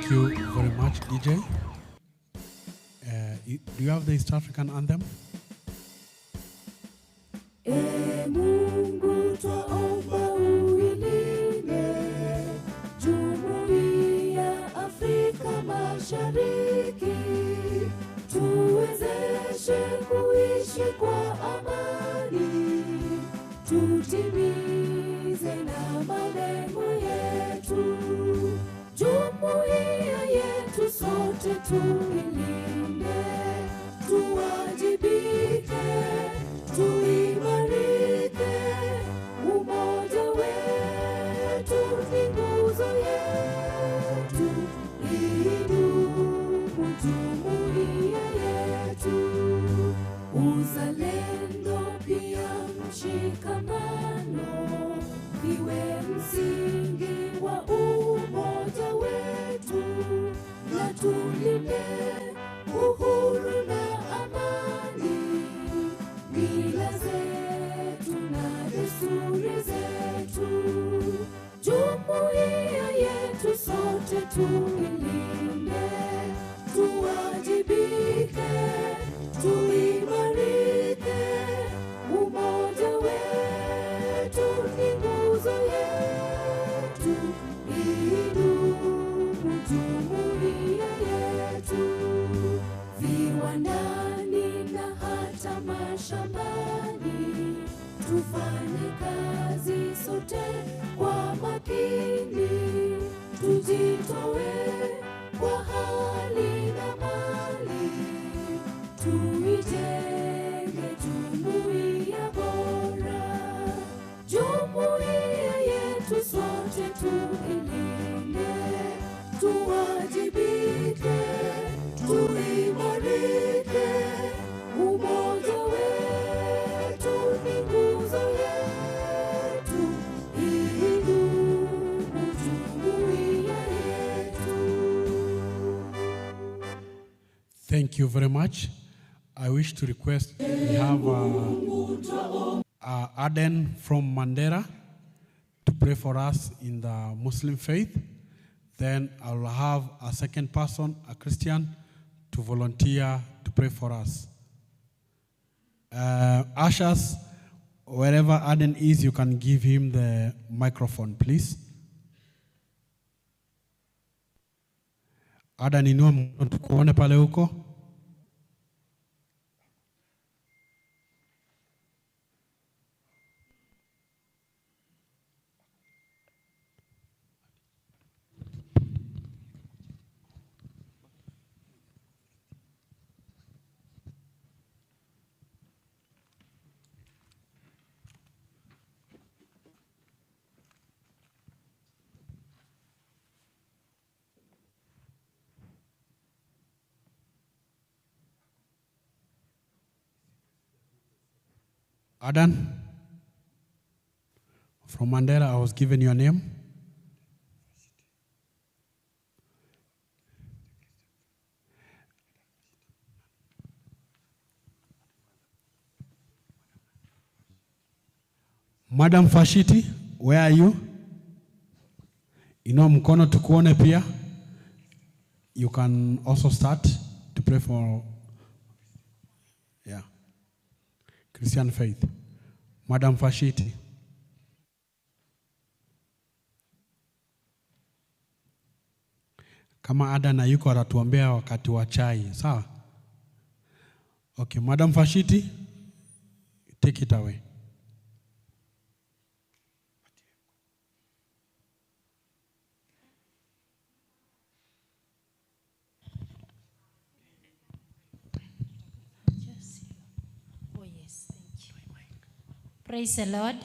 Thank you very much, DJ. Do you have the East African anthem? Mungu twaomba uilinde Jumuiya Afrika Mashariki, tuwezeshe kuishi kwa amani, tutimize na malengo yetu. Jumuiya yetu sote tuilinde, tuwajibike, tuimarike. Umoja wetu ni nguzo yetu, idumu jumuiya yetu. Uzalendo pia mshikamano viwe msingi wa umoja wetu, na tulinde uhuru na amani, mila zetu na desturi zetu. Jumuiya yetu sote tuilinde, tuwajibike, tuimarike. Umoja wetu ni nguzo yetu, idumu jumuiya yetu. Viwandani na hata mashambani, tufanye kazi sote kwa makini, tujitoe kwa hali na mali, tuijenge jumuiya bora. Jumuiya yetu sote tuilinde, tuwajibike, tuimarike. Umoja wetu ni nguzo yetu, idumu jumuiya yetu. Thank you very much. I wish to request we have Aden from Mandera to pray for us in the Muslim faith. Then I will have a second person, a Christian, to volunteer to pray for us. Ushers, wherever Aden is, you can give him the microphone, please. Aden, inua mkono tukuone pale huko. Adan, from Mandela, I was given your name. Madam Fashiti, where are you? Inua mkono tukuone pia. You can also start to pray for Christian faith. Madam Fashiti. Kama Adan yuko atatuombea wakati wa chai, sawa? Okay, Madam Fashiti, take it away. Praise the Lord.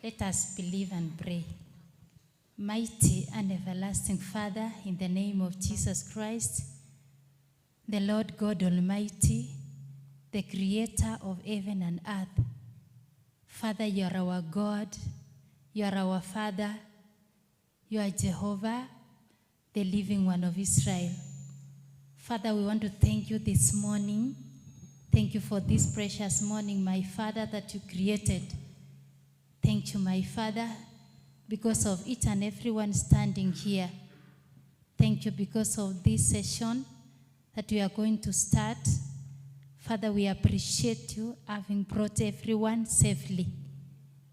Let us believe and pray. Mighty and everlasting Father, in the name of Jesus Christ, the Lord God Almighty, the creator of heaven and earth. Father, you are our God, you are our Father, you are Jehovah, the living one of Israel. Father, we want to thank you this morning. Thank you for this precious morning, my Father, that you created. Thank you, my Father, because of each and everyone standing here. Thank you because of this session that we are going to start. Father, we appreciate you having brought everyone safely.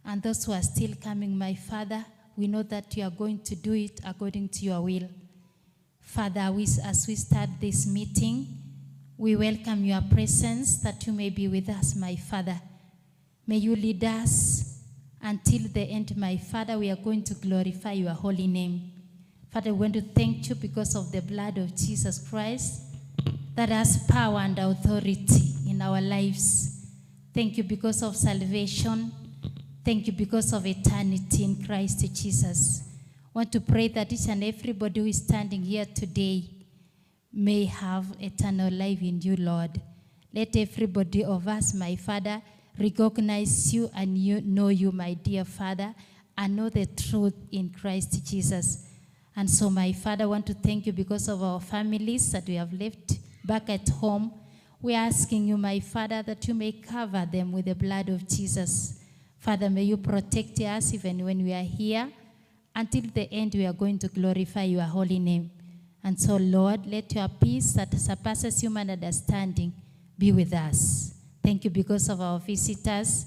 And those who are still coming, my Father, we know that you are going to do it according to your will. Father, as we start this meeting, we welcome your presence that you may be with us, my Father. May you lead us until the end, my Father. We are going to glorify your holy name. Father, we want to thank you because of the blood of Jesus Christ that has power and authority in our lives. Thank you because of salvation. Thank you because of eternity in Christ Jesus. I want to pray that each and everybody who is standing here today may have eternal life in you, Lord. Let everybody of us, my Father, recognize you and know you, my dear Father, and know the truth in Christ Jesus. And so, my Father, I want to thank you because of our families that we have left back at home. We are asking you, my Father, that you may cover them with the blood of Jesus. Father, may you protect us even when we are here. Until the end, we are going to glorify your holy name. And so, Lord, let your peace that surpasses human understanding be with us. Thank you because of our visitors.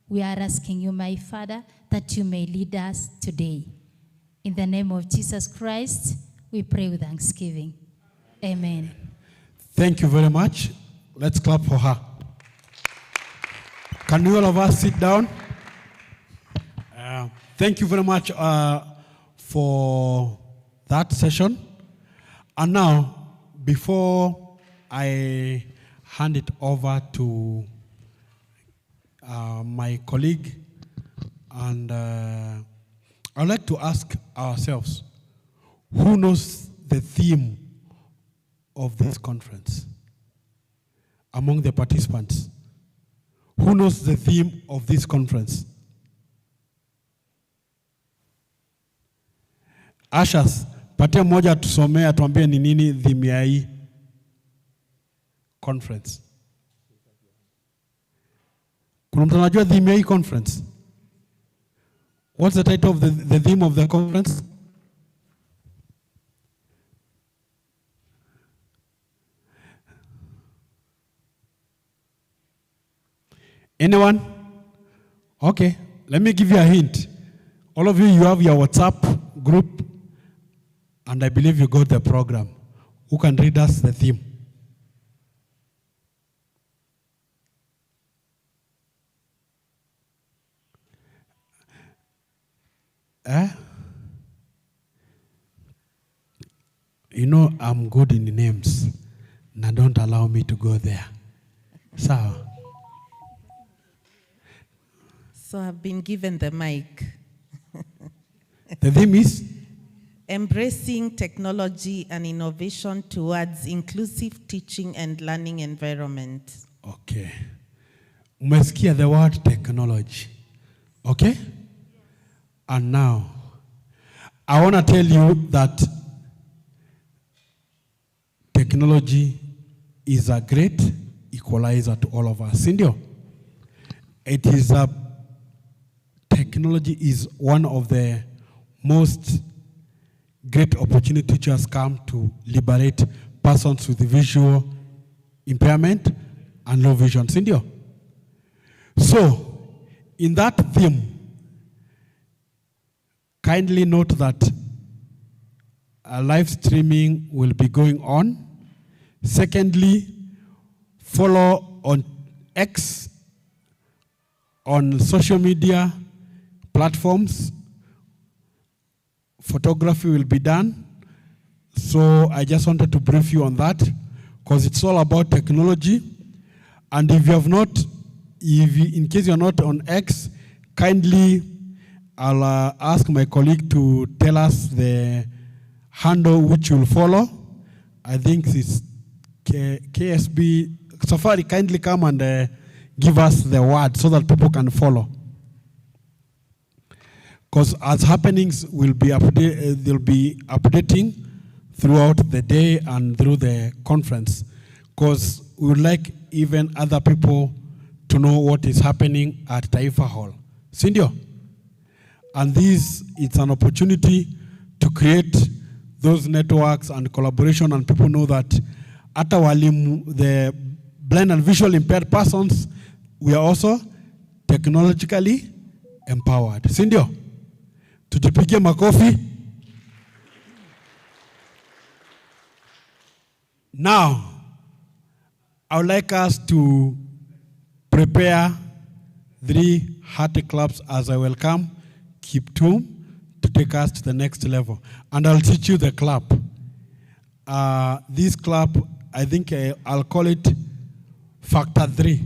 We are asking you, my Father, that you may lead us today. In the name of Jesus Christ, we pray with thanksgiving. Amen. Thank you very much. Let's clap for her. Can you all of us sit down? Thank you very much for that session. And now, before I hand it over to my colleague, and I'd like to ask ourselves, who knows the theme of this conference? Among the participants, who knows the theme of this conference? Ashas, patia mmoja tusomee atuambie ni nini theme ya hii conference. Kuna mtu anajua theme ya hii conference? What's the title of the theme of the conference? Anyone? Okay, let me give you a hint. All of you have your WhatsApp group, and I believe you got the program. Who can read us the theme? You know, I'm good in names. Now don't allow me to go there. So I've been given the mic. The theme is? Embracing technology and innovation towards inclusive teaching and learning environment. Okay. Umesikia the word technology. Okay? And now, I want to tell you that technology is a great equalizer to all of us. Indio? Technology is one of the most great opportunity which has come to liberate persons with visual impairment and low vision. Indio? So, in that theme, kindly note that live streaming will be going on. Secondly, follow on X, on social media platforms. Photography will be done. So I just wanted to brief you on that because it's all about technology. And if you have not, in case you're not on X, kindly I'll ask my colleague to tell us the handle which you'll follow. I think it's KSB. Safari, kindly come and give us the word so that people can follow. Because as happenings will be they'll be updating throughout the day and through the conference. Because we would like even other people to know what is happening at Taifa Hall. Sindio? And this, it's an opportunity to create those networks and collaboration, and people know that hata walimu, the blind and visual impaired persons, we are also technologically empowered. Si ndio? Tujipigie makofi. Now, I would like us to prepare 3 hearty claps as I welcome Kiptum to take us to the next level. And I'll teach you the clap. This clap, I think I'll call it factor 3.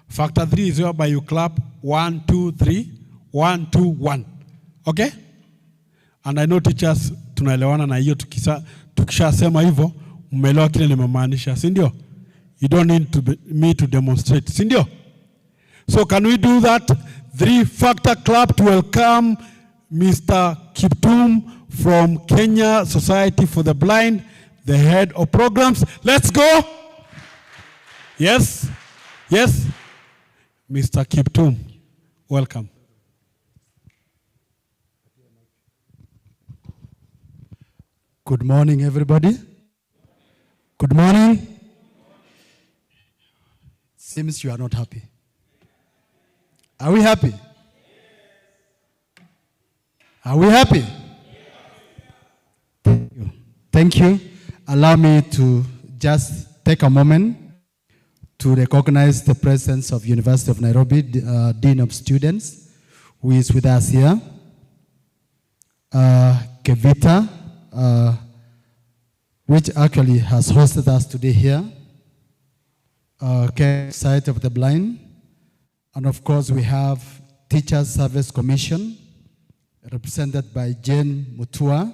Factor 3 is whereby you clap 1, 2, 3, 1, 2, 1. Okay? And I know teachers tunaelewana na hiyo tukishasema hivyo mmeelewa kile nimemaanisha, si ndio? You don't need me to demonstrate, si ndio? So can we do that 3-factor clap to welcome Mr. Kiptum from Kenya Society for the Blind, the head of programs. Let's go. Yes. Yes. Mr. Kiptum, welcome. Good morning, everybody. Good morning. Seems you are not happy. Are we happy? Are we happy? Thank you. Thank you. Allow me to just take a moment to recognize the presence of University of Nairobi, Dean of Students, who is with us here. Kevita, which actually has hosted us today here. Kenya Society of the Blind. And of course, we have Teachers Service Commission, represented by Jane Mutua,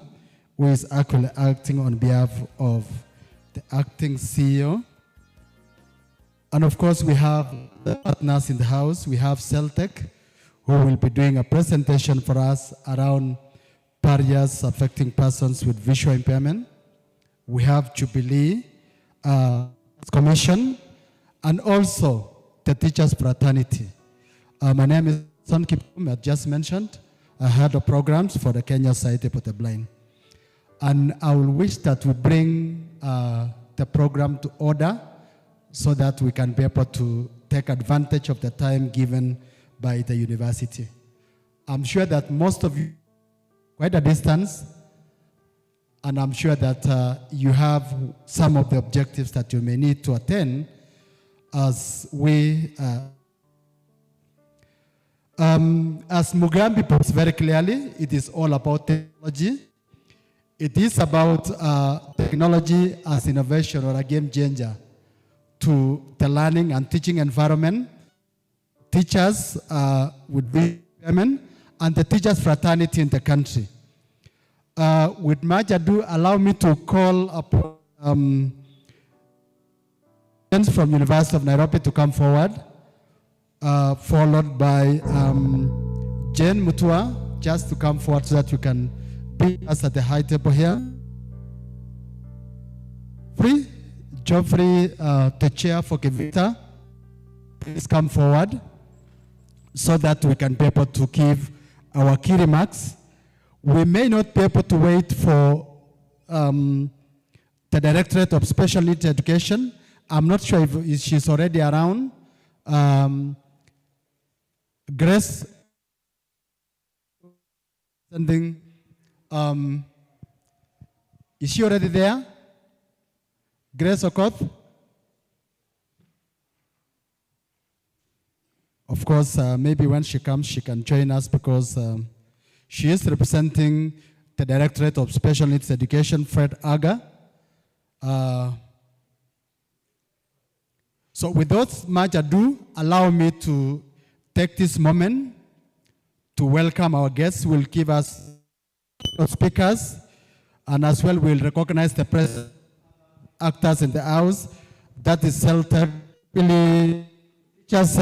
who is actually acting on behalf of the acting CEO. And of course, we have the partners in the house. We have Celtec, who will be doing a presentation for us around barriers affecting persons with visual impairment. We have Jubilee Commission, and also the Teachers Fraternity. My name is Son Kiptum, I just mentioned. I head of programs for the Kenya Society for the Blind. And I will wish that we bring the program to order so that we can be able to take advantage of the time given by the university. I'm sure that most of you quite a distance, and I'm sure that you have some of the objectives that you may need to attend as we, as Mugambi puts very clearly, it is all about technology. It is about technology as innovation or a game changer to the learning and teaching environment, teachers with visual impairment, and the teachers fraternity in the country. With much ado, allow me to call upon from University of Nairobi to come forward, followed by Jane Mutua, just to come forward so that you can be us at the high table here. Geoffrey, the chair for Kevita, please come forward so that we can be able to give our key remarks. We may not be able to wait for the Directorate of Special Needs Education. I'm not sure if she's already around. Grace, sending, is she already there? Grace Okoth? Of course, maybe when she comes, she can join us because she is representing the Directorate of Special Needs Education, Fred Aga. So without much ado, allow me to take this moment to welcome our guests who will give us speakers, and as well we'll recognize the present actors in the house. That is Celtec, really just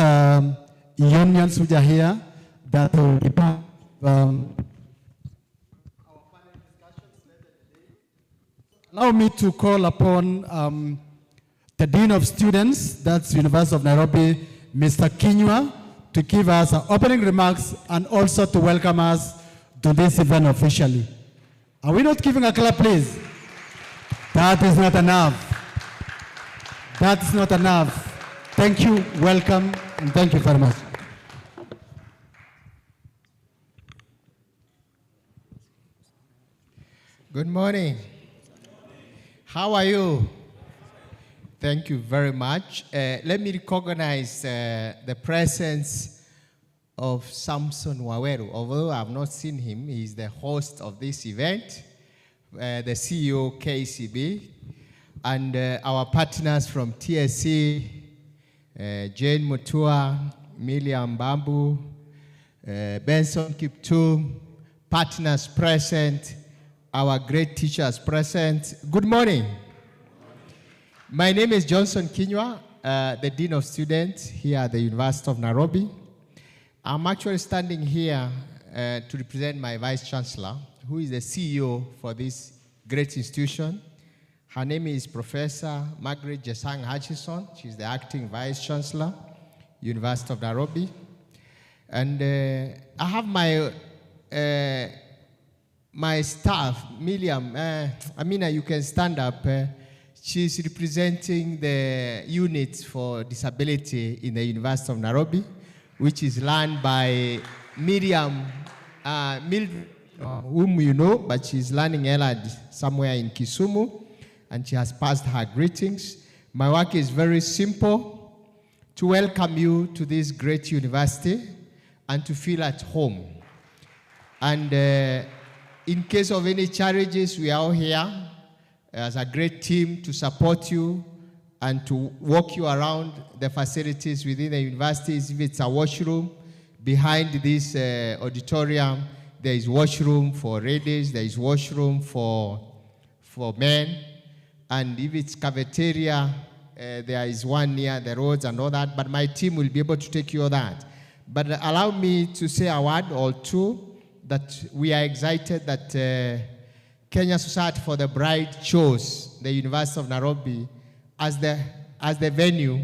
unions which are here that will be part of our panel discussions later today. Allow me to call upon the Dean of Students, that's University of Nairobi, Mr. Kinyua, to give us opening remarks and also to welcome us to this event officially. Are we not giving a clap, please? That is not enough. That is not enough. Thank you, welcome, and thank you very much. Good morning. How are you? Thank you very much. Let me recognize the presence of Samson Waweru. Although I have not seen him, he is the host of this event, the CEO KCB, and our partners from TSC, Jane Mutua, Miliam Bambu, Benson Kiptum, partners present, our great teachers present. Good morning. My name is Johnson Kinywa, the Dean of Students here at the University of Nairobi. I'm actually standing here to represent my Vice Chancellor, who is the CEO for this great institution. Her name is Professor Margaret Jesang Hutchison. She's the Acting Vice Chancellor, University of Nairobi. And I have my staff, Miriam. Amina, you can stand up. She's representing the unit for disability in the University of Nairobi, which is run by Miriam, whom you know, but she's learning ELAD somewhere in Kisumu, and she has passed her greetings. My work is very simple: to welcome you to this great university and to feel at home. And in case of any challenges, we are all here as a great team to support you and to walk you around the facilities within the universities. If it's a washroom, behind this auditorium, there is washroom for ladies, there is washroom for men. And if it's cafeteria, there is one near the roads and all that, but my team will be able to take you all that. But allow me to say a word or two that we are excited that Kenya Society for the Bride chose the University of Nairobi as the venue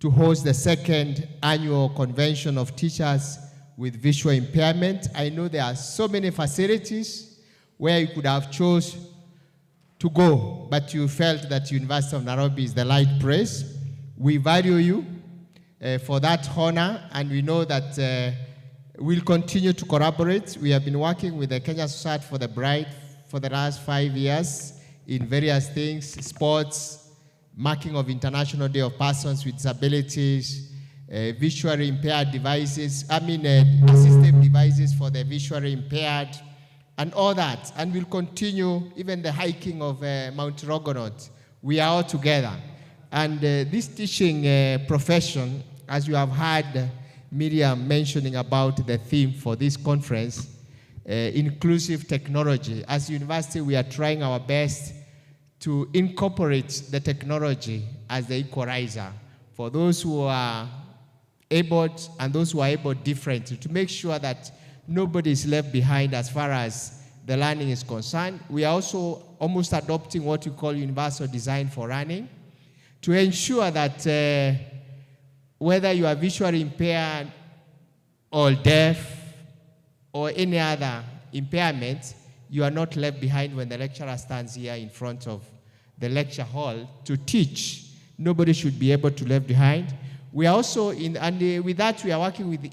to host the second annual convention of teachers with visual impairment. I know there are so many facilities where you could have chose to go, but you felt that University of Nairobi is the right place. We value you for that honor, and we know that we'll continue to collaborate. We have been working with the Kenya Society for the Bride for the last 5 years in various things: sports, marking of International Day of Persons with Disabilities, visually impaired devices, assistive devices for the visually impaired, and all that. And we'll continue even the hiking of Mount Rogonaut. We are all together. And this teaching profession, as you have heard Miriam mentioning about the theme for this conference, inclusive technology. As a university, we are trying our best to incorporate the technology as the equalizer for those who are able and those who are able differently, to make sure that nobody is left behind as far as the learning is concerned. We are also almost adopting what we call universal design for learning, to ensure that whether you are visually impaired or deaf or any other impairment, you are not left behind when the lecturer stands here in front of the lecture hall to teach. Nobody should be able to be left behind. We are also, with that, we are working with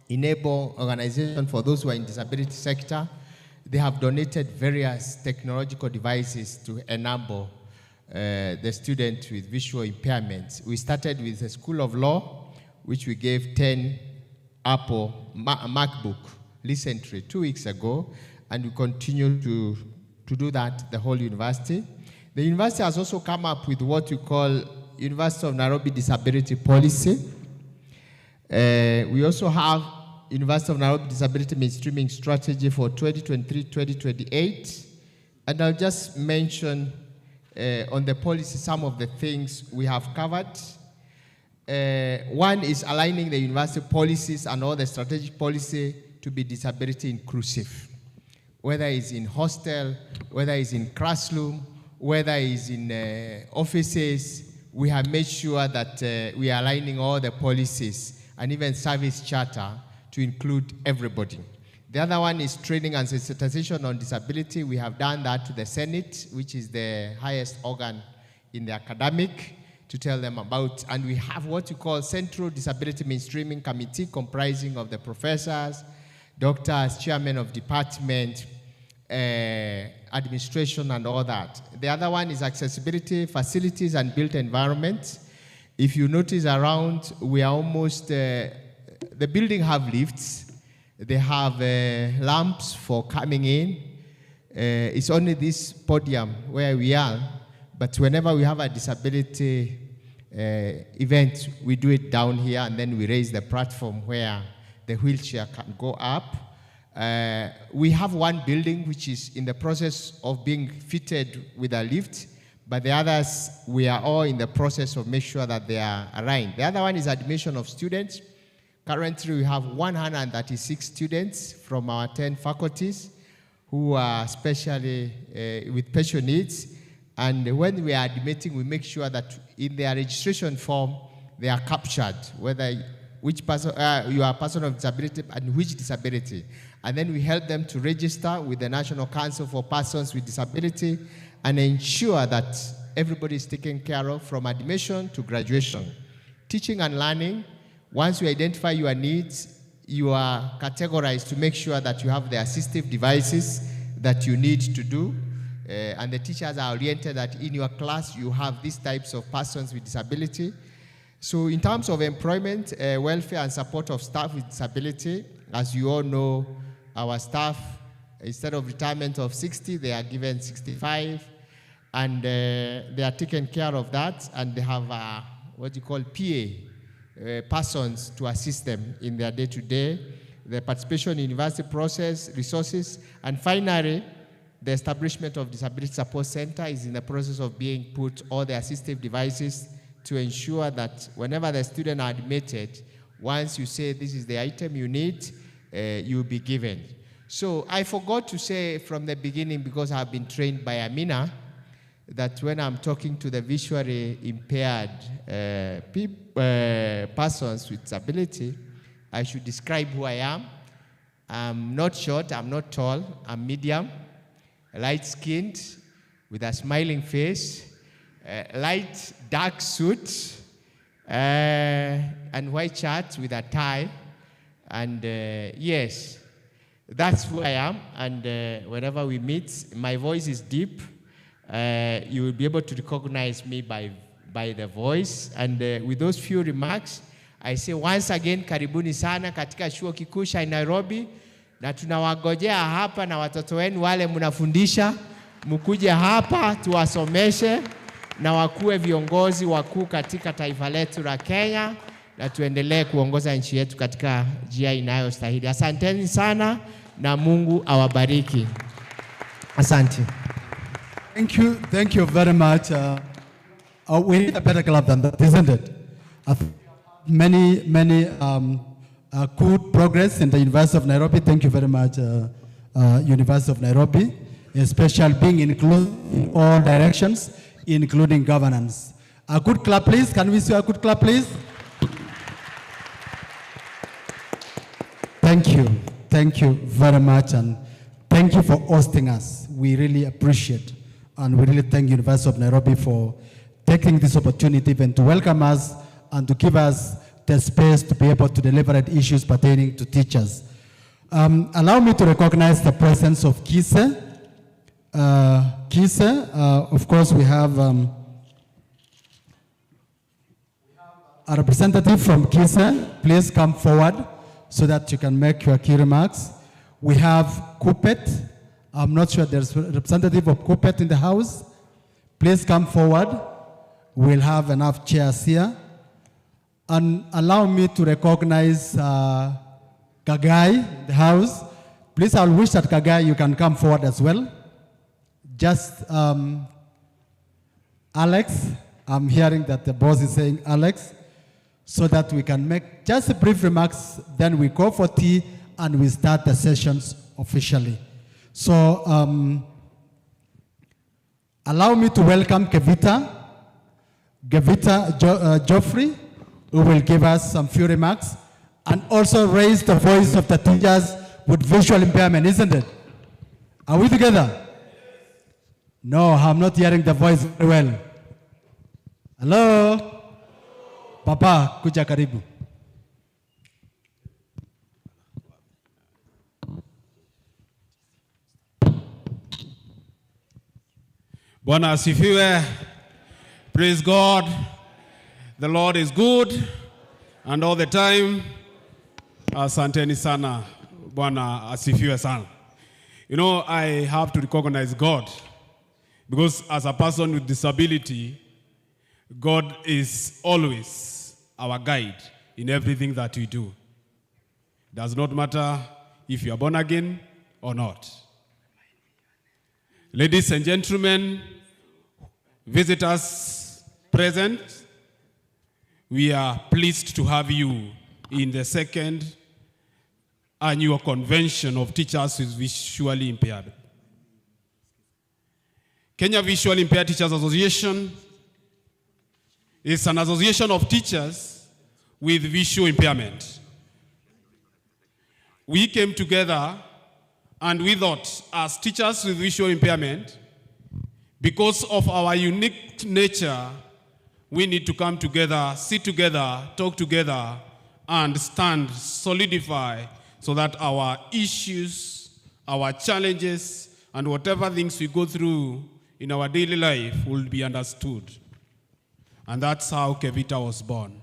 Enable organization for those who are in disability sector. They have donated various technological devices to enable the students with visual impairments. We started with the School of Law, which we gave 10 Apple MacBook recently, 2 weeks ago, and we continue to do that the whole university. The university has also come up with what we call University of Nairobi Disability Policy. We also have University of Nairobi Disability Mainstreaming Strategy for 2023-2028. And I'll just mention on the policy some of the things we have covered. One is aligning the university policies and all the strategic policy to be disability inclusive. Whether it's in hostel, whether it's in classroom, whether it's in offices, we have made sure that we are aligning all the policies and even service charter to include everybody. The other one is training and sensitization on disability. We have done that to the Senate, which is the highest organ in the academic, to tell them about, and we have what you call Central Disability Mainstreaming Committee, comprising of the professors, doctors, chairmen of department, administration, and all that. The other one is accessibility, facilities, and built environment. If you notice around, we are almost, the building have lifts, they have lamps for coming in. It's only this podium where we are, but whenever we have a disability event, we do it down here, and then we raise the platform where the wheelchair can go up. We have one building which is in the process of being fitted with a lift, but the others, we are all in the process of making sure that they are aligned. The other one is admission of students. Currently, we have 136 students from our 10 faculties who are specially with special needs. And when we are admitting, we make sure that in their registration form, they are captured, whether which person, you are a person of disability and which disability. And then we help them to register with the National Council for Persons with Disability and ensure that everybody is taken care of from admission to graduation. Teaching and learning, once you identify your needs, you are categorized to make sure that you have the assistive devices that you need to do. And the teachers are oriented that in your class you have these types of persons with disability. So in terms of employment, welfare and support of staff with disability, as you all know, our staff, instead of retirement of 60, they are given 65, and they are taken care of that, and they have what you call PA, persons to assist them in their day-to-day, the participation in university process, resources, and finally, the establishment of Disability Support Center is in the process of being put all the assistive devices to ensure that whenever the student are admitted, once you say this is the item you need, you'll be given. So I forgot to say from the beginning, because I've been trained by Amina, that when I'm talking to the visually impaired persons with disability, I should describe who I am. I'm not short, I'm not tall, I'm medium, light-skinned, with a smiling face, light dark suit, and white shirt with a tie. And yes, that's who I am. And whenever we meet, my voice is deep. You will be able to recognize me by the voice. And with those few remarks, I say once again, karibuni sana katika chuo kikuu cha Nairobi, na tunawagojea hapa na watoto wenu wale mnafundisha, mkuje hapa tuwasomeshe na wakuwe viongozi wakuu katika taifa letu la Kenya, na tuendelee kuongoza nchi yetu katika njia inayostahili. Asanteni sana na Mungu awabariki. Asante. Thank you very much. We need a better club than that, isn't it? Many good progress in the University of Nairobi. Thank you very much, University of Nairobi, especially being included in all directions, including governance. A good clap, please. Can we see a good clap, please? Thank you very much, and thank you for hosting us. We really appreciate, and we really thank University of Nairobi for taking this opportunity even to welcome us and to give us the space to be able to deliberate issues pertaining to teachers. Allow me to recognize the presence of Kise. Of course, we have a representative from Kise. Please come forward so that you can make your key remarks. We have Kupet. I'm not sure there's a representative of Kupet in the house. Please come forward. We'll have enough chairs here. And allow me to recognize Kagai in the house. Please, I'll wish that Kagai, you can come forward as well. Just Alex, I'm hearing that the boss is saying Alex, so that we can make just a brief remarks, then we go for tea and we start the sessions officially. So allow me to welcome Gevita Joffrey, who will give us some few remarks, and also raise the voice of the teachers with visual impairment, isn't it? Are we together? No, I'm not hearing the voice very well. Hello? Papa, kuja karibu. Bwana asifiwe. Praise God. The Lord is good and all the time. Asanteni sana. Bwana asifiwe sana. You know, I have to recognize God because as a person with disability, God is always our guide in everything that we do. Does not matter if you are born again or not. Ladies and gentlemen, visitors present, we are pleased to have you in the second annual convention of teachers with visually impaired. Kenya Visually Impaired Teachers Association is an association of teachers with visual impairment. We came together and we thought, as teachers with visual impairment, because of our unique nature, we need to come together, sit together, talk together, and stand, solidify, so that our issues, our challenges, and whatever things we go through in our daily life will be understood. And that's how Kevita was born.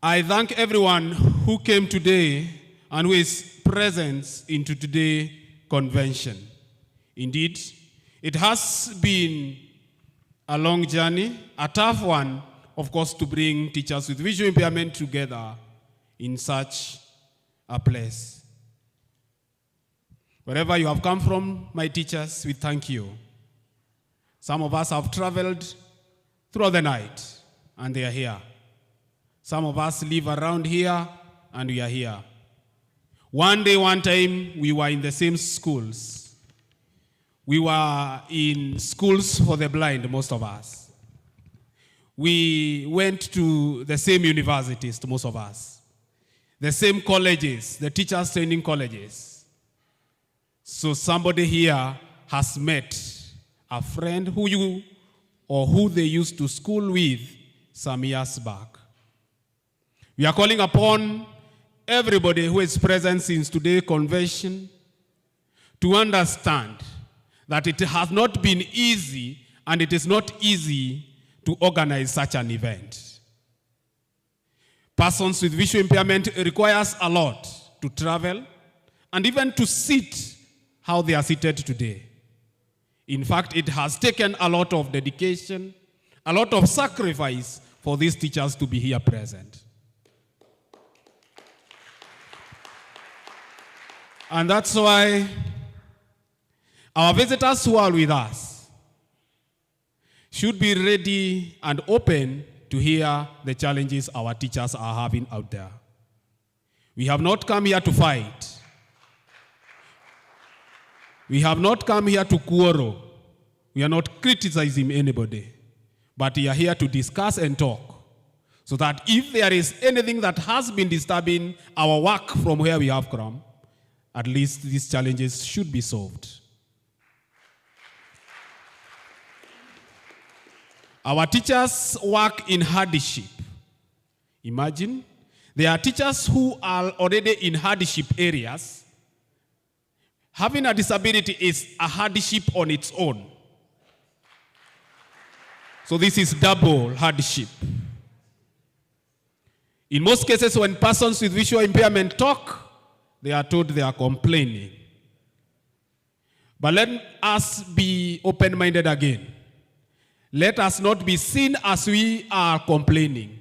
I thank everyone who came today and who is present into today's convention. Indeed, it has been a long journey, a tough one, of course, to bring teachers with visual impairment together in such a place. Wherever you have come from, my teachers, we thank you. Some of us have traveled throughout the night, and they are here. Some of us live around here, and we are here. One day, one time, we were in the same schools. We were in schools for the blind, most of us. We went to the same universities, most of us. The same colleges, the teachers training colleges. So somebody here has met a friend who they used to school with some years back. We are calling upon everybody who is present since today's convention to understand that it has not been easy and it is not easy to organize such an event. Persons with visual impairment requires a lot to travel and even to sit how they are seated today. In fact, it has taken a lot of dedication, a lot of sacrifice for these teachers to be here present. And that's why our visitors who are with us should be ready and open to hear the challenges our teachers are having out there. We have not come here to fight. We have not come here to quarrel. We are not criticizing anybody. But we are here to discuss and talk so that if there is anything that has been disturbing our work from where we have come, at least these challenges should be solved. Our teachers work in hardship. Imagine, there are teachers who are already in hardship areas. Having a disability is a hardship on its own. So this is double hardship. In most cases, when persons with visual impairment talk, they are told they are complaining. But let us be open-minded again. Let us not be seen as we are complaining.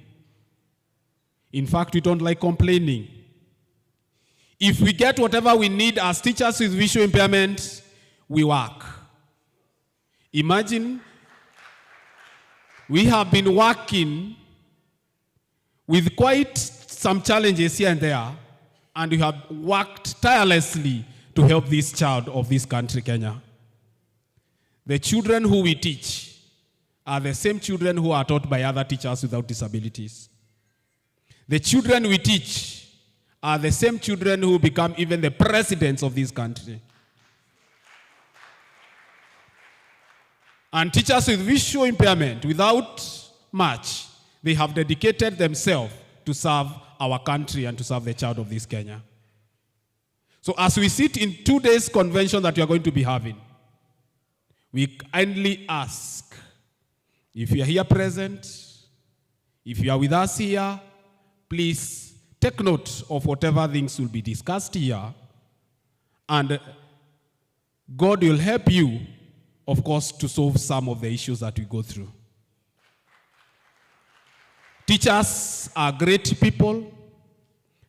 In fact, we don't like complaining. If we get whatever we need as teachers with visual impairment, we work. Imagine we have been working with quite some challenges here and there, and we have worked tirelessly to help this child of this country, Kenya. The children who we teach are the same children who are taught by other teachers without disabilities. The children we teach are the same children who become even the presidents of this country. And teachers with visual impairment, without much, they have dedicated themselves to serve our country and to serve the child of this Kenya. So as we sit in 2 days convention that we are going to be having, we kindly ask, if you are here present, if you are with us here, please take note of whatever things will be discussed here, and God will help you, of course, to solve some of the issues that we go through. Teachers are great people.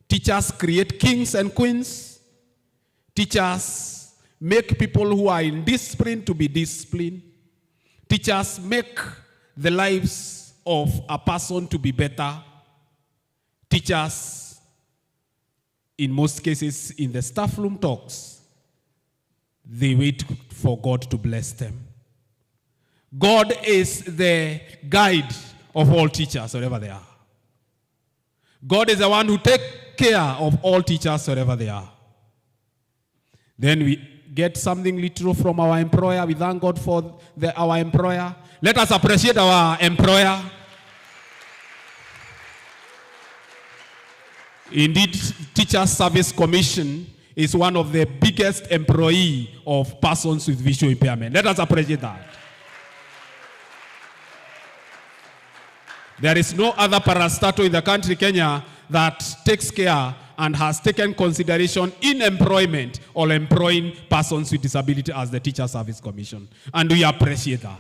Teachers create kings and queens. Teachers make people who are indisciplined to be disciplined. Teachers make the lives of a person to be better. Teachers, in most cases, in the staff room talks, they wait for God to bless them. God is the guide of all teachers, wherever they are. God is the one who takes care of all teachers, wherever they are. Then we get something little from our employer. We thank God for our employer. Let us appreciate our employer. Indeed, Teachers Service Commission is one of the biggest employee of persons with visual impairment. Let us appreciate that. There is no other parastatal in the country, Kenya, that takes care and has taken consideration in employment or employing persons with disability as the Teacher Service Commission. And we appreciate that.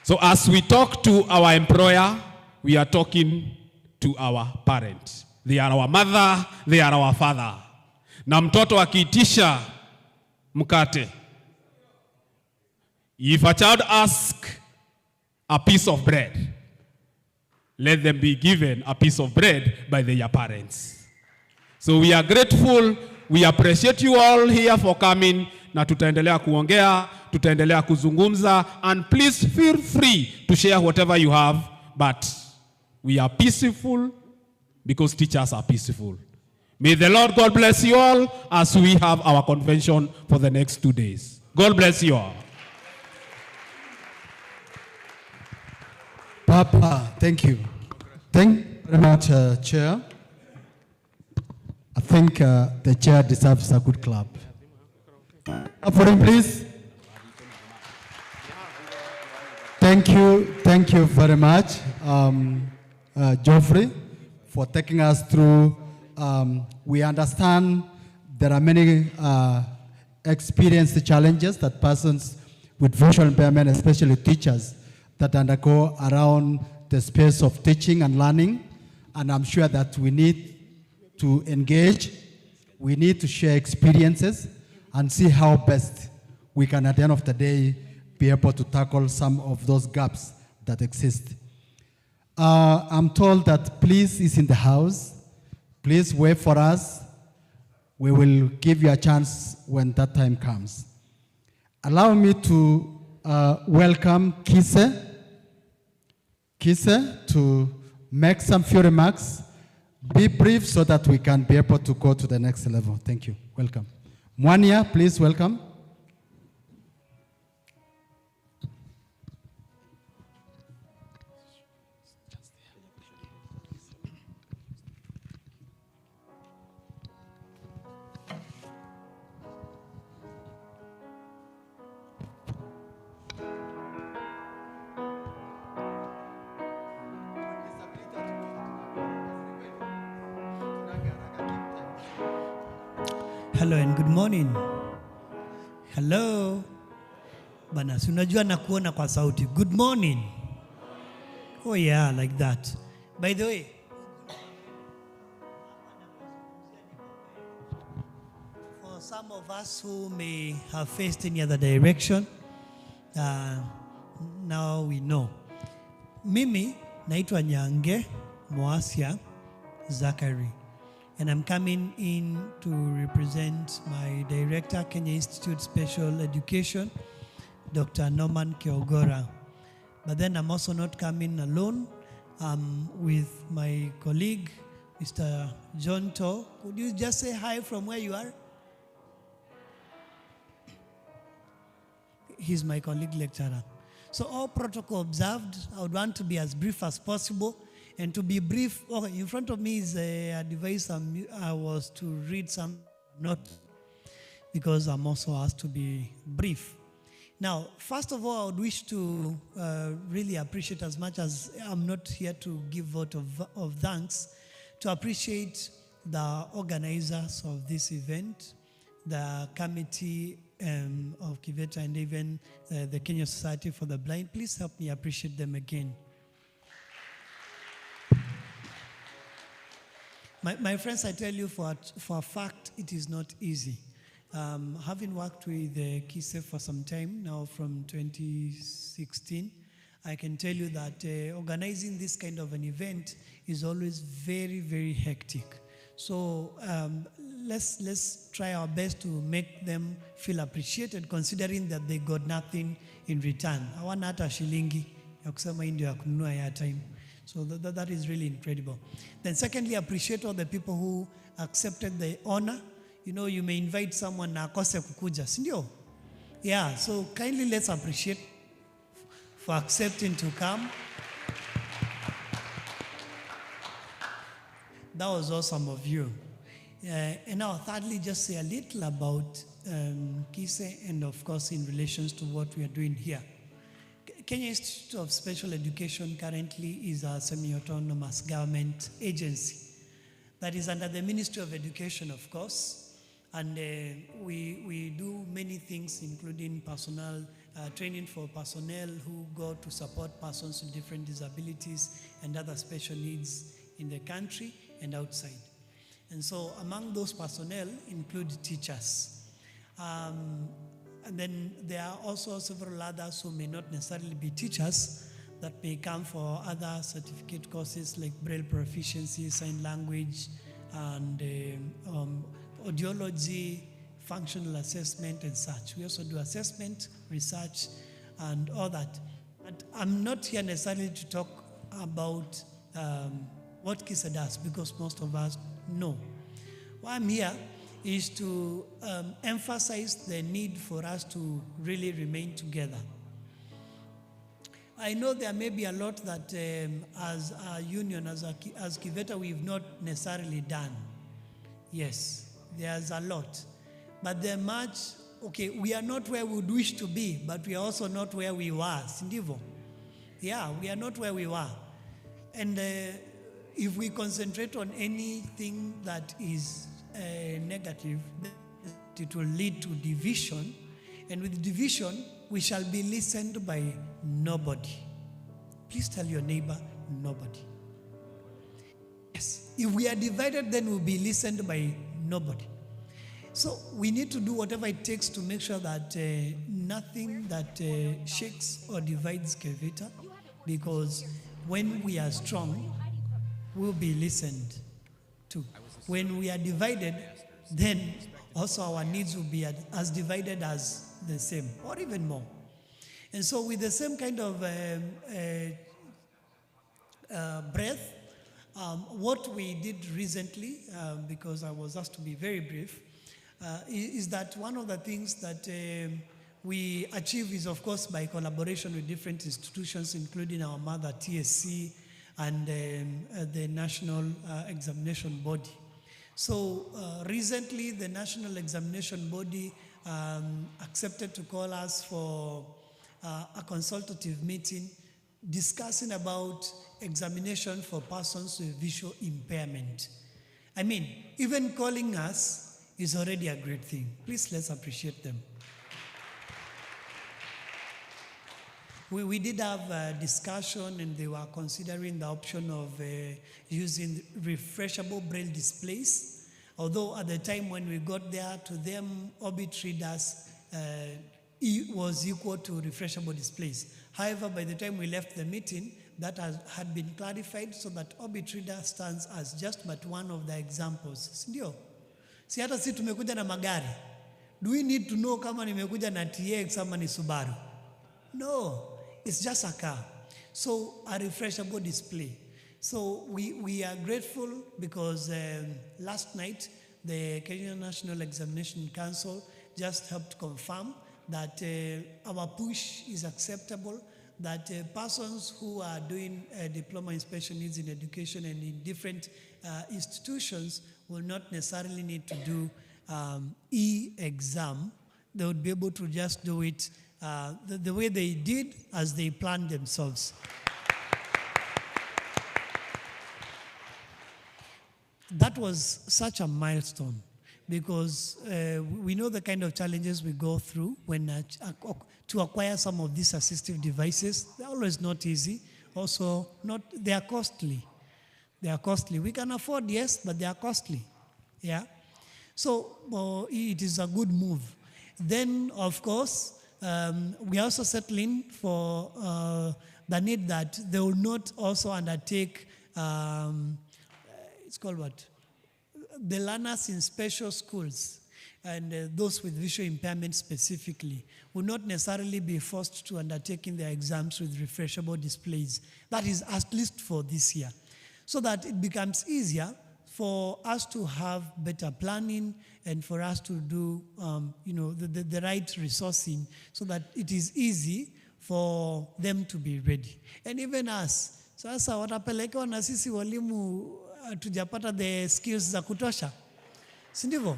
So as we talk to our employer, we are talking to our parents. They are our mother, they are our father. Na mtoto akiitisha mkate. If a child asks a piece of bread, let them be given a piece of bread by their parents. So we are grateful. We appreciate you all here for coming. Na tutaendelea kuongea, tutaendelea kuzungumza, and please feel free to share whatever you have, but we are peaceful because teachers are peaceful. May the Lord God bless you all as we have our convention for the next 2 days. God bless you all. Papa, thank you. Thank you very much, Chair. I think the Chair deserves a good clap. For him, please. Thank you very much, Geoffrey, for taking us through. We understand there are many experienced challenges that persons with visual impairment, especially teachers, that undergo around the space of teaching and learning. And I'm sure that we need to engage, we need to share experiences and see how best we can, at the end of the day, be able to tackle some of those gaps that exist. I'm told that Please is in the house. Please wait for us. We will give you a chance when that time comes. Allow me to welcome Kise to make some few remarks. Be brief so that we can be able to go to the next level. Thank you. Welcome. Mwania, please welcome. Hello and good morning. Hello. Bana, si unajua na kuona kwa sauti. Good morning. Oh yeah, like that. By the way, for some of us who may have faced any other direction, now we know. Mimi naitwa Nyange Moasia Zachary. And I'm coming in to represent my director, Kenya Institute Special Education, Dr. Norman Keogora. But then I'm also not coming alone. I'm with my colleague, Mr. John To. Could you just say hi from where you are? He's my colleague lecturer. So all protocol observed. I would want to be as brief as possible. And to be brief, in front of me is a device I was to read some notes because I'm also asked to be brief. Now, first of all, I would wish to really appreciate, as much as I'm not here to give vote of thanks, to appreciate the organizers of this event, the committee of Kiveta, and even the Kenya Society for the Blind. Please help me appreciate them again. My friends, I tell you for a fact, it is not easy. Having worked with KISE for some time now, from 2016, I can tell you that organizing this kind of an event is always very, very hectic. So let's try our best to make them feel appreciated, considering that they got nothing in return. Hawana hata shilingi ya kusema hii ndio ya kununua airtime. So that is really incredible. Then secondly, appreciate all the people who accepted the honor. You know, you may invite someone na akose kukuja, sindio? Yeah, so kindly let's appreciate for accepting to come. That was awesome of you. And now thirdly, just say a little about KISE and of course in relations to what we are doing here. Kenya Institute of Special Education currently is a semi-autonomous government agency that is under the Ministry of Education, of course. And we do many things, including personnel training for personnel who go to support persons with different disabilities and other special needs in the country and outside. And so among those personnel include teachers. And then there are also several others who may not necessarily be teachers that may come for other certificate courses like Braille proficiency, sign language, and audiology, functional assessment, and such. We also do assessment, research, and all that. But I'm not here necessarily to talk about what KISE does, because most of us know. Why I'm here is to emphasize the need for us to really remain together. I know there may be a lot that as a union, as Kiveta, we've not necessarily done. Yes, there's a lot. But there much, okay, we are not where we would wish to be, but we are also not where we were. Sindivo? Yeah, we are not where we were. And if we concentrate on anything that is negative, it will lead to division. And with division, we shall be listened by nobody. Please tell your neighbor, nobody. Yes, if we are divided, then we'll be listened by nobody. So we need to do whatever it takes to make sure that nothing that shakes or divides Kiveta, because when we are strong, we'll be listened to. When we are divided, then also our needs will be as divided as the same, or even more. And so with the same kind of breath, what we did recently, because I was asked to be very brief, is that one of the things that we achieve is, of course, by collaboration with different institutions, including our mother TSC and the National Examination Body. So recently, the National Examination Body accepted to call us for a consultative meeting discussing about examination for persons with visual impairment. I mean, even calling us is already a great thing. Please, let's appreciate them. We did have a discussion, and they were considering the option of using refreshable Braille displays. Although at the time when we got there, to them, Orbit readers was equal to refreshable displays. However, by the time we left the meeting, that had been clarified so that Orbit reader stands as just but one of the examples. Sindio? Si hata si tumekuja na magari. Do we need to know kama nimekuja na TX ama ni Subaru? No. It's just a car. So a refreshable display. So we are grateful because last night the Kenya National Examination Council just helped confirm that our push is acceptable, that persons who are doing diploma in special needs in education and in different institutions will not necessarily need to do e-exam. They would be able to just do it the way they did as they planned themselves. That was such a milestone because we know the kind of challenges we go through when to acquire some of these assistive devices. They're always not easy. Also, they are costly. They are costly. We can afford, yes, but they are costly. Yeah. So it is a good move. Then, of course, we also settle in for the need that they will not also undertake it's called what? The learners in special schools and those with visual impairment specifically will not necessarily be forced to undertaking their exams with refreshable displays. That is at least for this year. So that it becomes easier for us to have better planning and for us to do the right resourcing so that it is easy for them to be ready. And even us, sasa watapelekewa na sisi walimu tujapata the skills za kutosha. Sindivo?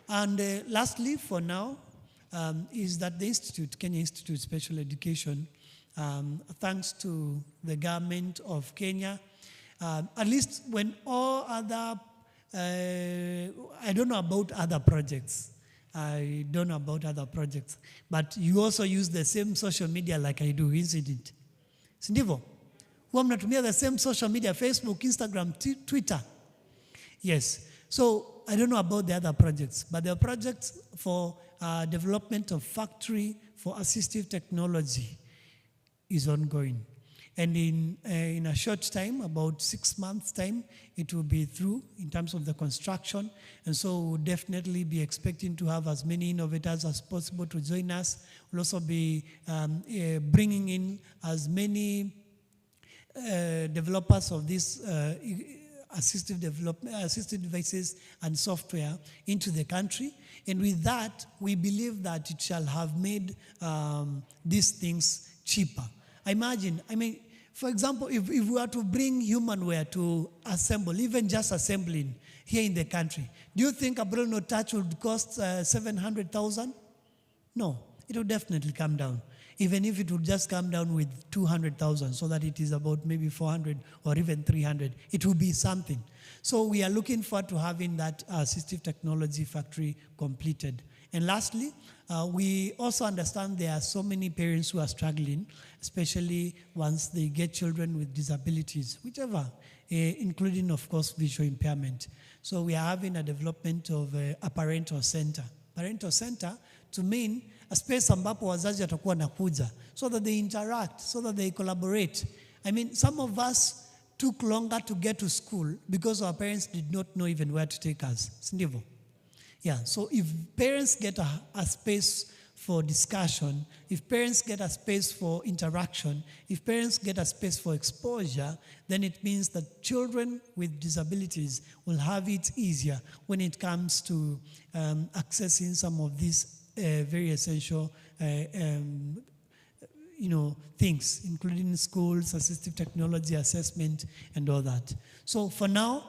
And lastly, for now, is that the Institute, Kenya Institute of Special Education, thanks to the government of Kenya, at least when all other, I don't know about other projects. I don't know about other projects. But you also use the same social media like I do, isn't it? Sindivo? Huwa mnatumia the same social media, Facebook, Instagram, Twitter. Yes. So I don't know about the other projects, but the projects for development of factory for assistive technology is ongoing. And in a short time, about 6 months' time, it will be through in terms of the construction. And so we'll definitely be expecting to have as many innovators as possible to join us. We'll also be bringing in as many developers of these assistive devices and software into the country. And with that, we believe that it shall have made these things cheaper. For example, if we were to bring humanware to assemble, even just assembling here in the country, do you think a Bruno Touch would cost 700,000? No, it would definitely come down. Even if it would just come down with 200,000 so that it is about maybe 400 or even 300, it will be something. So we are looking forward to having that assistive technology factory completed. And lastly, we also understand there are so many parents who are struggling, especially once they get children with disabilities, whichever, including, of course, visual impairment. So we are having a development of a parental center. Parental center to mean a space ambapo wazazi watakuwa nakuja so that they interact, so that they collaborate. Some of us took longer to get to school because our parents did not know even where to take us. Sindivo? Yeah, so if parents get a space for discussion, if parents get a space for interaction, if parents get a space for exposure, then it means that children with disabilities will have it easier when it comes to accessing some of these very essential things, including schools, assistive technology assessment, and all that. So for now,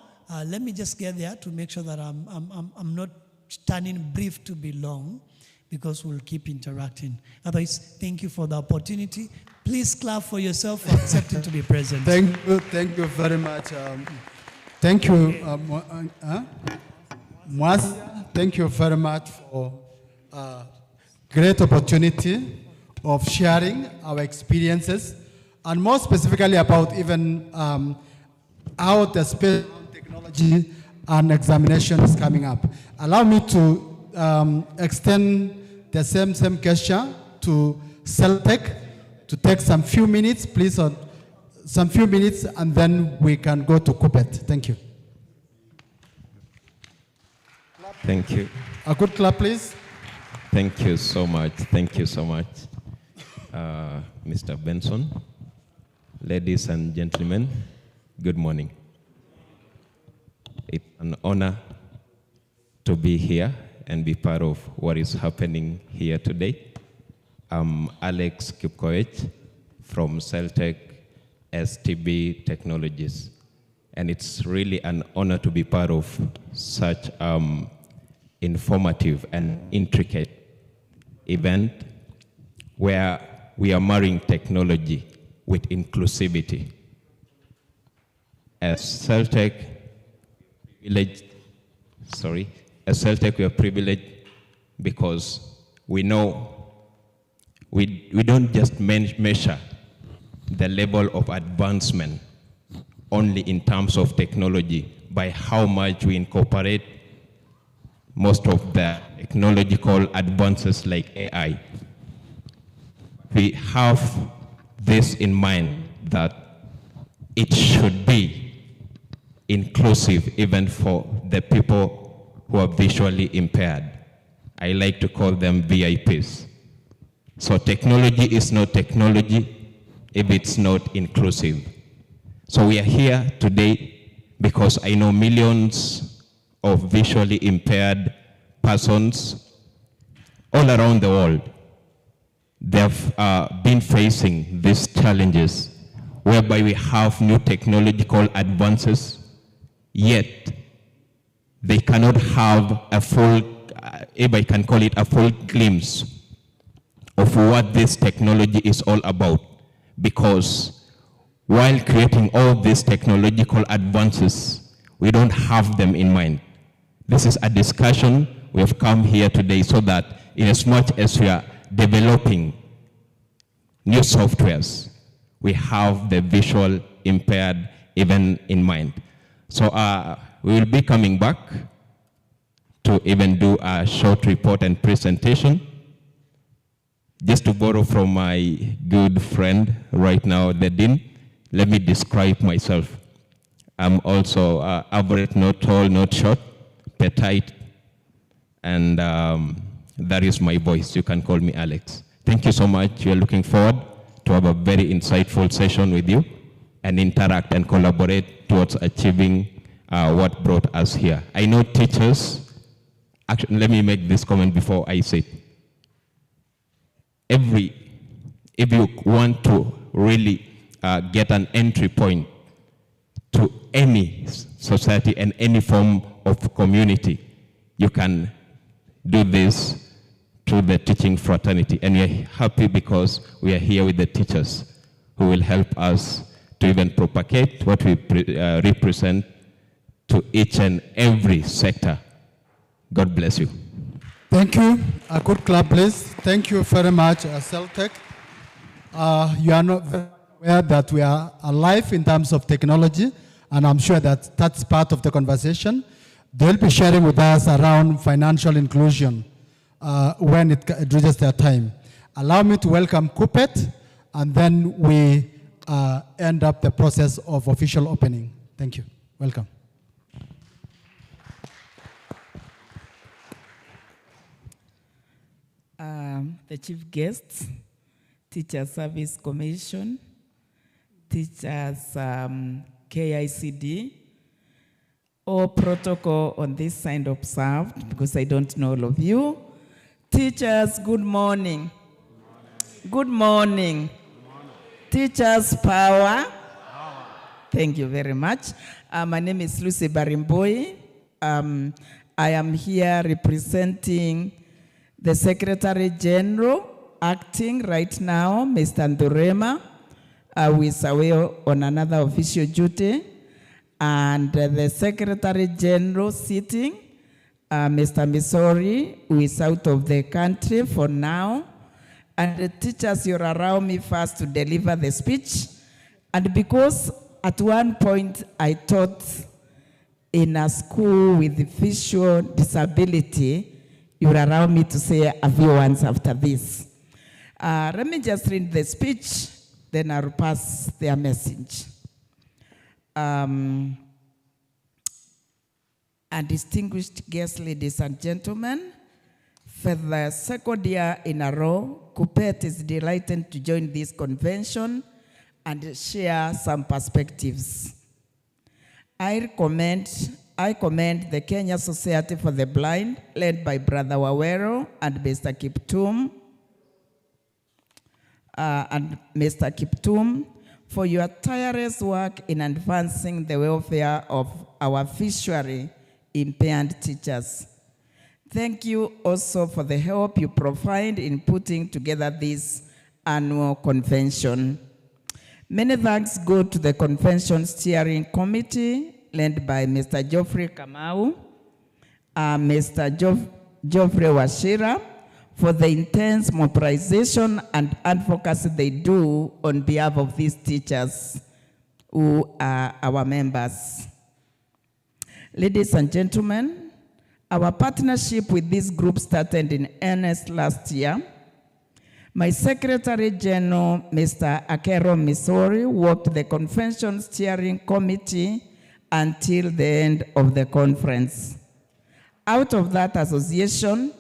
let me just get there to make sure that I'm not turning brief to be long, because we'll keep interacting. Otherwise, thank you for the opportunity. Please clap for yourself for accepting to be present. Thank you very much. Thank you, Mwasia. Thank you very much for great opportunity of sharing our experiences, and more specifically about even how the space technology and examination is coming up. Allow me to extend the same gesture to Celtech to take some few minutes, please, some few minutes, and then we can go to Kupet. Thank you. Thank you. A good clap, please. Thank you so much. Thank you so much, Mr. Benson. Ladies and gentlemen, Good morning. It's an honor to be here and be part of what is happening here today. I'm Alex Kipkoech from Celtech STB Technologies. And it's really an honor to be part of such informative and intricate event where we are marrying technology with inclusivity. As Celtech, we are privileged because we know we don't just measure the level of advancement only in terms of technology by how much we incorporate most of the technological advances like AI. We have this in mind that it should be inclusive even for the people who are visually impaired. I like to call them VIPs. So technology is not technology if it's not inclusive. So we are here today because I know millions of visually impaired persons all around the world. They've been facing these challenges whereby we have new technological advances, yet they cannot have a full, if I can call it a full glimpse of what this technology is all about. Because while creating all these technological advances, we don't have them in mind. This is a discussion we have come here today so that in as much as we are developing new softwares, we have the visual impaired even in mind. So we will be coming back to even do a short report and presentation. Just to borrow from my good friend right now, the Dean, let me describe myself. I'm also average, not tall, not short, petite, and that is my voice. You can call me Alex. Thank you so much. We are looking forward to have a very insightful session with you and interact and collaborate towards achieving what brought us here. I know teachers, actually, let me make this comment before I say it. If you want to really get an entry point to any society and any form of community, you can do this through the teaching fraternity. And we are happy because we are here with the teachers who will help us to even propagate what we represent to each and every sector. God bless you. Thank you. A good clap, please. Thank you very much, Celtech. You are not very aware that we are alive in terms of technology, and I'm sure that that's part of the conversation. They'll be sharing with us around financial inclusion when it reaches their time. Allow me to welcome Kupet, and then we end up the process of official opening. Thank you. Welcome. The chief guests, Teacher Service Commission, Teachers KICD, all protocol on this side observed because I don't know all of you. Teachers, good morning. Good morning. Teachers, power. Thank you very much. My name is Lucy Barimboi. I am here representing the Secretary General acting right now, Mr. Ndurema, who is away on another official duty, and the Secretary General sitting, Mr. Missouri, who is out of the country for now, and the teachers, you're around me first to deliver the speech. And because at one point I taught in a school with visual disability, you're around me to say a few words after this. Let me just read the speech, then I'll pass their message. And distinguished guests, ladies and gentlemen, for the second year in a row, Kupet is delighted to join this convention and share some perspectives. I commend the Kenya Society for the Blind, led by Brother Wawero and Mr. Kiptum, for your tireless work in advancing the welfare of our visually impaired teachers. Thank you also for the help you provide in putting together this annual convention. Many thanks go to the convention steering committee led by Mr. Geoffrey Kamau, Mr. Geoffrey Washira, for the intense mobilization and advocacy they do on behalf of these teachers who are our members. Ladies and gentlemen, our partnership with this group started in earnest last year. My Secretary General, Mr. Akero Misori, worked the convention steering committee until the end of the conference. Out of that association,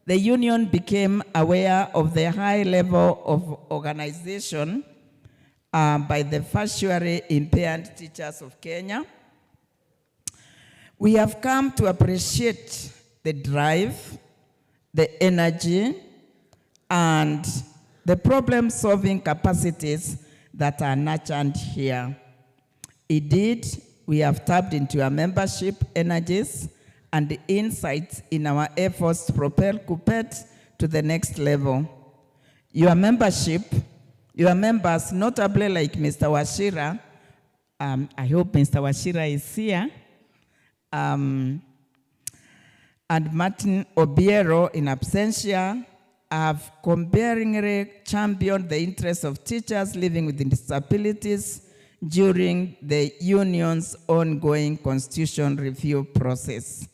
the union became aware of the high level of organization by the visually impaired teachers of Kenya. We have come to appreciate the drive, the energy, and the problem-solving capacities that are nurtured here. Indeed, we have tapped into your membership energies and the insights in our efforts to propel KUPPET to the next level. Your members, notably like Mr. Washira, I hope Mr. Washira is here, and Martin Obiero in absentia, have comparingly championed the interests of teachers living with disabilities during the union's ongoing constitution review process.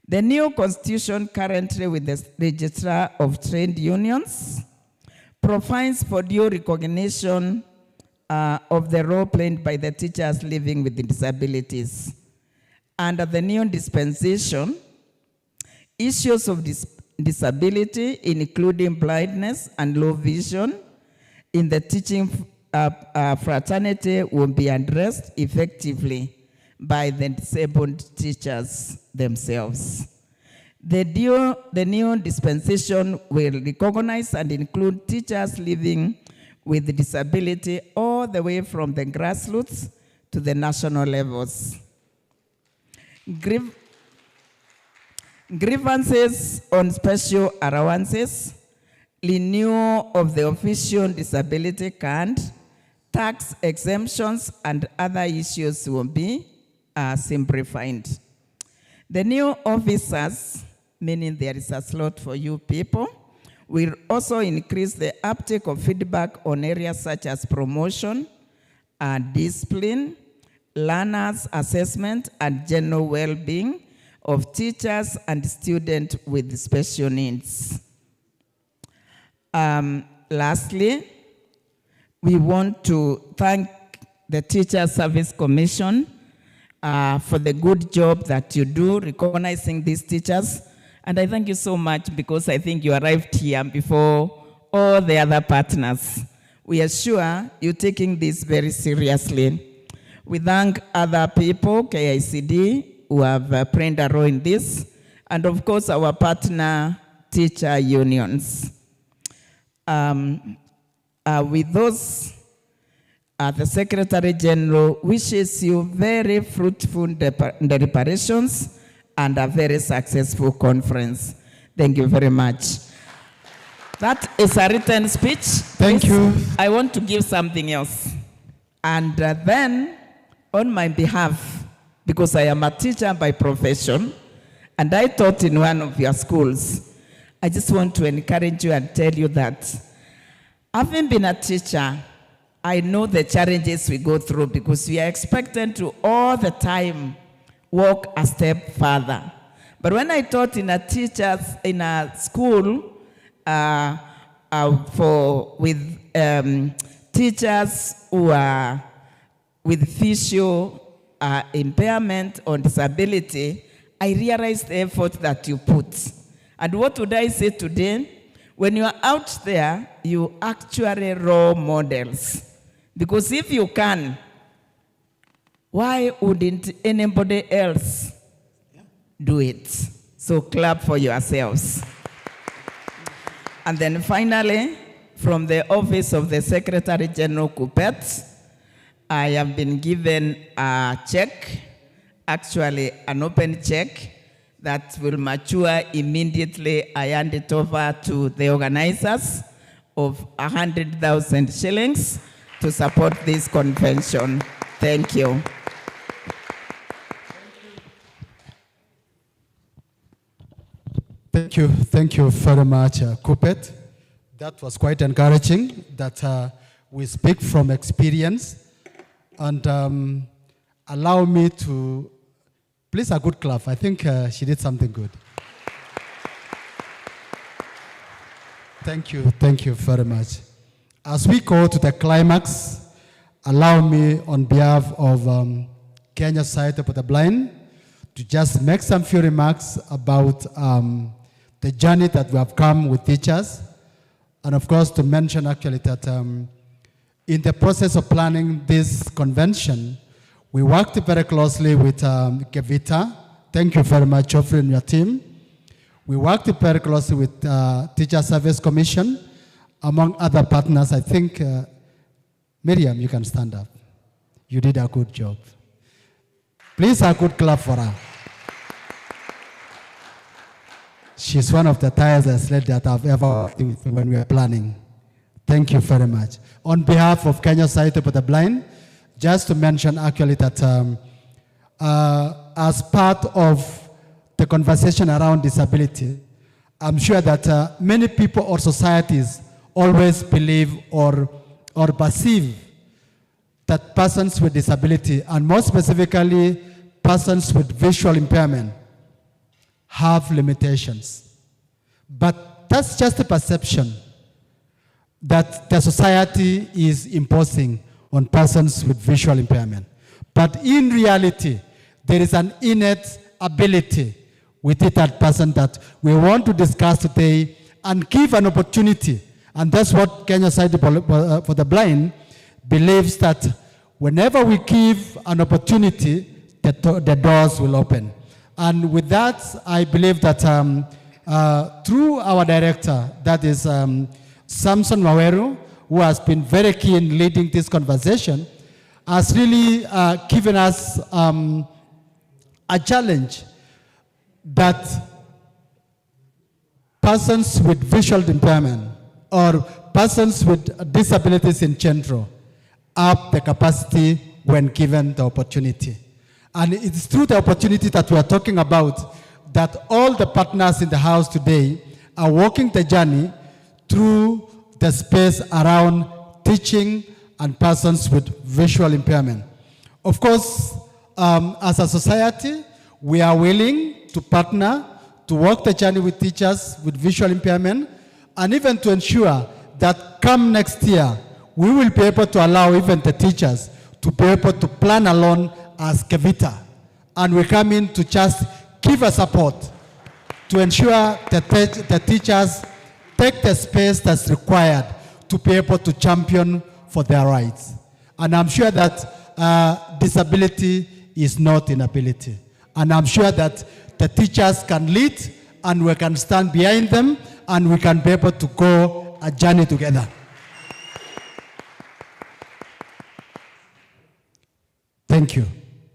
The new constitution, currently with the Registrar of Trade Unions, provides for due recognition of the role played by the teachers living with disabilities. Under the new dispensation, issues of disability, including blindness and low vision, in the teaching fraternity will be addressed effectively by the disabled teachers themselves. The new dispensation will recognize and include teachers living with disability all the way from the grassroots to the national levels. Grievances on special allowances, renewal of the official disability card, tax exemptions, and other issues will be simplified. The new officers, meaning there is a slot for you people, will also increase the uptake of feedback on areas such as promotion, discipline, learners' assessment, and general well-being of teachers and students with special needs. Lastly, we want to thank the Teacher Service Commission for the good job that you do recognizing these teachers. And I thank you so much because I think you arrived here before all the other partners. We are sure you're taking this very seriously. We thank other people, KICD, who have played a role in this, and of course our partner teacher unions. With those, the Secretary General wishes you very fruitful deliberations and a very successful conference. Thank you very much. That is a written speech. Thank you. I want to give something else. And then, on my behalf, because I am a teacher by profession, and I taught in one of your schools, I just want to encourage you and tell you that having been a teacher, I know the challenges we go through because we are expected to all the time walk a step further. But when I taught in a school with teachers who are with visual impairment or disability, I realized the effort that you put. And what would I say today? When you are out there, you actually role models. Because if you can, Why wouldn't anybody else do it? So clap for yourselves. And then finally, from the Office of the Secretary General Kupet, I have been given a check, actually an open check, that will mature immediately. I hand it over to the organizers of 100,000 shillings to support this convention. Thank you. Thank you very much, Kupet. That was quite encouraging that we speak from experience. And allow me to, please, a good clap. I think she did something good. Thank you very much. As we go to the climax, allow me on behalf of Kenya Society for the Blind to just make some few remarks about the journey that we have come with teachers. And of course, to mention actually that in the process of planning this convention, we worked very closely with Kevita. Thank you very much, Geoffrey, and your team. We worked very closely with Teacher Service Commission, among other partners. I think, Miriam, you can stand up. You did a good job. Please, a good clap for her. She's one of the tireless ladies that I've ever worked with when we were planning. Thank you very much. On behalf of Kenya Society for the Blind, just to mention actually that as part of the conversation around disability, I'm sure that many people or societies always believe or perceive that persons with disability, and more specifically persons with visual impairment, have limitations. But that's just a perception that the society is imposing on persons with visual impairment. But in reality, there is an innate ability within that person that we want to discuss today and give an opportunity. And that's what Kenya Society for the Blind believes, that whenever we give an opportunity, the doors will open. And with that, I believe that through our director, that is Samson Waweru, who has been very keen leading this conversation, has really given us a challenge that persons with visual impairment or persons with disabilities in general have the capacity when given the opportunity. And it's through the opportunity that we are talking about that all the partners in the house today are walking the journey through the space around teaching and persons with visual impairment. Of course, as a society, we are willing to partner to walk the journey with teachers with visual impairment, and even to ensure that come next year, we will be able to allow even the teachers to be able to plan alone as Kevita. And we come in to just give a support to ensure that the teachers take the space that's required to be able to champion for their rights. And I'm sure that disability is not inability. And I'm sure that the teachers can lead and we can stand behind them and we can be able to go a journey together. Thank you.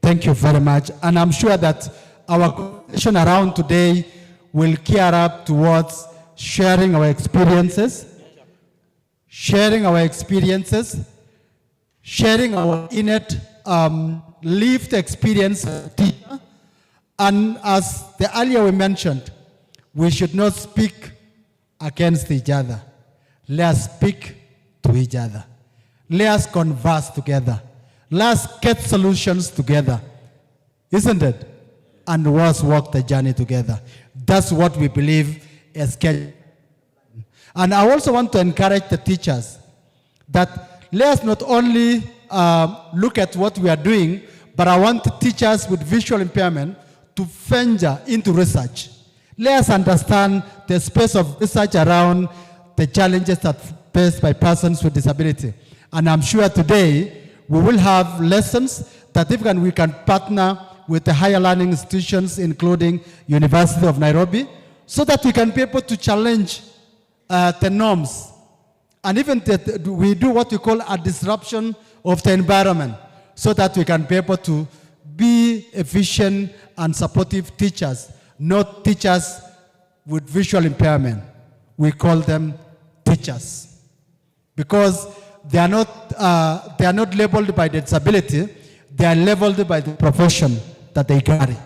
Thank you very much. And I'm sure that our conversation around today will gear up towards sharing our experiences, sharing our innate lived experience. And as the earlier we mentioned, we should not speak against each other. Let us speak to each other. Let us converse together. Let's get solutions together. Isn't it? And let's walk the journey together. That's what we believe is Kenya. And I also want to encourage the teachers that let's not only look at what we are doing, but I want the teachers with visual impairment to venture into research. Let us understand the space of research around the challenges that are faced by persons with disability. And I'm sure today we will have lessons that even we can partner with the higher learning institutions, including University of Nairobi, so that we can be able to challenge the norms. And even we do what we call a disruption of the environment, so that we can be able to be efficient and supportive teachers, not teachers with visual impairment. We call them teachers, because they are not labeled by the disability, they are labeled by the profession that they carry.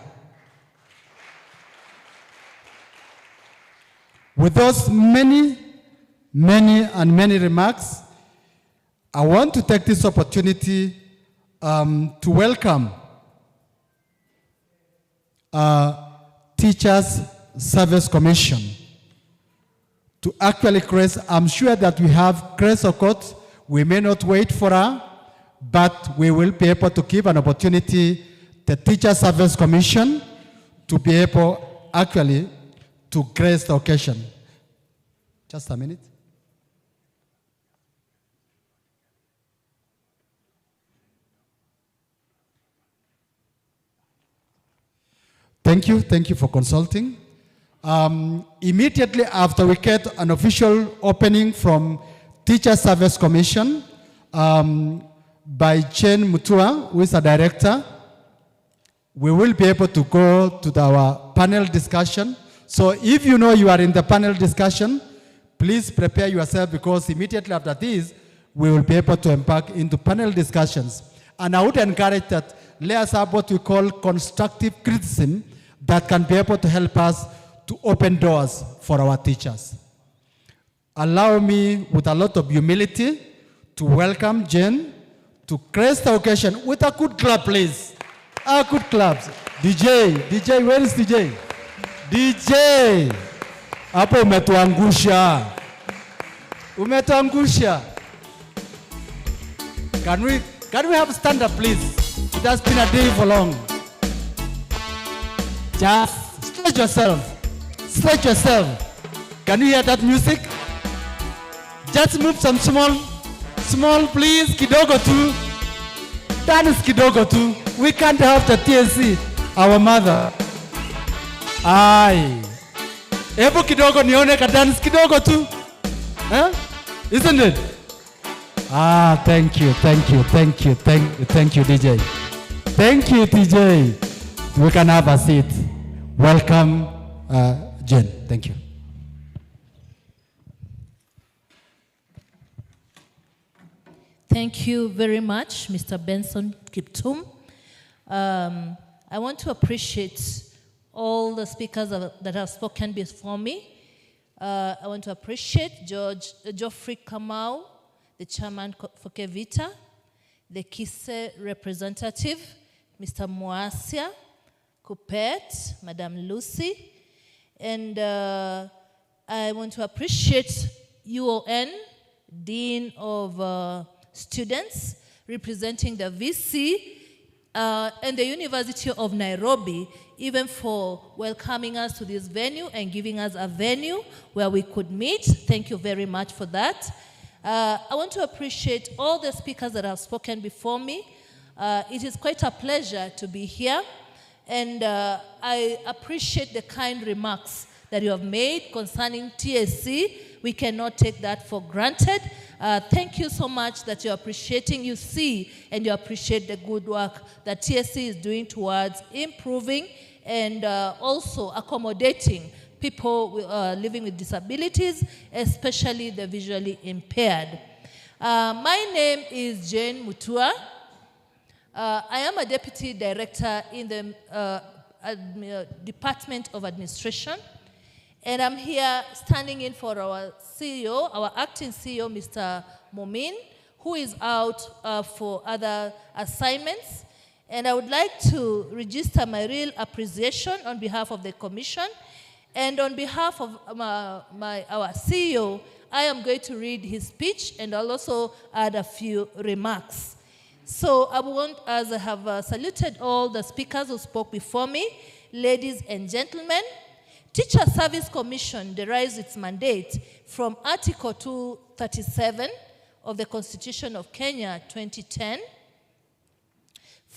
With those many remarks, I want to take this opportunity to welcome Teachers Service Commission to actually Grace. I'm sure that we have Grace Okot. We may not wait for her, but we will be able to give an opportunity the Teacher Service Commission to be able actually to grace the occasion. Just a minute. Thank you for consulting. Immediately after we get an official opening from Teacher Service Commission by Chen Mutua, who is a director, we will be able to go to our panel discussion. So if you know you are in the panel discussion, please prepare yourself, because immediately after this, we will be able to embark into panel discussions. And I would encourage that let us have what we call constructive criticism that can be able to help us to open doors for our teachers. Allow me, with a lot of humility, to welcome Jen to grace the occasion with a good clap, please. A good claps. DJ, where is DJ? DJ, hapo umetuangusha. Umetuangusha. Can we have stand up, please? It has been a day for long. Just stretch yourself. Stretch yourself. Can you hear that music? Just move some small, please. Kidogo tu. Dance kidogo tu. We can't have the TSC, our mother. Aye. Ebu kidogo nione ka dance kidogo tu. Eh? Isn't it? Ah, thank you, DJ. Thank you, TJ. We can have a seat. Welcome, Jen. Thank you. Thank you very much, Mr. Benson Kiptum. I want to appreciate all the speakers that have spoken before me. I want to appreciate Geoffrey Kamau, the chairman for Kevita, the Kise representative, Mr. Moasia, Kupet, Madam Lucy, and I want to appreciate UON, Dean of Students, representing the VC and the University of Nairobi, even for welcoming us to this venue and giving us a venue where we could meet. Thank you very much for that. I want to appreciate all the speakers that have spoken before me. It is quite a pleasure to be here, and I appreciate the kind remarks that you have made concerning TSC. We cannot take that for granted. Thank you so much that you're appreciating, you see, and you appreciate the good work that TSC is doing towards improving and also accommodating people living with disabilities, especially the visually impaired. My name is Jane Mutua. I am a deputy director in the Department of Administration, and I'm here standing in for our CEO, our acting CEO, Mr. Momin, who is out for other assignments. And I would like to register my real appreciation on behalf of the Commission. And on behalf of our CEO, I am going to read his speech, and I'll also add a few remarks. So as I have saluted all the speakers who spoke before me, ladies and gentlemen, Teacher Service Commission derives its mandate from Article 237 of the Constitution of Kenya 2010.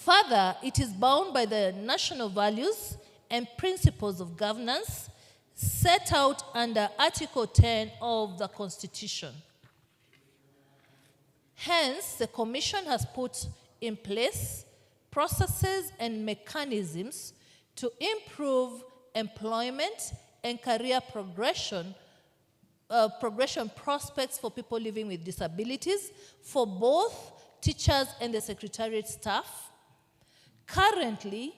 Further, it is bound by the national values and principles of governance set out under Article 10 of the Constitution. Hence, the Commission has put in place processes and mechanisms to improve employment and career progression prospects for people living with disabilities for both teachers and the secretariat staff. Currently,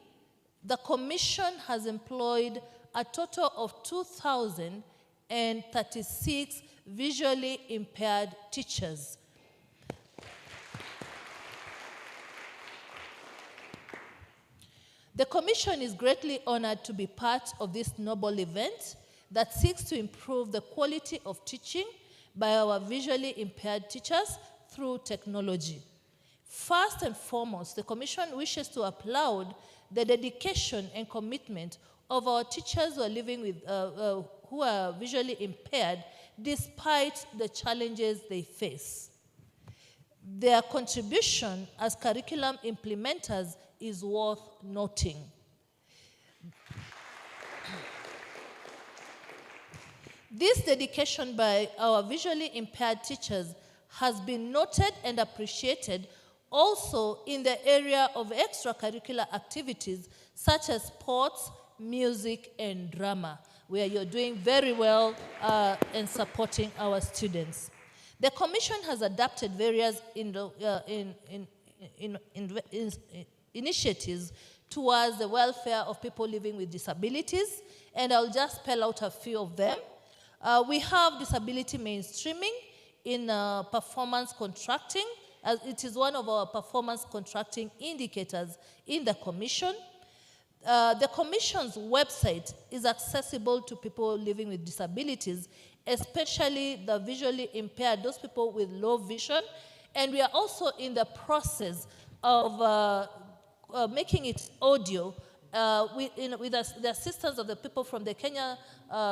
the Commission has employed a total of 2,036 visually impaired teachers. The Commission is greatly honored to be part of this noble event that seeks to improve the quality of teaching by our visually impaired teachers through technology. First and foremost, the Commission wishes to applaud the dedication and commitment of our teachers who are living with, who are visually impaired despite the challenges they face. Their contribution as curriculum implementers is worth noting. This dedication by our visually impaired teachers has been noted and appreciated also in the area of extracurricular activities such as sports, music, and drama, where you're doing very well in supporting our students. The Commission has adopted various initiatives towards the welfare of people living with disabilities, and I'll just spell out a few of them. We have disability mainstreaming in performance contracting, as it is one of our performance contracting indicators in the Commission. The Commission's website is accessible to people living with disabilities, especially the visually impaired, those people with low vision, and we are also in the process of making it audio with the assistance of the people from the Kenya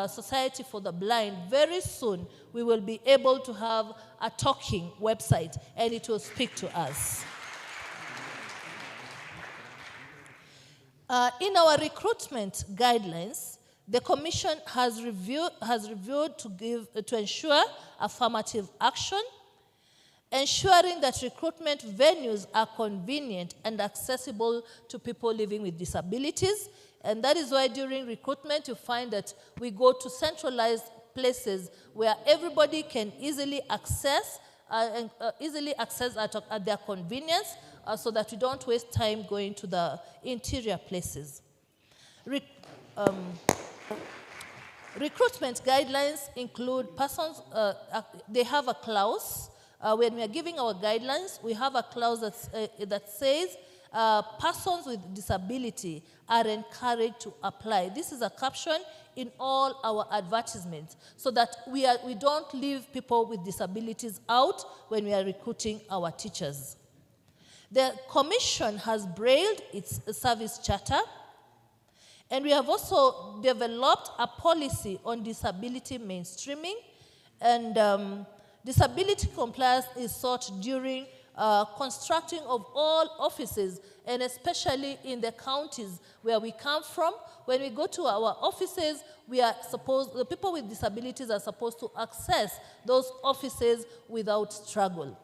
Society for the Blind. Very soon, we will be able to have a talking website, and it will speak to us. In our recruitment guidelines, the Commission has reviewed to ensure affirmative action, ensuring that recruitment venues are convenient and accessible to people living with disabilities. And that is why during recruitment, you find that we go to centralized places where everybody can easily access at their convenience, so that we don't waste time going to the interior places. Recruitment guidelines include persons, they have a clause. When we are giving our guidelines, we have a clause that says persons with disability are encouraged to apply. This is a caption in all our advertisements, so that we don't leave people with disabilities out when we are recruiting our teachers. The Commission has brailled its service charter, and we have also developed a policy on disability mainstreaming, and disability compliance is sought during constructing of all offices, and especially in the counties where we come from. When we go to our offices, the people with disabilities are supposed to access those offices without struggle.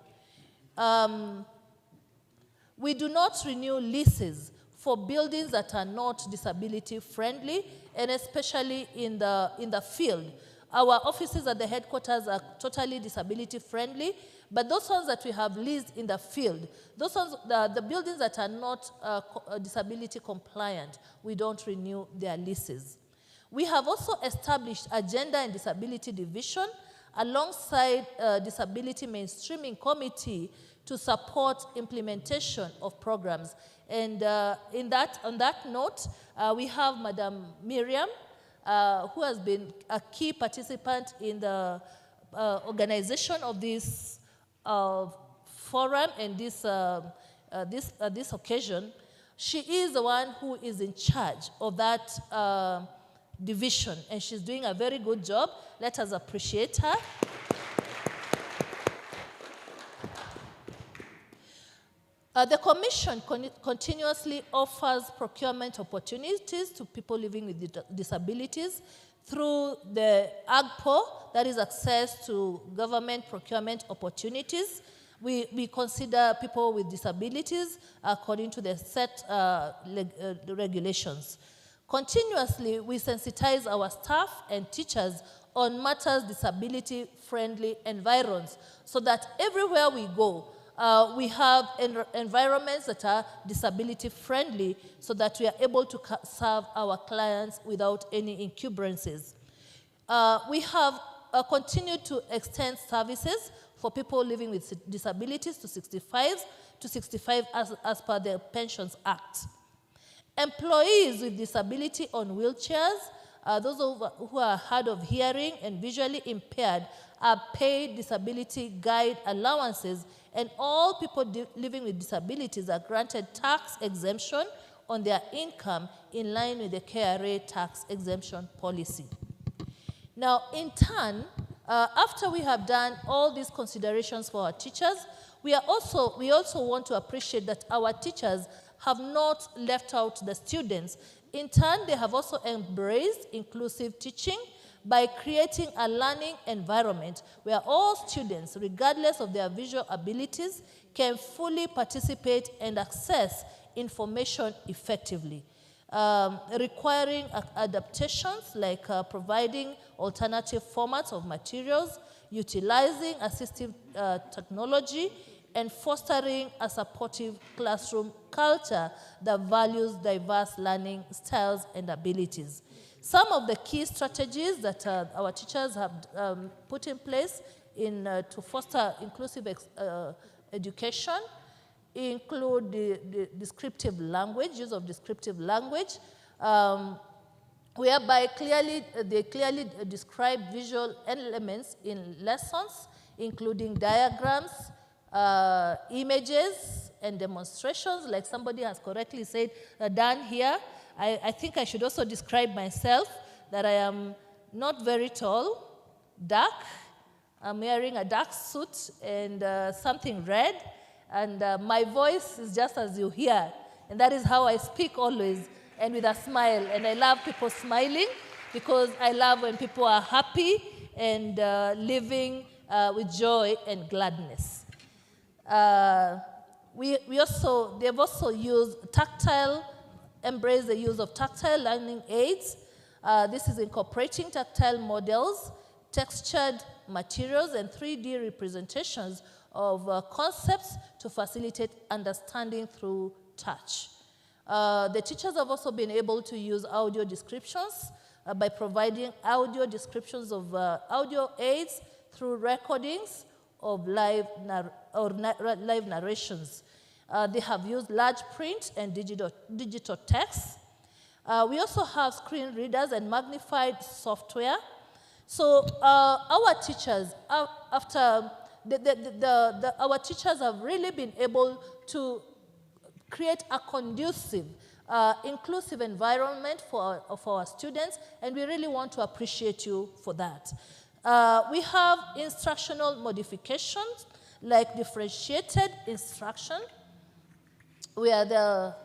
We do not renew leases for buildings that are not disability friendly, and especially in the field. Our offices at the headquarters are totally disability friendly, but those ones that we have leased in the field, those ones, the buildings that are not disability compliant, we don't renew their leases. We have also established a gender and disability division alongside disability mainstreaming committee to support implementation of programs. And on that note, we have Madam Miriam, who has been a key participant in the organization of this forum and this occasion. She is the one who is in charge of that division, and she's doing a very good job. Let us appreciate her. The Commission continuously offers procurement opportunities to people living with disabilities through the AGPO, that is access to government procurement opportunities. We consider people with disabilities according to the set regulations. Continuously, we sensitize our staff and teachers on matters disability-friendly environs so that everywhere we go, we have environments that are disability-friendly so that we are able to serve our clients without any encumbrances. We have continued to extend services for people living with disabilities to 65 as per the Pensions Act. Employees with disability on wheelchairs, those who are hard of hearing and visually impaired, are paid disability guide allowances, and all people living with disabilities are granted tax exemption on their income in line with the KRA tax exemption policy. Now, in turn, after we have done all these considerations for our teachers, we also want to appreciate that our teachers have not left out the students. In turn, they have also embraced inclusive teaching by creating a learning environment where all students, regardless of their visual abilities, can fully participate and access information effectively, requiring adaptations like providing alternative formats of materials, utilizing assistive technology, and fostering a supportive classroom culture that values diverse learning styles and abilities. Some of the key strategies that our teachers have put in place to foster inclusive education include the descriptive language, use of descriptive language, whereby they clearly describe visual elements in lessons, including diagrams, images, and demonstrations, like somebody has correctly said, done here. I think I should also describe myself, that I am not very tall, dark. I'm wearing a dark suit and something red, and my voice is just as you hear, and that is how I speak always, and with a smile. And I love people smiling because I love when people are happy and living with joy and gladness. They've also used embrace the use of tactile learning aids. This is incorporating tactile models, textured materials, and 3D representations of concepts to facilitate understanding through touch. The teachers have also been able to use audio descriptions by providing audio descriptions of audio aids through recordings of live narrations. They have used large print and digital text. We also have screen readers and magnified software. So our teachers, our teachers have really been able to create a conducive, inclusive environment for our students, and we really want to appreciate you for that. We have instructional modifications like differentiated instruction, where the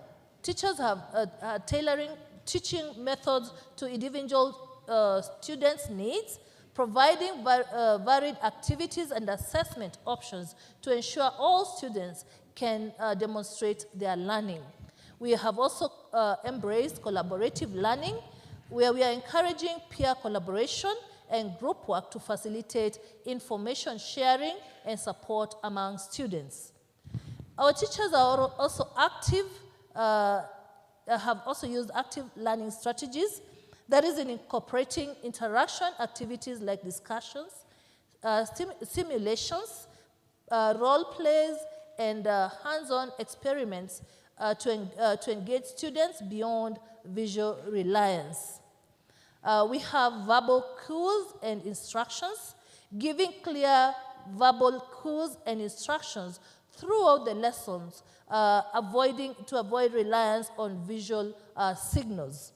teachers have tailoring teaching methods to individual students' needs, providing varied activities and assessment options to ensure all students can demonstrate their learning. We have also embraced collaborative learning, where we are encouraging peer collaboration and group work to facilitate information sharing and support among students. Our teachers are also active, have also used active learning strategies, that is in incorporating interaction activities like discussions, simulations, role plays, and hands-on experiments to engage students beyond visual reliance. We have verbal cues and instructions, giving clear verbal cues and instructions throughout the lessons, to avoid reliance on visual signals.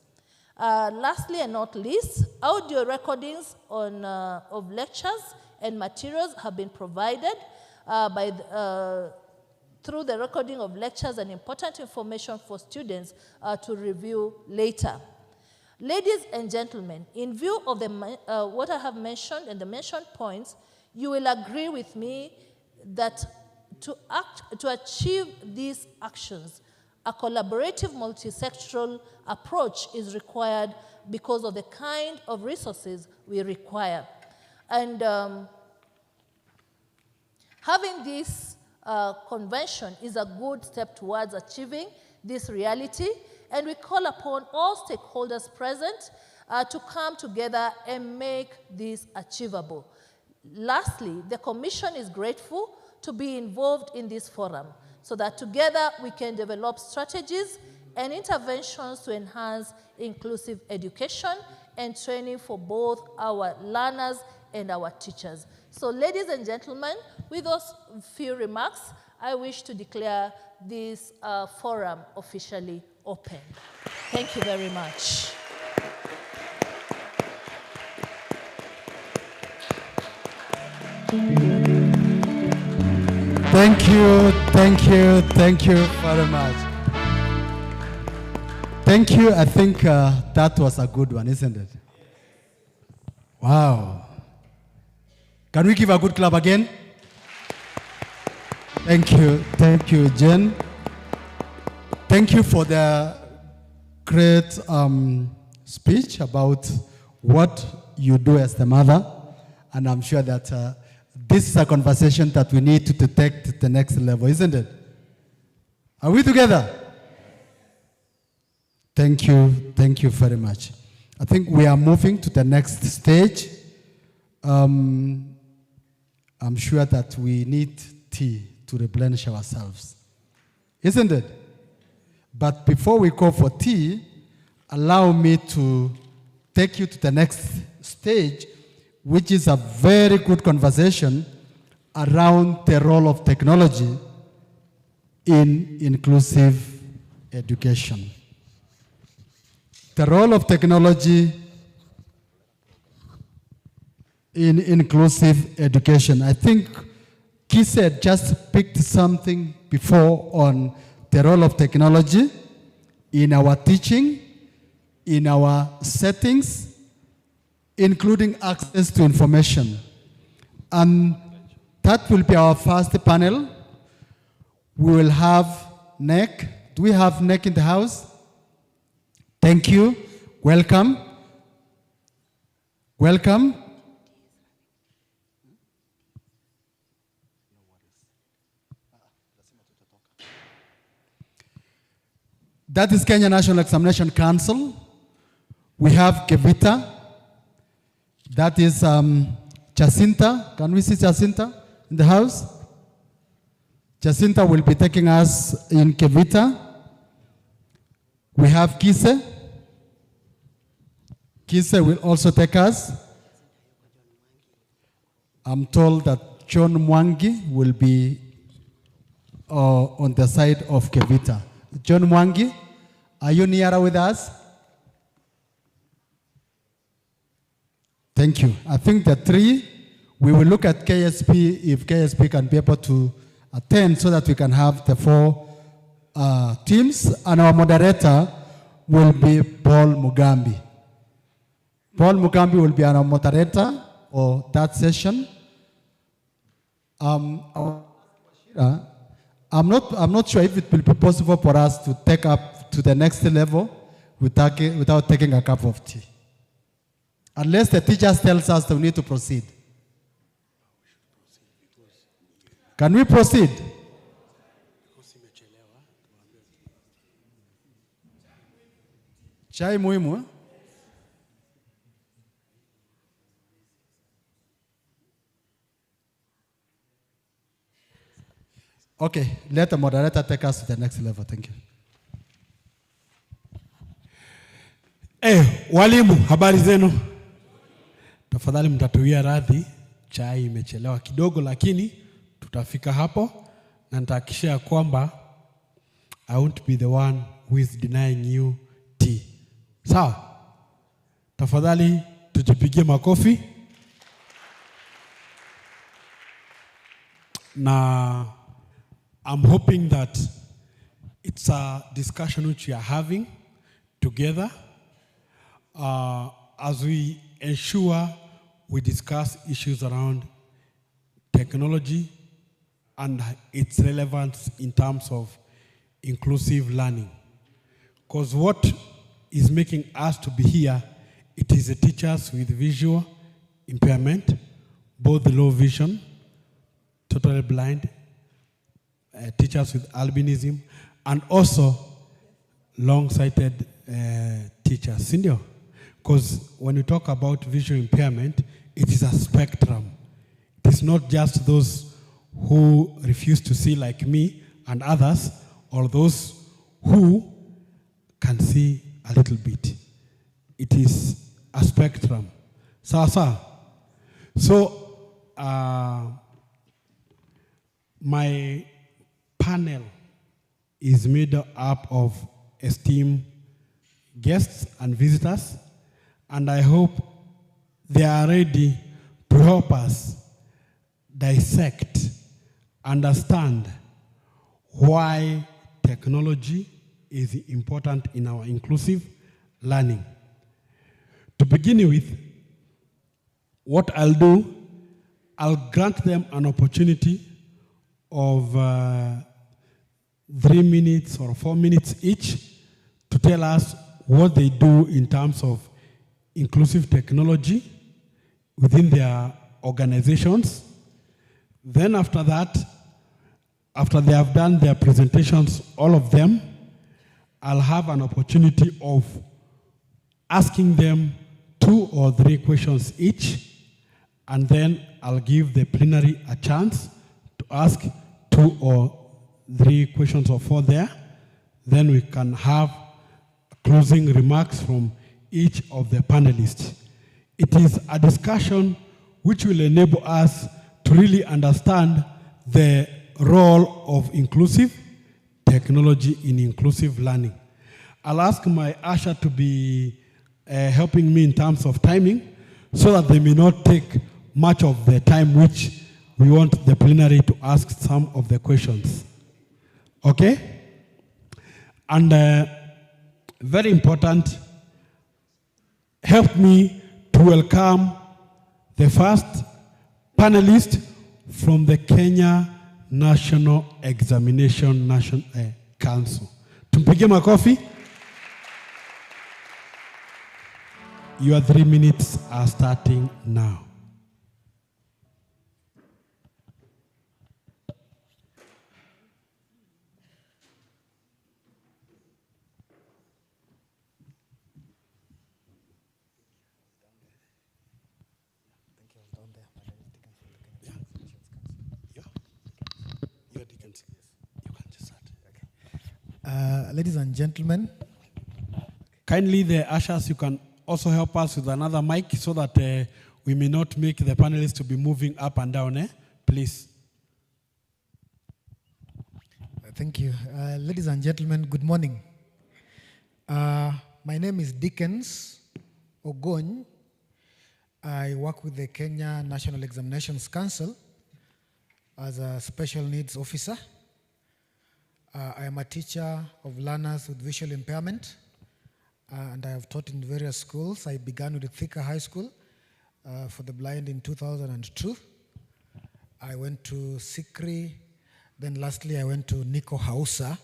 Lastly and not least, audio recordings of lectures and materials have been provided through the recording of lectures and important information for students to review later. Ladies and gentlemen, in view of what I have mentioned and the mentioned points, you will agree with me that to achieve these actions, a collaborative multisectoral approach is required because of the kind of resources we require. And having this convention is a good step towards achieving this reality, and we call upon all stakeholders present to come together and make this achievable. Lastly, the Commission is grateful to be involved in this forum so that together we can develop strategies and interventions to enhance inclusive education and training for both our learners and our teachers. So, ladies and gentlemen, with those few remarks, I wish to declare this forum officially open. Thank you very much. Thank you very much. Thank you. I think that was a good one, isn't it? Wow. Can we give a good clap again? Thank you, Jen. Thank you for the great speech about what you do as the mother. And I'm sure that this is a conversation that we need to take to the next level, isn't it? Are we together? Thank you very much. I think we are moving to the next stage. I'm sure that we need tea to replenish ourselves, isn't it? But before we go for tea, allow me to take you to the next stage, which is a very good conversation around the role of technology in inclusive education. The role of technology in inclusive education. I think Kise just picked something before on the role of technology in our teaching, in our settings, including access to information. And that will be our first panel. We will have NEC. Do we have NEC in the house? Thank you. Welcome. Welcome. That is Kenya National Examination Council. We have Kevita. That is Jacinta. Can we see Jacinta in the house? Jacinta will be taking us in Kevita. We have Kise. Kise will also take us. I'm told that John Mwangi will be on the side of Kevita. John Mwangi, are you near with us? Thank you. I think the three, we will look at KSP, if KSP can be able to attend so that we can have the four teams, and our moderator will be Paul Mugambi. Paul Mugambi will be our moderator for that session. I'm not sure if it will be possible for us to take up to the next level without taking a cup of tea. Unless the teacher tells us that we need to proceed. Can we proceed? Chai muhimu. Okay, let the moderator take us to the next level. Thank you. Walimu, habari zenu? Tafadhali mtatuia radhi, chai imechelewa kidogo, lakini tutafika hapo, na nitahakikisha kwamba I won't be the one who is denying you tea. Sawa? Tafadhali tujipigie makofi. Na I'm hoping that it's a discussion which we are having together as we ensure we discuss issues around technology and its relevance in terms of inclusive learning. Because what is making us to be here, it is the teachers with visual impairment, both low vision, totally blind, teachers with albinism, and also long-sighted teachers. Sindio? Because when you talk about visual impairment, it is a spectrum. It is not just those who refuse to see like me and others, or those who can see a little bit. It is a spectrum. So my panel is made up of esteemed guests and visitors, and I hope they are ready to help us dissect, understand why technology is important in our inclusive learning. To begin with, what I'll do, I'll grant them an opportunity of 3 minutes or 4 minutes each to tell us what they do in terms of inclusive technology within their organizations. Then after that, after they have done their presentations, all of them, I'll have an opportunity of asking them 2 or 3 questions each, and then I'll give the plenary a chance to ask 2 or 3 questions or 4 there. Then we can have closing remarks from each of the panelists. It is a discussion which will enable us to really understand the role of inclusive technology in inclusive learning. I'll ask my usher to be helping me in terms of timing so that they may not take much of the time which we want the plenary to ask some of the questions. Okay? And very important, help me to welcome the first panelist from the Kenya National Examination Council. Tumpige makofi. Your 3 minutes are starting now. Ladies and gentlemen, kindly the ushers, you can also help us with another mic so that we may not make the panelists to be moving up and down, please. Thank you. Ladies and gentlemen, good morning. My name is Dickens Ogony. I work with the Kenya National Examinations Council as a special needs officer. I am a teacher of learners with visual impairment, and I have taught in various schools. I began with Thika High School for the blind in 2002. I went to Sikri, then lastly I went to Niko Hausa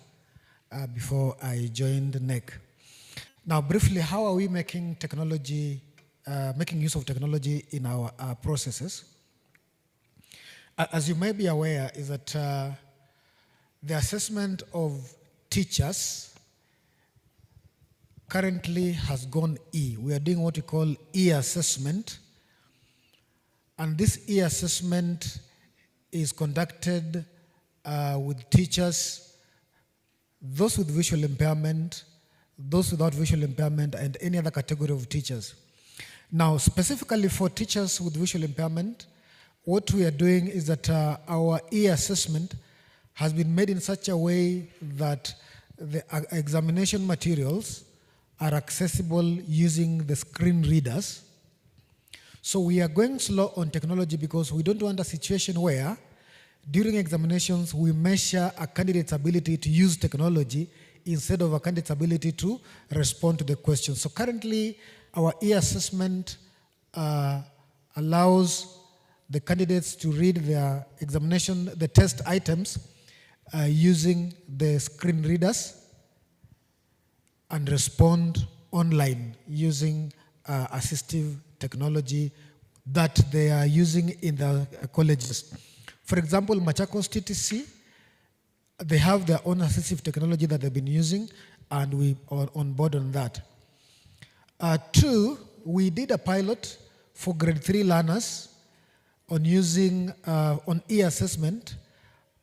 before I joined NEC. Now briefly, how are we making technology, making use of technology in our processes? As you may be aware, is that the assessment of teachers currently has gone E. We are doing what we call E-assessment. And this E-assessment is conducted with teachers, those with visual impairment, those without visual impairment, and any other category of teachers. Now, specifically for teachers with visual impairment, what we are doing is that our E-assessment has been made in such a way that the examination materials are accessible using the screen readers. So we are going slow on technology because we don't want a situation where during examinations, we measure a candidate's ability to use technology instead of a candidate's ability to respond to the question. So currently, our e-assessment allows the candidates to read their examination, the test items, using the screen readers and respond online using assistive technology that they are using in the colleges. For example, Machakos TTC, they have their own assistive technology that they've been using, and we are on board on that. Two, we did a pilot for grade 3 learners on using on e-assessment,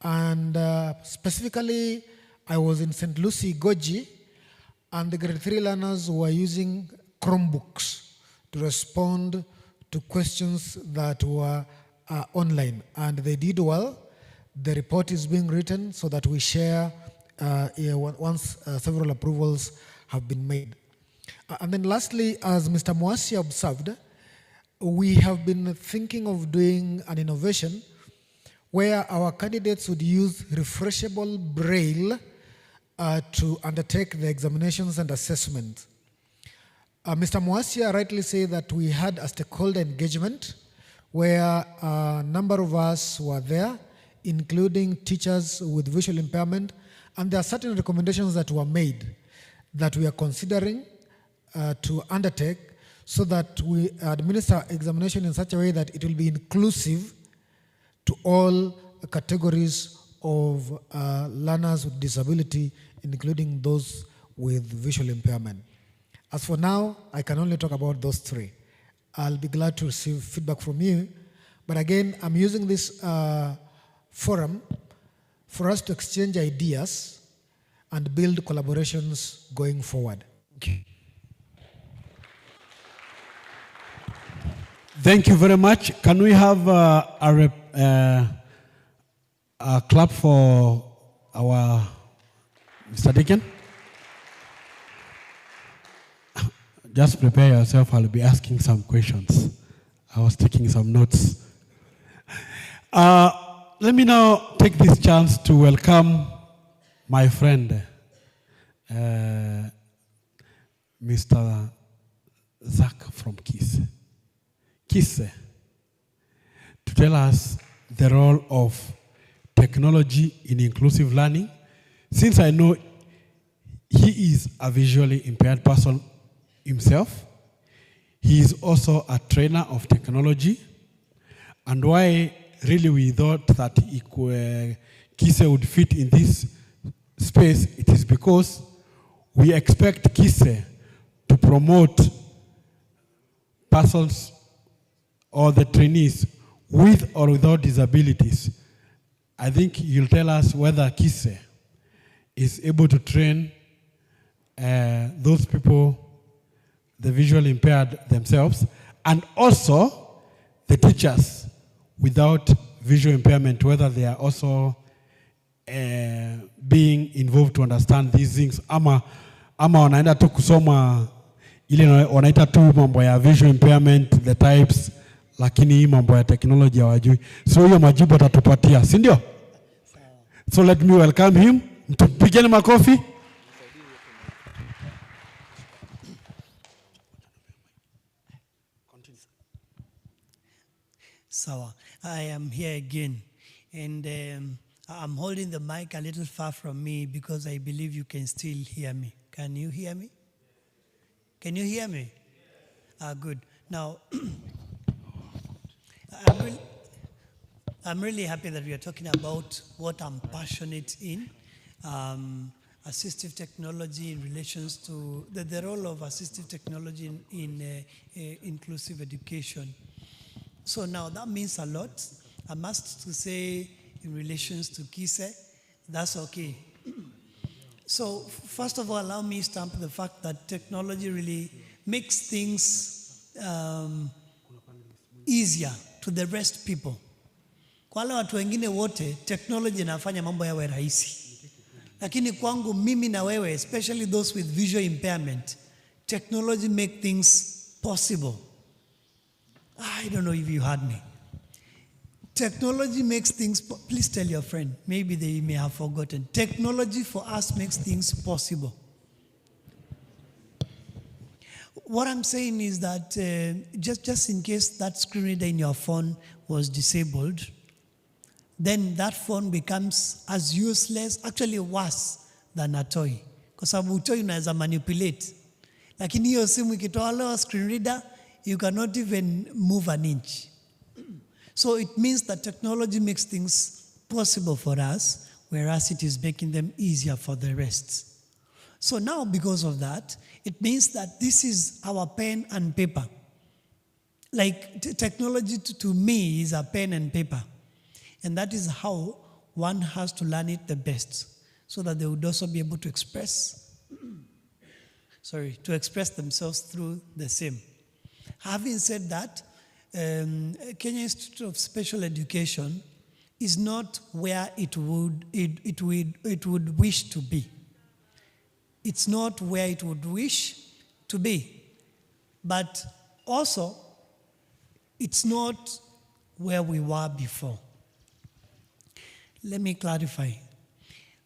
and specifically I was in St. Lucie, Goji, and the grade 3 learners were using Chromebooks to respond to questions that were online, and they did well. The report is being written so that we share once several approvals have been made. And then lastly, as Mr. Mwasi observed, we have been thinking of doing an innovation where our candidates would use refreshable braille to undertake the examinations and assessment. Mr. Mwasia rightly said that we had a stakeholder engagement where a number of us were there, including teachers with visual impairment, and there are certain recommendations that were made that we are considering to undertake so that we administer examination in such a way that it will be inclusive to all categories of learners with disability, including those with visual impairment. As for now, I can only talk about those three. I'll be glad to receive feedback from you. But again, I'm using this forum for us to exchange ideas and build collaborations going forward. Thank you very much. Can we have a clap for our Mr. Deacon? Just prepare yourself. I'll be asking some questions. I was taking some notes. Let me now take this chance to welcome my friend, Mr. Zach from KISE. KISE, to tell us the role of technology in inclusive learning. Since I know he is a visually impaired person himself, he is also a trainer of technology, and why really we thought that KISE would fit in this space, it is because we expect KISE to promote persons or the trainees with or without disabilities. I think you'll tell us whether KISE is able to train those people, the visually impaired themselves, and also the teachers without visual impairment, whether they are also being involved to understand these things, ama wanaenda tu kusoma ile wanaita tu mambo ya visual impairment, the types, lakini hii mambo ya technology hawajui. So hiyo majibu atatupatia, si ndio? So let me welcome him. Tupigeni makofi. So I am here again, and I'm holding the mic a little far from me because I believe you can still hear me. Can you hear me? Can you hear me? Good. Now, I'm really happy that we are talking about what I'm passionate in, assistive technology in relations to the role of assistive technology in inclusive education. So now that means a lot. I must to say in relations to KISE, that's okay. So first of all, allow me to stamp the fact that technology really makes things easier to the rest people. Kwa wale watu wengine wote, technology inafanya mambo yawe rahisi. Lakini kwangu mimi na wewe, especially those with visual impairment, technology make things possible. I don't know if you heard me. technology makes things, please tell your friend, maybe they may have forgotten. Technology for us makes things possible. What I'm saying is that just in case that screen reader in your phone was disabled, then that phone becomes as useless, actually worse than a toy. Kwa sababu toy unaweza manipulate. Lakini hiyo simu ikitoa screen reader, you cannot even move an inch. So it means that technology makes things possible for us, whereas it is making them easier for the rest. So now, because of that, it means that this is our pen and paper. Like technology to me is a pen and paper. And that is how one has to learn it the best, so that they would also be able to express themselves through the same. Having said that, Kenya Institute of Special Education is not where it would wish to be. It's not where it would wish to be. But also, it's not where we were before. Let me clarify.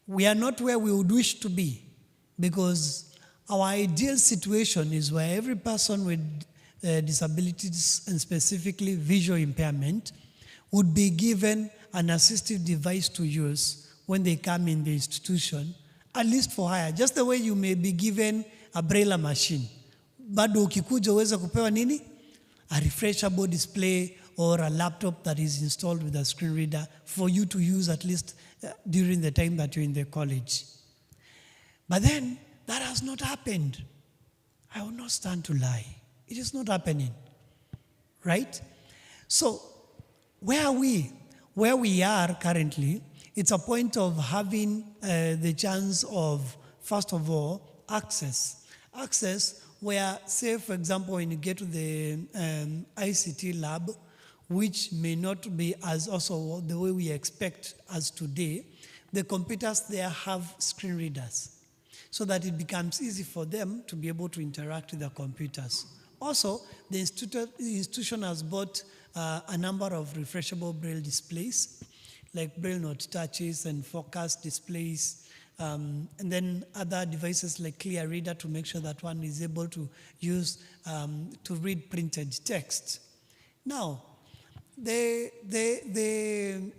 We are not where we would wish to be, because our ideal situation is where every person with disabilities, and specifically visual impairment, would be given an assistive device to use when they come in the institution, at least for hire. Just the way you may be given a braille machine. Bado ukikuja uweze kupewa nini? A refreshable display or a laptop that is installed with a screen reader for you to use at least during the time that you're in the college. But then, that has not happened. I will not stand to lie. It is not happening, right? So, where are we? Where we are currently, it's a point of having the chance of, first of all, access. Access where, say, for example, when you get to the ICT lab, which may not be as also the way we expect as today, the computers there have screen readers, so that it becomes easy for them to be able to interact with the computers. Also, the institution has bought a number of refreshable braille displays, like braille note touches and focus displays, and then other devices like Clear Reader to make sure that one is able to use to read printed text. Now, the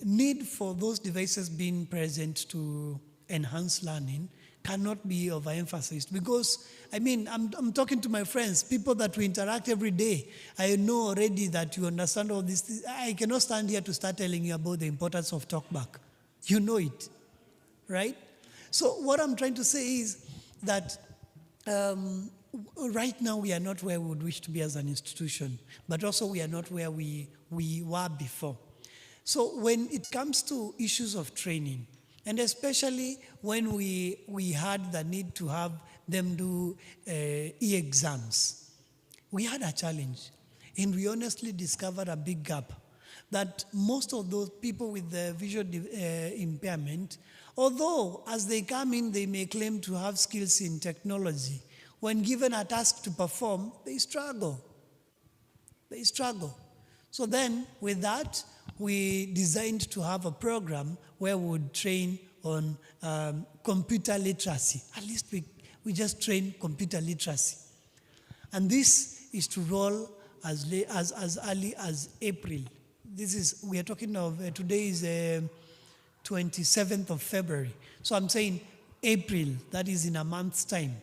need for those devices being present to enhance learning cannot be overemphasized, because, I mean, I'm talking to my friends, people that we interact every day. I know already that you understand all these things. I cannot stand here to start telling you about the importance of talkback. You know it, right? So what I'm trying to say is that right now we are not where we would wish to be as an institution, but also we are not where we were before. So when it comes to issues of training, and especially when we had the need to have them do e-exams, we had a challenge. And we honestly discovered a big gap, that most of those people with the visual impairment, although as they come in, they may claim to have skills in technology, when given a task to perform, they struggle. They struggle. So then, with that, we designed to have a program where we would train on computer literacy. At least we just train computer literacy. And this is to roll as early as April. We are talking of, today is 27th of February. So I'm saying April, that is in a month's time,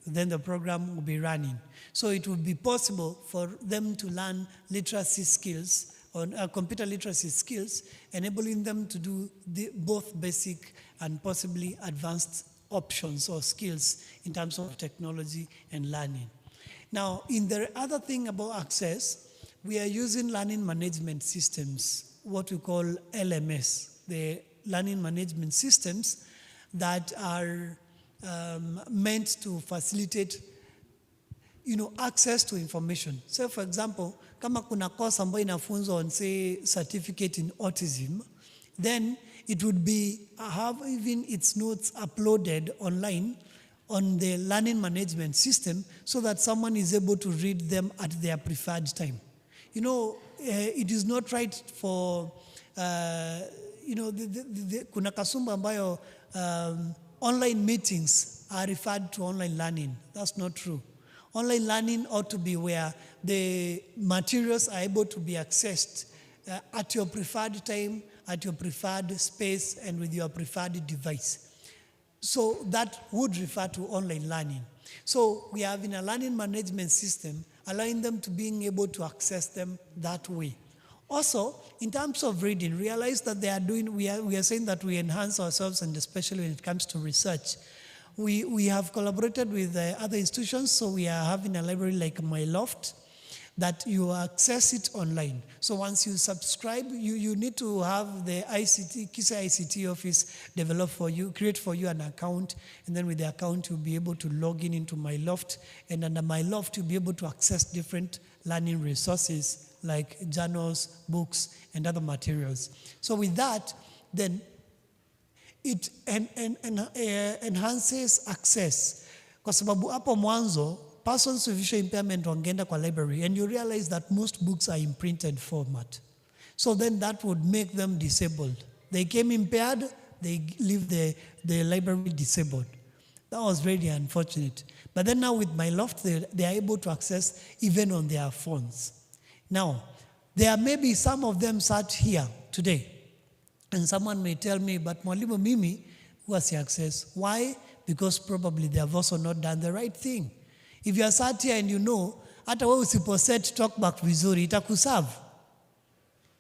then the program will be running. So it will be possible for them to learn literacy skills, on computer literacy skills, enabling them to do both basic and possibly advanced options or skills in terms of technology and learning. Now, in the other thing about access, we are using learning management systems, what we call LMS, the learning management systems that are meant to facilitate access to information. So for example, kama kuna course ambayo inafunzwa on, say, certificate in autism, then it would be have even its notes uploaded online on the learning management system so that someone is able to read them at their preferred time. It is not right for kuna kasumba ambayo online meetings are referred to online learning. That's not true. Online learning ought to be where the materials are able to be accessed at your preferred time, at your preferred space, and with your preferred device. So that would refer to online learning. So we have in a learning management system, allowing them to being able to access them that way. Also, in terms of reading, realize that we are saying that we enhance ourselves, and especially when it comes to research. We have collaborated with other institutions, so we are having a library like My Loft, that you access it online. So once you subscribe, you need to have the KISA ICT office develop for you, create for you an account, and then with the account you'll be able to log in into My Loft, and under My Loft you'll be able to access different learning resources like journals, books, and other materials. So with that, then it enhances access. Kwa sababu hapo mwanzo, persons with visual impairment wangeenda kwa library, and you realize that most books are in printed format. So then that would make them disabled. They came impaired, they leave the library disabled. That was very unfortunate. But then now with My Loft, they are able to access even on their phones. Now, there may be some of them sat here today, and someone may tell me, but mwalimu mimi huwa access. Why? Because probably they have also not done the right thing. If you are sat here and you know, hata wewe usiposet talk back vizuri, itakuserve.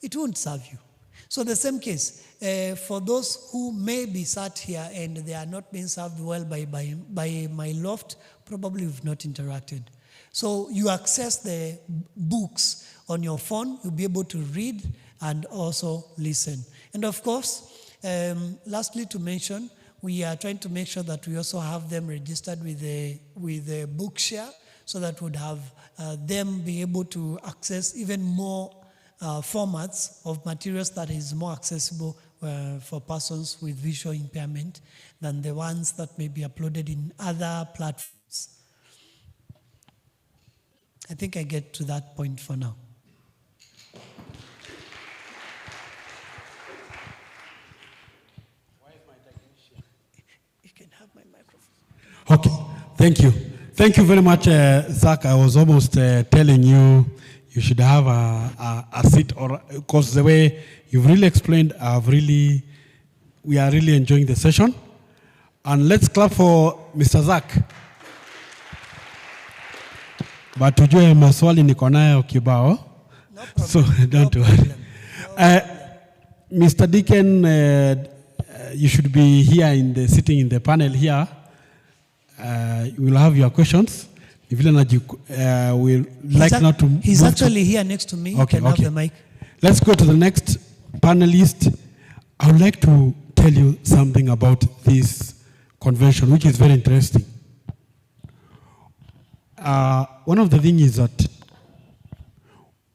It won't serve you. So the same case, for those who may be sat here and they are not being served well by My Loft, probably we've not interacted. So you access the books on your phone, you'll be able to read and also listen. And of course, lastly to mention, we are trying to make sure that we also have them registered with the Bookshare, so that would have them be able to access even more formats of materials that is more accessible for persons with visual impairment than the ones that may be uploaded in other platforms. I think I get to that point for now. You can have my microphone. Okay, thank you. Thank you very much, Zach. I was almost telling you should have a seat, or because the way you've really explained, we are really enjoying the session. And let's clap for Mr. Zach. But tujue maswali niko nayo kibao, so don't worry. Mr. Deacon, you should be here sitting in the panel here. You will have your questions. We'll like not to. He's actually here next to me. Okay, you can have the mic. Let's go to the next panelist. I would like to tell you something about this convention, which is very interesting. One of the things is that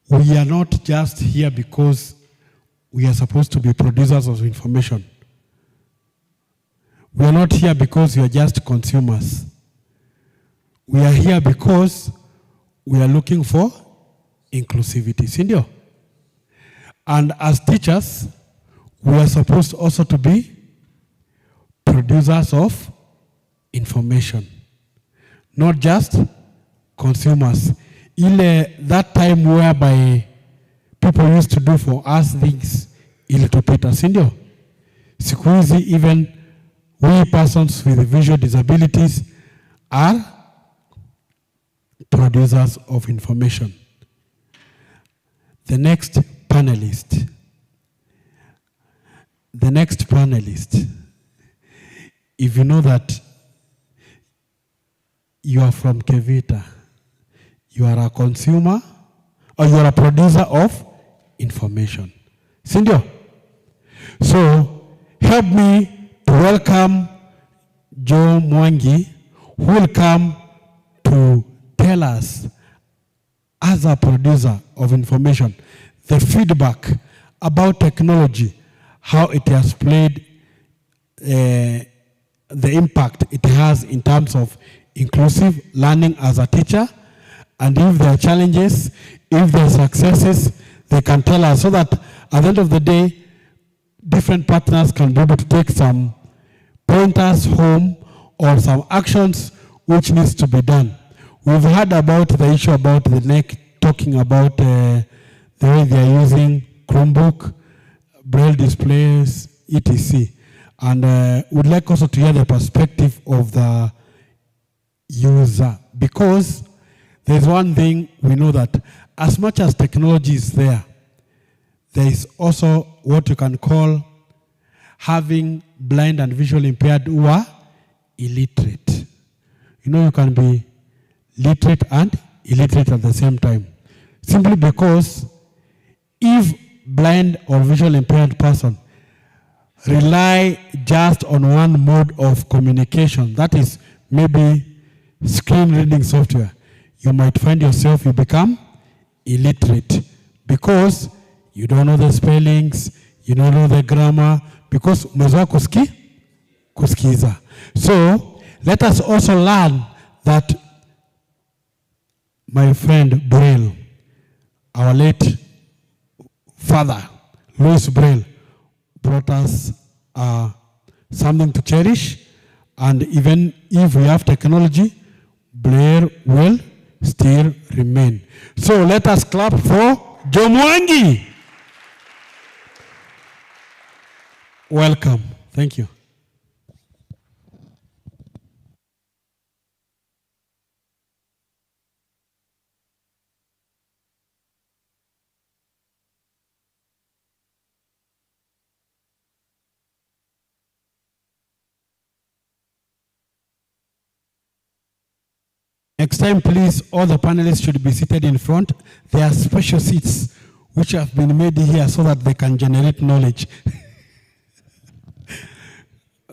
we are not just here because we are supposed to be producers of information. We are not here because we are just consumers. We are here because we are looking for inclusivity. Sindio? And as teachers, we are supposed also to be producers of information, not just consumers. That time whereby people used to do for us things, ilitupita, sindio? Siku hizi, even we persons with visual disabilities are producers of information. The next panelist. If you know that you are from Kevita, you are a consumer or you are a producer of information. Sindio? So help me to welcome Joe Mwangi, who will come to tell us, as a producer of information, the feedback about technology, how it has played, the impact it has in terms of inclusive learning as a teacher, and if there are challenges, if there are successes, they can tell us, so that at the end of the day, different partners can be able to take some pointers home or some actions which needs to be done. We've heard about the issue about the NEC talking about the way they are using Chromebook, braille displays, etc. And would like also to hear the perspective of the user, because there's one thing we know, that as much as technology is there, there is also what you can call having blind and visually impaired who are illiterate. You know, you can be literate and illiterate at the same time. Simply because if blind or visually impaired person rely just on one mode of communication, that is maybe screen reading software, you might find yourself, you become illiterate because you don't know the spellings, you don't know the grammar, because umezoea kusikiza. So let us also learn that my friend Braille, our late father, Louis Braille, brought us something to cherish, and even if we have technology, Braille will still remain. So let us clap for Jomwangi. Welcome. Thank you. Next time, please, all the panelists should be seated in front. There are special seats which have been made here so that they can generate knowledge.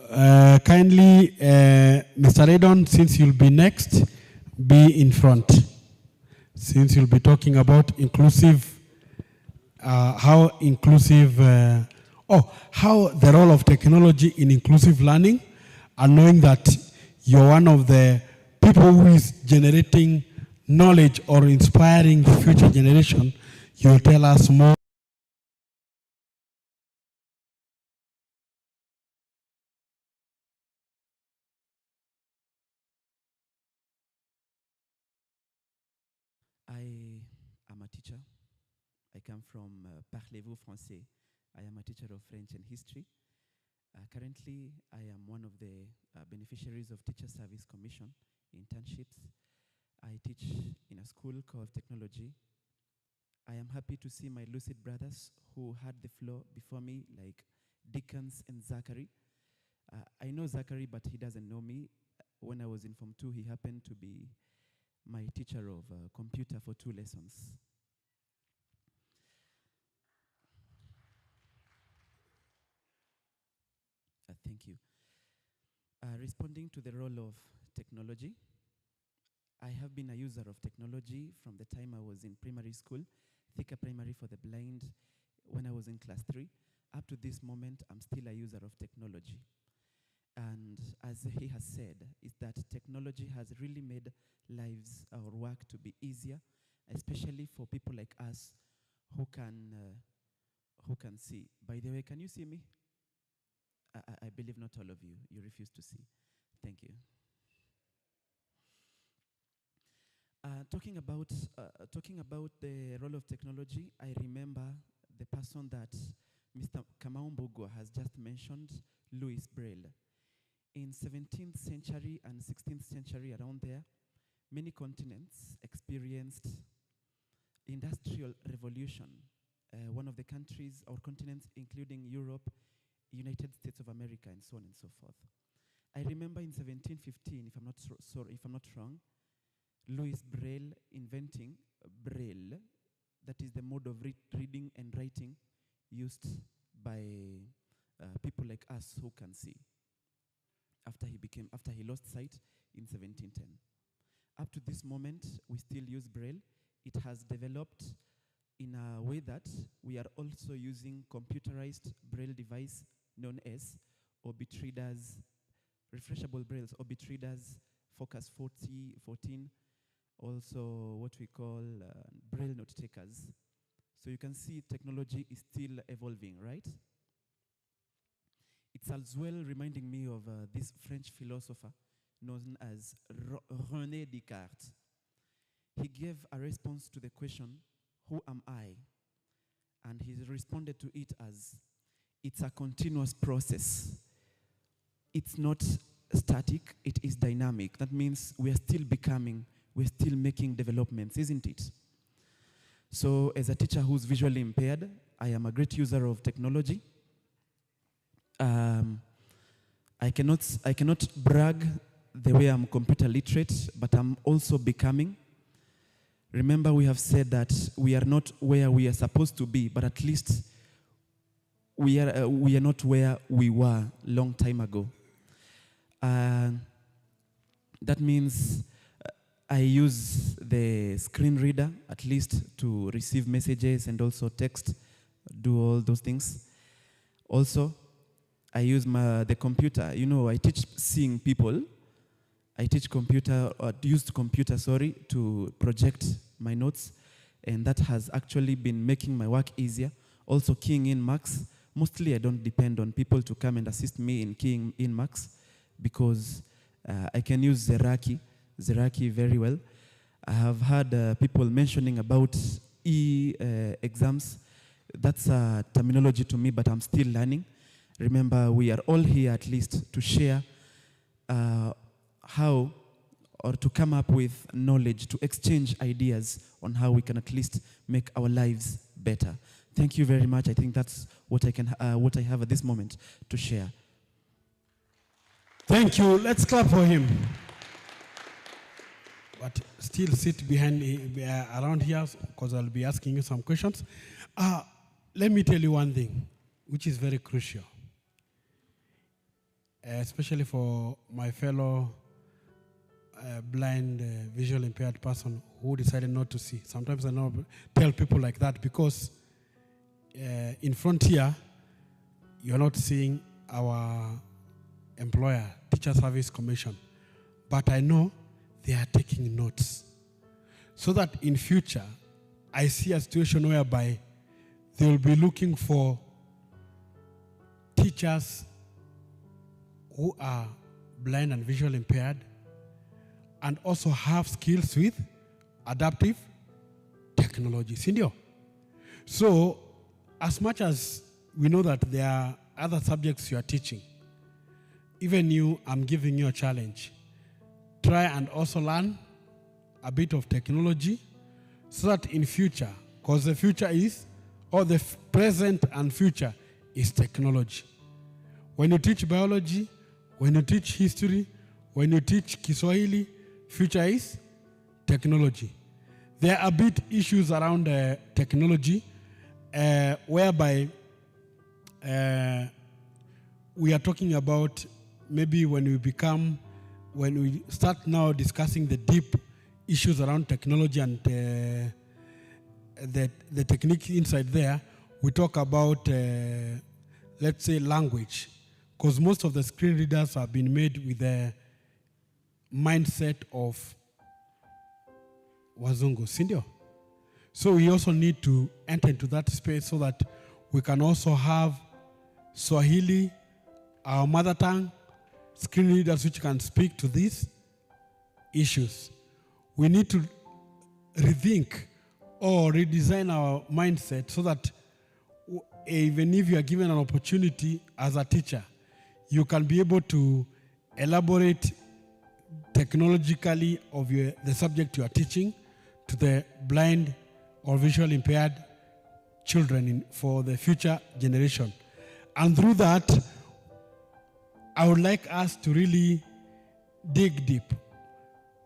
Kindly, Mr. Redon, since you'll be next, be in front. Since you'll be talking about inclusive, how the role of technology in inclusive learning, and knowing that you're one of the people who is generating knowledge or inspiring the future generation, you'll tell us more. I am a teacher. I come from Parlez-vous Français. I am a teacher of French and history. Currently, I am one of the beneficiaries of Teacher Service Commission internships. I teach in a school called Technology. I am happy to see my lucid brothers who had the floor before me, like Dickens and Zachary. I know Zachary, but he doesn't know me. When I was in Form 2, he happened to be my teacher of computer for 2 lessons. Thank you. Responding to the role of technology, I have been a user of technology from the time I was in primary school, Thika Primary for the Blind, when I was in class 3. Up to this moment, I'm still a user of technology. And as he has said, is that technology has really made lives or work to be easier, especially for people like us who can see. By the way, can you see me? I believe not all of you. You refuse to see. Thank you. Talking about the role of technology, I remember the person that Mr. Kamau Mbugua has just mentioned, Louis Braille. In 17th century and 16th century, around there, many continents experienced industrial revolution. One of the countries or continents, including Europe, United States of America, and so on and so forth. I remember in 1715, if I'm not wrong, Louis Braille inventing Braille, that is the mode of reading and writing used by people like us who can see. After he lost sight in 1710. Up to this moment, we still use Braille. It has developed in a way that we are also using computerized Braille device known as Orbit readers, refreshable Brailles, Orbit readers, Focus 14, also what we call Braille note takers. So you can see technology is still evolving, right? It's as well reminding me of this French philosopher known as René Descartes. He gave a response to the question, who am I? And he responded to it as, it's a continuous process. It's not static, it is dynamic. That means we are still becoming, we're still making developments, isn't it? So as a teacher who's visually impaired, I am a great user of technology. I cannot brag the way I'm computer literate, but I'm also becoming. Remember, we have said that we are not where we are supposed to be, but at least we are not where we were long time ago. That means I use the screen reader at least to receive messages and also text, do all those things. Also, I use the computer. You know, I teach seeing people. I teach used computer, to project my notes, and that has actually been making my work easier. Also keying in marks. Mostly I don't depend on people to come and assist me in keying in marks because I can use Zeraki very well. I have heard people mentioning about exams. That's a terminology to me, but I'm still learning. Remember, we are all here at least to share how or to come up with knowledge, to exchange ideas on how we can at least make our lives better. Thank you very much. I think that's what I have at this moment to share. Thank you. Let's clap for him. But still sit behind around here because I'll be asking you some questions. Let me tell you one thing, which is very crucial, especially for my fellow blind, visually impaired person who decided not to see. Sometimes I know tell people like that because in Frontier, you're not seeing our employer, Teacher Service Commission, but I know they are taking notes so that in future, I see a situation whereby they will be looking for teachers who are blind and visually impaired and also have skills with adaptive technology. Sindio? So, as much as we know that there are other subjects you are teaching, even you, I'm giving you a challenge. Try and also learn a bit of technology so that in future, because the future is, or the present and future is technology. When you teach biology, when you teach history, when you teach Kiswahili, future is technology. There are a bit issues around technology whereby we are talking about maybe when we start now discussing the deep issues around technology and the technique inside there, we talk about, let's say, language. Because most of the screen readers have been made with the mindset of Wazungu, sindio? So we also need to enter into that space so that we can also have Swahili, our mother tongue, screen readers which can speak to these issues. We need to rethink or redesign our mindset so that even if you are given an opportunity as a teacher, you can be able to elaborate technologically of the subject you are teaching to the blind or visually impaired children for the future generation. And through that, I would like us to really dig deep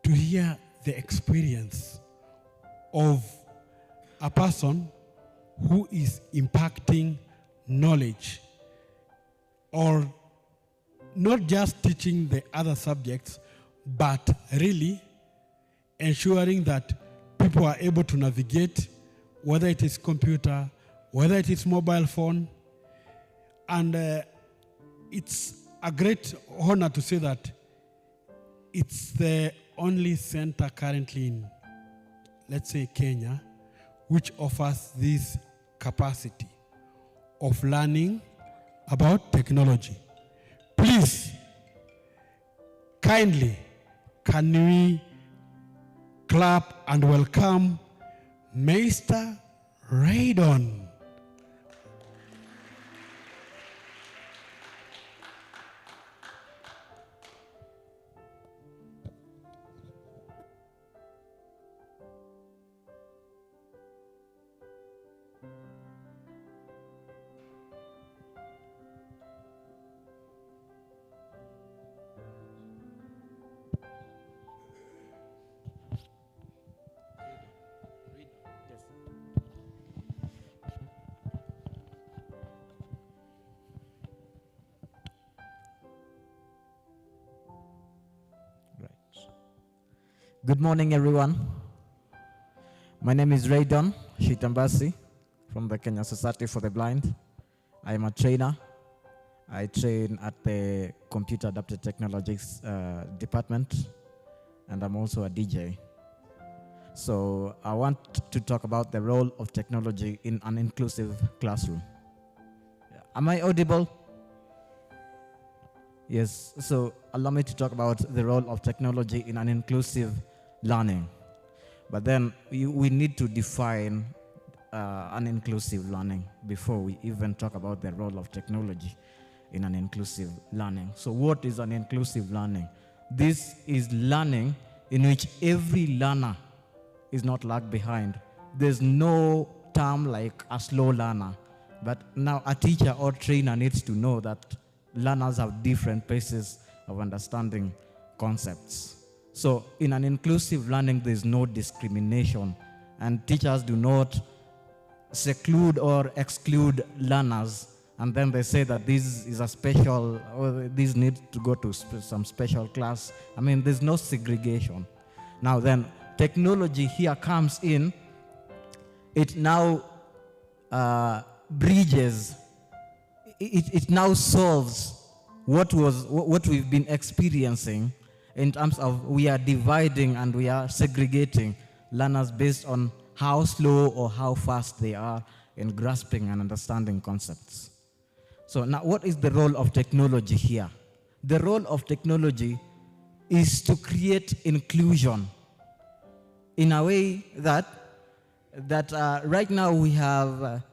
to hear the experience of a person who is impacting knowledge or not just teaching the other subjects, but really ensuring that people are able to navigate, whether it is computer, whether it is mobile phone. And it's a great honor to say that it's the only center currently in, let's say, Kenya, which offers this capacity of learning about technology. Please, kindly, can we clap and welcome Mr. Raydon? Good morning, everyone. My name is Raydon Shitambasi from the Kenya Society for the Blind. I am a trainer. I train at the Computer Adapted Technologies department, and I'm also a DJ. So I want to talk about the role of technology in an inclusive classroom. Am I audible? Yes, so allow me to talk about the role of technology in an inclusive learning. But then we need to define an inclusive learning before we even talk about the role of technology in an inclusive learning. So what is an inclusive learning? This is learning in which every learner is not lagged behind. There's no term like a slow learner, but now a teacher or trainer needs to know that learners have different paces of understanding concepts. So in an inclusive learning, there's no discrimination, and teachers do not seclude or exclude learners, and then they say that this is a special, or this needs to go to some special class. I mean, there's no segregation. Now then, technology here comes in. It now bridges, it now solves what we've been experiencing in terms of we are dividing and we are segregating learners based on how slow or how fast they are in grasping and understanding concepts. So now what is the role of technology here? The role of technology is to create inclusion in a way that right now we have,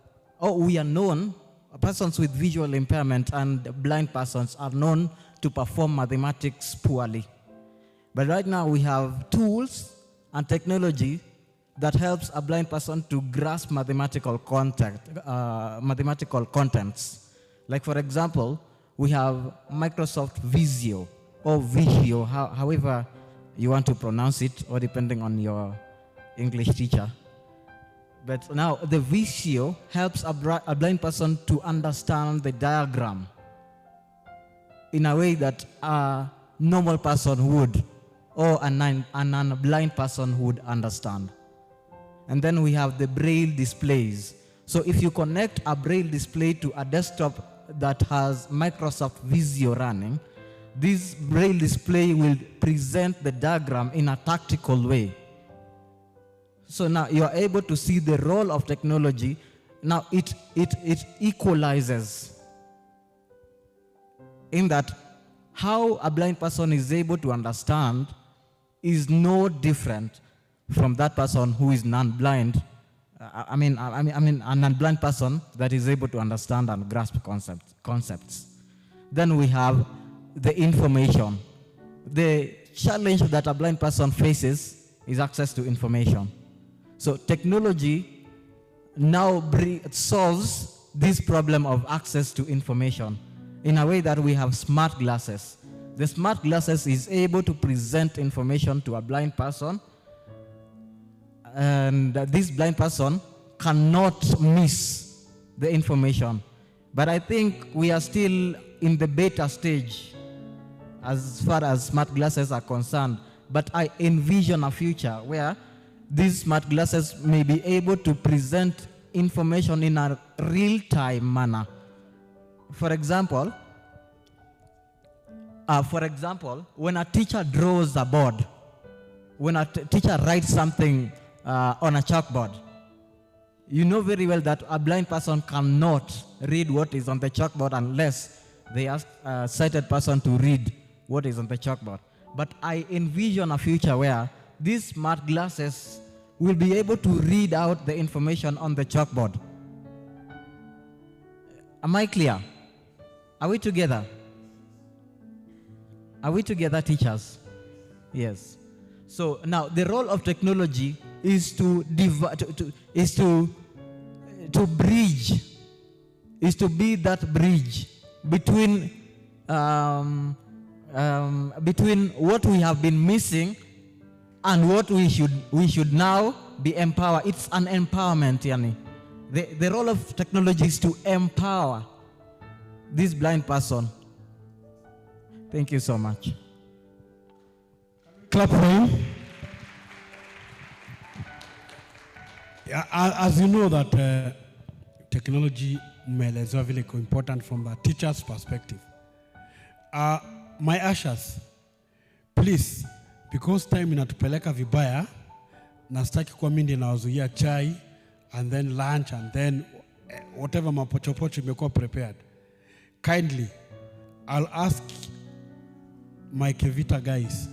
we are known, persons with visual impairment and blind persons are known to perform mathematics poorly. But right now we have tools and technology that helps a blind person to grasp mathematical contents. Like for example, we have Microsoft Visio or Visio, however you want to pronounce it, or depending on your English teacher. But now the Visio helps a blind person to understand the diagram in a way that a normal person would, or a non-blind person would understand. And then we have the Braille displays. So if you connect a Braille display to a desktop that has Microsoft Visio running, this Braille display will present the diagram in a tactical way. So now you are able to see the role of technology. Now it equalizes in that how a blind person is able to understand is no different from that person who is non-blind. I mean, a non-blind person that is able to understand and grasp concepts. Then we have the information. The challenge that a blind person faces is access to information. So technology now solves this problem of access to information in a way that we have smart glasses. The smart glasses is able to present information to a blind person, and this blind person cannot miss the information. But I think we are still in the beta stage as far as smart glasses are concerned. But I envision a future where these smart glasses may be able to present information in a real-time manner. For example, when a teacher draws a board, when a teacher writes something on a chalkboard, you know very well that a blind person cannot read what is on the chalkboard unless they ask a sighted person to read what is on the chalkboard. But I envision a future where these smart glasses will be able to read out the information on the chalkboard. Am I clear? Are we together? Are we together, teachers? Yes. So now the role of technology is to bridge, is to be that bridge between between what we have been missing and what we should now be empowered. It's an empowerment, Yani. The role of technology is to empower this blind person. Thank you so much. Clap for him. Yeah, as you know that technology is very important from the teacher's perspective. My ushers, please, because time inatupeleka vibaya, nastaki kwa mindi nawazuia chai, and then lunch, and then whatever mapochopocho imekuwa prepared. Kindly, I'll ask my Kevita guys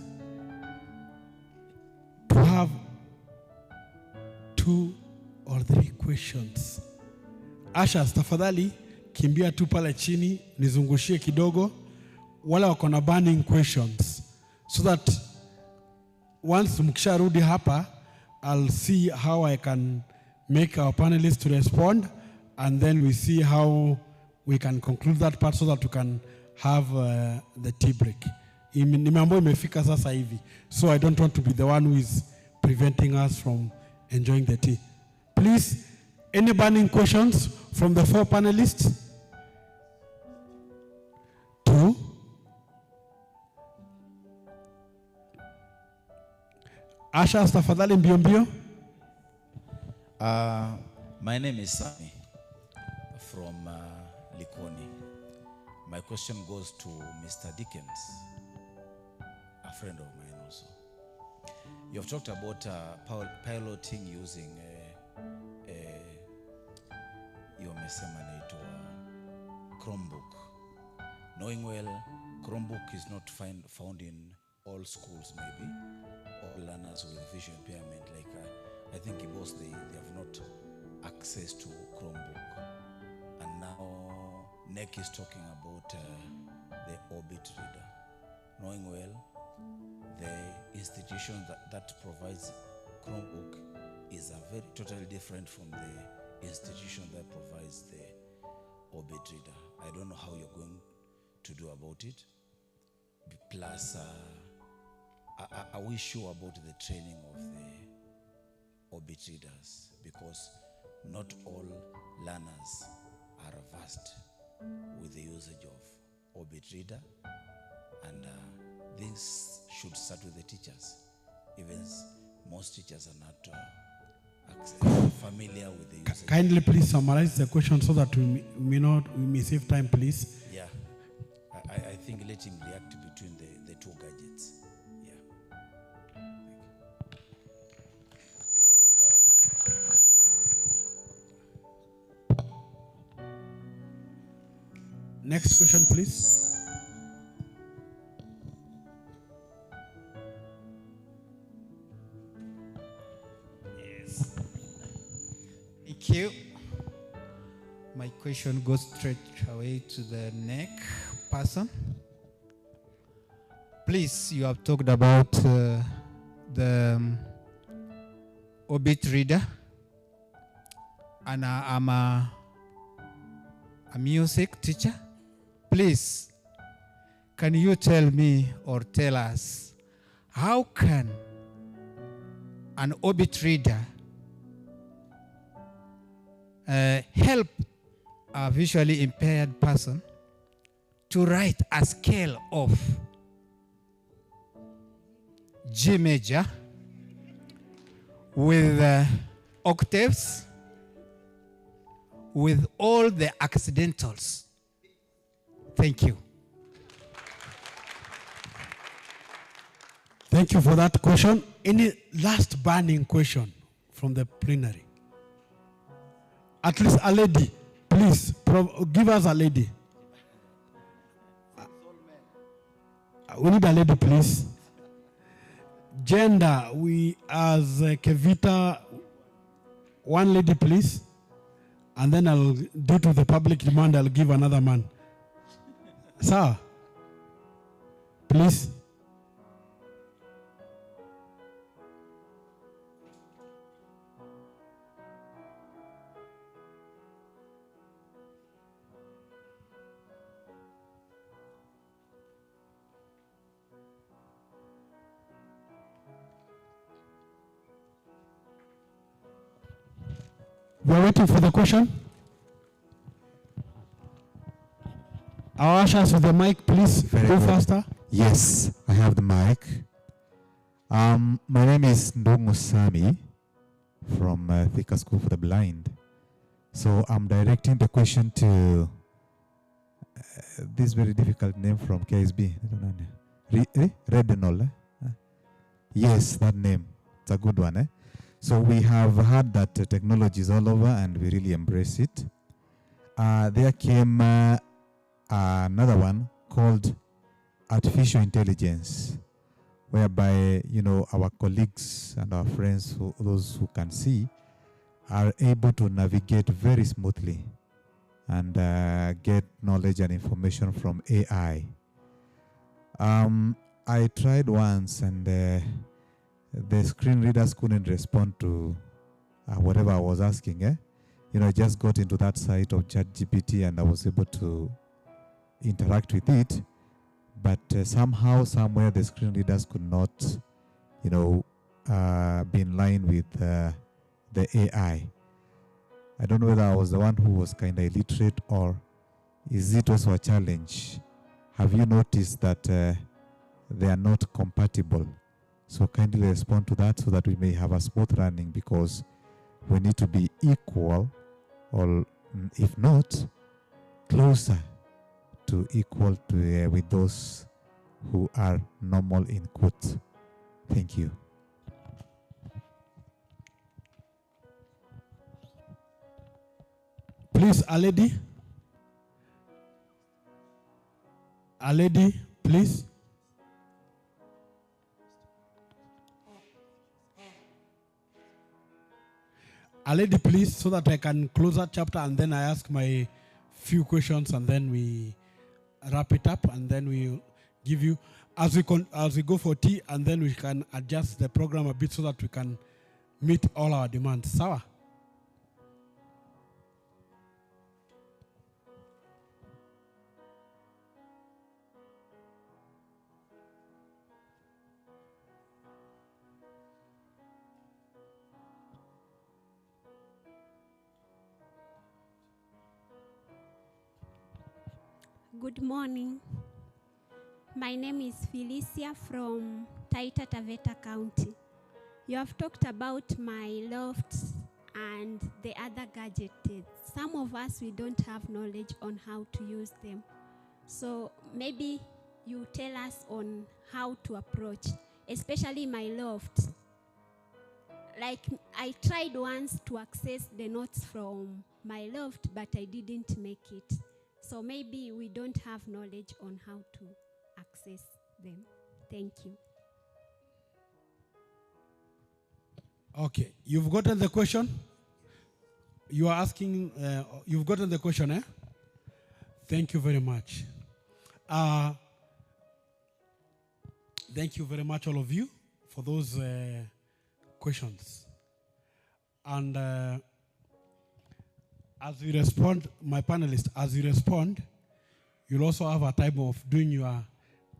to have 2 or 3 questions. Ushers, tafadhali kimbia tu pale chini, nizungushie kidogo, wala wako na burning questions, so that once mkisharudi hapa, I'll see how I can make our panelists to respond, and then we see how we can conclude that part so that we can have the tea break. Nimeambiwa imefika sasa hivi, so I don't want to be the one who is preventing us from enjoying the tea. Please, any burning questions from the 4 panelists? 2. Asha, tafadhali mbio mbio. My name is Sami from Likoni. My question goes to Mr. Dickens, a friend of mine also. You have talked about piloting using Chromebook. Knowing well, Chromebook is not found in all schools, maybe, or learners with visual impairment. Like I think in most they have not access to Chromebook. And now NEC is talking about the Orbit reader. Knowing well, the institution that provides Chromebook is totally different from the institution that provides the Orbit reader. I don't know how you're going to do about it. Plus, are we sure about the training of the Orbit readers? Because not all learners are versed with the usage of Orbit reader, and this should start with the teachers. Even most teachers are not familiar with the usage. Kindly please summarize the question so that we may save time, please. Yeah, I think let him react between the 2 gadgets. Yeah. Next question, please. Yes. Thank you. My question goes straight away to the NEC person. Please, you have talked about the Orbit reader, and I'm a music teacher. Please, can you tell me or tell us how can an Orbit reader help a visually impaired person to write a scale of G major with octaves, with all the accidentals? Thank you. Thank you for that question. Any last burning question from the plenary? At least a lady, please, give us a lady. We need a lady, please. Gender, we as Kevita, one lady, please. And then due to the public demand, I'll give another man. Sir, please. We are waiting for the question. Our ushers with the mic, please go faster. Yes, I have the mic. My name is Ndongo Sami from Thika School for the Blind. So I'm directing the question to this very difficult name from KSB. Redenol. Yes, that name. It's a good one. So we have heard that technology is all over and we really embrace it. There came another one called artificial intelligence, whereby, you know, our colleagues and our friends, those who can see, are able to navigate very smoothly and get knowledge and information from AI. I tried once and the screen readers couldn't respond to whatever I was asking. You know, I just got into that site of ChatGPT and I was able to interact with it. But somehow, somewhere, the screen readers could not, you know, be in line with the AI. I don't know whether I was the one who was kind of illiterate or is it also a challenge? Have you noticed that they are not compatible? So kindly respond to that so that we may have a smooth running, because we need to be equal, or if not, closer to equal to with those who are normal in quotes. Thank you. Please, a lady. A lady, please. A lady, please, so that I can close that chapter and then I ask my few questions and then we wrap it up and then we give you, as we go for tea, and then we can adjust the program a bit so that we can meet all our demands. Sawa? Good morning. My name is Felicia from Taita Taveta County. You have talked about my loft and the other gadgets. Some of us, we don't have knowledge on how to use them. So maybe you tell us on how to approach, especially my loft. Like I tried once to access the notes from my loft, but I didn't make it. So maybe we don't have knowledge on how to access them. Thank you. Okay, you've gotten the question? You are asking, you've gotten the question, eh? Thank you very much. Thank you very much, all of you, for those questions. And as you respond, my panelists, as you respond, you'll also have a time of doing your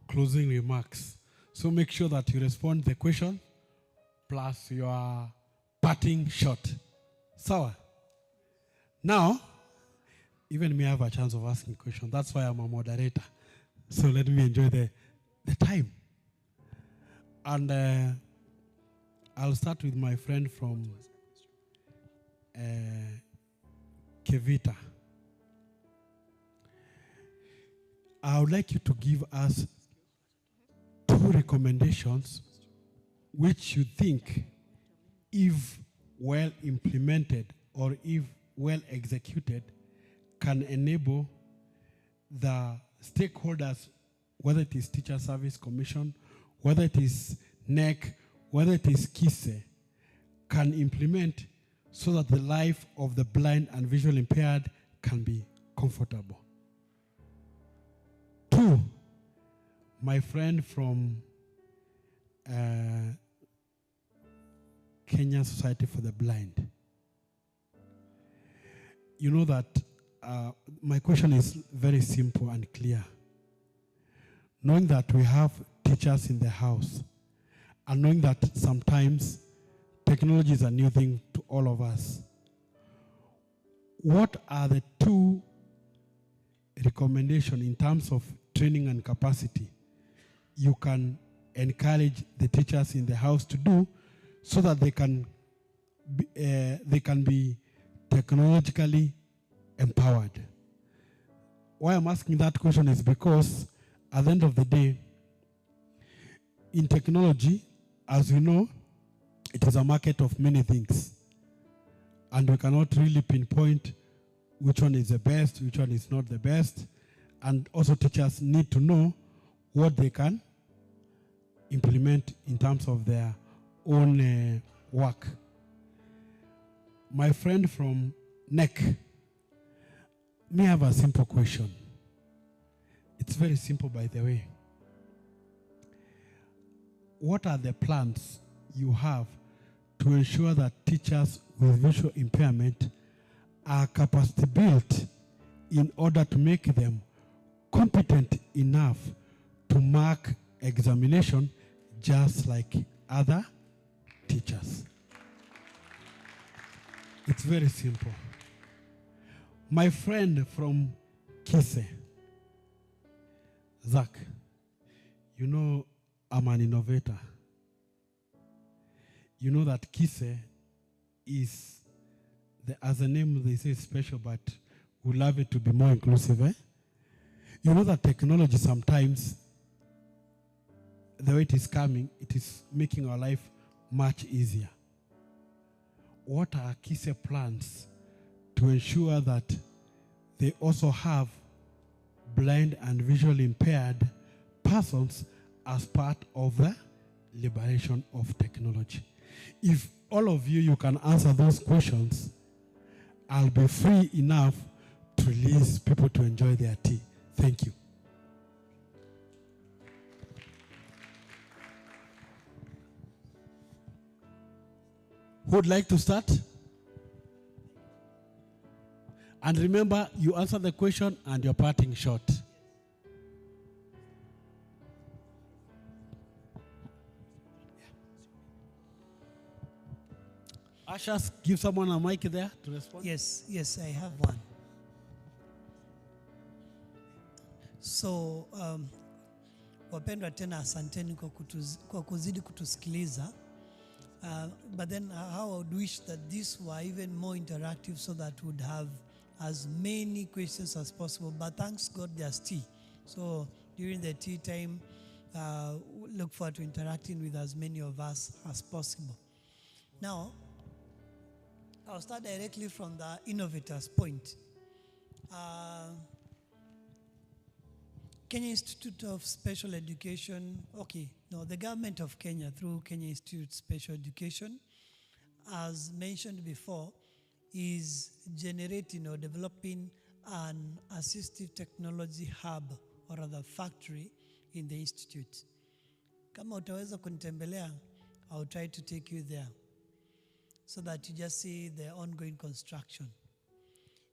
closing remarks. So make sure that you respond the question plus your parting shot. Sawa? Now, even me have a chance of asking questions. That's why I'm a moderator. So let me enjoy the time. And I'll start with my friend from Kevita. I would like you to give us 2 recommendations which you think, if well implemented or if well executed, can enable the stakeholders whether it is Teacher Service Commission, whether it is NEC, whether it is KISE, can implement so that the life of the blind and visually impaired can be comfortable. 2, my friend from Kenya Society for the Blind. You know that my question is very simple and clear. Knowing that we have teachers in the house, and knowing that sometimes technology is a new thing to all of us, what are the 2 recommendations in terms of training and capacity you can encourage the teachers in the house to do so that they can be technologically empowered? Why I'm asking that question is because at the end of the day, in technology, as we know, it is a market of many things. And we cannot really pinpoint which one is the best, which one is not the best. And also teachers need to know what they can implement in terms of their own work. My friend from NEC, may I have a simple question? It's very simple, by the way. What are the plans you have to ensure that teachers with visual impairment are capacity built in order to make them competent enough to mark examination just like other teachers? It's very simple. My friend from KISE, Zach, you know I'm an innovator. You know that KISE is, as a name they say special, but we love it to be more inclusive. You know that technology sometimes, the way it is coming, it is making our life much easier. What are KISE plans to ensure that they also have blind and visually impaired persons as part of the liberation of technology? If all of you can answer those questions, I'll be free enough to release people to enjoy their tea. Thank you. Who would like to start? And remember, you answer the question and you're parting short. Ashas, give someone a mic there to respond. Yes, I have one. So, wapendwa tena asanteni kwa kuzidi kutusikiliza. But then how I would wish that this were even more interactive so that we would have as many questions as possible. But thanks God there's tea. So during the tea time, look forward to interacting with as many of us as possible. Now, I'll start directly from the innovator's point. Kenya Institute of Special Education, the government of Kenya through Kenya Institute of Special Education, as mentioned before, is generating or developing an assistive technology hub or rather factory in the institute. Kama utaweza kunitembelea, I'll try to take you there so that you just see the ongoing construction.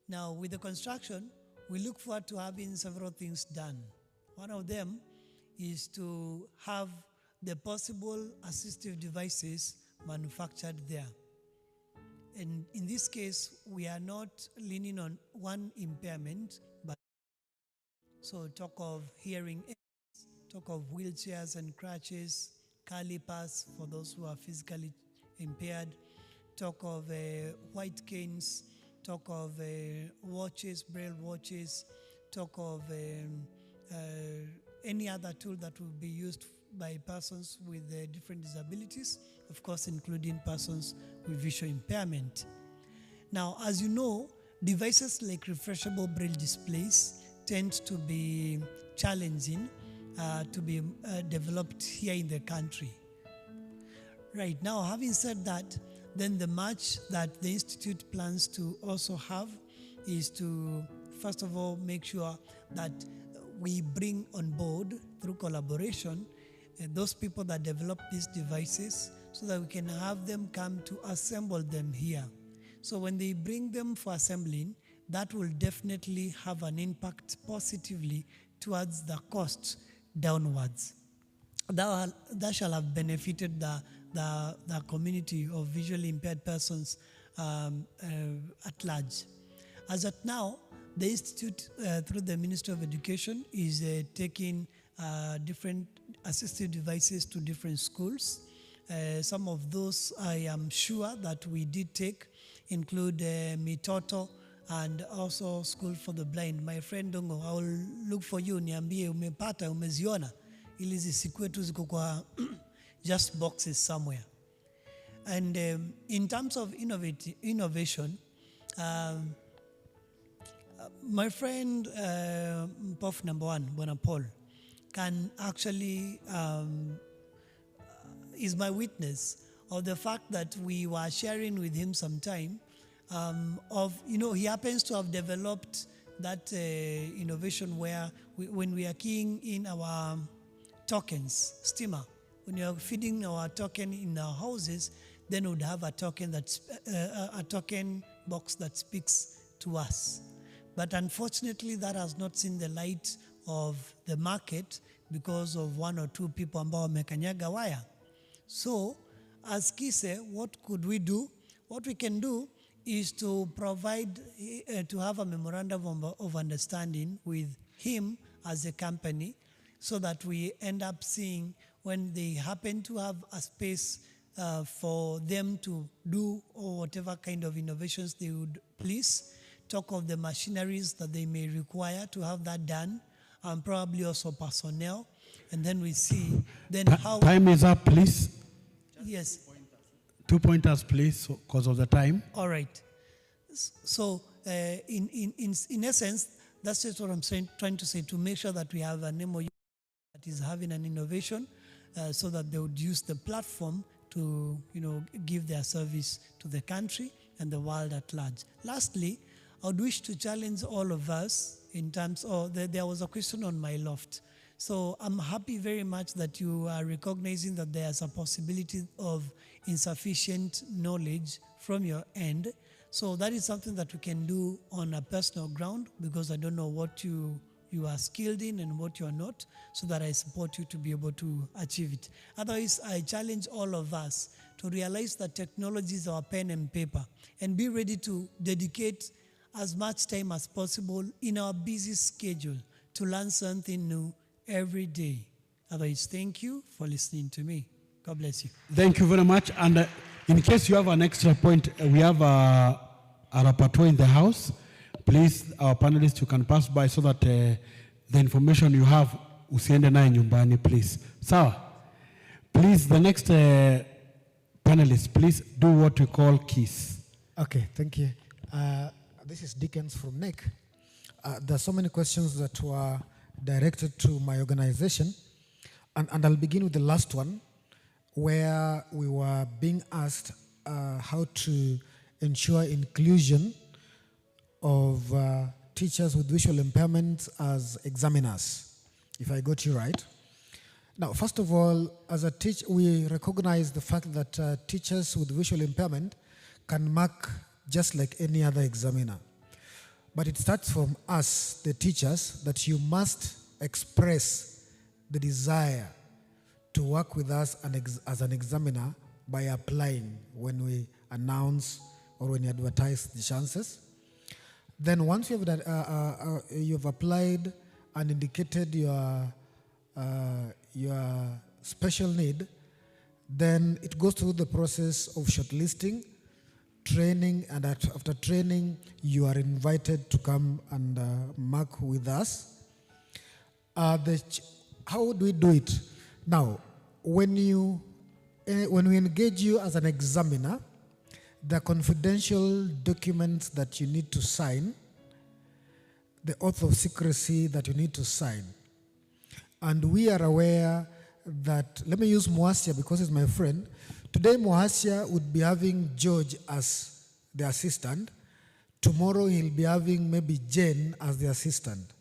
Now, with the construction, we look forward to having several things done. One of them is to have the possible assistive devices manufactured there. And in this case, we are not leaning on one impairment, but so talk of hearing aids, talk of wheelchairs and crutches, calipers for those who are physically impaired, talk of white canes, talk of watches, braille watches, talk of any other tool that will be used by persons with different disabilities, of course, including persons with visual impairment. Now, as you know, devices like refreshable braille displays tend to be challenging to be developed here in the country. Right now, having said that, then the march that the Institute plans to also have is to, first of all, make sure that we bring on board, through collaboration, those people that develop these devices so that we can have them come to assemble them here. So when they bring them for assembling, that will definitely have an impact positively towards the cost downwards. That shall have benefited the community of visually impaired persons at large. As at now, the Institute, through the Ministry of Education, is taking different assistive devices to different schools. Some of those I am sure that we did take include Mitoto and also School for the Blind. My friend Dongo, I will look for you, niambie umepata, umeziona, ili zisikue tu ziko kwa just boxes somewhere. And in terms of innovation, my friend Prof. Number 1, Bwana Paul, can actually is my witness of the fact that we were sharing with him some time he happens to have developed that innovation where when we are keying in our tokens, steamer, when you are feeding our token in our houses, then we would have a token a token box that speaks to us. But unfortunately, that has not seen the light of the market because of 1 or 2 people ambao wamekanyaga waya. So, as Kise, what could we do? What we can do is to provide, to have a memorandum of understanding with him as a company so that we end up seeing when they happen to have a space for them to do or whatever kind of innovations they would please, talk of the machineries that they may require to have that done, and probably also personnel, and then we see then how... Time is up, please. Yes. 2 pointers, please, because of the time. All right. So, in essence, that's just what I'm trying to say, to make sure that we have an MOU that is having an innovation so that they would use the platform to, give their service to the country and the world at large. Lastly, I would wish to challenge all of us in terms of, there was a question on my loft. So I'm happy very much that you are recognizing that there's a possibility of insufficient knowledge from your end. So that is something that we can do on a personal ground, because I don't know what you are skilled in and what you are not, so that I support you to be able to achieve it. Otherwise, I challenge all of us to realize that technology is our pen and paper, and be ready to dedicate as much time as possible in our busy schedule to learn something new every day. Otherwise, thank you for listening to me. God bless you. Thank you very much. And in case you have an extra point, we have a rapporteur in the house. Please, our panelists, you can pass by so that the information you have, usiende naye nyumbani, please. Sawa? Please, the next panelist, please do what we call KISS. Okay, thank you. This is Dickens from NEC. There are so many questions that were directed to my organization, and I'll begin with the last one, where we were being asked how to ensure inclusion of teachers with visual impairments as examiners, if I got you right. Now, first of all, as a teacher, we recognize the fact that teachers with visual impairment can mark just like any other examiner. But it starts from us, the teachers, that you must express the desire to work with us as an examiner by applying when we announce or when you advertise the chances. Then once you've applied and indicated your special need, then it goes through the process of shortlisting, training, and after training, you are invited to come and mark with us. How do we do it? Now, when we engage you as an examiner, the confidential documents that you need to sign, the oath of secrecy that you need to sign, And we are aware that, let me use Moasia because he's my friend. Today, Moasia would be having George as the assistant. Tomorrow, he'll be having maybe Jane as the assistant.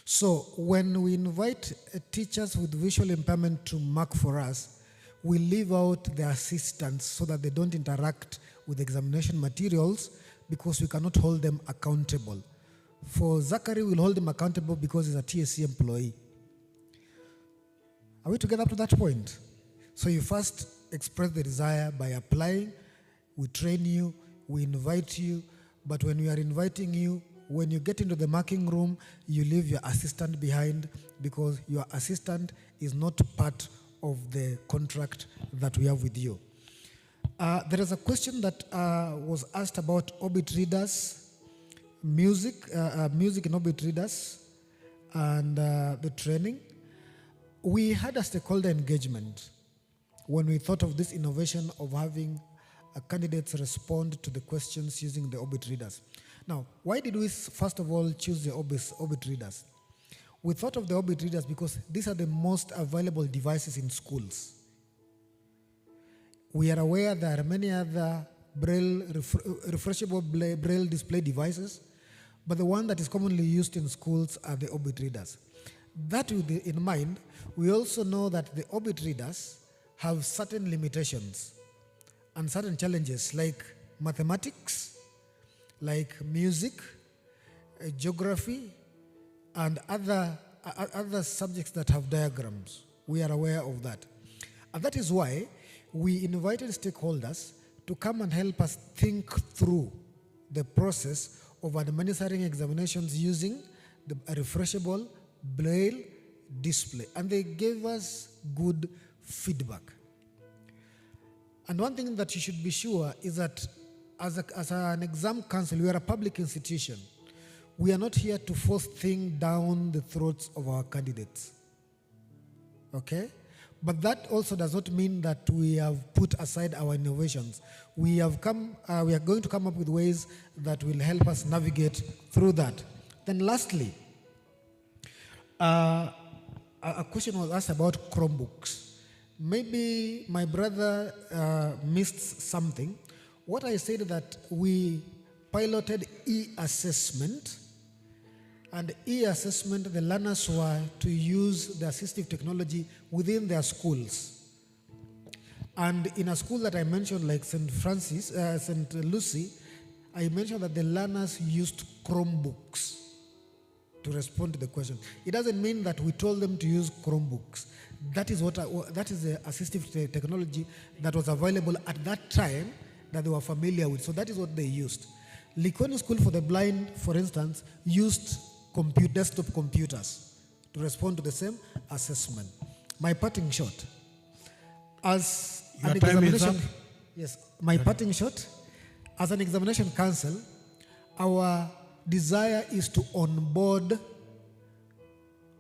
So when we invite teachers with visual impairment to mark for us, we leave out the assistants so that they don't interact with examination materials because we cannot hold them accountable. For Zachary, we'll hold him accountable because he's a TSC employee. Are we together up to that point? So you first express the desire by applying, we train you, we invite you, but when we are inviting you, when you get into the marking room, you leave your assistant behind because your assistant is not part of the contract that we have with you. There is a question that was asked about orbit readers, music in orbit readers, and the training. We had a stakeholder engagement when we thought of this innovation of having candidates respond to the questions using the orbit readers. Now, why did we first of all choose the orbit readers? We thought of the orbit readers because these are the most available devices in schools. We are aware there are many other refreshable braille display devices, but the one that is commonly used in schools are the orbit readers. That with in mind, we also know that the orbit readers have certain limitations and certain challenges like mathematics, like music, geography, and other subjects that have diagrams. We are aware of that. And that is why we invited stakeholders to come and help us think through the process of administering examinations using the refreshable braille display. And they gave us good feedback. And one thing that you should be sure is that as an exam council, we are a public institution. We are not here to force things down the throats of our candidates. Okay? But that also does not mean that we have put aside our innovations. We are going to come up with ways that will help us navigate through that. Then lastly, a question was asked about Chromebooks. Maybe my brother missed something. What I said that we piloted e-assessment, and e-assessment, the learners were to use the assistive technology within their schools. And in a school that I mentioned, like St. Lucy, I mentioned that the learners used Chromebooks to respond to the question. It doesn't mean that we told them to use Chromebooks. That is the assistive technology that was available at that time that they were familiar with. So that is what they used. Likoni School for the Blind, for instance, used desktop computers to respond to the same assessment. My parting shot, as Your an time is examination, up. yes, my parting shot, as an examination council, our desire is to onboard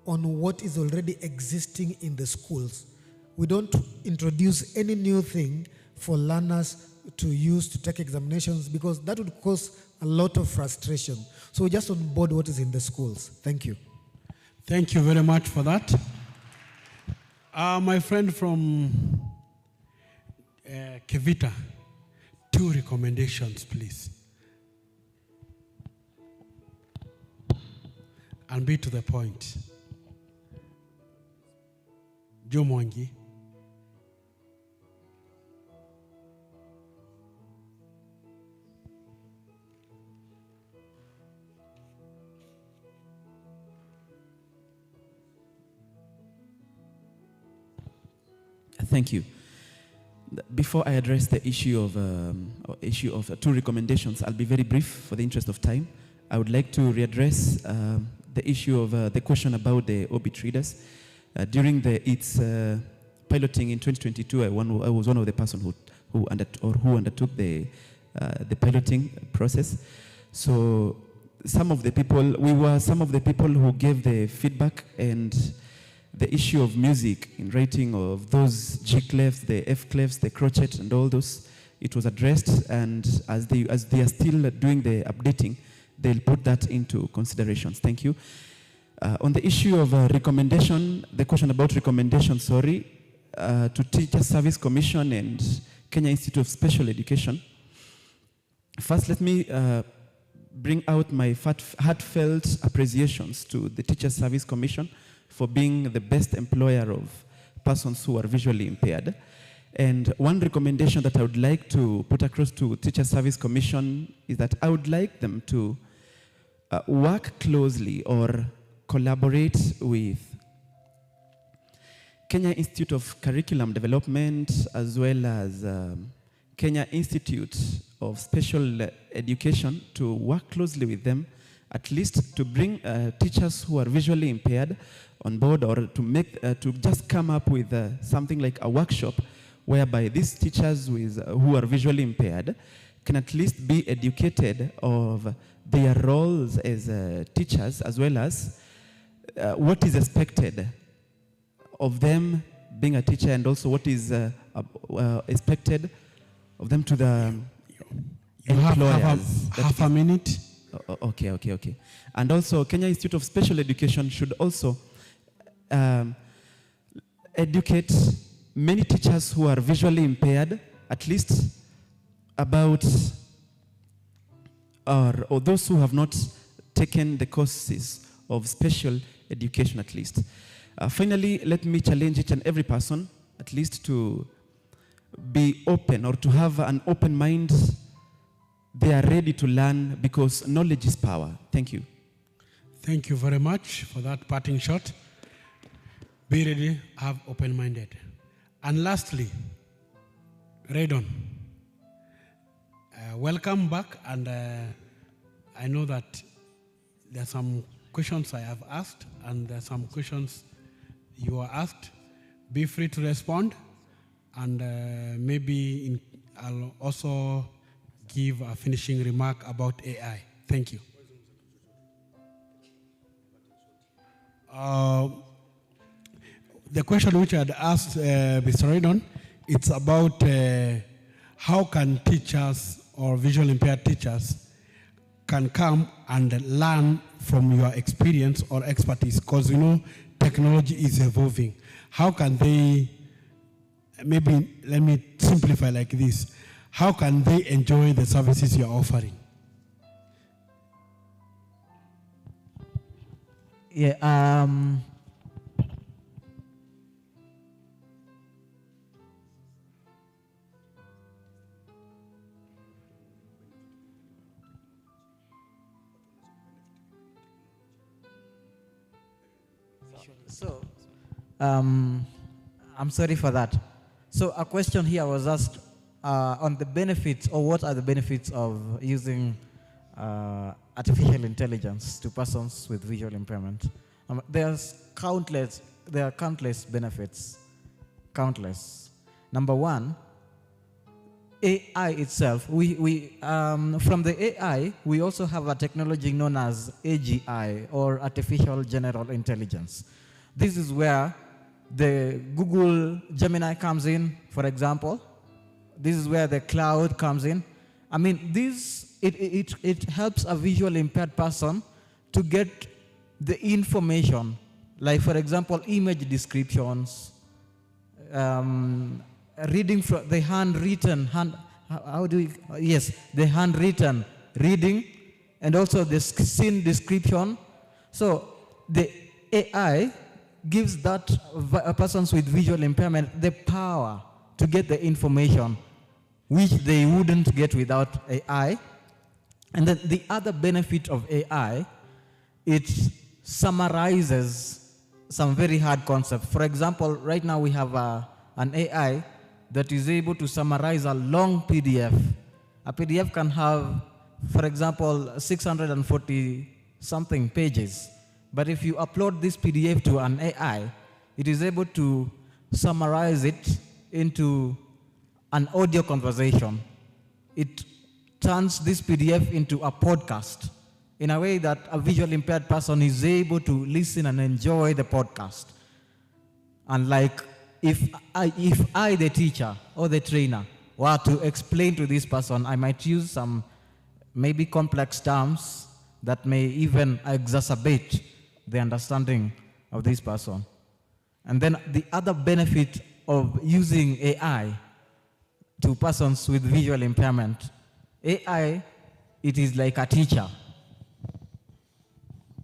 on what is already existing in the schools. We don't introduce any new thing for learners to use to take examinations because that would cause a lot of frustration. So we just onboard what is in the schools. Thank you. Thank you very much for that. My friend from Kevita, 2 recommendations, please. And be to the point. Joe Mwangi. Thank you. Before I address the issue of 2 recommendations, I'll be very brief for the interest of time. I would like to readdress the issue of the question about the orbit readers. During its piloting in 2022, I was one of the persons who undertook the piloting process. So we were some of the people who gave the feedback, and the issue of music in writing of those G clefs, the F clefs, the crochet, and all those, it was addressed, and as they are still doing the updating, they'll put that into considerations. Thank you. On the issue of recommendation, the question about recommendation, to Teacher Service Commission and Kenya Institute of Special Education. First, let me bring out my heartfelt appreciations to the Teacher Service Commission for being the best employer of persons who are visually impaired. And one recommendation that I would like to put across to Teacher Service Commission is that I would like them to work closely or collaborate with Kenya Institute of Curriculum Development as well as Kenya Institute of Special Education, to work closely with them, at least to bring teachers who are visually impaired on board, or to make to just come up with something like a workshop whereby these teachers who are visually impaired can at least be educated of their roles as teachers, as well as what is expected of them being a teacher, and also what is expected of them to the employers. Half a minute. Okay. And also, Kenya Institute of Special Education should also educate many teachers who are visually impaired, at least about, or those who have not taken the courses of special education at least. Finally, let me challenge each and every person at least to be open, or to have an open mind. They are ready to learn because knowledge is power. Thank you. Thank you very much for that parting shot. Be ready, have open-minded. And lastly, Raydon, welcome back. And I know that there are some questions I have asked, and there are some questions you are asked. Be free to respond, and maybe I'll also give a finishing remark about AI. Thank you. The question which I had asked Mr. Raydon, it's about how can teachers or visually impaired teachers can come and learn from your experience or expertise, because you know technology is evolving. How can they, maybe let me simplify like this, how can they enjoy the services you're offering? Yeah, I'm sorry for that. So a question here was asked on the benefits, or what are the benefits of using artificial intelligence to persons with visual impairment. There are countless benefits, countless. Number one, AI itself. From the AI, we also have a technology known as AGI, or Artificial General Intelligence. This is where the Google Gemini comes in, for example. This is where the cloud comes in. I mean, it helps a visually impaired person to get the information, like, for example, image descriptions, reading from the handwritten, the handwritten reading, and also the scene description. So the AI gives that persons with visual impairment the power to get the information which they wouldn't get without AI. And then the other benefit of AI, it summarizes some very hard concepts. For example, right now we have an AI that is able to summarize a long PDF. A PDF can have, for example, 640 something pages. But if you upload this PDF to an AI, it is able to summarize it into an audio conversation. It turns this PDF into a podcast in a way that a visually impaired person is able to listen and enjoy the podcast. And like, if I, the teacher or the trainer, were to explain to this person, I might use some maybe complex terms that may even exacerbate the understanding of this person. And then the other benefit of using AI to persons with visual impairment, AI, it is like a teacher.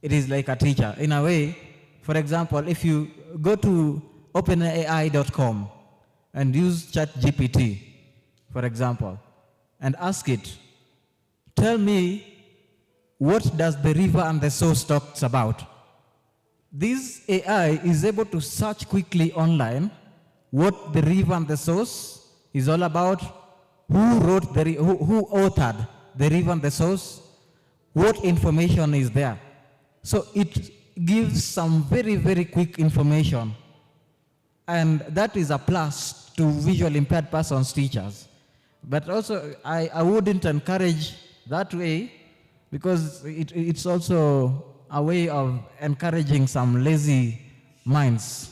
It is like a teacher. In a way, for example, if you go to openai.com and use ChatGPT, for example, and ask it, tell me, what does the river and the source talks about? This AI is able to search quickly online what the river and the source is all about, who authored the river and the source, what information is there. So it gives some very, very quick information. And that is a plus to visually impaired persons teachers. But also, I wouldn't encourage that way, because it's also a way of encouraging some lazy minds.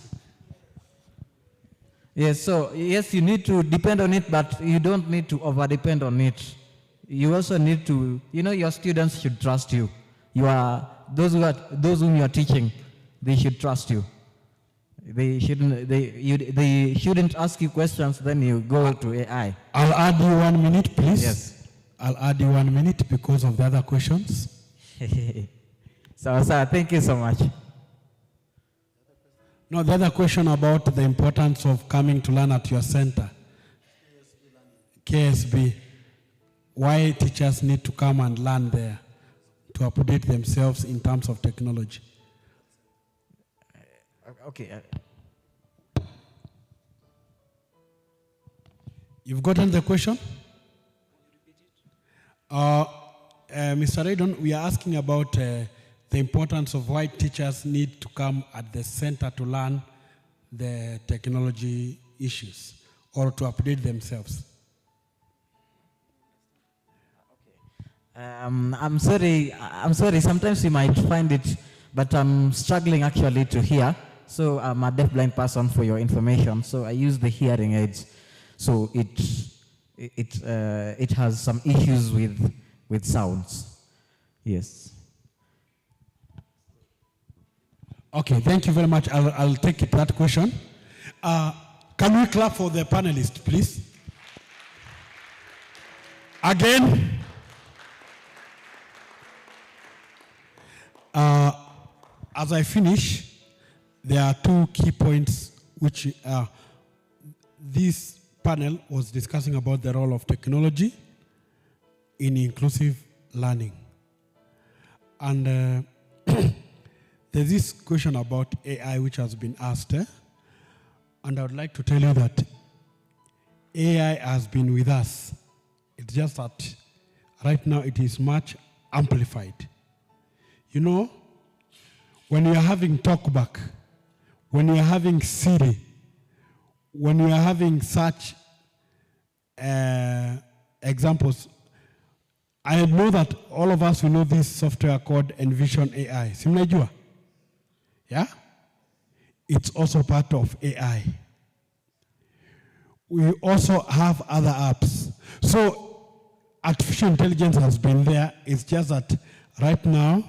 Yes, so yes, you need to depend on it, but you don't need to over-depend on it. You also need to, your students should trust you. Those whom you are teaching, they should trust you. They shouldn't ask you questions, then you go to AI. I'll add you 1 minute, please. Yes. I'll add you 1 minute because of the other questions. So, sir, thank you so much. No, the other question about the importance of coming to learn at your center. KSB. Why teachers need to come and learn there to update themselves in terms of technology. Okay. You've gotten the question? Mr. Raydon, we are asking about the importance of why teachers need to come at the center to learn the technology issues or to update themselves. I'm sorry. Sometimes you might find it, but I'm struggling actually to hear. So I'm a deafblind person, for your information. So I use the hearing aids. So it has some issues with sounds. Yes. Okay, thank you very much. I'll take it, that question. Can we clap for the panelists, please? Again. As I finish, there are two key points which this panel was discussing about the role of technology in inclusive learning. And there's this question about AI which has been asked. And I would like to tell you that AI has been with us. It's just that right now it is much amplified. You know, when you are having TalkBack, when you are having Siri, when you are having such examples, I know that all of us will know this software called Envision AI. Simnajua? Yeah? It's also part of AI. We also have other apps. So artificial intelligence has been there. It's just that right now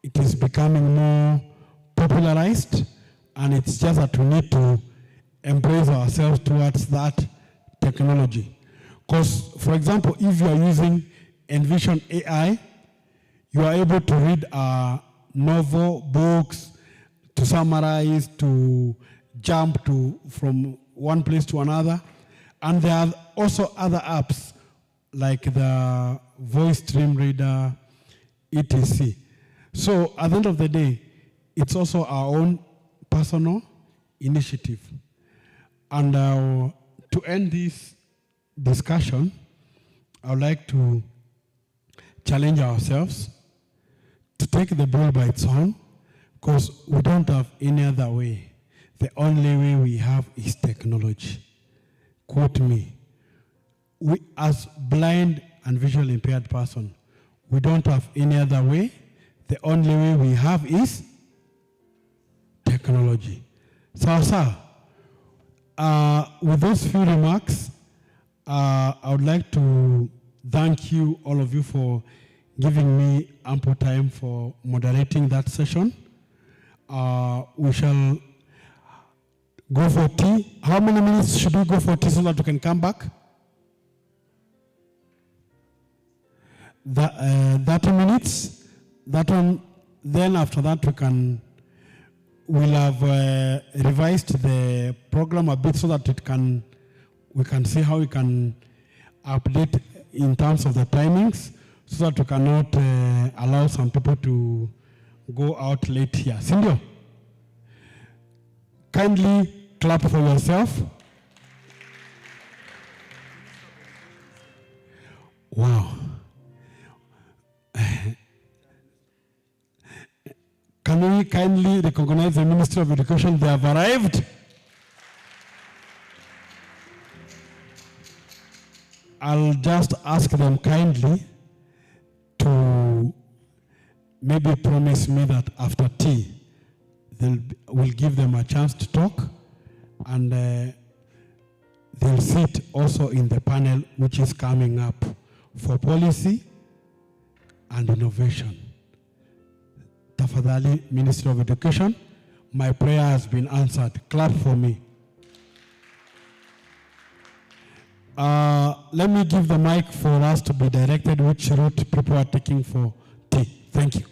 it is becoming more popularized, and it's just that we need to embrace ourselves towards that technology. Because, for example, if you are using Envision AI, you are able to read novel, books, to summarize, to jump from one place to another. And there are also other apps like the voice stream reader, etc. So at the end of the day, it's also our own personal initiative. And to end this discussion, I would like to challenge ourselves to take the bull by its horn, because we don't have any other way. The only way we have is technology. Quote me. We, as blind and visually impaired person, we don't have any other way. The only way we have is technology. So, sir, with those few remarks, I would like to thank you, all of you, for giving me ample time for moderating that session. we shall go for tea. How many minutes should we go for tea so that we can come back? 30 minutes. That one. Then after that we'll have revised the program a bit so that we can see how we can update in terms of the timings, so that we cannot allow some people to go out late here. Sindio? Kindly clap for yourself. Wow. Can we kindly recognize the Ministry of Education? They have arrived. I'll just ask them kindly to maybe promise me that after tea, we'll give them a chance to talk, and they'll sit also in the panel which is coming up for policy and innovation. Tafadhali, Ministry of Education, my prayer has been answered. Clap for me. Let me give the mic for us to be directed which route people are taking for tea. Thank you.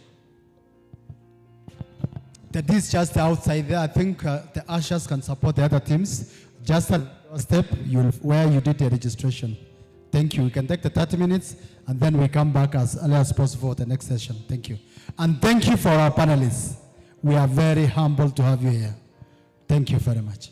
The tea is just outside there. I think the ushers can support the other teams. Just a step where you did the registration. Thank you. We can take the 30 minutes and then we come back as early as possible for the next session. Thank you. And thank you for our panelists. We are very humbled to have you here. Thank you very much.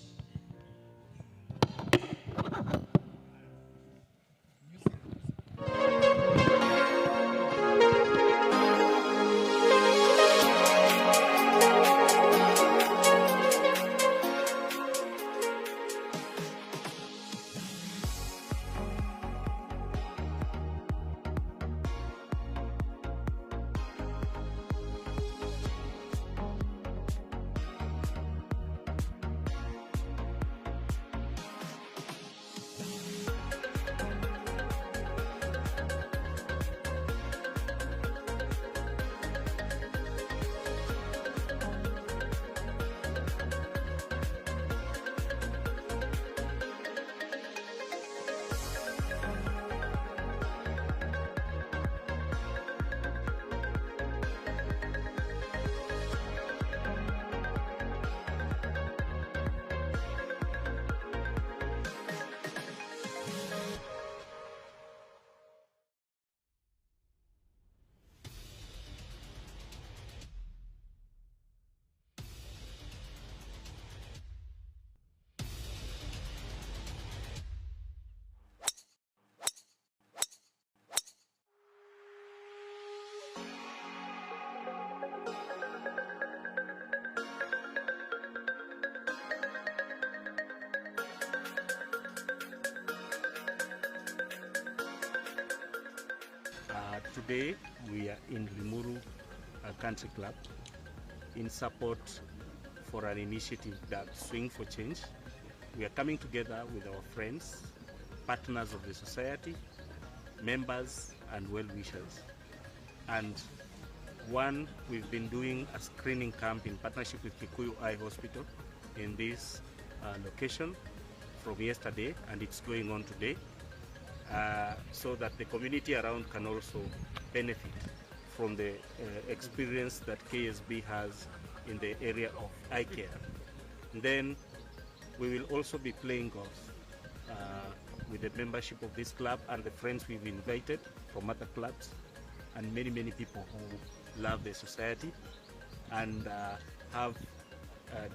Today we are in Limuru Country Club in support for an initiative that Swing for Change. We are coming together with our friends, partners of the society, members and well-wishers. And one, we've been doing a screening camp in partnership with Kikuyu Eye Hospital in this location from yesterday, and it's going on today. So that the community around can also benefit from the experience that KSB has in the area of eye care. And then we will also be playing golf with the membership of this club and the friends we've invited from other clubs and many people who love the society and have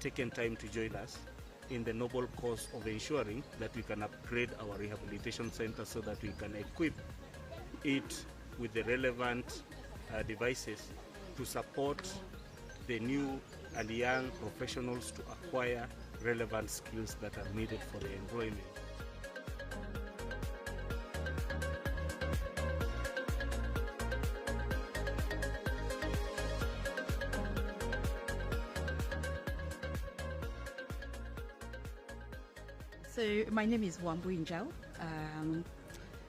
taken time to join us in the noble cause of ensuring that we can upgrade our rehabilitation center so that we can equip it with the relevant devices to support the new and young professionals to acquire relevant skills that are needed for their employment. So my name is Wambu Injao.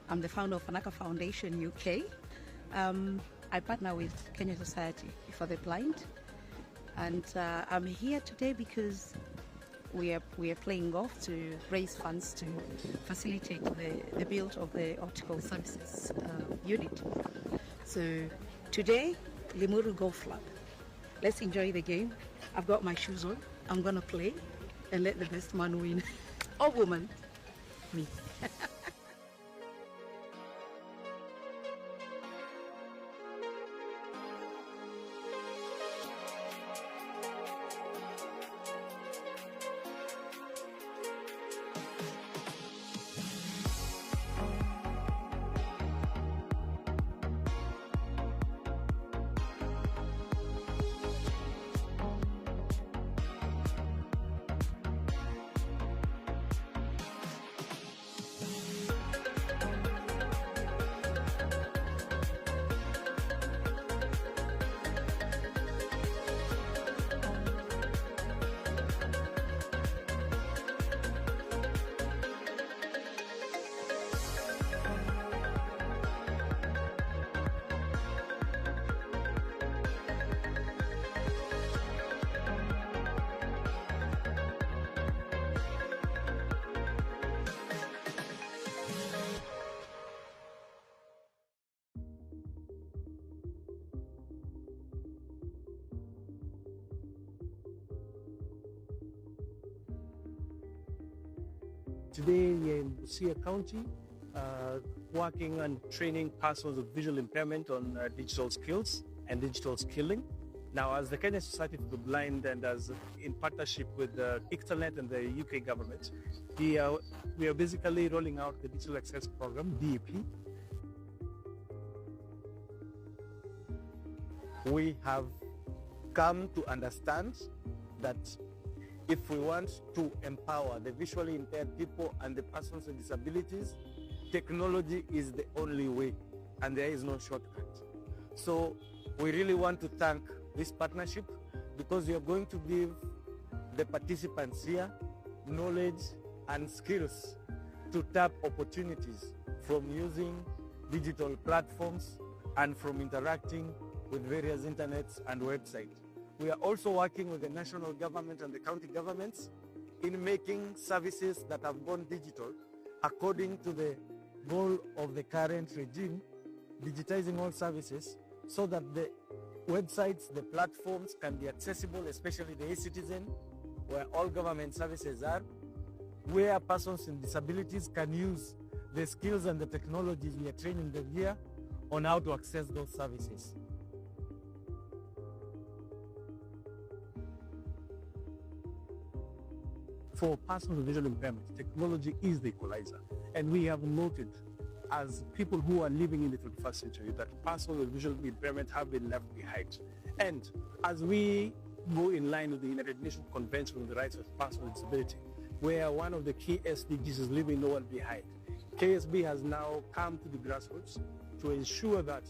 I'm the founder of Fanaka Foundation UK. I partner with Kenya Society for the Blind. And I'm here today because we are playing golf to raise funds to facilitate the build of the optical services unit. So today, Limuru Golf Club. Let's enjoy the game. I've got my shoes on. I'm gonna play and let the best man win. Or woman. Me. Today we are in Busia County, working and training persons with visual impairment on digital skills and digital skilling. Now, as the Kenya Society for the Blind and as in partnership with the Internet and the UK government, we are basically rolling out the Digital Access Program, DAP. We have come to understand that if we want to empower the visually impaired people and the persons with disabilities, technology is the only way and there is no shortcut. So we really want to thank this partnership because we are going to give the participants here knowledge and skills to tap opportunities from using digital platforms and from interacting with various internets and websites. We are also working with the national government and the county governments in making services that have gone digital according to the goal of the current regime, digitizing all services so that the websites, the platforms can be accessible, especially the e-citizen, where all government services are, where persons with disabilities can use the skills and the technologies we are training them here on how to access those services. For persons with visual impairment, technology is the equalizer. And we have noted, as people who are living in the 21st century, that persons with visual impairment have been left behind. And as we go in line with the United Nations Convention on the Rights of Persons with Disability, where one of the key SDGs is leaving no one behind, KSB has now come to the grassroots to ensure that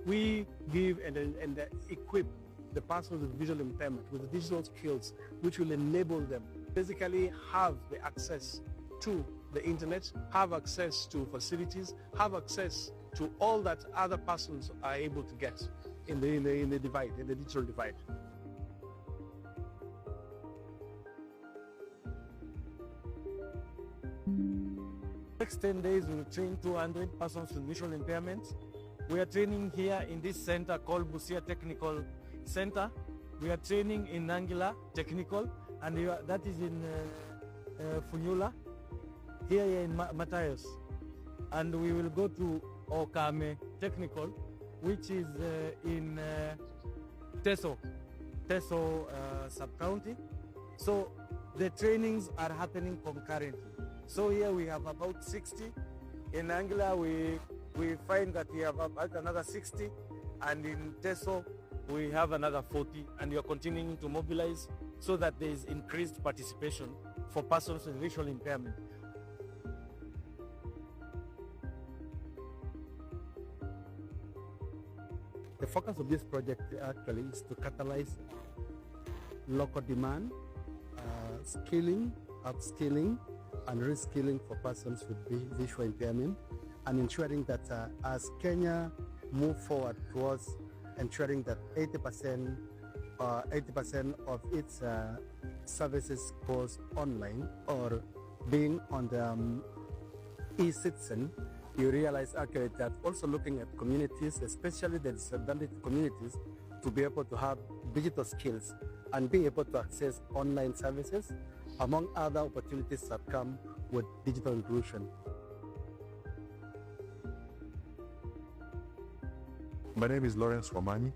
we give and equip the persons with visual impairment with digital skills which will enable them basically have the access to the internet, have access to facilities, have access to all that other persons are able to get in the divide, in the digital divide. Next 10 days we will train 200 persons with visual impairment. We are training here in this center called Busia Technical Center. We are training in Nangila Technical, and that is in Funyula, here in Matayos. And we will go to Okame Technical, which is in Teso sub-county. So the trainings are happening concurrently. So here we have about 60. In Angla we find that we have about another 60, and in Teso we have another 40, and we are continuing to mobilize so that there is increased participation for persons with visual impairment. The focus of this project actually is to catalyze local demand, skilling, upskilling, and reskilling for persons with visual impairment, and ensuring that as Kenya move forward towards ensuring that 80% 80% of its services goes online or being on the e-citizen, you realize okay that also looking at communities, especially the disadvantaged communities, to be able to have digital skills and be able to access online services, among other opportunities that come with digital inclusion. My name is Lawrence Wamani.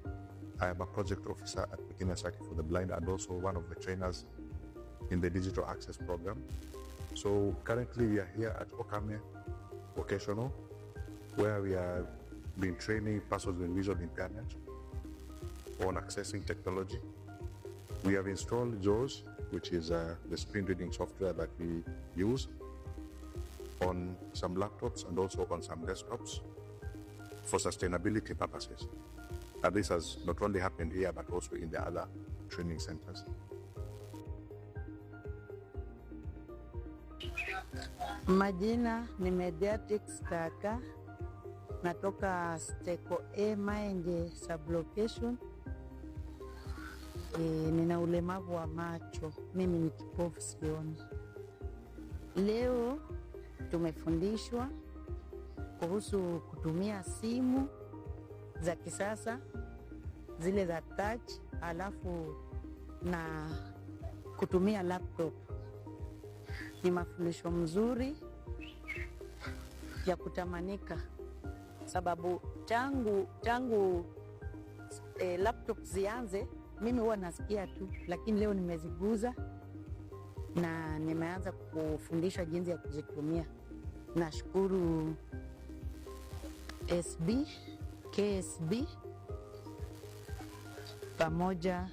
I am a project officer at Kenya Society for the Blind and also one of the trainers in the digital access program. So currently we are here at Okame Vocational, where we have been training persons with visual impairment on accessing technology. We have installed JAWS, which is the screen reading software that we use on some laptops and also on some desktops for sustainability purposes. And this has not only happened here, but also in the other training centers. Majina ni Mediatrix Kaka, natoka Steko A Maenge sublocation. Nina ulemavu wa macho, mimi ni kipofu sioni. Leo tumefundishwa kuhusu kutumia simu za kisasa, zile za touch, alafu na kutumia laptop. Ni mafundisho mzuri ya kutamanika, sababu tangu laptop zianze mimi huwa nasikia tu, lakini leo nimeziguza na nimeanza kufundishwa jinsi ya kuzitumia. Nashukuru SB, KSB pamoja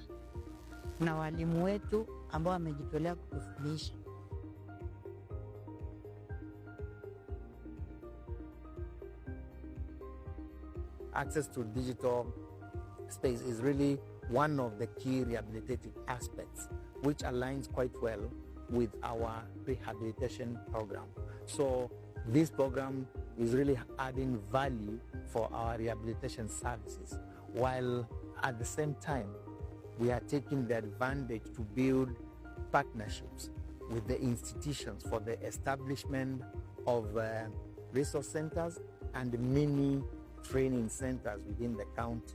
na walimu wetu ambao wamejitolea kutufundisha. Access to digital space is really one of the key rehabilitative aspects, which aligns quite well with our rehabilitation program. So this program is really adding value for our rehabilitation services, while at the same time, we are taking the advantage to build partnerships with the institutions for the establishment of resource centers and mini training centers within the county.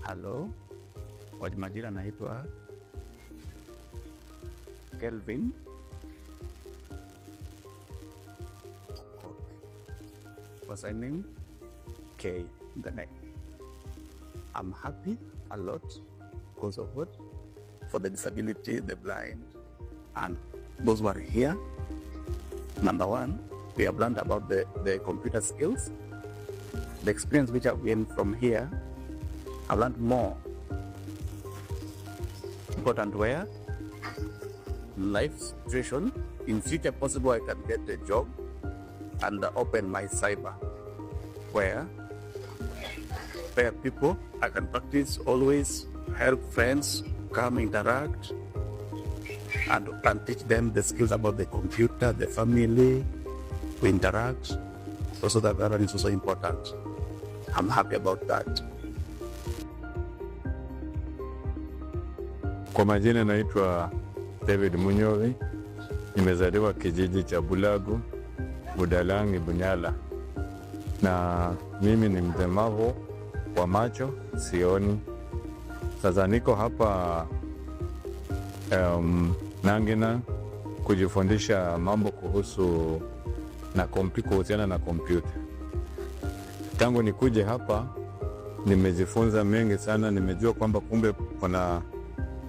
Hello, kwa majina naitwa Kelvin. What's my name? K, the name. I'm happy a lot because of what? For the disability, the blind, and those who are here. Number one, we have learned about the computer skills. The experience which I've gained from here, I've learned more. Important where life situation, in future possible I can get a job and open my cyber, where people I can practice always help friends, come interact, and teach them the skills about the computer, the family, to interact. Also that is also important. I'm happy about that. Kwa majina naitwa David Munyovi, nimezaliwa kijiji cha Bulagu, Budalangi, Bunyala, na mimi ni mlemavu wa macho, sioni. Sasa niko hapa Nangina kujifundisha mambo kuhusiana na kompyuta. Tangu nikuje hapa nimejifunza mengi sana, nimejua kwamba kumbe kuna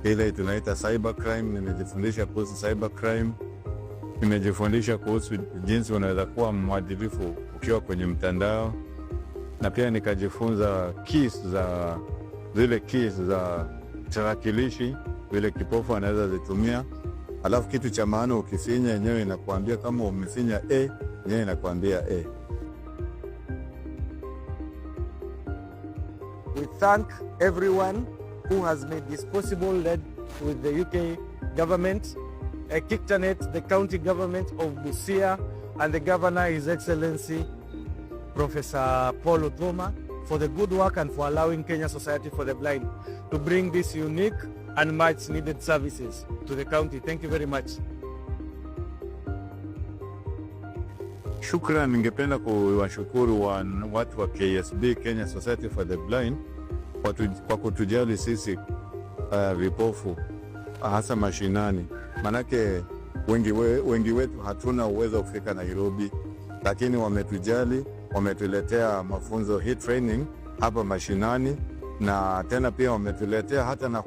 ile tunaita cyber crime, nimejifundisha kuhusu cyber crime, nimejifundisha kuhusu jinsi unaweza kuwa mwadilifu ukiwa kwenye mtandao, na pia nikajifunza zile keys za tarakilishi vile kipofu anaweza zitumia. Alafu kitu cha maana ukifinya yenyewe inakuambia kama umefinya A, yenyewe inakuambia A. We thank everyone who has made this possible, led with the UK government, Kiktanet, the county government of Busia, and the Governor, His Excellency, Professor Paul Otuoma, for the good work and for allowing Kenya Society for the Blind to bring these unique and much needed services to the county. Thank you very much. Shukran, ningependa kuwashukuru watu wa KSB, Kenya Society for the Blind, kwa kutujali sisi vipofu hasa mashinani. Manake wengi wetu hatuna uwezo kufika Nairobi, lakini wametujali, wametuletea mafunzo hii training hapa mashinani, na tena pia wametuletea hata na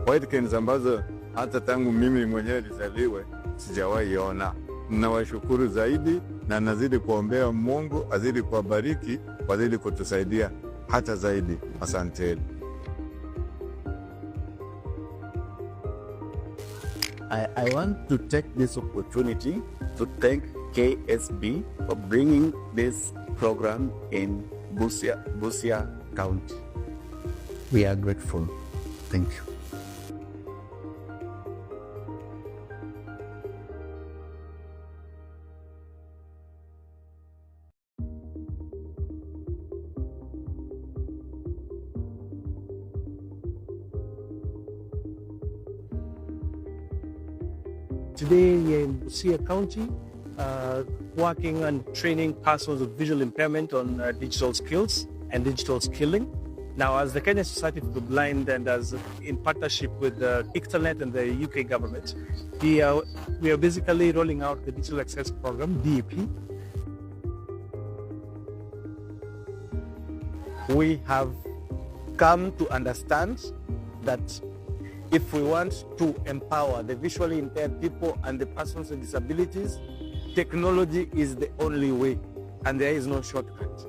white cans ambazo hata tangu mimi mwenyewe nizaliwe sijawahi ona. Nawashukuru zaidi na nazidi kuombea Mungu azidi kuwabariki, wazidi kutusaidia hata zaidi. Asanteni. I want to take this opportunity to thank KSB for bringing this program in Busia County. We are grateful. Thank you. Today we are in Busia County, working and training persons with visual impairment on digital skills and digital skilling. Now, as the Kenya Society for the Blind and as in partnership with the Internet and the UK government, we are basically rolling out the Digital Access Program, DAP. We have come to understand that if we want to empower the visually impaired people and the persons with disabilities, technology is the only way and there is no shortcut.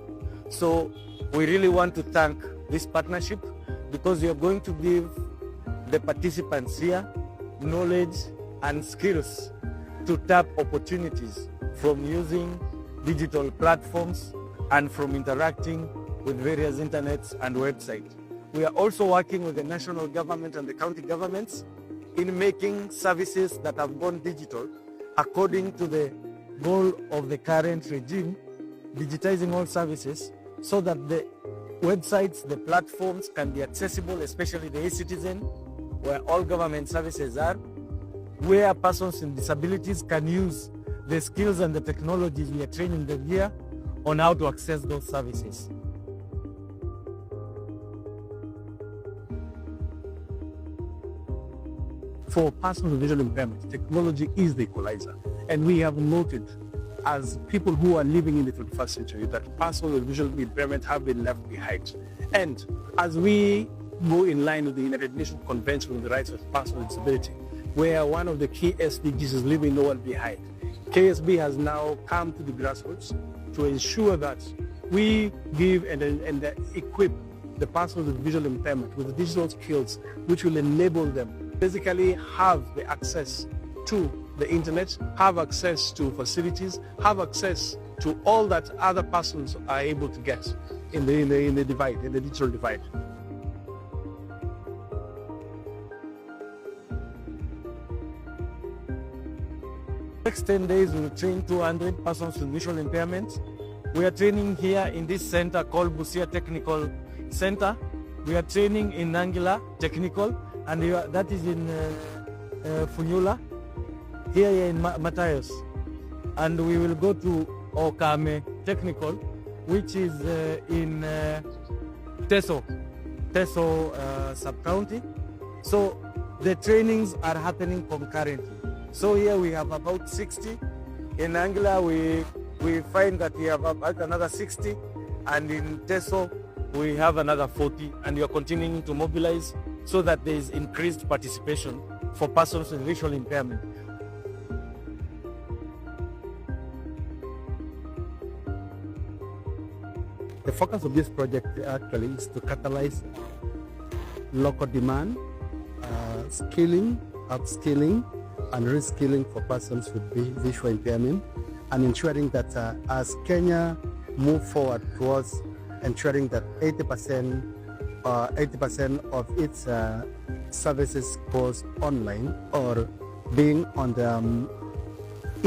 So we really want to thank this partnership because you're going to give the participants here knowledge and skills to tap opportunities from using digital platforms and from interacting with various internets and websites. We are also working with the national government and the county governments in making services that have gone digital according to the goal of the current regime, digitizing all services so that the websites, the platforms can be accessible, especially the e-citizen, where all government services are, where persons with disabilities can use the skills and the technologies we are training them here on how to access those services. For persons with visual impairment, technology is the equalizer. And we have noted, as people who are living in the 21st century, that persons with visual impairment have been left behind. And as we go in line with the United Nations Convention on the Rights of Persons with Disability, where one of the key SDGs is leaving no one behind, KSB has now come to the grassroots to ensure that we give and equip the persons with visual impairment with digital skills which will enable them basically have the access to the internet, have access to facilities, have access to all that other persons are able to get in the divide, in the digital divide. Next 10 days, we will train 200 persons with visual impairment. We are training here in this center called Busia Technical Center. We are training in Nangila Technical, and that is in Funyula, here in Matayos. And we will go to Okame Technical, which is in Teso sub-county. So the trainings are happening concurrently. So here we have about 60. In Angela, we find that we have about another 60. And in Teso, we have another 40. And we are continuing to mobilize so that there is increased participation for persons with visual impairment. The focus of this project actually is to catalyze local demand, skilling, upskilling, and reskilling for persons with visual impairment, and ensuring that as Kenya move forward towards ensuring that 80% of its services goes online or being on the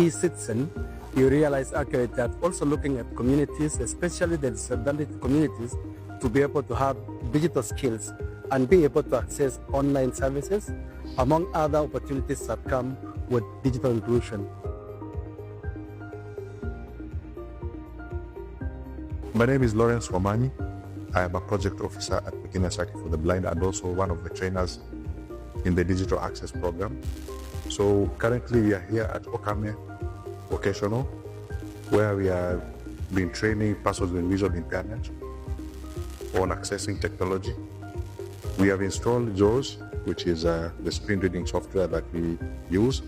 e-citizen, you realize accurately that also looking at communities, especially the disadvantaged communities, to be able to have digital skills and be able to access online services, among other opportunities that come with digital inclusion. My name is Lawrence Wamanyi. I am a project officer at Kenya Society for the Blind and also one of the trainers in the digital access program. So currently we are here at Okame Vocational, where we are been training persons with visual impairment on accessing technology. We have installed JAWS, which is the screen reading software that we use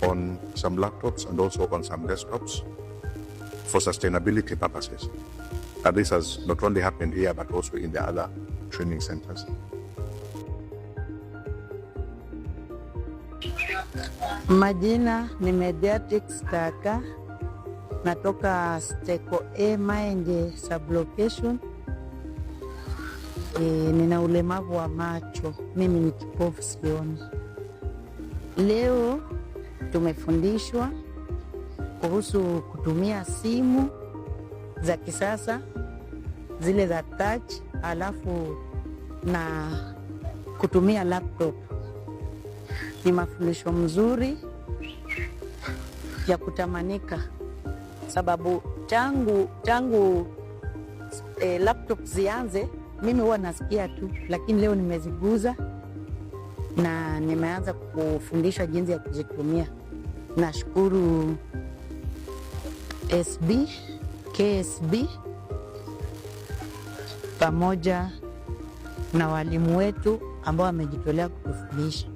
on some laptops and also on some desktops for sustainability purposes. And this has not only happened here, but also in the other training centers. Majina ni Mediatrix Taka, natoka Steko A Maenge sublocation. Nina ulemavu wa macho, mimi ni kipofu sioni. Leo tumefundishwa kuhusu kutumia simu za kisasa, zile za touch, alafu na kutumia laptop. Ni mafundisho mzuri ya kutamanika, sababu tangu laptop zianze mimi huwa nasikia tu, lakini leo nimeziguza na nimeanza kufundisha jinsi ya kuzitumia. Nashukuru KSB pamoja na walimu wetu ambao wamejitolea kutufundisha.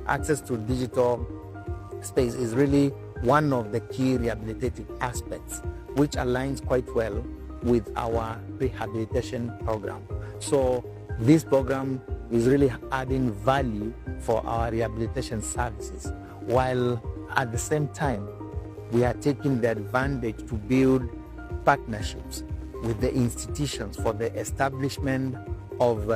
Access to digital space is really one of the key rehabilitative aspects, which aligns quite well with our rehabilitation program. So this program is really adding value for our rehabilitation services, while at the same time, we are taking the advantage to build partnerships with the institutions for the establishment of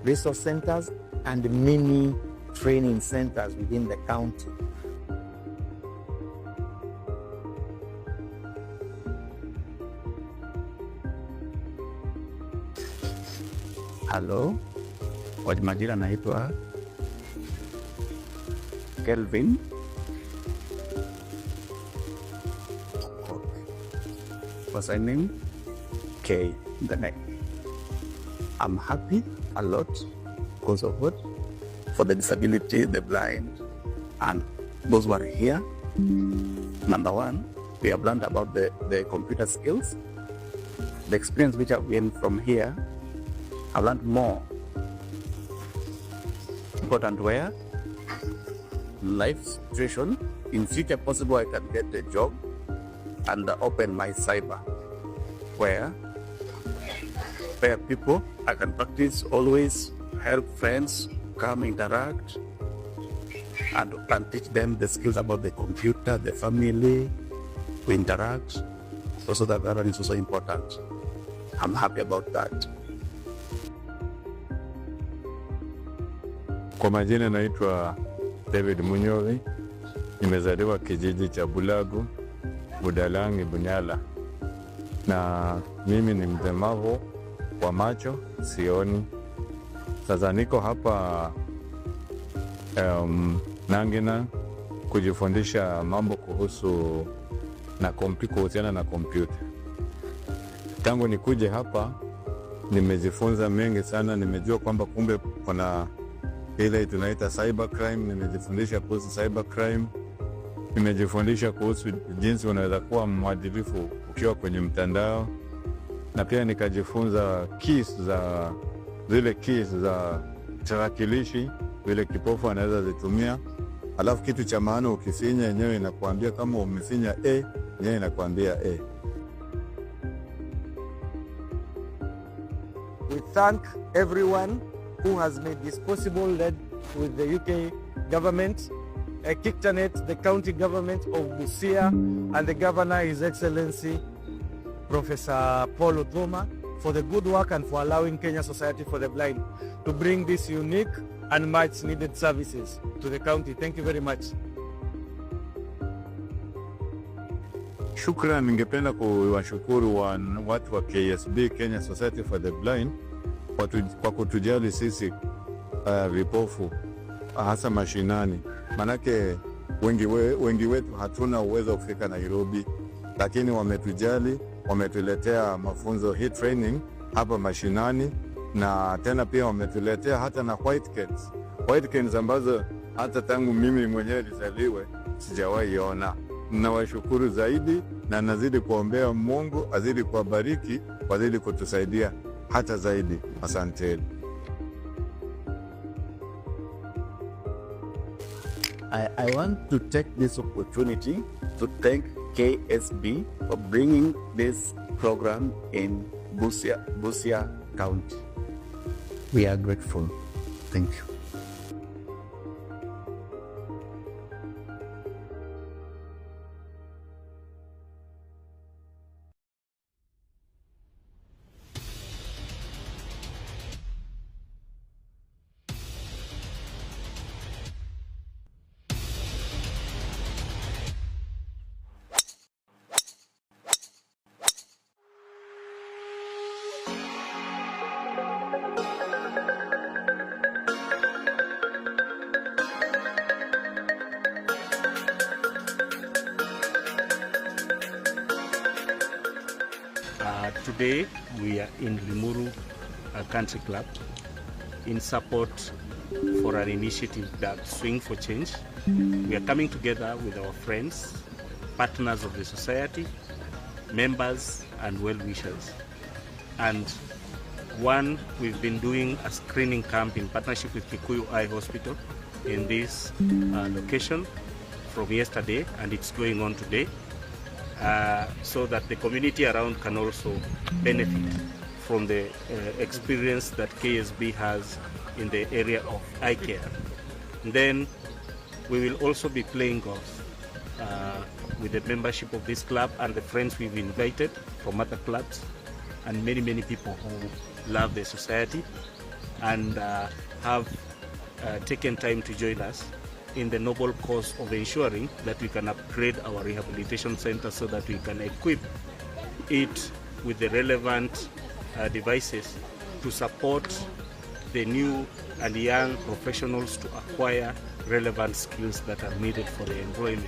resource centers and mini training centers within the county. Hello, kwa majina naitwa Kelvin. What's my name? K, the name. I'm happy a lot because of what? For the disability, the blind, and those who are here. Number one, we have learned about the computer skills. The experience which I've gained from here, I've learned more. Important where? Life situation. In future possible, I can get a job and open my cyber where people I can practice always help friends, come interact and teach them the skills about the computer, the family, to interact. Also that is also important. I'm happy about that. Kwa majina naitwa David Munyovi. Nimezaliwa kijiji cha Bulagu, Budalangi, Bunyala. Na mimi ni mlemavu wa macho, sioni. Sasa niko hapa Nangina kujifundisha mambo kuhusiana na kompyuta. Tangu nikuje hapa nimejifunza mengi sana, nimejua kwamba kumbe kuna ile tunaita cyber crime, nimejifundisha kuhusu cyber crime. Nimejifundisha kuhusu jinsi unaweza kuwa mwadilifu ukiwa kwenye mtandao, na pia nikajifunza zile keys za tarakilishi vile kipofu anaweza zitumia. Alafu kitu cha maana ukifinya yenyewe inakuambia kama umefinya A, yenyewe inakuambia A. We thank everyone who has made this possible, led with the UK government, Kiktanet, the county government of Busia, and the governor, His Excellency, Professor Paul Othoma, for the good work and for allowing Kenya Society for the Blind to bring these unique and much needed services to the county. Thank you very much. Shukran, ningependa kuwashukuru watu wa KSB, Kenya Society for the Blind, kwa kutujali sisi vipofu hasa mashinani. Manake wengi wetu hatuna uwezo kufika Nairobi, lakini wametujali, wametuletea mafunzo hii training hapa mashinani, na tena pia wametuletea hata na white cans ambazo hata tangu mimi mwenyewe nizaliwe sijawahi ona. Nawashukuru zaidi na nazidi kuombea Mungu azidi kuwabariki, wazidi kutusaidia hata zaidi. Asanteni. I want to take this opportunity to thank KSB for bringing this program in Busia County. We are grateful. Thank you. Today we are in Limuru Country Club in support for an initiative that Swing for Change. We are coming together with our friends, partners of the society, members and well-wishers. And one, we've been doing a screening camp in partnership with Kikuyu Eye Hospital in this location from yesterday, and it's going on today. So that the community around can also benefit from the experience that KSB has in the area of eye care. And then we will also be playing golf with the membership of this club and the friends we've invited from other clubs and many people who love the society and have taken time to join us in the noble cause of ensuring that we can upgrade our rehabilitation center so that we can equip it with the relevant devices to support the new and young professionals to acquire relevant skills that are needed for the employment.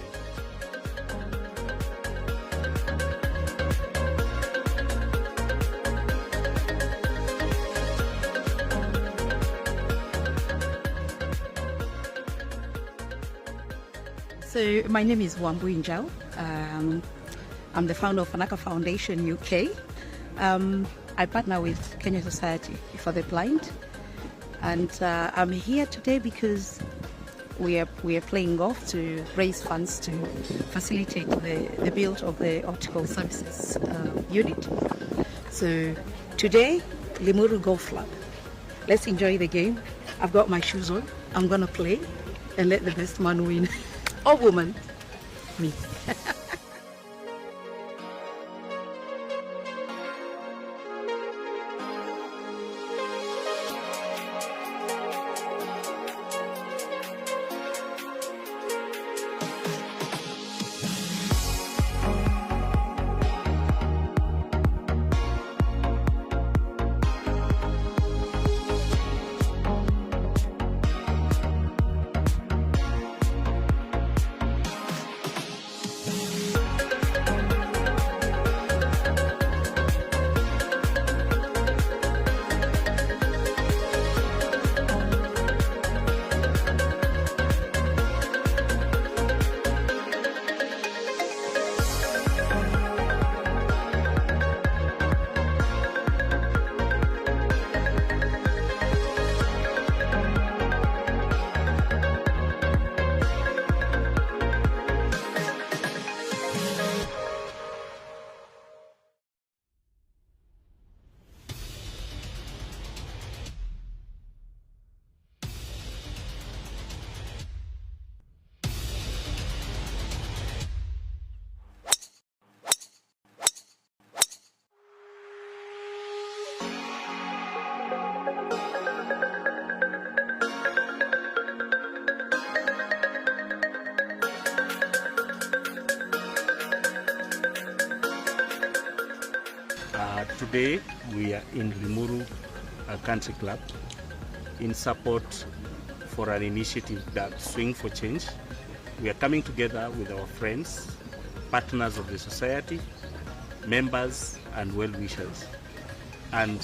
So my name is Wambu Injao. I'm the founder of Fanaka Foundation UK. I partner with Kenya Society for the Blind, and I'm here today because we are playing golf to raise funds to facilitate the build of the optical services unit. So today, Limuru Golf Club. Let's enjoy the game. I've got my shoes on. I'm gonna play and let the best man win. Or woman, me. Today we are in Limuru Country Club in support for an initiative that Swing for Change. We are coming together with our friends, partners of the society, members and well-wishers. And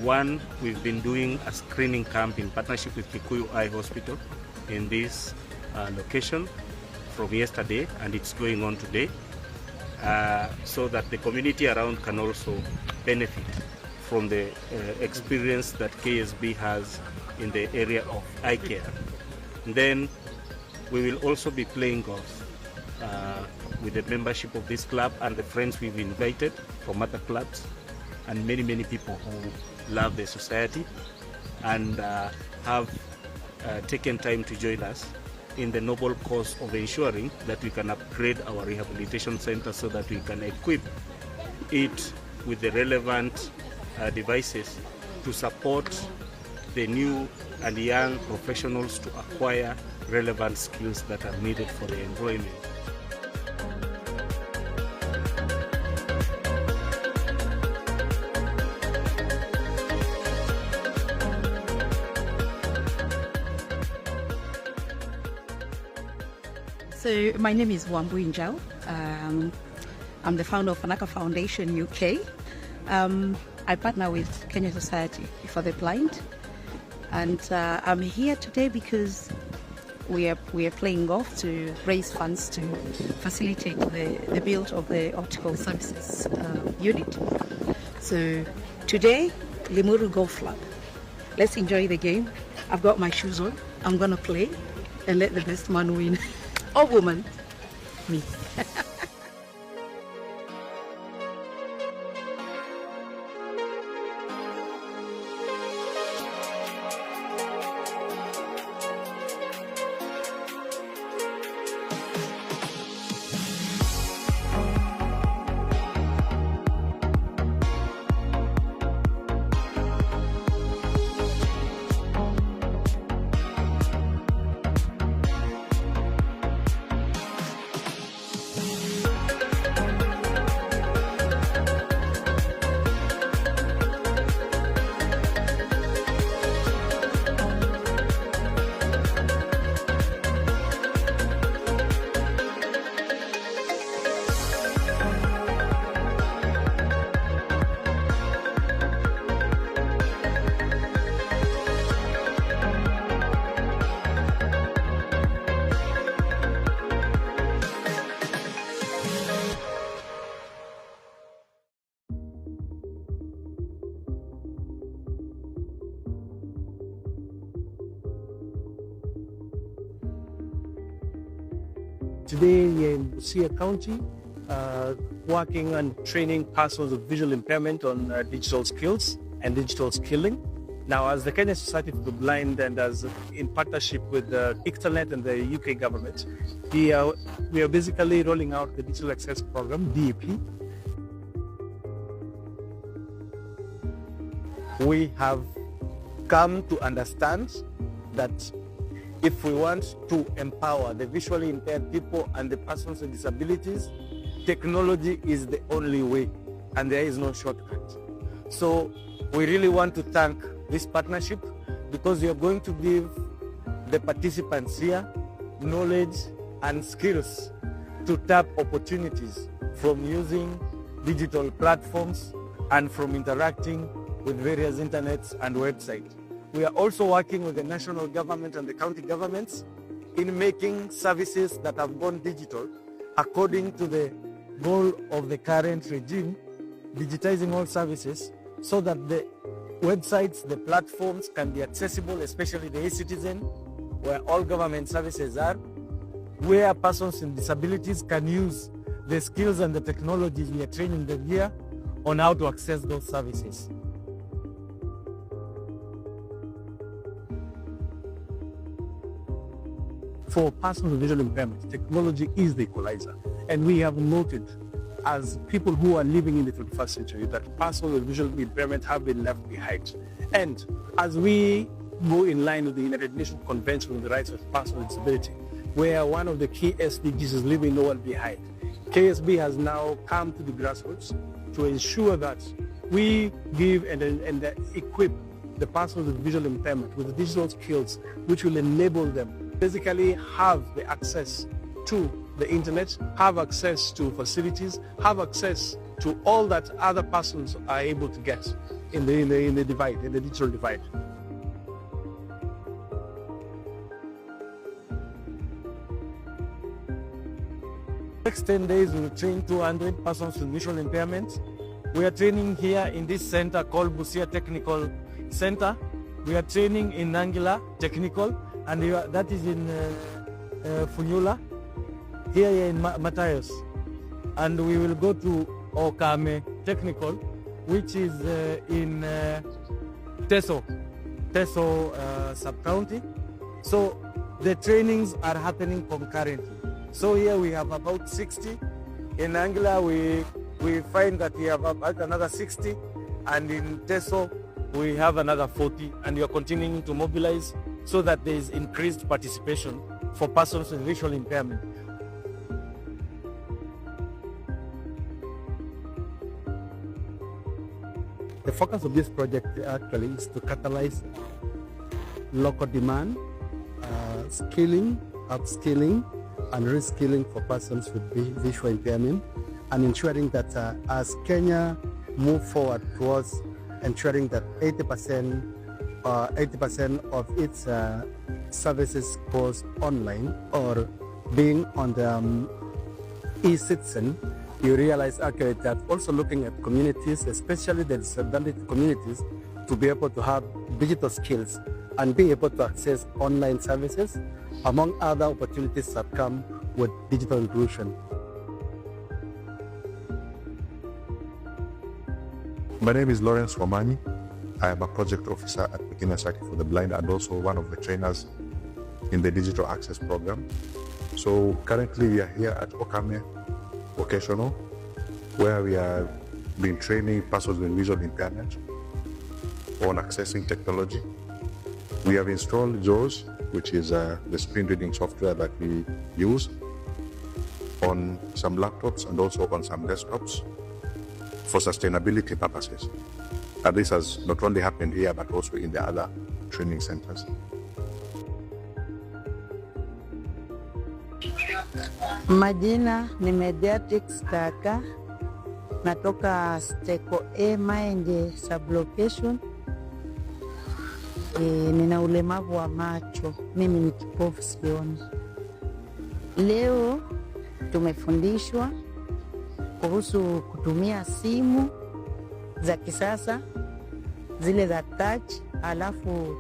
one, we've been doing a screening camp in partnership with Kikuyu Eye Hospital in this location from yesterday, and it's going on today, so that the community around can also benefit from the experience that KSB has in the area of eye care. And then we will also be playing golf with the membership of this club and the friends we've invited from other clubs and many, many people who love the society and have taken time to join us in the noble cause of ensuring that we can upgrade our rehabilitation center so that we can equip it with the relevant devices to support the new and young professionals to acquire relevant skills that are needed for their employment. So my name is Wambu Njau. I'm the founder of Fanaka Foundation UK. I partner with Kenya Society for the Blind, and I'm here today because we are playing golf to raise funds to facilitate the build of the optical services unit. So today, Limuru Golf Club. Let's enjoy the game. I've got my shoes on. I'm gonna play and let the best man win. Or woman, me. Today we're in Busia County, working and training persons with visual impairment on digital skills and digital skilling. Now, as the Kenya Society for the Blind and as in partnership with Impairment and the UK government, we are basically rolling out the Digital Access Program, DAP. We have come to understand that if we want to empower the visually impaired people and the persons with disabilities, technology is the only way, and there is no shortcut. So we really want to thank this partnership because you are going to give the participants here knowledge and skills to tap opportunities from using digital platforms and from interacting with various internets and websites. We are also working with the national government and the county governments in making services that have gone digital according to the goal of the current regime, digitizing all services so that the websites, the platforms can be accessible, especially the e-citizen, where all government services are, where persons with disabilities can use the skills and the technologies we are training them here on how to access those services. For persons with visual impairment, technology is the equalizer. And we have noted, as people who are living in the 21st century, that persons with visual impairment have been left behind. And as we go in line with the United Nations Convention on the Rights of Persons with Disability, where one of the key SDGs is leaving no one behind, KSB has now come to the grassroots to to ensure that we give and equip the persons with visual impairment with digital skills which will enable them basically have the access to the internet, have access to facilities, have access to all that other persons are able to get in the divide, in the digital divide. Next 10 days, we will train 200 persons with visual impairment. We are training here in this center called Busia Technical Center. We are training in Nangila Technical, and that is in Funyula, here in Matayos. And we will go to Okame Technical, which is in Teso sub-county. So the trainings are happening concurrently. So here we have about 60. In Angela, we find that we have about another 60. And in Teso, we have another 40. And we are continuing to mobilize so that there is increased participation for persons with visual impairment. The focus of this project actually is to catalyze local demand, skilling, upskilling, and reskilling for persons with visual impairment, and ensuring that as Kenya move forward towards ensuring that 80% of its services goes online or being on the e-citizen, you realize actually that also looking at communities, especially the disadvantaged communities, to be able to have digital skills and be able to access online services, among other opportunities that come with digital inclusion. My name is Lawrence Wamanyi. I am a project officer at Pekin Saki for the Blind and also one of the trainers in the Digital Access Program. So currently we are here at Okame Vocational, where we are been training persons with visual impairment on accessing technology. We have installed JAWS, which is the screen reading software that we use on some laptops and also on some desktops for sustainability purposes. And this has not only happened here, but also in the other training centers. Majina ni Mediatrix Kaka, natoka Steko A Maenje sublocation. Nina ulemavu wa macho, mimi ni kipofu sioni. Leo tumefundishwa kuhusu kutumia simu za kisasa, zile za touch, alafu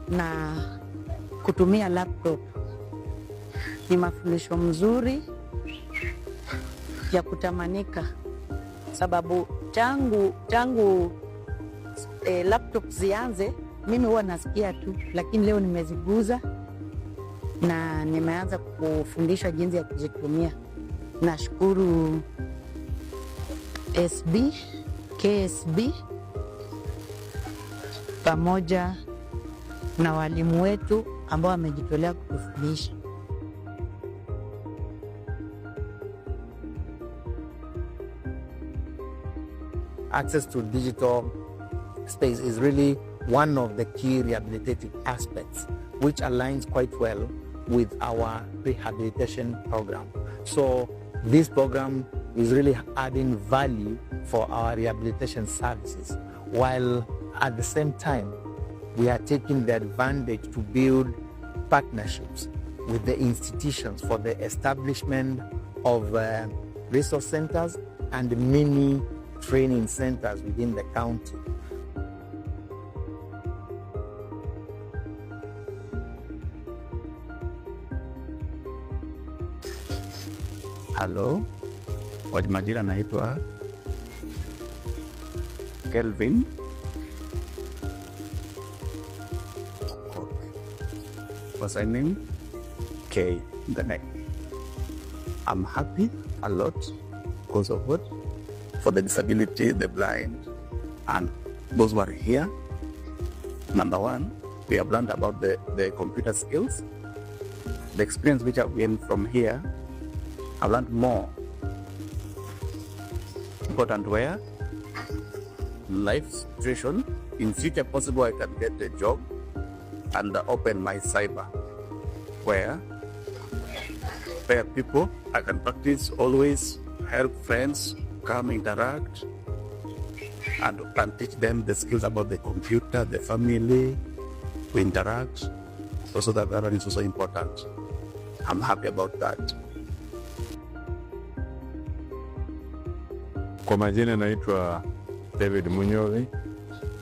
na kutumia laptop. Ni mafundisho mzuri ya kutamanika, sababu tangu laptop zianze mimi huwa nasikia tu, lakini leo nimeziguza na nimeanza kufundishwa jinsi ya kuzitumia. Nashukuru KSB pamoja na walimu wetu ambao wamejitolea kutufundisha. Access to digital space is really one of the key rehabilitative aspects, which aligns quite well with our rehabilitation program. So this program is really adding value for our rehabilitation services, while at the same time, we are taking the advantage to build partnerships with the institutions for the establishment of resource centers and mini training centers within the county. Hello, kwa majina naitwa Kelvin. What's my name? K, the name. I'm happy a lot because of what? For the disability, the blind, and those who are here. Number one, we have learned about the computer skills. The experience which I've gained from here, I've learned more. Important where? life situation. In future possible, I can get a job and open my cyber where people I can practice always help friends, come interact, and teach them the skills about the computer, the family, we interact. Also that one is also important. I'm happy about that. Kwa majina naitwa David Munyovi,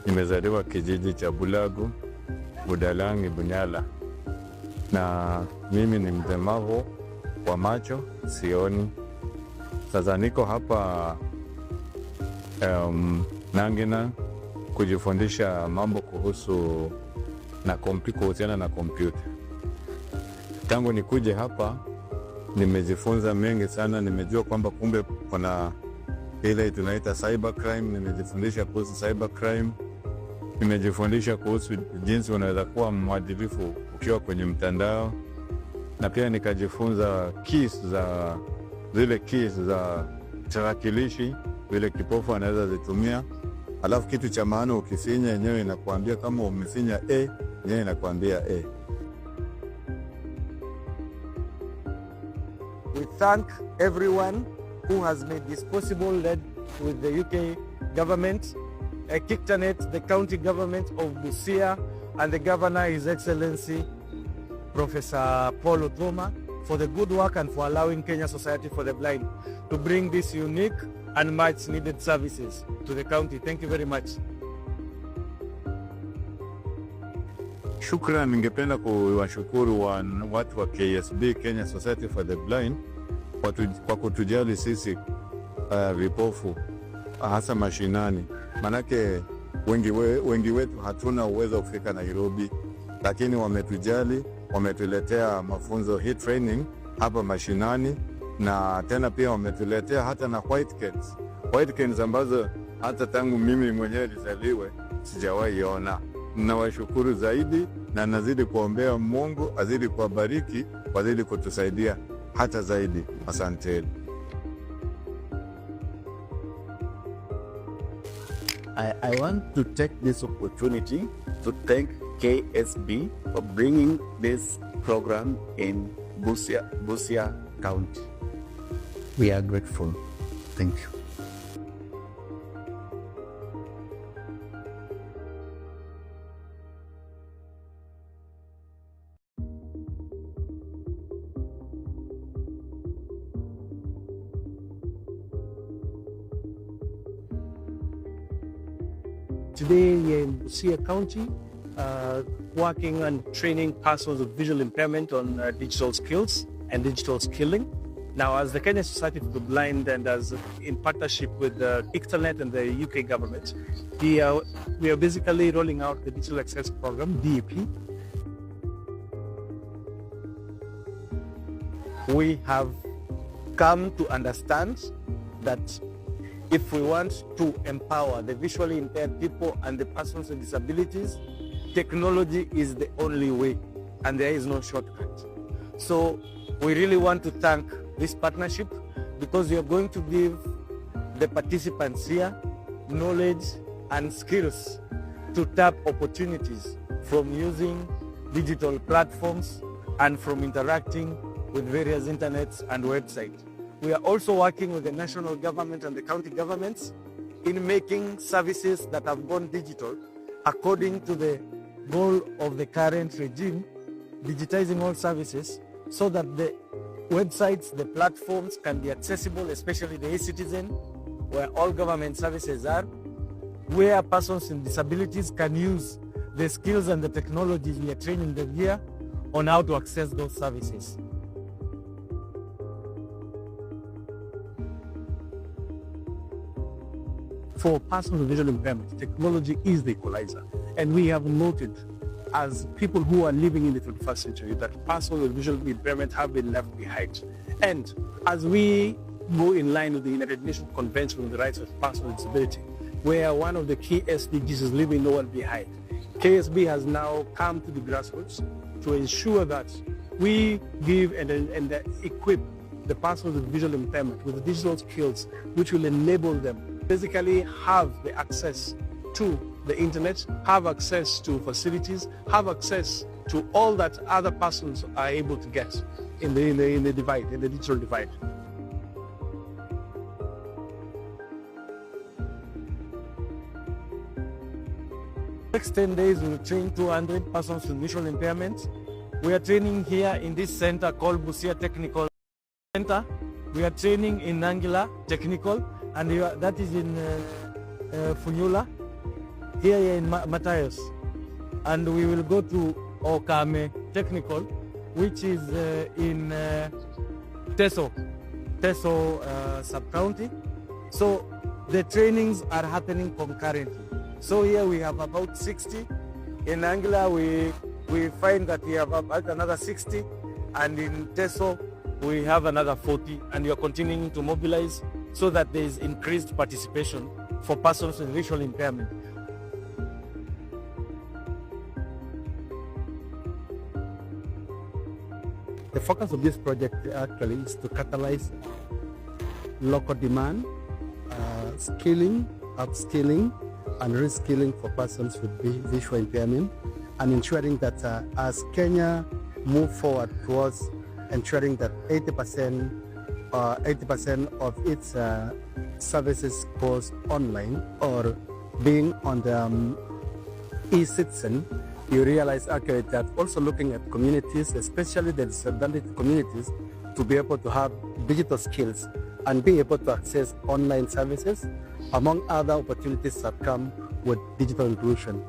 nimezaliwa kijiji cha Bulagu, Budalangi, Bunyala, na mimi ni mlemavu wa macho, sioni. Sasa niko hapa Nangina kujifundisha mambo kuhusiana na kompyuta. Tangu nikuje hapa nimejifunza mengi sana, nimejua kwamba kumbe kuna ile tunaita cyber crime, nimejifundisha kuhusu cyber crime, nimejifundisha kuhusu jinsi unaweza kuwa mwadilifu ukiwa kwenye mtandao, na pia nikajifunza zile keys za tarakilishi vile kipofu anaweza zitumia. Alafu kitu cha maana ukifinya yenyewe inakuambia kama umefinya A, yenyewe inakuambia A. We thank everyone who has made this possible, led with the UK government, Kictanet, the county government of Busia, and the governor, His Excellency, Professor Paul Otuoma, for the good work and for allowing Kenya Society for the Blind to bring these unique and much needed services to the county. Thank you very much. Shukran, ningependa kuwashukuru watu wa KSB, Kenya Society for the Blind, kwa kutujali sisi vipofu hasa mashinani. Manake wengi wetu hatuna uwezo kufika Nairobi, lakini wametujali, wametuletea mafunzo hii training hapa mashinani, na tena pia wametuletea hata na white cans ambazo hata tangu mimi mwenyewe nizaliwe sijawahi ona. Nawashukuru zaidi na nazidi kuombea Mungu azidi kuwabariki, wazidi kutusaidia hata zaidi. Asante. I want to take this opportunity to thank KSB for bringing this program in Busia County. We are grateful. Thank you. Today we are in Busia County, working and training persons with visual impairment on digital skills and digital skilling. Now, as the Kenya Society for the Blind and as in partnership with the Kictanet and the UK government, we are basically rolling out the Digital Access Program, DAP. We have come to understand that if we want to empower the visually impaired people and the persons with disabilities, technology is the only way and there is no shortcut. So we really want to thank this partnership because we are going to give the participants here knowledge and skills to tap opportunities from using digital platforms and from interacting with various internets and websites. We are also working with the national government and the county governments in making services that have gone digital according to the goal of the current regime, digitizing all services so that the websites, the platforms can be accessible, especially the e-citizen, where all government services are, where persons with disabilities can use the skills and the technologies we are training them here on how to access those services. For persons with visual impairment, technology is the equalizer. And we have noted, as people who are living in the 21st century, that persons with visual impairment have been left behind. And as we go in line with the United Nations Convention on the Rights of Persons with Disability, where one of the key SDGs is leaving no one behind, KSB has now come to the grassroots to ensure that we give and equip the persons with visual impairment with digital skills which will enable them basically have the access to the internet, have access to facilities, have access to all that other persons are able to get in the divide, in the digital divide. Next 10 days, we will train 200 persons with visual impairment. We are training here in this center called Busia Technical Center. We are training in Nangila Technical, and that is in Funyula, here in Matayos. And we will go to Okame Technical, which is in Teso sub-county. So the trainings are happening concurrently. So here we have about 60. In Angela, we find that we have about another 60. And in Teso, we have another 40. And we are continuing to mobilize so that there is increased participation for persons with visual impairment. The focus of this project actually is to catalyze local demand, skilling, upskilling, and reskilling for persons with visual impairment, and ensuring that as Kenya move forward towards ensuring that 80% of its services goes online or being on the e-citizen, you realize actually that also looking at communities, especially the disadvantaged communities, to be able to have digital skills and be able to access online services, among other opportunities that come with digital inclusion.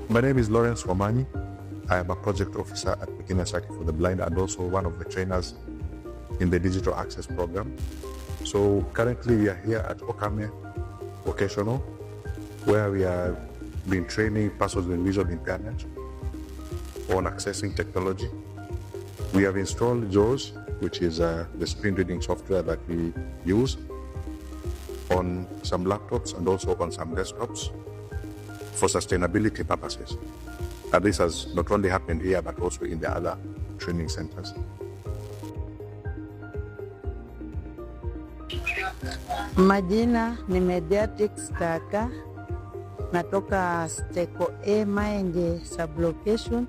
My name is Lawrence Wamanyi. I am a project officer at Pekinia Saki for the Blind and also one of the trainers in the digital access program. So currently we are here at Okame Vocational, where we have been training persons with visual impairment on accessing technology. We have installed JAWS, which is the screen reading software that we use on some laptops and also on some desktops for sustainability purposes. And this has not only happened here, but also in the other training centers. Majina ni Mediatrix Kaka, natoka Steko A Maenge sublocation.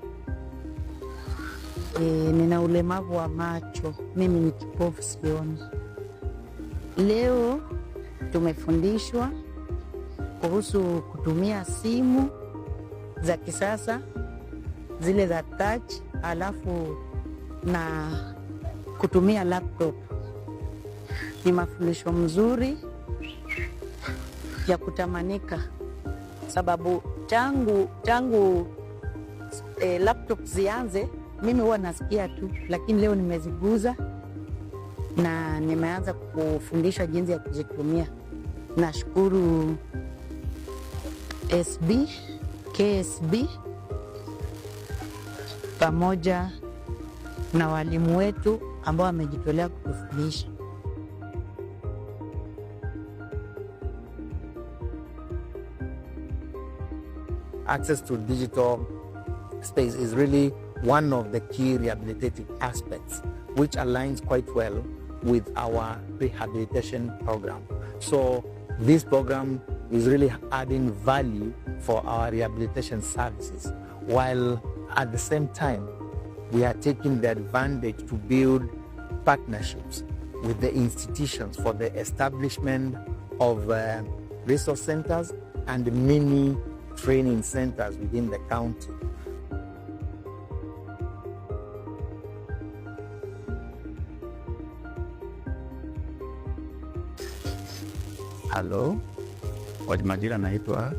Nina ulemavu wa macho, mimi ni kipofu sioni. Leo tumefundishwa kuhusu kutumia simu za kisasa, zile za touch, alafu na kutumia laptop. Ni mafundisho mzuri ya kutamanika, sababu tangu laptop zianze mimi huwa nasikia tu, lakini leo nimeziguza na nimeanza kufundishwa jinsi ya kuzitumia. Nashukuru SB, KSB pamoja na walimu wetu ambao wamejitolea kutufundisha. Access to digital space is really one of the key rehabilitative aspects, which aligns quite well with our rehabilitation program. So this program is really adding value for our rehabilitation services, while at the same time, we are taking the advantage to build partnerships with the institutions for the establishment of resource centers and mini training centers within the county. Hello, kwa majina naitwa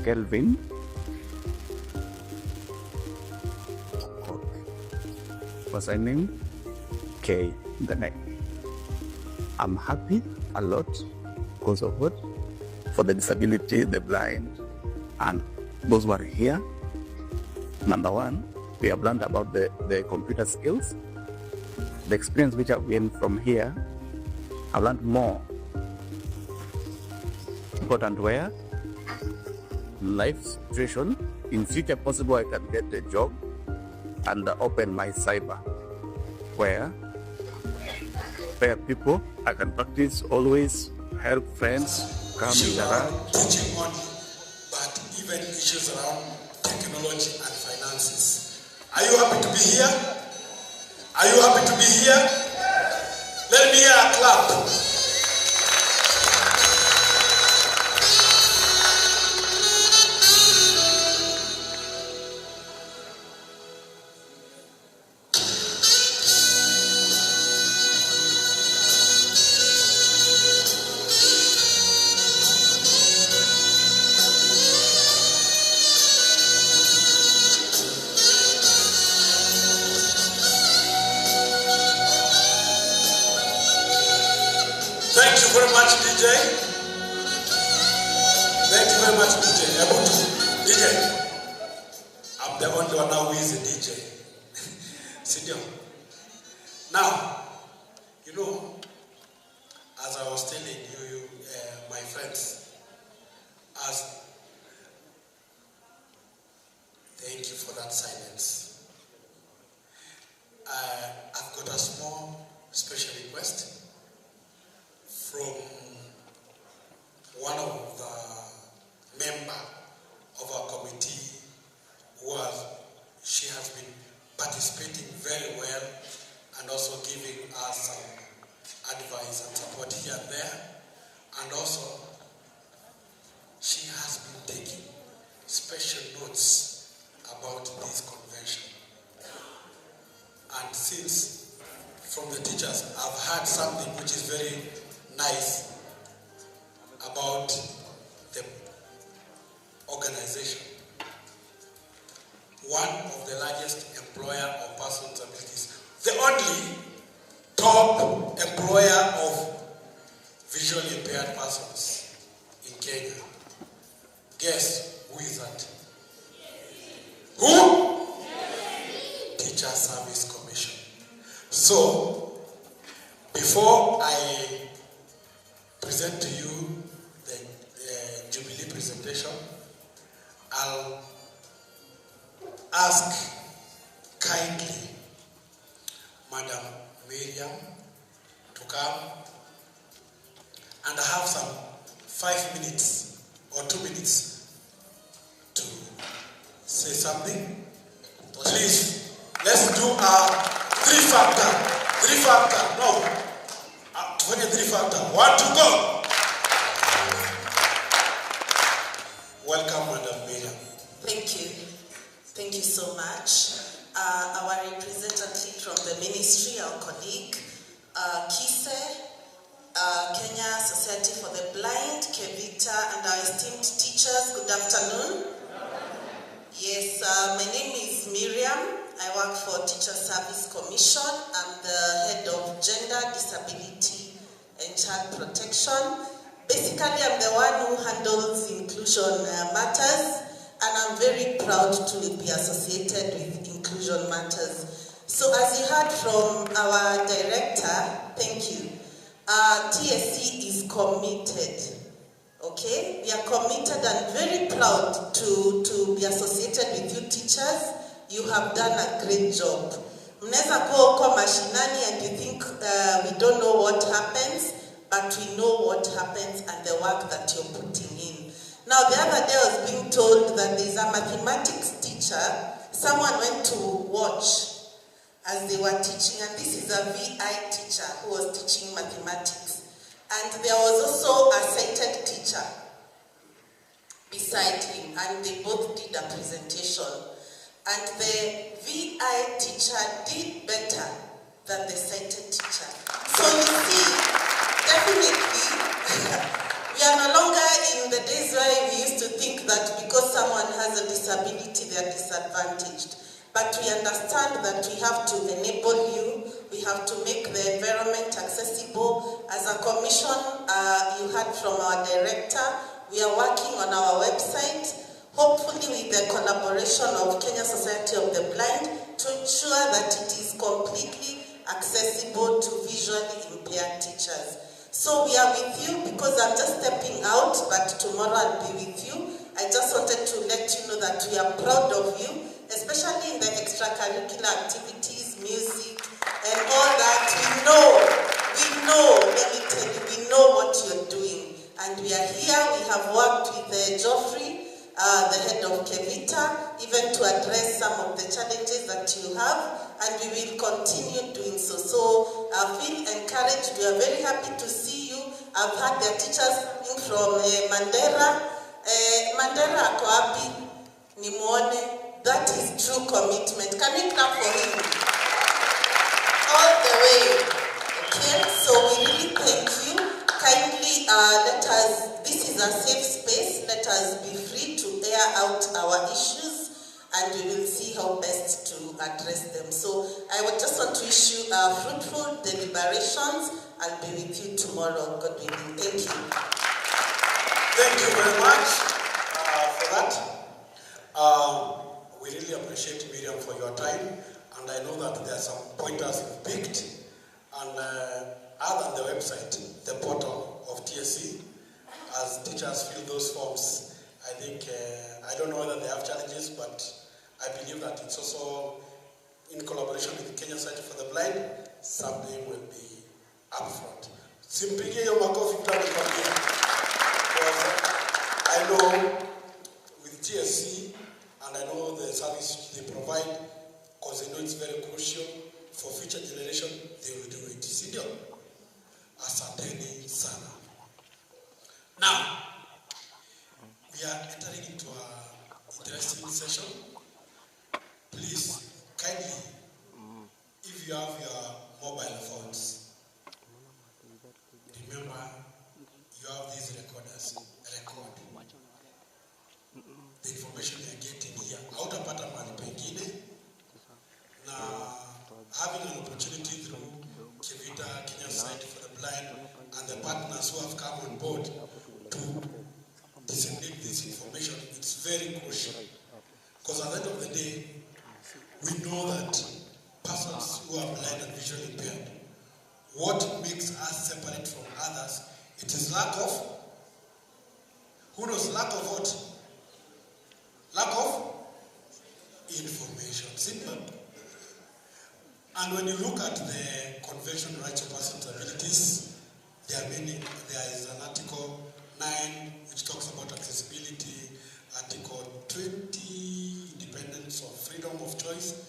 Kelvin. What's my name? K, the name. I'm happy a lot because of what? For the disability, the blind, and those who are here. Number one, we have learned about the computer skills. The experience which I've gained from here, I've learned more. Important where life situation, in future possible I can get a job and open my cyber. where people I can practice, always help friends, come interact. Teaching only, but even issues around technology and finances. Are you happy to be here? Are you happy to be here? Let me hear a clap. Thank you very much, DJ. Thank you very much, DJ. DJ, I'm the only one now who is a DJ. Sit down. Now, you know, as I was telling you, my friends, thank you for that silence. I've got a small special request from one of the member of our committee she has been participating very well and also giving us some advice and support here and there. And also, she has been taking special notes about this convention. And since from the teachers, I've heard something which is very nice about the organization. One of the largest employer of persons with disabilities, the only top employer of visually impaired persons in Kenya. Guess who is that? Who? Teacher Service Commission. So, before I present to you the Jubilee presentation, I'll ask kindly Madam Miriam to come and have some 5 minutes or 2 minutes to say something. Please, let's do a three-factor. No. 3-factor. 1, 2, go. Welcome, Madam Miriam. Thank you. Thank you so much. Our representative from the ministry, our colleague, Kise, Kenya Society for the Blind, Kevita, and our esteemed teachers, good afternoon. Yes, my name is Miriam. I work for Teacher Service Commission. I'm the head of Gender, Disability, and Child Protection. Basically, I'm the one who handles inclusion matters, and I'm very proud to be associated with inclusion matters. So as you heard from our director, thank you, TSC is committed. Okay, we are committed and very proud to be associated with you teachers. You have done a great job. Mnaweza kuwa uko mashinani and you think we don't know what happens, but we know what happens and the work that you're putting in. Now, the other day I was being told that there's a mathematics teacher. Someone went to watch as they were teaching, and this is a VI teacher who was teaching mathematics. And there was also a sighted teacher beside him, and they both did a presentation. And the VI teacher did better than the sighted teacher. So you see, definitely, we are no longer in the days where we used to think that because someone has a disability, they are disadvantaged. But we understand that we have to enable you, we have to make the environment accessible. As a commission, you heard from our director, we are working on our website, hopefully with the collaboration of Kenya Society of the Blind, to ensure that it is completely accessible to visually impaired teachers. So we are with you because I'm just stepping out, but tomorrow I'll be with you. I just wanted to let you know that we are proud of you, especially in the extracurricular activities, music, and all that. We know, let me tell you, we know what you're doing. And we are here, we have worked with Geoffrey, the head of Kevita, even to address some of the challenges that you have, and we will continue doing so. So feel encouraged. We are very happy to see you. I've had their teachers coming from Mandera. Mandera ako wapi? Nimuone. That is true commitment. Can we clap for him? All the way. Okay, so we really thank you. Kindly let us, this is a safe space. Let us be free to air out our issues, and we will see how best to address them. So I would just want to wish you fruitful deliberations. I'll be with you tomorrow, God willing. Thank you. Thank you very much for that. We really appreciate, Miriam, for your time, and I know that there are some pointers you've picked, and other than the website, the portal of TSC, as teachers fill those forms, I think, I don't know whether they have challenges, but I believe that it's also in collaboration with Kenya Society for the Blind, something will be upfront. Simpigie yo makofi mtanikwambia. I know with TSC, and I know the service they provide, because I know it's very crucial for future generation, they will do it. Sindio? Asanteni sana. Now, we are entering into an interesting session. Please, kindly, if you have your mobile phones, remember you have these recorders. Record the information you are getting here. Hautapata mahali pengine. Na having an opportunity through Kevita, Kenya Society for the Blind, and the partners who have come on board to disseminate this information, it's very crucial. Because at the end of the day, we know that persons who are blind and visually impaired, what makes us separate from others, it is lack of, who knows, lack of what? Lack of information. Simple. And when you look at the Convention on Rights of Persons with Disabilities, there is an Article 9 which talks about accessibility, Article 20, independence of freedom of choice.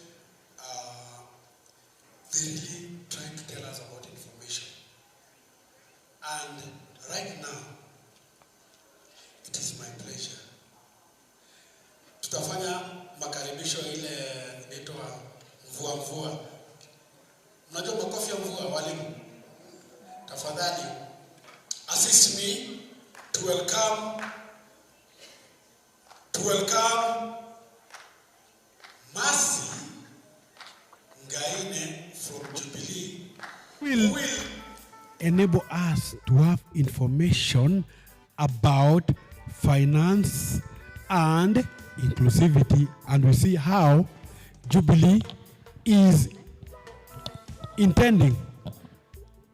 They really trying to tell us about information. And right now, it is my pleasure. Tutafanya makaribisho ile inaitwa mvua. Unajua makofi ya mvua walimu? Tafadhali assist me to welcome Mercy Ngaine from Jubilee. Will enable us to have information about finance and inclusivity, and we see how Jubilee is intending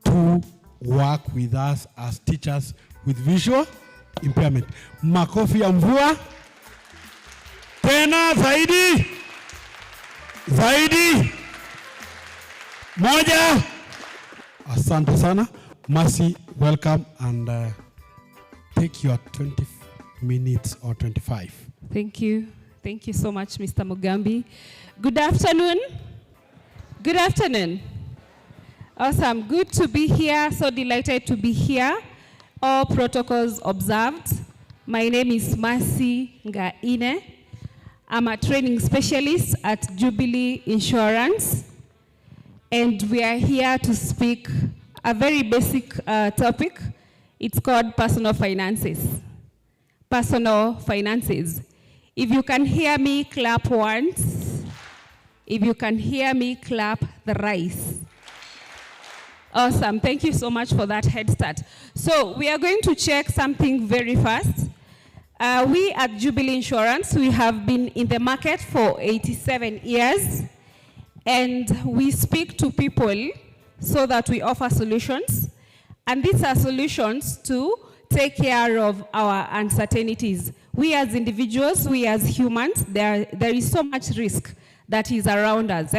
to work with us as teachers with visual impairment. Makofi ya mvua. Tena zaidi. Moja. Asante sana. Mercy, welcome, and take your 20 minutes or 25. Thank you. Thank you so much, Mr. Mugambi. Good afternoon. Good afternoon. Awesome. Good to be here. So delighted to be here. All protocols observed. My name is Mercy Ngaine. I'm a training specialist at Jubilee Insurance. And we are here to speak a very basic topic. It's called personal finances. Personal finances. If you can hear me, clap once. If you can hear me, clap thrice. Awesome. Thank you so much for that head start. So we are going to check something very fast. We at Jubilee Insurance, we have been in the market for 87 years. And we speak to people so that we offer solutions. And these are solutions to take care of our uncertainties. We as individuals, we as humans, there is so much risk that is around us.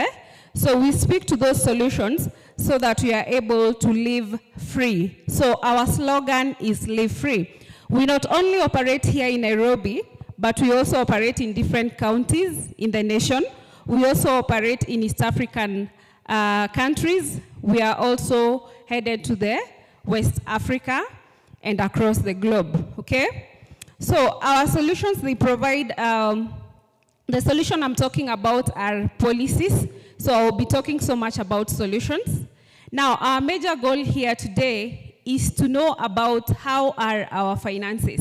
So we speak to those solutions so that we are able to live free. So our slogan is live free. We not only operate here in Nairobi, but we also operate in different counties in the nation. We also operate in East African countries. We are also headed to the West Africa and across the globe, okay? So our solutions, they provide, the solution I'm talking about are policies. So I'll be talking so much about solutions. Now, our major goal here today is to know about how are our finances.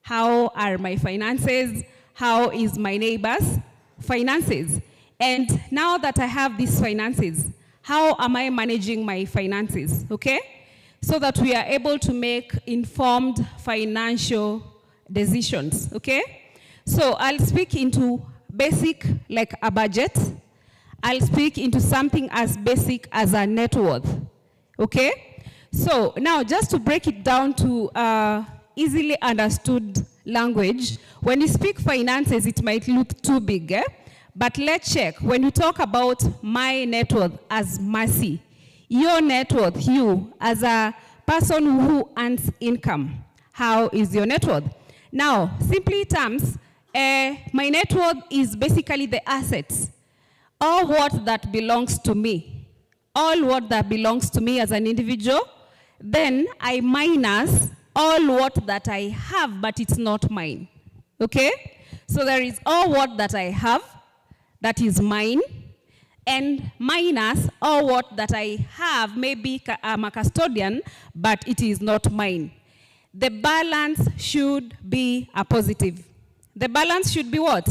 How are my finances? How is my neighbor's finances? And now that I have these finances, how am I managing my finances, okay? So that we are able to make informed financial decisions, okay? So I'll speak into basic, like a budget. I'll speak into something as basic as a net worth, okay? So now just to break it down to easily understood language, when you speak finances, it might look too big, eh? But let's check. When you talk about my net worth as Mercy, your net worth, you as a person who earns income, how is your net worth? Now, simply terms, my net worth is basically the assets, all what that belongs to me, all what that belongs to me as an individual. Then I minus all what that I have, but it's not mine, okay? So there is all what that I have, that is mine, and minus all what that I have, maybe I'm a custodian, but it is not mine. The balance should be a positive. The balance should be what?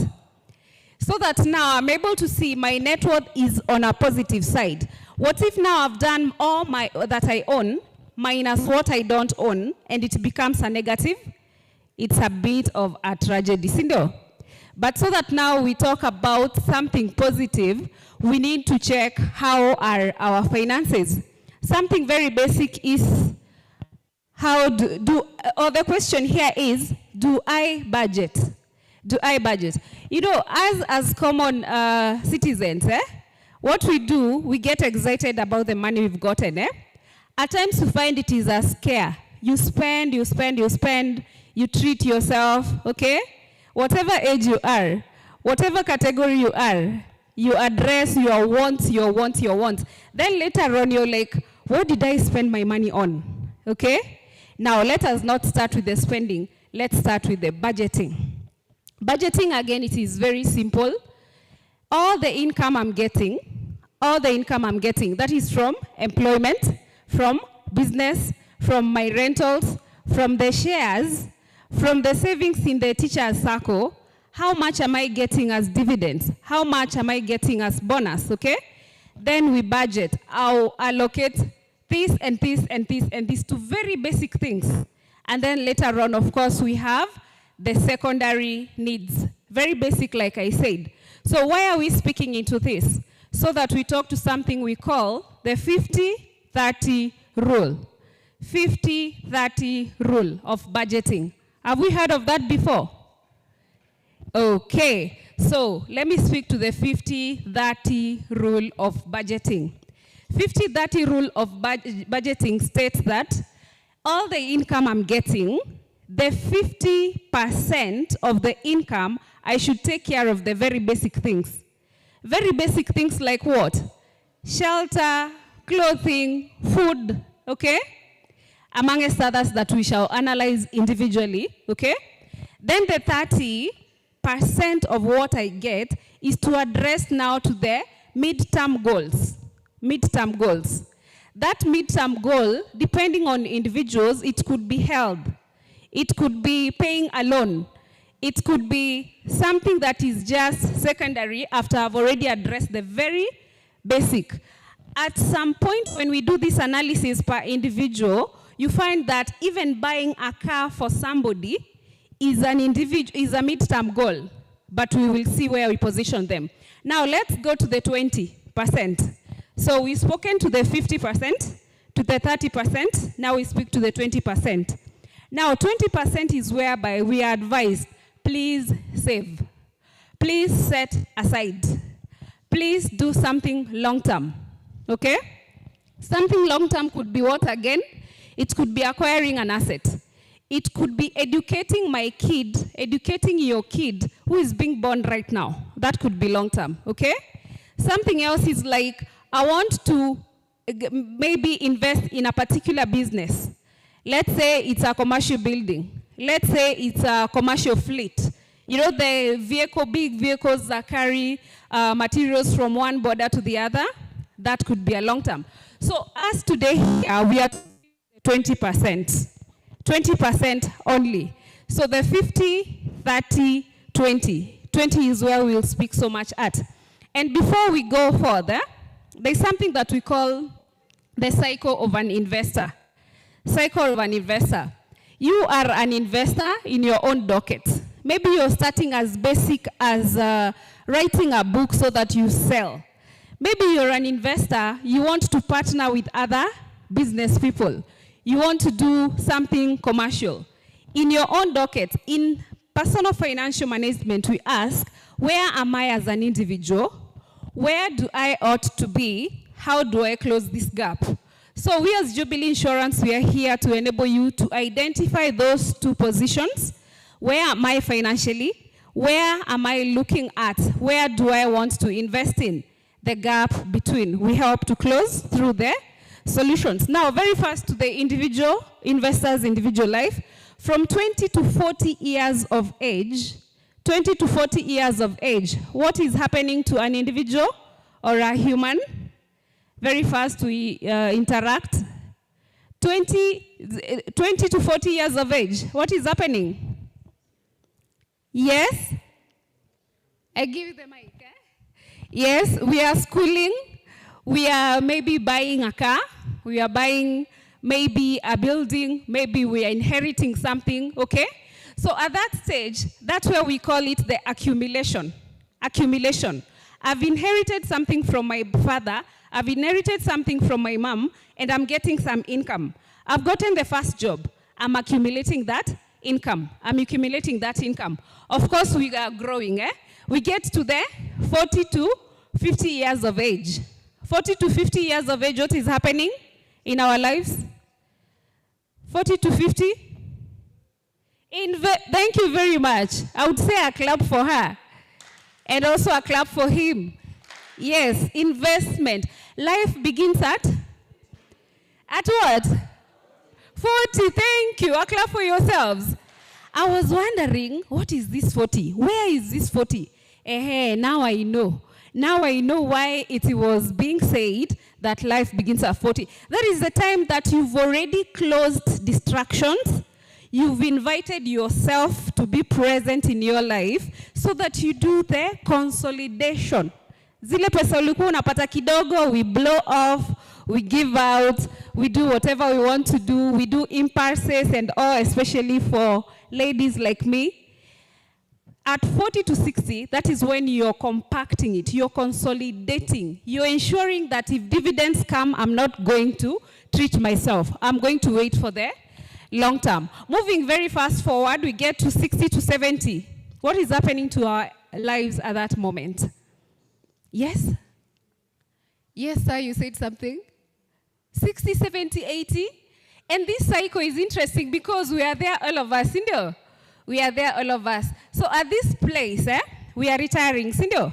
So that now I'm able to see my net worth is on a positive side. What if now I've done all that I own, minus what I don't own, and it becomes a negative? It's a bit of a tragedy, Sindo. But so that now we talk about something positive, we need to check how are our finances. Something very basic is how the question here is, do I budget? Do I budget? You know, as common citizens, what we do, we get excited about the money we've gotten. At times you find it is a scare. You spend, you spend, you spend, you treat yourself, okay? Whatever age you are, whatever category you are, you address your wants, your wants, your wants. Then later on, you're like, what did I spend my money on? Okay? Now, let us not start with the spending. Let's start with the budgeting. Budgeting, again, it is very simple. All the income I'm getting, that is from employment, from business, from my rentals, from the shares, from the savings in the teacher's circle. How much am I getting as dividends? How much am I getting as bonus, okay? Then we budget. I'll allocate this and this and this and this to very basic things. And then later on, of course, we have the secondary needs. Very basic, like I said. So why are we speaking into this? So that we talk to something we call the 50-30 rule. 50-30 rule of budgeting. Have we heard of that before? Okay, so let me speak to the 50-30 rule of budgeting. 50-30 rule of budgeting states that all the income I'm getting, the 50% of the income, I should take care of the very basic things. Very basic things like what? Shelter, clothing, food, okay? Amongst others that we shall analyze individually, okay? Then the 30% of what I get is to address now to the midterm goals. Midterm goals. That midterm goal, depending on individuals, it could be health. It could be paying a loan. It could be something that is just secondary after I've already addressed the very basic. At some point when we do this analysis per individual, you find that even buying a car for somebody is a midterm goal, but we will see where we position them. Now let's go to the 20%. So we've spoken to the 50%, to the 30%, now we speak to the 20%. Now 20% is whereby we are advised, please save, please set aside, please do something long-term, okay? Something long-term could be what again? It could be acquiring an asset. It could be educating my kid, educating your kid who is being born right now. That could be long-term, okay? Something else is like, I want to maybe invest in a particular business. Let's say it's a commercial building. Let's say it's a commercial fleet. You know, the big vehicles that carry materials from one border to the other, that could be a long term. So as today here, we are 20%. 20% only. So the 50, 30, 20. 20 is where we'll speak so much at. And before we go further, there's something that we call the cycle of an investor. Cycle of an investor. You are an investor in your own docket. Maybe you're starting as basic as writing a book so that you sell. Maybe you're an investor, you want to partner with other business people. You want to do something commercial. In your own docket, in personal financial management, we ask, where am I as an individual? Where do I ought to be? How do I close this gap? So we as Jubilee Insurance, we are here to enable you to identify those two positions. Where am I financially? Where am I looking at? Where do I want to invest in? The gap between. We help to close through the solutions. Now, very fast to the individual, investor's individual life. From 20 to 40 years of age, 20 to 40 years of age, what is happening to an individual or a human? Very fast we interact. 20 to 40 years of age, what is happening? Yes? I give you the mic. Yes, we are schooling. We are maybe buying a car. We are buying maybe a building. Maybe we are inheriting something, okay? So at that stage, that's where we call it the accumulation. Accumulation. I've inherited something from my father. I've inherited something from my mom, and I'm getting some income. I've gotten the first job. I'm accumulating that income. I'm accumulating that income. Of course, we are growing, eh? We get to the 40 to 50 years of age. 40 to 50 years of age, what is happening in our lives? 40 to 50? Thank you very much. I would say a clap for her. And also a clap for him. Yes, investment. Life begins at what? 40, thank you. A clap for yourselves. I was wondering, what is this 40? Where is this 40? Now I know. Now I know why it was being said that life begins at 40. That is the time that you've already closed distractions. You've invited yourself to be present in your life so that you do the consolidation. Zile pesa ulikuwa unapata kidogo, we blow off, we give out, we do whatever we want to do, we do impulses and all, especially for ladies like me. At 40 to 60, that is when you're compacting it, you're consolidating, you're ensuring that if dividends come, I'm not going to treat myself. I'm going to wait for the long term. Moving very fast forward, we get to 60 to 70. What is happening to our lives at that moment? Yes? Yes, sir, you said something. 60, 70, 80. And this cycle is interesting because we are there, all of us, sindio? We are there, all of us. So at this place, we are retiring, sindio?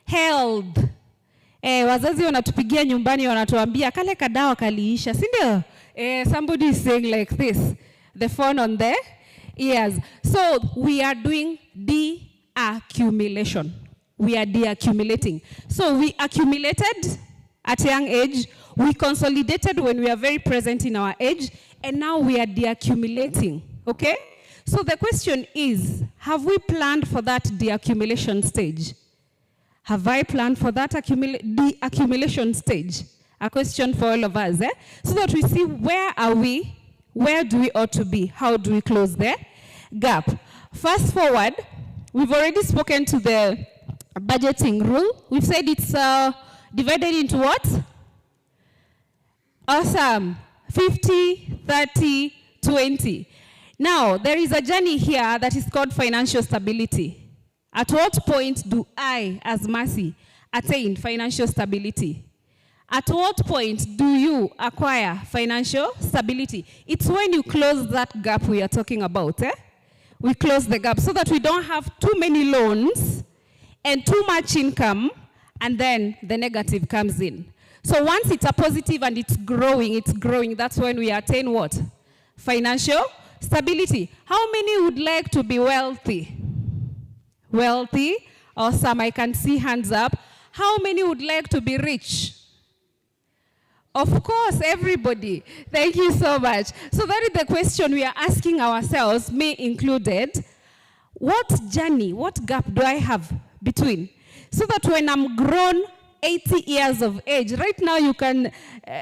Health. Wazazi wanatupigia nyumbani wanatuambia kale kadawa kaliisha, sindio? Somebody is saying like this, the phone on the ears. So we are doing deaccumulation. We are deaccumulating. So we accumulated at a young age, we consolidated when we are very present in our age, and now we are deaccumulating, okay? So the question is, have we planned for that deaccumulation stage? Have I planned for that deaccumulation stage? A question for all of us, so that we see where are we, where do we ought to be, how do we close the gap. Fast forward, we've already spoken to the budgeting rule. We've said it's divided into what? Awesome. 50, 30, 20. Now, there is a journey here that is called financial stability. At what point do I, as Mercy, attain financial stability? At what point do you acquire financial stability? It's when you close that gap we are talking about. We close the gap so that we don't have too many loans and too much income, and then the negative comes in. So once it's a positive and it's growing, that's when we attain what? Financial stability. How many would like to be wealthy? Wealthy? Awesome, I can see hands up. How many would like to be rich? Of course, everybody. Thank you so much. So that is the question we are asking ourselves, me included. What journey, what gap do I have between? So that when I'm grown 80 years of age, right now you can,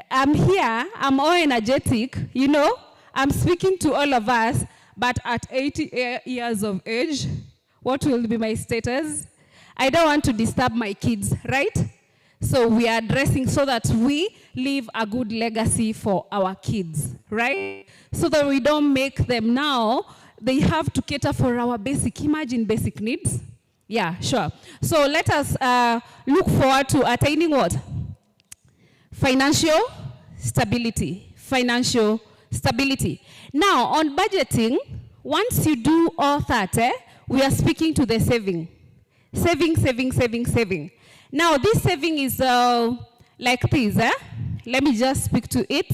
I'm here, I'm all energetic, you know, I'm speaking to all of us, but at 80 years of age, what will be my status? I don't want to disturb my kids, right? So we are addressing so that we leave a good legacy for our kids, right? So that we don't make them now, they have to cater for our imagine basic needs. Yeah, sure. So let us look forward to attaining what? Financial stability. Financial stability. Now, on budgeting, once you do all that, we are speaking to the saving. Saving. Now, this saving is like this. Let me just speak to it.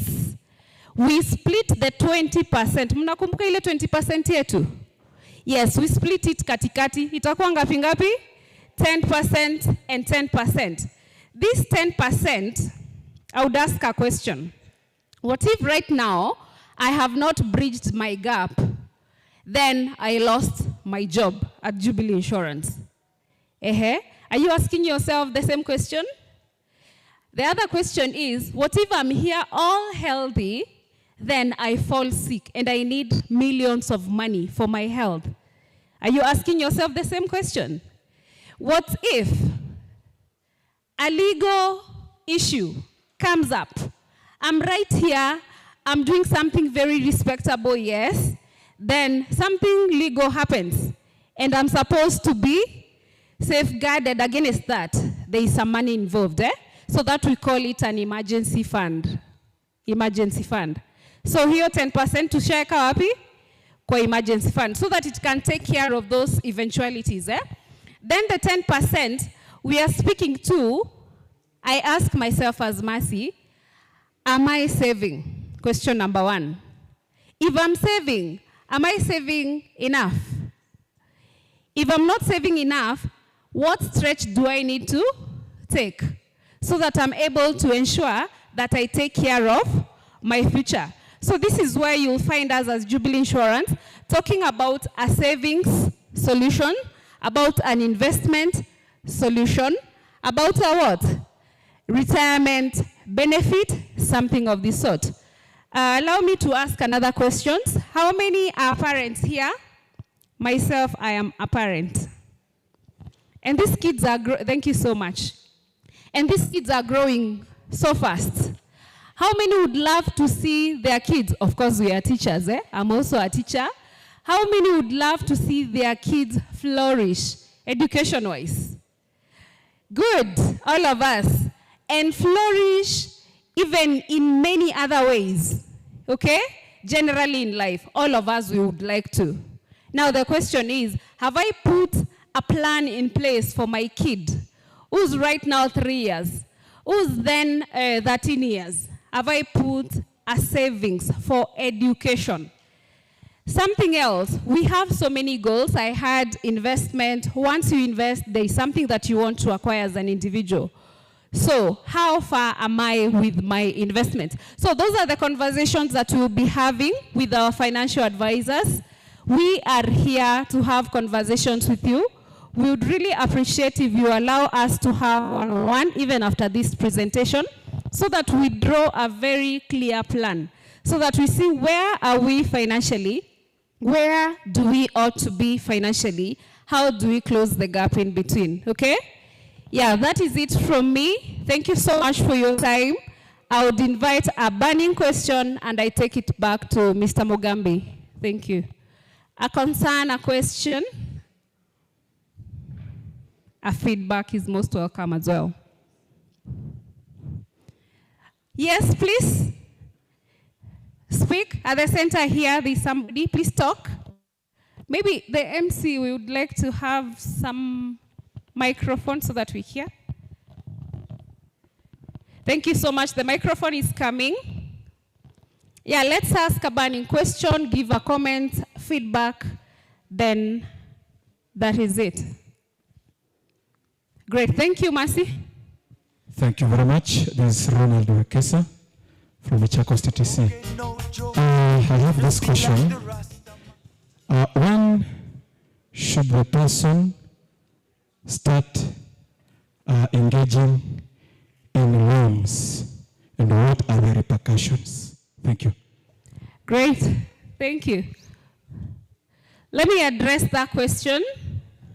We split the 20%. Mnakumbuka ile 20% yetu? Yes, we split it katikati. Itakuwa ngapi ngapi? 10% and 10%. This 10%, I would ask a question. What if right now I have not bridged my gap, then I lost my job at Jubilee Insurance? Are you asking yourself the same question? The other question is, what if I'm here all healthy, then I fall sick and I need millions of money for my health? Are you asking yourself the same question? What if a legal issue comes up? I'm right here, I'm doing something very respectable, yes, then something legal happens and I'm supposed to be safeguarded against that. There is some money involved, so that we call it an emergency fund. Emergency fund. So here 10% to share kawapi kwa emergency fund, so that it can take care of those eventualities. Then the 10% we are speaking to, I ask myself as Mercy, am I saving? Question number one. If I'm saving, am I saving enough? If I'm not saving enough, what stretch do I need to take so that I'm able to ensure that I take care of my future? So this is where you'll find us as Jubilee Insurance talking about a savings solution, about an investment solution, about a what? Retirement benefit, something of this sort. Allow me to ask another question. How many are parents here? Myself, I am a parent. And these kids are, thank you so much. And these kids are growing so fast. How many would love to see their kids? Of course, we are teachers. I'm also a teacher. How many would love to see their kids flourish education-wise? Good, all of us. And flourish even in many other ways. Okay? Generally in life, all of us, we would like to. Now the question is, have I put a plan in place for my kid, who's right now 3 years, who's then 13 years? Have I put a savings for education? Something else, we have so many goals. I had investment. Once you invest, there is something that you want to acquire as an individual. So how far am I with my investment? So those are the conversations that we'll be having with our financial advisors. We are here to have conversations with you. We would really appreciate if you allow us to have one-on-one even after this presentation, so that we draw a very clear plan, so that we see where are we financially, where do we ought to be financially, how do we close the gap in between, okay? Yeah, that is it from me. Thank you so much for your time. I would invite a burning question and I take it back to Mr. Mugambi. Thank you. A concern, a question? a feedback is most welcome as well. Yes, please. Speak. At the center here, there's somebody. Please talk. Maybe the MC, we would like to have some microphone so that we hear. Thank you so much. The microphone is coming. Yeah, let's ask a burning question, give a comment, feedback, then that is it. Great. Thank you, Mercy. Thank you very much. This is Ronald Wekesa from Machakos TTC. I have this question. When should the person start engaging in loans, and what are the repercussions? Thank you. Great. Thank you. Let me address that question.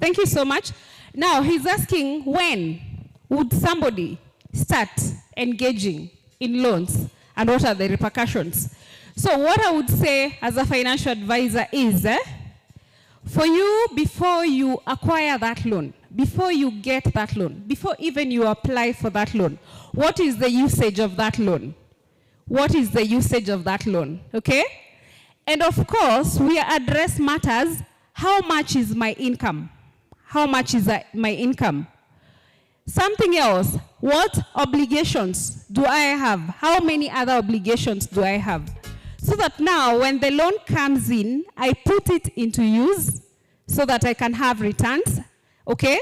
Thank you so much. Now, he's asking when would somebody start engaging in loans and what are the repercussions? So what I would say as a financial advisor is, for you, before you acquire that loan, before you get that loan, before even you apply for that loan, what is the usage of that loan? What is the usage of that loan? Okay? And of course, we address matters. How much is my income? How much is my income? Something else. What obligations do I have? How many other obligations do I have? So that now, when the loan comes in, I put it into use so that I can have returns. Okay?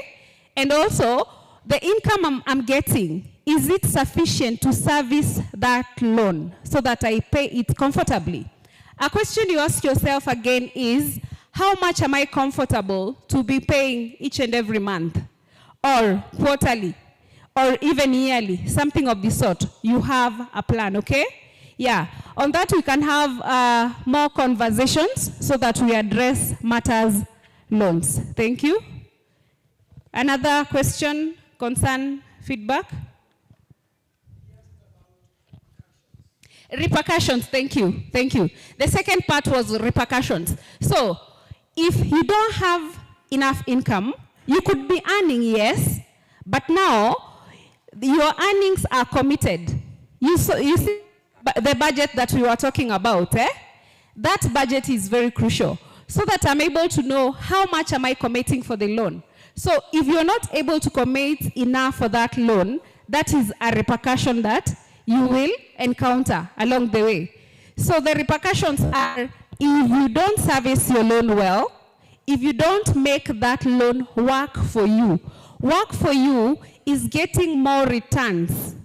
And also, the income I'm getting, is it sufficient to service that loan so that I pay it comfortably? A question you ask yourself again is, how much am I comfortable to be paying each and every month, or quarterly, or even yearly, something of the sort? You have a plan, okay? Yeah, on that we can have more conversations so that we address matters loans. Thank you. Another question, concern, feedback? Repercussions, thank you, thank you. The second part was repercussions. So, if you don't have enough income, you could be earning, yes, but now your earnings are committed. You see the budget that we were talking about, that budget is very crucial, so that I'm able to know how much am I committing for the loan. So if you're not able to commit enough for that loan, that is a repercussion that you will encounter along the way. So the repercussions are, if you don't service your loan well, if you don't make that loan work for you is getting more returns,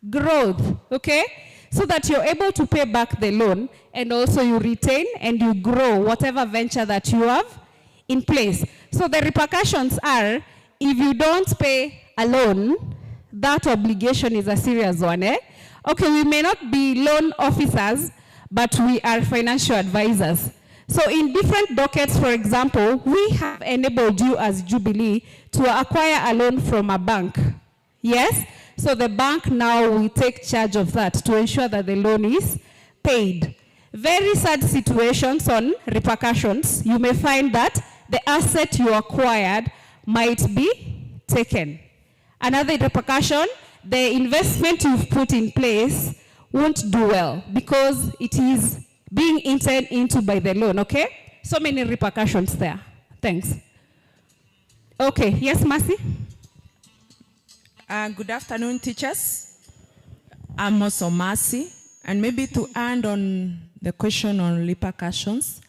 growth, okay? So that you're able to pay back the loan and also you retain and you grow whatever venture that you have in place. So the repercussions are, if you don't pay a loan, that obligation is a serious one, Okay, we may not be loan officers, but we are financial advisors. So in different dockets, for example, we have enabled you as Jubilee to acquire a loan from a bank. Yes? So the bank now will take charge of that to ensure that the loan is paid. Very sad situations on repercussions. You may find that the asset you acquired might be taken. Another repercussion, the investment you've put in place won't do well because it is being entered into by the loan, okay? So many repercussions there. Thanks. Okay, yes, Mercy? Good afternoon, teachers. I'm also Mercy, and maybe to add on the question on repercussions,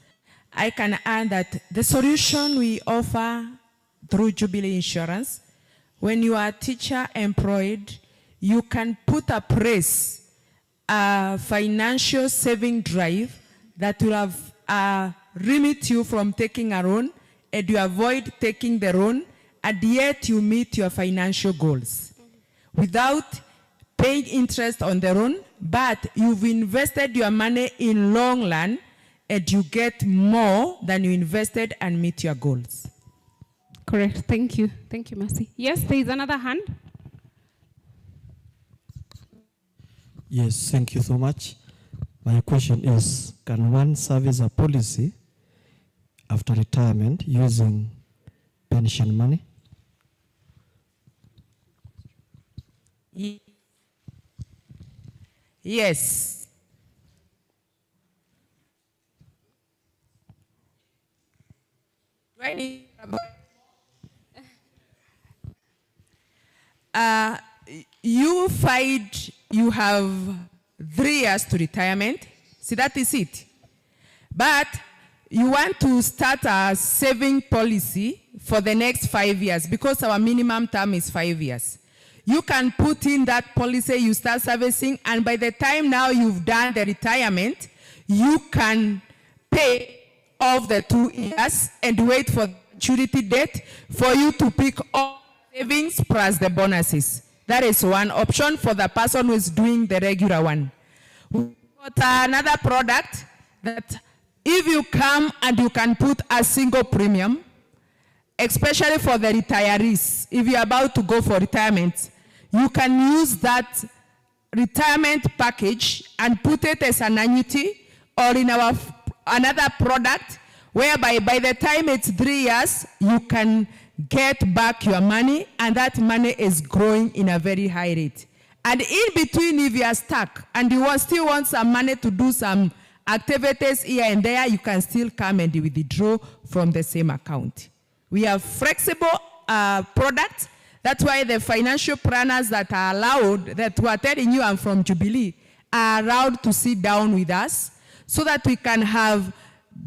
I can add that the solution we offer through Jubilee Insurance, when you are teacher employed, you can put a place, a financial saving drive that will have limit you from taking a loan, and you avoid taking the loan, and yet you meet your financial goals without paying interest on the loan, but you've invested your money in long run and you get more than you invested and meet your goals. Correct. Thank you. Thank you, Mercy. Yes, there is another hand. Yes, thank you so much. My question is, can one service a policy after retirement using pension money? Yes. Do I need you find you have 3 years to retirement. See, that is it. But you want to start a saving policy for the next 5 years because our minimum term is 5 years. You can put in that policy, you start servicing, and by the time now you've done the retirement, you can pay off the 2 years and wait for the maturity date for you to pick up savings plus the bonuses. That is one option for the person who is doing the regular one. We've got another product that if you come and you can put a single premium, especially for the retirees, if you're about to go for retirement, you can use that retirement package and put it as an annuity or in our another product whereby by the time it's 3 years, you can get back your money and that money is growing in a very high rate. And in between, if you are stuck and you still want some money to do some activities here and there, you can still come and withdraw from the same account. We have flexible products. That's why the financial planners that are allowed, that we are telling you I'm from Jubilee, are allowed to sit down with us so that we can have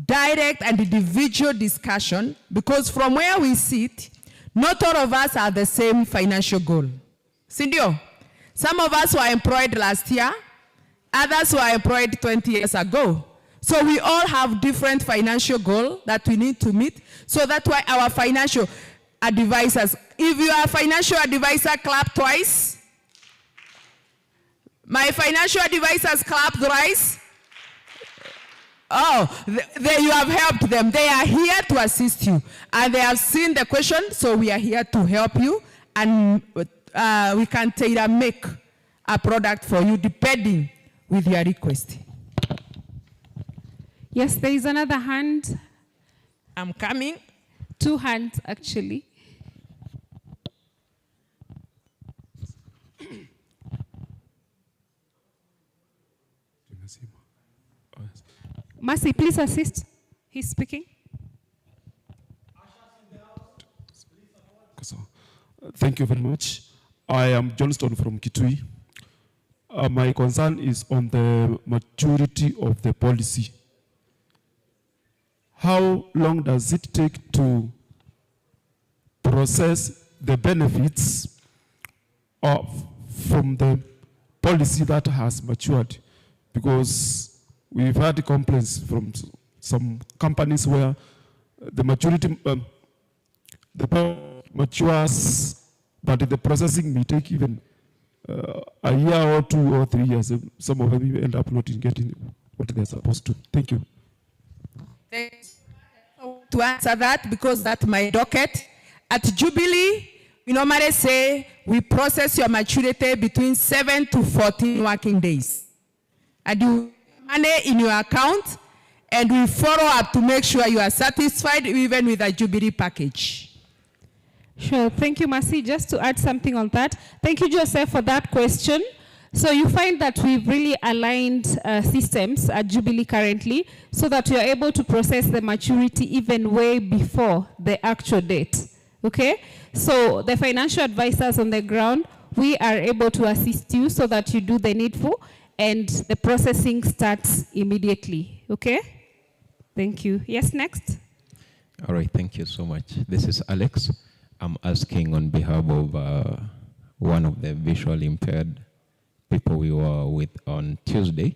direct and individual discussion, because from where we sit, not all of us are the same financial goal. Sindio? Some of us were employed last year, others were employed 20 years ago. So we all have different financial goals that we need to meet. So that's why our financial advisors, if you are a financial advisor, clap twice. My financial advisors clap thrice. Oh, you have helped them. They are here to assist you. And they have seen the question, so we are here to help you. And we can tailor-make a product for you depending with your request. Yes, there is another hand. I'm coming. 2 hands, actually. Mercy, please assist. He's speaking. Thank you very much. I am Johnston from Kitui. My concern is on the maturity of the policy. How long does it take to process the benefits from the policy that has matured? Because we've had complaints from some companies where the maturity, the matures, but the processing may take even a year or 2 or 3 years. Some of them end up not getting what they're supposed to. Thank you. To answer that, because that's my docket, at Jubilee, we normally say we process your maturity between 7 to 14 working days. And you money in your account, and we follow up to make sure you are satisfied even with a Jubilee package. Sure. Thank you, Mercy. Just to add something on that. Thank you, Joseph, for that question. So you find that we've really aligned systems at Jubilee currently so that we are able to process the maturity even way before the actual date. Okay? So the financial advisors on the ground, we are able to assist you so that you do the needful and the processing starts immediately. Okay? Thank you. Yes, next. All right, thank you so much. This is Alex. I'm asking on behalf of one of the visually impaired people we were with on Tuesday,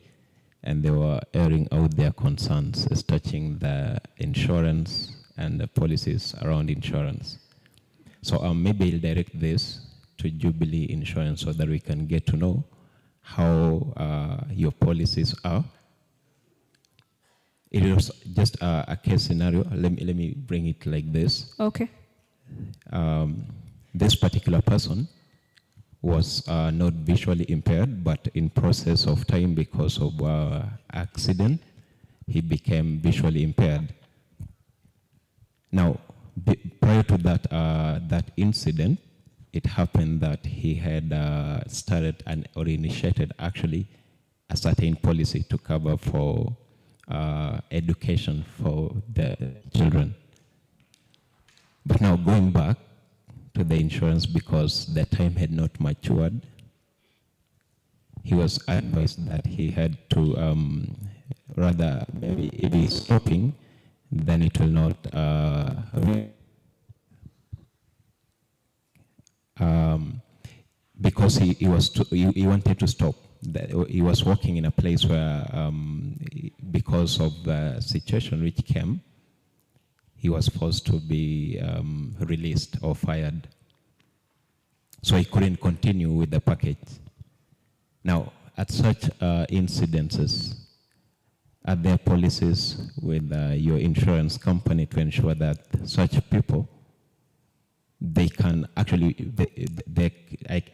and they were airing out their concerns as touching the insurance and the policies around insurance. So maybe I'll direct this to Jubilee Insurance so that we can get to know how your policies are. It was just a case scenario. Let me bring it like this. Okay. This particular person was not visually impaired, but in process of time, because of accident, he became visually impaired. Now, prior to that incident, it happened that he had started or initiated actually a certain policy to cover for education for the children. But now going back to the insurance, because the time had not matured, he was advised that he had to rather, maybe if he's stopping, then it will not because he wanted to stop. He was working in a place where, because of the situation which came, he was forced to be released or fired. So he couldn't continue with the package. Now, at such incidences, are there policies with your insurance company to ensure that such people, they can actually,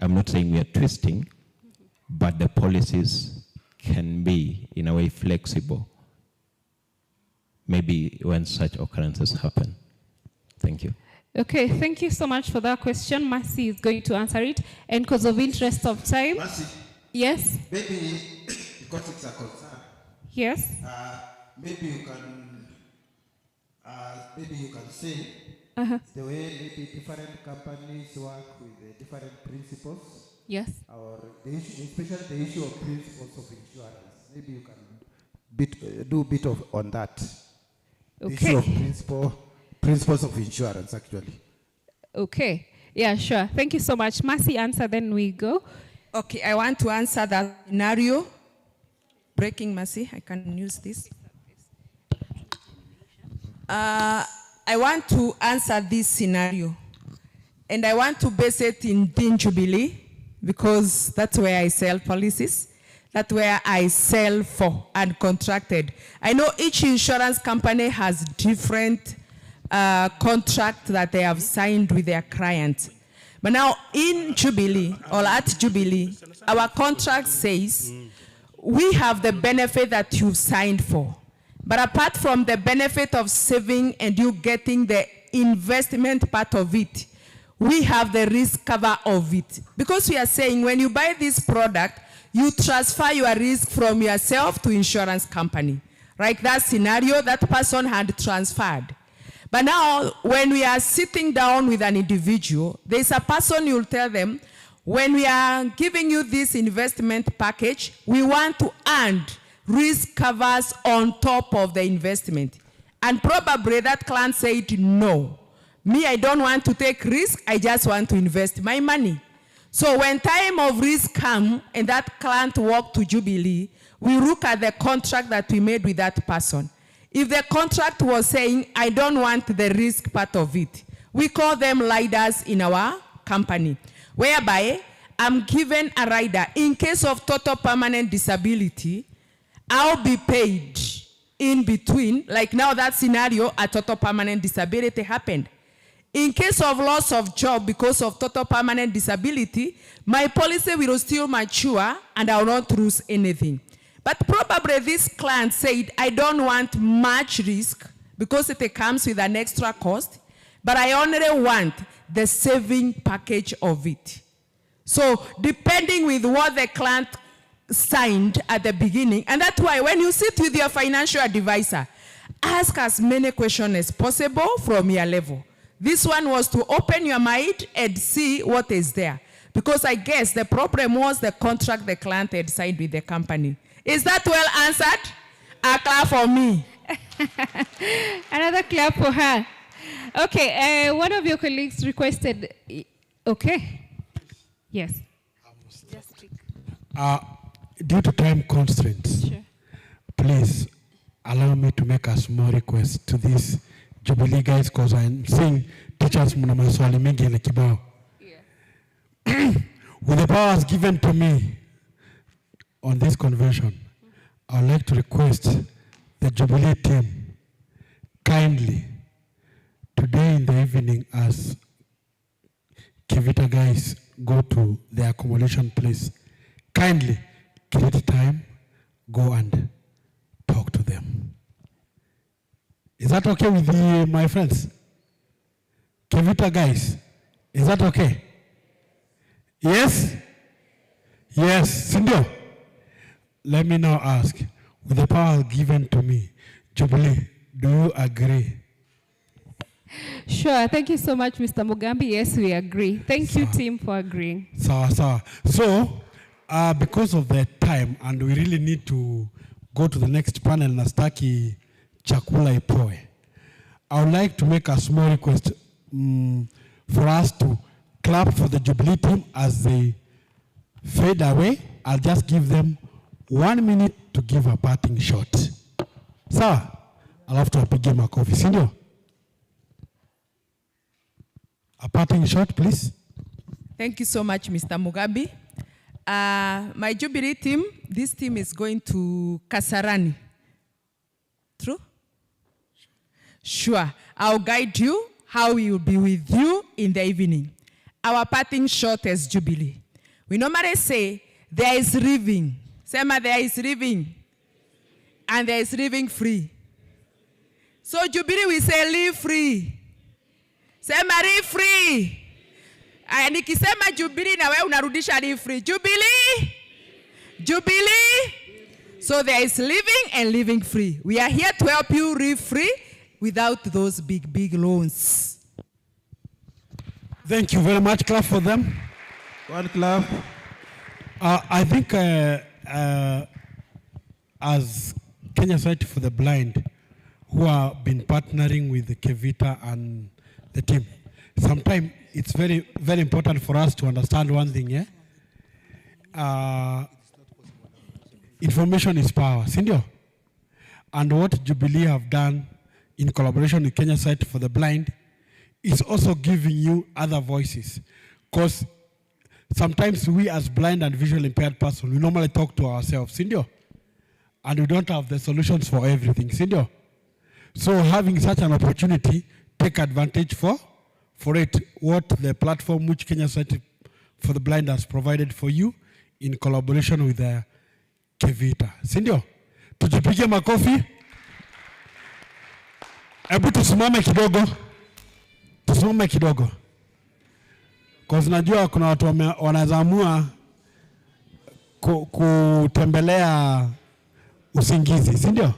I'm not saying we are twisting, but the policies can be, in a way, flexible, maybe when such occurrences happen? Thank you. Okay, thank you so much for that question. Mercy is going to answer it. And because of interest of time. Mercy. Yes? Maybe because it's a concern. Yes? Maybe you can say the way maybe different companies work with different principles. Yes. Or the issue, especially the issue of principles of insurance. Maybe you can do a bit of on that. Okay. The issue of principles of insurance, actually. Okay. Yeah, sure. Thank you so much. Mercy, answer, then we go. Okay, I want to answer that scenario. Breaking, Mercy, I can use this. I want to answer this scenario. And I want to base it in Dean Jubilee, because that's where I sell policies. That's where I sell for and contracted. I know each insurance company has different contract that they have signed with their clients. But now in Jubilee, or at Jubilee, our contract says we have the benefit that you've signed for. But apart from the benefit of saving and you getting the investment part of it, we have the risk cover of it. Because we are saying when you buy this product, you transfer your risk from yourself to insurance company. Like that scenario, that person had transferred. But now, when we are sitting down with an individual, there's a person you'll tell them, when we are giving you this investment package, we want to earn risk covers on top of the investment. And probably that client said, no. Me, I don't want to take risk, I just want to invest my money. So when time of risk comes and that client walked to Jubilee, we look at the contract that we made with that person. If the contract was saying, I don't want the risk part of it, we call them riders in our company, whereby I'm given a rider. In case of total permanent disability, I'll be paid in between. Like now that scenario, a total permanent disability happened. In case of loss of job because of total permanent disability, my policy will still mature and I will not lose anything. But probably this client said, I don't want much risk because it comes with an extra cost, but I only want the saving package of it. So depending with what the client signed at the beginning, and that's why when you sit with your financial advisor, ask as many questions as possible from your level. This one was to open your mind and see what is there. Because I guess the problem was the contract the client had signed with the company. Is that well answered? A clap for me. Another clap for her. Okay, one of your colleagues requested, okay. Yes. Due to time constraints, sure. Please allow me to make a small request to these Jubilee guys, because I'm seeing teachers muna maswali mengi na kibao. With the powers given to me on this convention, I would like to request the Jubilee team kindly today in the evening, as Kivita guys go to the accommodation place, kindly create time, go and talk to them. Is that okay with my friends? Kivita guys, is that okay? Yes? Yes, Sindio. Let me now ask, with the power given to me, Jubilee, do you agree? Sure. Thank you so much, Mr. Mugambi. Yes, we agree. Thank you, team, for agreeing. Sawa. So, because of the time, and we really need to go to the next panel, nastaki chakula ipoe, I would like to make a small request for us to clap for the Jubilee team as they fade away. I'll just give them 1 minute to give a parting shot. Sawa? Alafu tuwapige makofi, si ndio? A parting shot, please. Thank you so much, Mr. Mugabe. My Jubilee team, this team is going to Kasarani. True? Sure. I'll guide you how we will be with you in the evening. Our parting shot as Jubilee. We normally say, there is living. Sema, there is living. And there is living free. So Jubilee, we say live free. Sema live free. Nikisema Jubilee na wewe unarudisha live free. Jubilee. Jubilee. So there is living and living free. We are here to help you live free without those big loans. Thank you very much. Clap for them. One clap. I think as Kenya Society for the Blind, who have been partnering with the Kevita and the team, sometimes it's very, very important for us to understand one thing, yeah? Information is power, Sindio? And what Jubilee have done in collaboration with Kenya Society for the Blind is also giving you other voices. Because sometimes we as blind and visually impaired persons, we normally talk to ourselves, Sindio? And we don't have the solutions for everything, Sindio? So having such an opportunity, take advantage for it, what the platform which Kenya Society for the Blind has provided for you in collaboration with the Kevita. Sindio? Tujipige makofi. Hebu tusimame kidogo. Tusimame kidogo. Kwa najua kuna watu wanaweza amua kutembelea usingizi, sindio?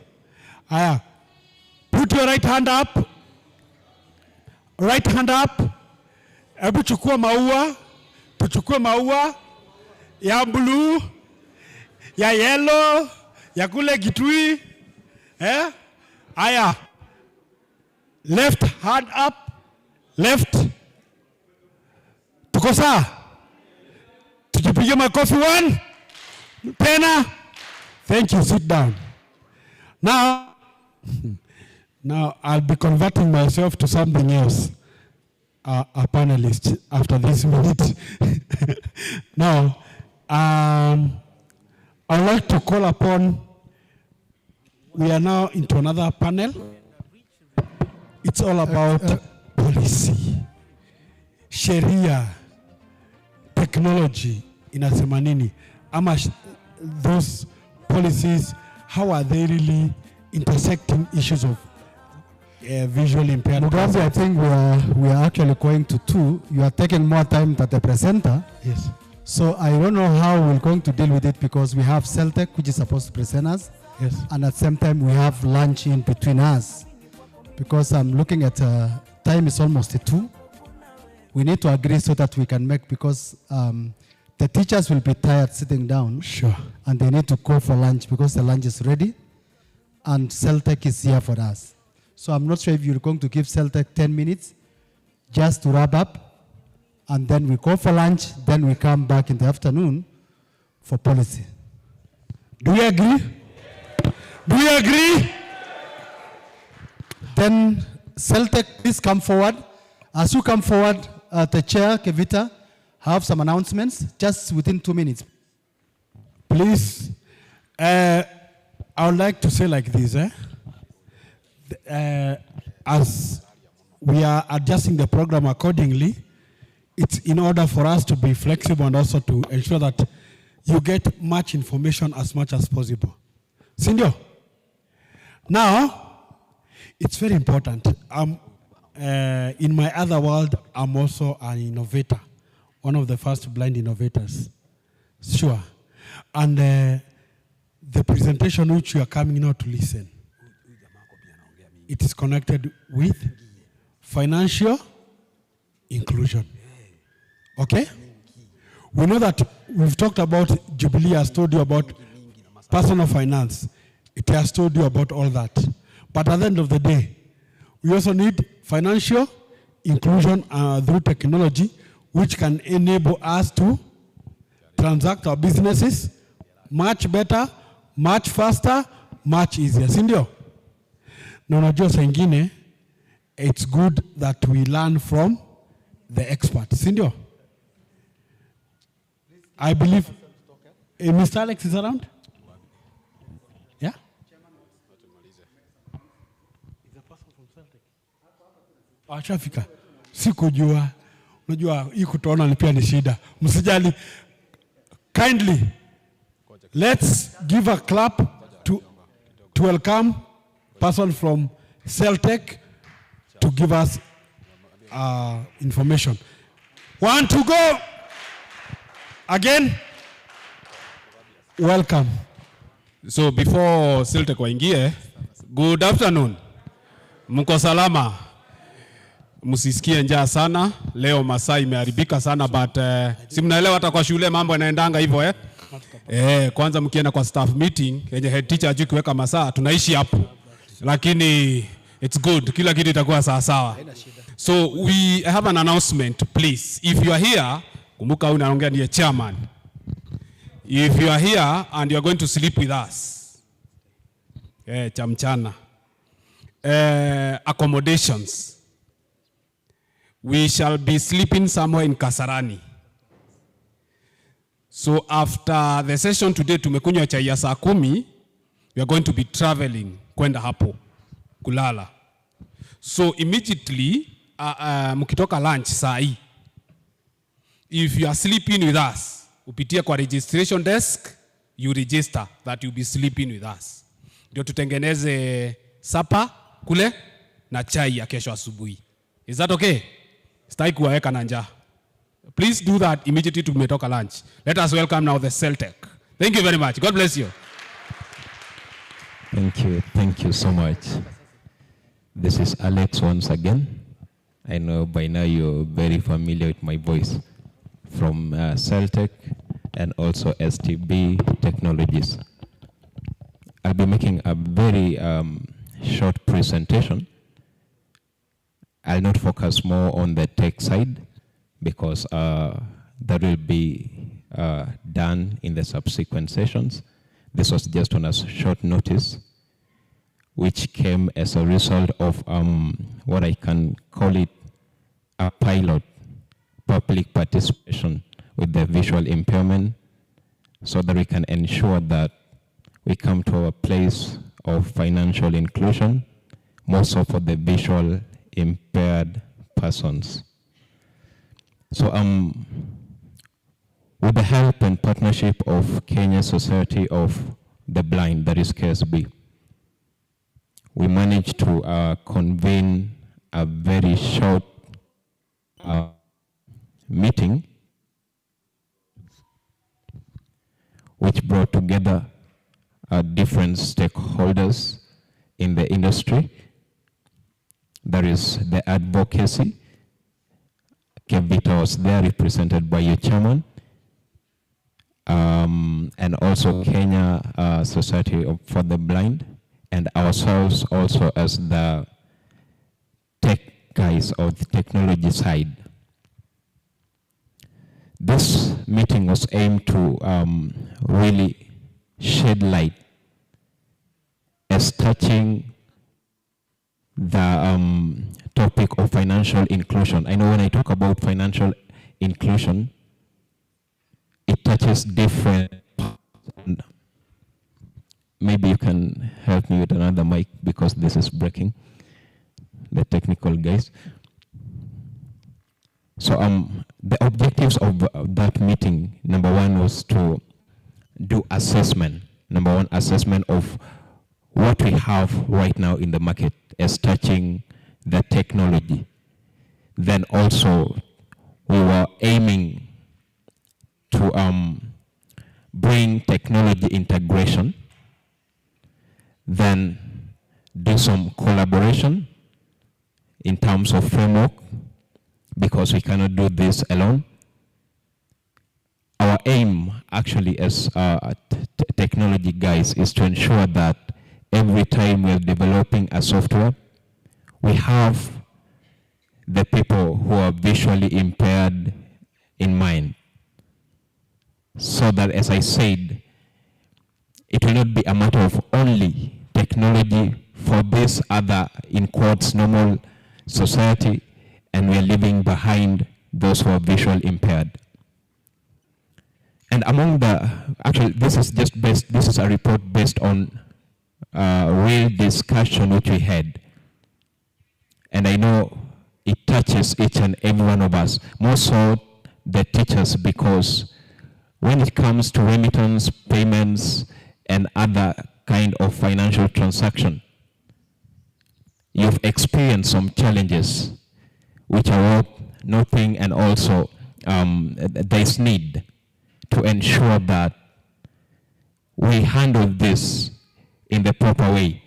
Haya. Put your right hand up. Right hand up. Hebu chukua maua. Tuchukue maua ya blue, ya yellow, ya kule Kitui. Haya. Left hand up. Left. Tuko sawa? Tujipige makofi. 1. Tena. Thank you. Sit down. Now I'll be converting myself to something else. A panelist after this minute. Now, I'd like to call upon, we are now into another panel. It's all about policy, sheria, technology, inasema nini? Ama those policies, how are they really intersecting issues of visually impaired? Mugambi, I think we are actually going to 2. You are taking more time than the presenter. Yes. So I don't know how we're going to deal with it because we have Celtec, which is supposed to present us. Yes. And at the same time, we have lunch in between us. Because I'm looking at time is almost 2. We need to agree so that we can make, because the teachers will be tired sitting down. Sure. And they need to go for lunch because the lunch is ready. And Celtec is here for us. So I'm not sure if you're going to give Celtec 10 minutes just to wrap up. And then we go for lunch. Then we come back in the afternoon for policy. Do we agree? Do we agree? Then Celtec, please come forward. As you come forward, the chair, Kevita, have some announcements just within 2 minutes. Please, I would like to say like this. As we are adjusting the program accordingly, it's in order for us to be flexible and also to ensure that you get much information as much as possible. Sindio? Now, it's very important. In my other world, I'm also an innovator one of the first blind innovators. Sure. And the presentation which you are coming now to listen, it is connected with financial inclusion. Okay? We know that we've talked about, Jubilee has told you about personal finance. It has told you about all that. But at the end of the day, we also need financial inclusion through technology, which can enable us to transact our businesses much better, much faster, much easier. Sindio? Na unajua saa ingine, it's good that we learn from the experts. Sindio? I believe Mr. Alex is around? Yeah? Ashafika. Sikujua. Unajua hii kutoona ni pia ni shida. Msijali. Kindly, let's give a clap to welcome person from Celtech to give us information. 1 to go. Again, welcome. So before Celtech waingie, good afternoon. Mko salama? Msisikie njaa sana. Leo masaa imeharibika sana, but si mnaelewa hata kwa shule mambo yanaendanga hivyo kwanza mkienda kwa staff meeting yenye head teacher ajui kuweka masaa, tunaishi hapo. Lakini it's good, kila kitu itakuwa sawa sawa. So we have an announcement, please. If you are here, kumbuka unaongea ndiye chairman. If you are here and you are going to sleep with us, cha mchana, accommodations. We shall be sleeping somewhere in Kasarani. So after the session today, tumekunywa chai ya saa 10, we are going to be traveling kwenda hapo kulala. So immediately mkitoka lunch saa hii, if you are sleeping with us, upitie kwa registration desk, you register that you be sleeping with us. Ndio tutengeneze sapa kule na chai ya kesho asubuhi. Is that okay? Sitaki kuwaweka na njaa. Please do that immediately tumetoka lunch. Let us welcome now the Celtech. Thank you very much. God bless you. Thank you so much. This is Alex once again. I know by now you're very familiar with my voice from Celtech and also STB Technologies. I'll be making a very short presentation. I'll not focus more on the tech side because that will be done in the subsequent sessions. This was just on a short notice, which came as a result of what I can call it a pilot public participation with the visual impairment, so that we can ensure that we come to a place of financial inclusion, more so for the visual impaired persons. So with the help and partnership of Kenya Society of the Blind, that is KSB, we managed to convene a very short meeting which brought together different stakeholders in the industry. There is the advocacy. Kevita was there, represented by your chairman, and also Kenya Society for the Blind, and ourselves also as the tech guys of the technology side. This meeting was aimed to really shed light as touching the topic of financial inclusion. I know when I talk about financial inclusion, it touches different parts. Maybe you can help me with another mic because this is breaking, the technical guys. So the objectives of that meeting, number one was to do assessment. Number one, assessment of what we have right now in the market as touching the technology. Then also we were aiming to bring technology integration, then do some collaboration in terms of framework, because we cannot do this alone. Our aim actually as technology guys is to ensure that every time we're developing a software, we have the people who are visually impaired in mind. So that, as I said, it will not be a matter of only technology for this other, in quotes, normal society, and we're leaving behind those who are visually impaired. And among the, actually this is a report based on real discussion which we had. And I know it touches each and every one of us, more so the teachers, because when it comes to remittance, payments, and other kind of financial transaction, you've experienced some challenges which are worth noting, and also there's need to ensure that we handle this in the proper way.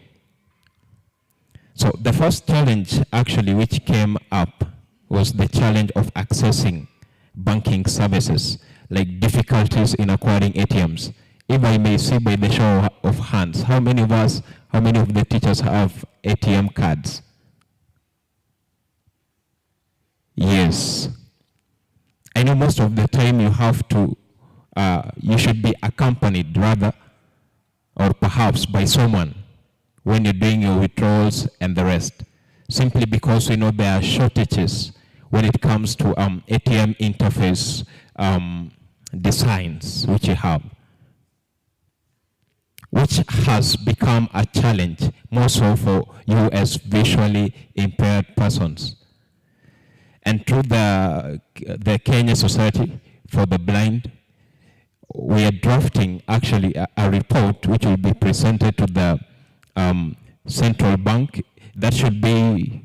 So the first challenge actually which came up was the challenge of accessing banking services, like difficulties in acquiring ATMs. If I may see by the show of hands, how many of the teachers have ATM cards? Yes. I know most of the time you have to, you should be accompanied rather, or perhaps by someone when you're doing your withdrawals and the rest, simply because we know there are shortages when it comes to ATM interface designs which you have, which has become a challenge more so for you as visually impaired persons. And through the Kenya Society for the Blind, we are drafting actually a report which will be presented to the central bank. That should be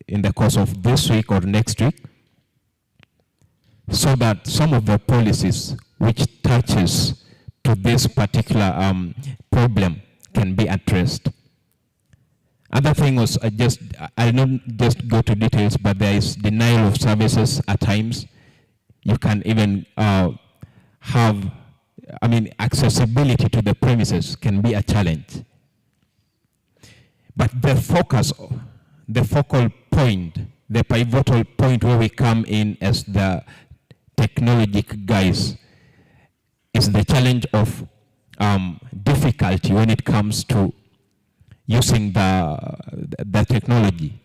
in the course of this week or next week, so that some of the policies which touches to this particular problem can be addressed. Other thing was, I'll not just go to details, but there is denial of services at times. You can even have, accessibility to the premises can be a challenge. But the focal point, the pivotal point where we come in as the technology guys is the challenge of difficulty when it comes to using the technology,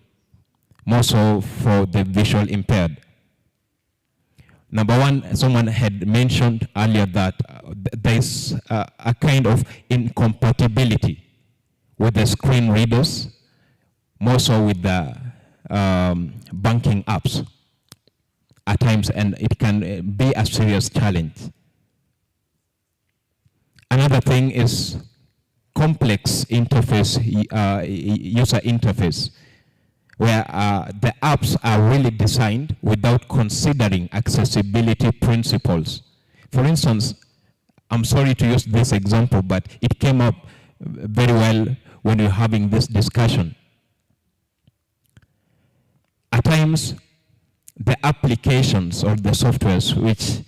more so for the visual impaired. Number one, someone had mentioned earlier that there's a kind of incompatibility with the screen readers, more so with the banking apps at times, and it can be a serious challenge. Another thing is complex interface, user interface, where the apps are really designed without considering accessibility principles. For instance, I'm sorry to use this example, but it came up very well when we were having this discussion. At times, the applications or the softwares which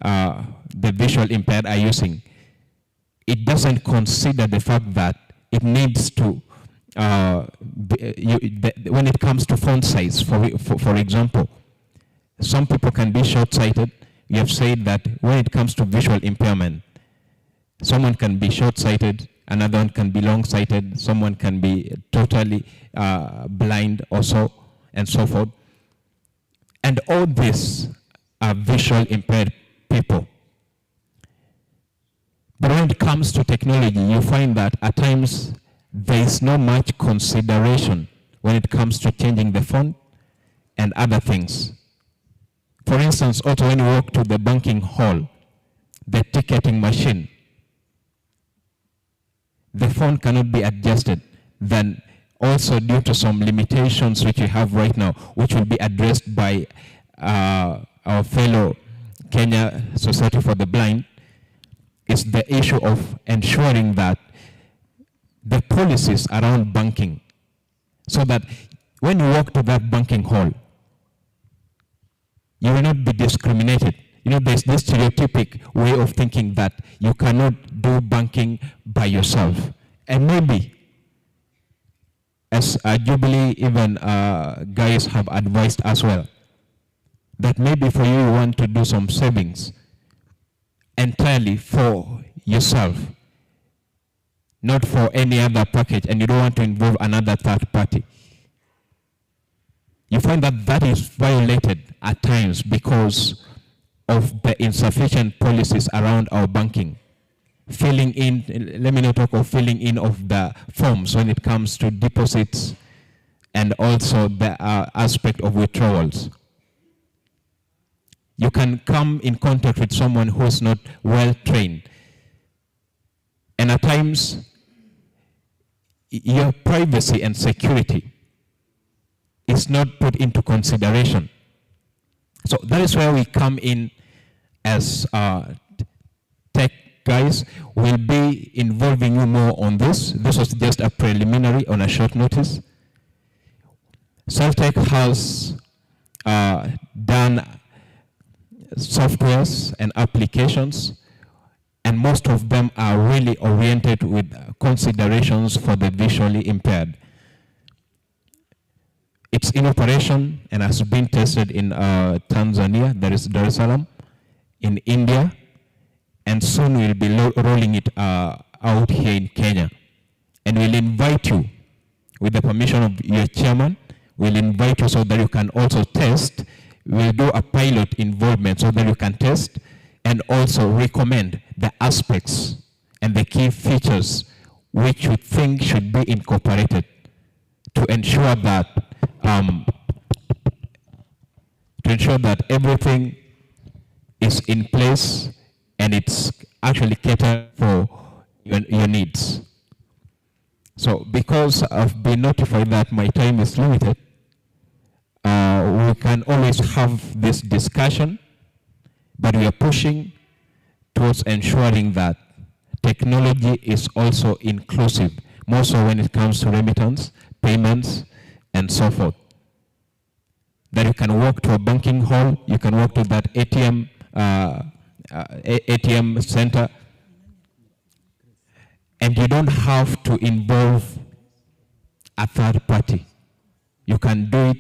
the visual impaired are using, it doesn't consider the fact that it needs to, when it comes to font size, for example, some people can be short-sighted. You have said that when it comes to visual impairment, someone can be short-sighted, another one can be long-sighted, someone can be totally blind also, and so forth. And all these are visual impaired people. But when it comes to technology, you find that at times there is not much consideration when it comes to changing the font and other things. For instance, also when you walk to the banking hall, the ticketing machine, the font cannot be adjusted. Then also due to some limitations which we have right now, which will be addressed by our fellow Kenya Society for the Blind is the issue of ensuring that the policies around banking, so that when you walk to that banking hall, you will not be discriminated. You know, there's this stereotypic way of thinking that you cannot do banking by yourself. And maybe, as Jubilee, even guys have advised as well, that maybe for you want to do some savings entirely for yourself, not for any other package, and you don't want to involve another third party. You find that that is violated at times because of the insufficient policies around our banking. Filling in, let me not talk of filling in of the forms when it comes to deposits and also the aspect of withdrawals. You can come in contact with someone who is not well trained. And at times, your privacy and security is not put into consideration. So that is where we come in as tech guys. We'll be involving you more on this. This was just a preliminary on a short notice. Celtech has done softwares and applications, and most of them are really oriented with considerations for the visually impaired. It's in operation and has been tested in Tanzania, there is Dar es Salaam, in India, and soon we'll be rolling it out here in Kenya. And we'll invite you, with the permission of your chairman, we'll invite you so that you can also test. We'll do a pilot involvement so that you can test and also recommend the aspects and the key features which you think should be incorporated to ensure that everything is in place and it's actually catered for your needs. So because I've been notified that my time is limited, we can always have this discussion, but we are pushing towards ensuring that technology is also inclusive, more so when it comes to remittance, payments, and so forth. That you can walk to a banking hall, you can walk to that ATM center, and you don't have to involve a third party. You can do it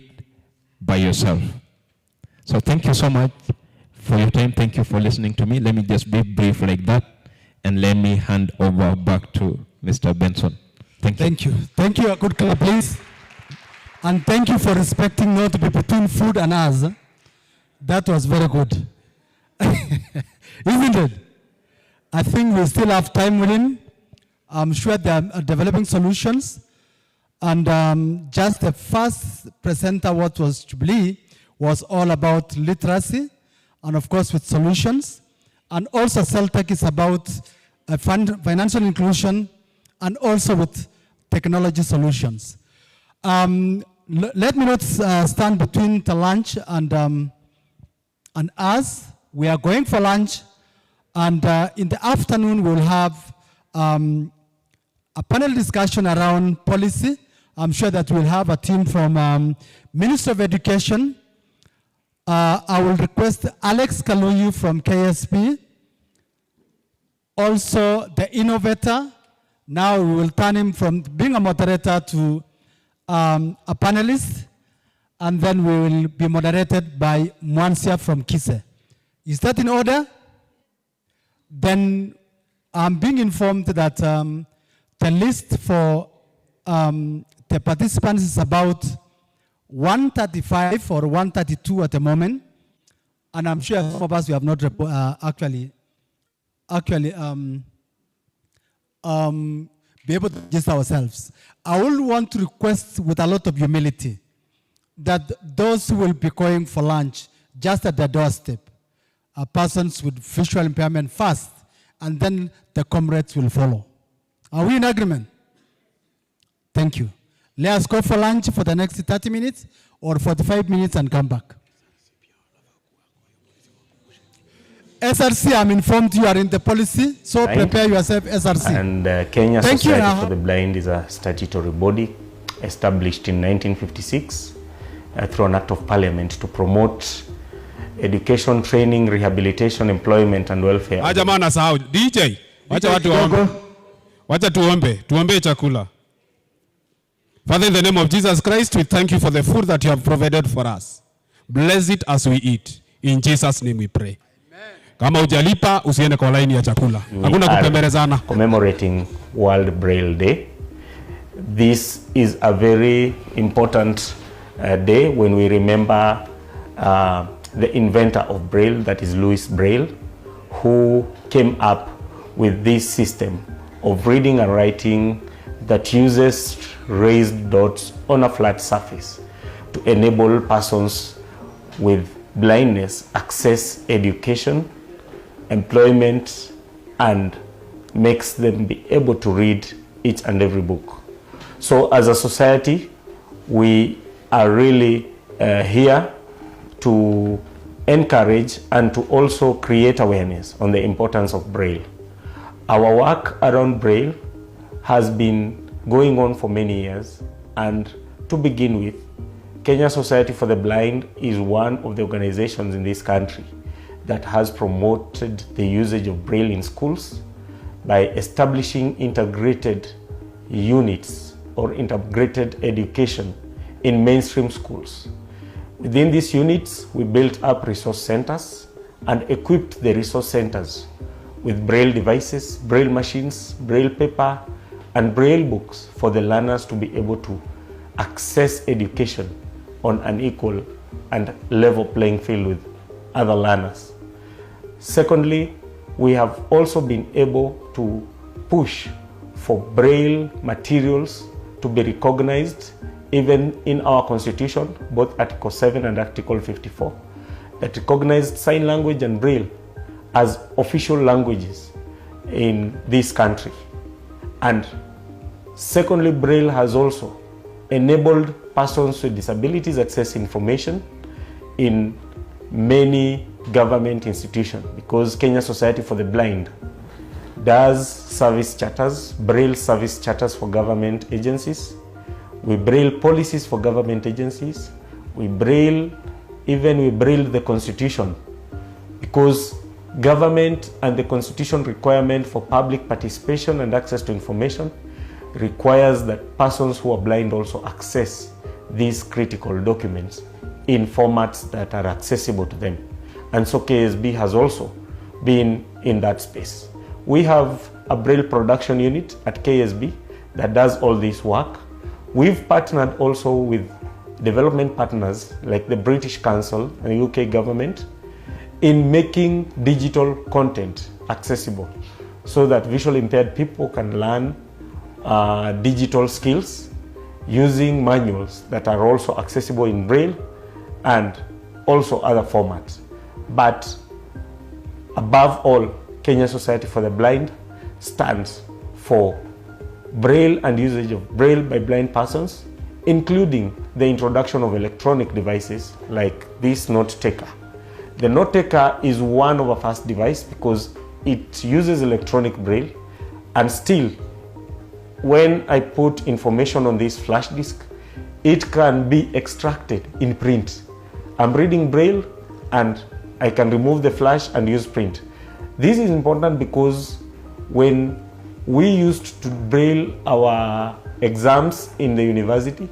by yourself. So thank you so much for your time. Thank you for listening to me. Let me just be brief like that, and let me hand over back to Mr. Benson. Thank you. Thank you. Thank you. A good clap, please. And thank you for respecting not to be between food and us. That was very good. Isn't it? I think we still have time within. I'm sure they are developing solutions. And just the first presenter, what was Jubilee, was all about literacy, and of course with solutions. And also Celtech is about financial inclusion, and also with technology solutions. Let me not stand between the lunch and us. We are going for lunch, and in the afternoon we'll have a panel discussion around policy. I'm sure that we'll have a team from Ministry of Education. I will request Alex Kaluyu from KSP. Also the innovator. Now we will turn him from being a moderator to a panelist, and then we will be moderated by Mwansia from Kise. Is that in order? Then I'm being informed that the list for the participants is about 135 or 132 at the moment, and I'm sure some of us we have not actually be able to adjust ourselves. I will want to request with a lot of humility that those who will be going for lunch just at the doorstep are persons with visual impairment first, and then the comrades will follow. Are we in agreement? Thank you. Let us go for lunch for the next 30 minutes or 45 minutes and come back. SRC, I'm informed you are in the policy, so Blind. prepare yourself, SRC. And Kenya Thank you, Society for the Blind is a statutory body established in 1956 through an act of parliament to promote education, training, rehabilitation, employment and welfare. Aja maana sahau DJ, wacha watu waombe. Wacha tuombe chakula. Father, in the name of Jesus Christ, we thank you for the food that you have provided for us. Bless it as we eat. In Jesus' name we pray. Kama hujalipa usiende kwa line ya chakula. Hakuna kupembelezana. Commemorating World Braille Day. This is a very important day when we remember the inventor of Braille, that is Louis Braille, who came up with this system of reading and writing that uses raised dots on a flat surface to enable persons with blindness access education, employment, and makes them be able to read each and every book. So as a society, we are really here to encourage and to also create awareness on the importance of Braille. Our work around Braille has been going on for many years, and to begin with, Kenya Society for the Blind is one of the organizations in this country that has promoted the usage of Braille in schools by establishing integrated units or integrated education in mainstream schools. Within these units, we built up resource centers and equipped the resource centers with Braille devices, Braille machines, Braille paper, and Braille books for the learners to be able to access education on an equal and level playing field with other learners. Secondly, we have also been able to push for Braille materials to be recognized even in our constitution, both Article 7 and Article 54, that recognized sign language and Braille as official languages in this country. And secondly, Braille has also enabled persons with disabilities access information in many government institutions, because Kenya Society for the Blind does service charters, Braille service charters for government agencies. We Braille policies for government agencies. We Braille the Constitution, because government and the Constitution requirement for public participation and access to information requires that persons who are blind also access these critical documents in formats that are accessible to them. And so KSB has also been in that space. We have a Braille production unit at KSB that does all this work. We've partnered also with development partners like the British Council and the UK government in making digital content accessible so that visually impaired people can learn digital skills using manuals that are also accessible in Braille and also other formats. But above all, Kenya Society for the Blind stands for Braille and usage of Braille by blind persons, including the introduction of electronic devices like this note taker. The note taker is one of our first devices because it uses electronic Braille, and still when I put information on this flash disk, it can be extracted in print. I'm reading Braille and I can remove the flash and use print. This is important because when we used to Braille our exams in the university,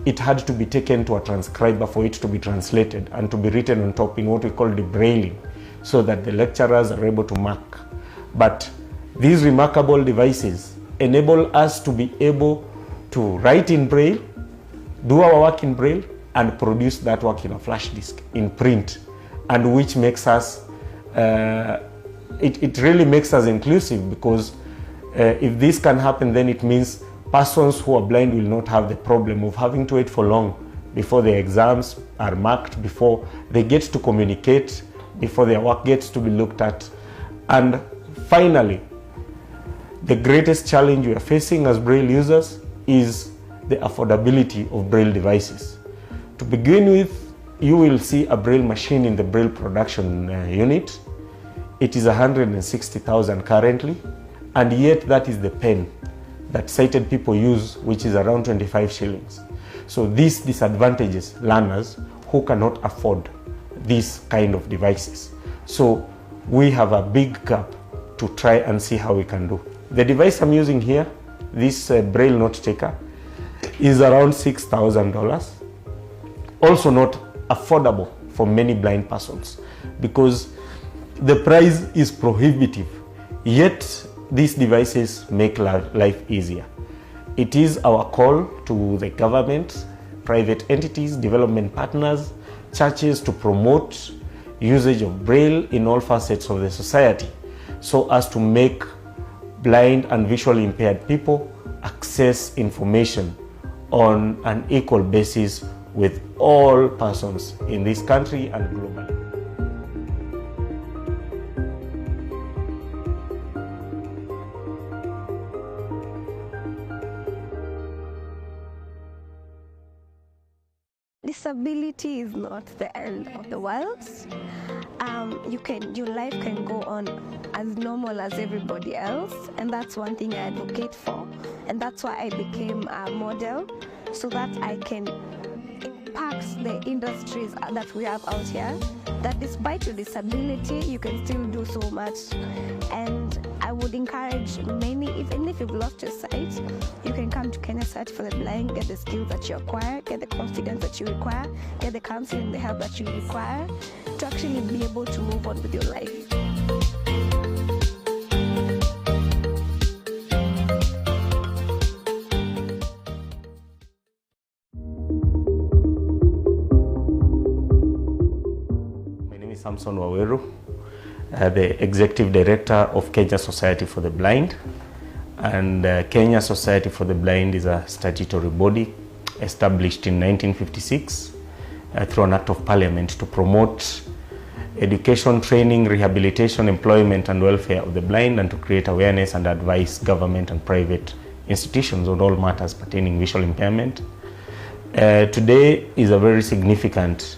it had to be taken to a transcriber for it to be translated and to be written on top in what we call debrailing, so that the lecturers are able to mark. But these remarkable devices enable us to be able to write in Braille, do our work in Braille, and produce that work in a flash disk in print, and which makes us, it really makes us inclusive, because if this can happen, then it means persons who are blind will not have the problem of having to wait for long before the exams are marked, before they get to communicate, before their work gets to be looked at. And finally, the greatest challenge we are facing as Braille users is the affordability of Braille devices. To begin with, you will see a Braille machine in the Braille production unit. it is 160,000 currently, and yet that is the pen that sighted people use, which is around 25 shillings. So this disadvantages learners who cannot afford these kind of devices. So we have a big gap to try and see how we can do. The device I'm using here, this Braille note taker, is around $6,000. Also not affordable for many blind persons because the price is prohibitive. Yet these devices make life easier. It is our call to the government, private entities, development partners, churches to promote usage of Braille in all facets of the society so as to make blind and visually impaired people access information on an equal basis with all persons in this country and globally. Disability is not the end of the world. Your life can go on as normal as everybody else, and that's one thing I advocate for, and that's why I became a model, so that I can impact the industries that we have out here, that despite your disability, you can still do so much. And I would encourage many, even if you've lost your sight, you can come to Kenya Society for the Blind, get the skills that you acquire, get the confidence that you require, get the counseling, the help that you require to actually be able to move on with your life. Samson Waweru, the Executive Director of Kenya Society for the Blind. And Kenya Society for the Blind is a statutory body established in 1956 through an Act of Parliament to promote education, training, rehabilitation, employment and welfare of the blind, and to create awareness and advise government and private institutions on all matters pertaining visual impairment. Today is a very significant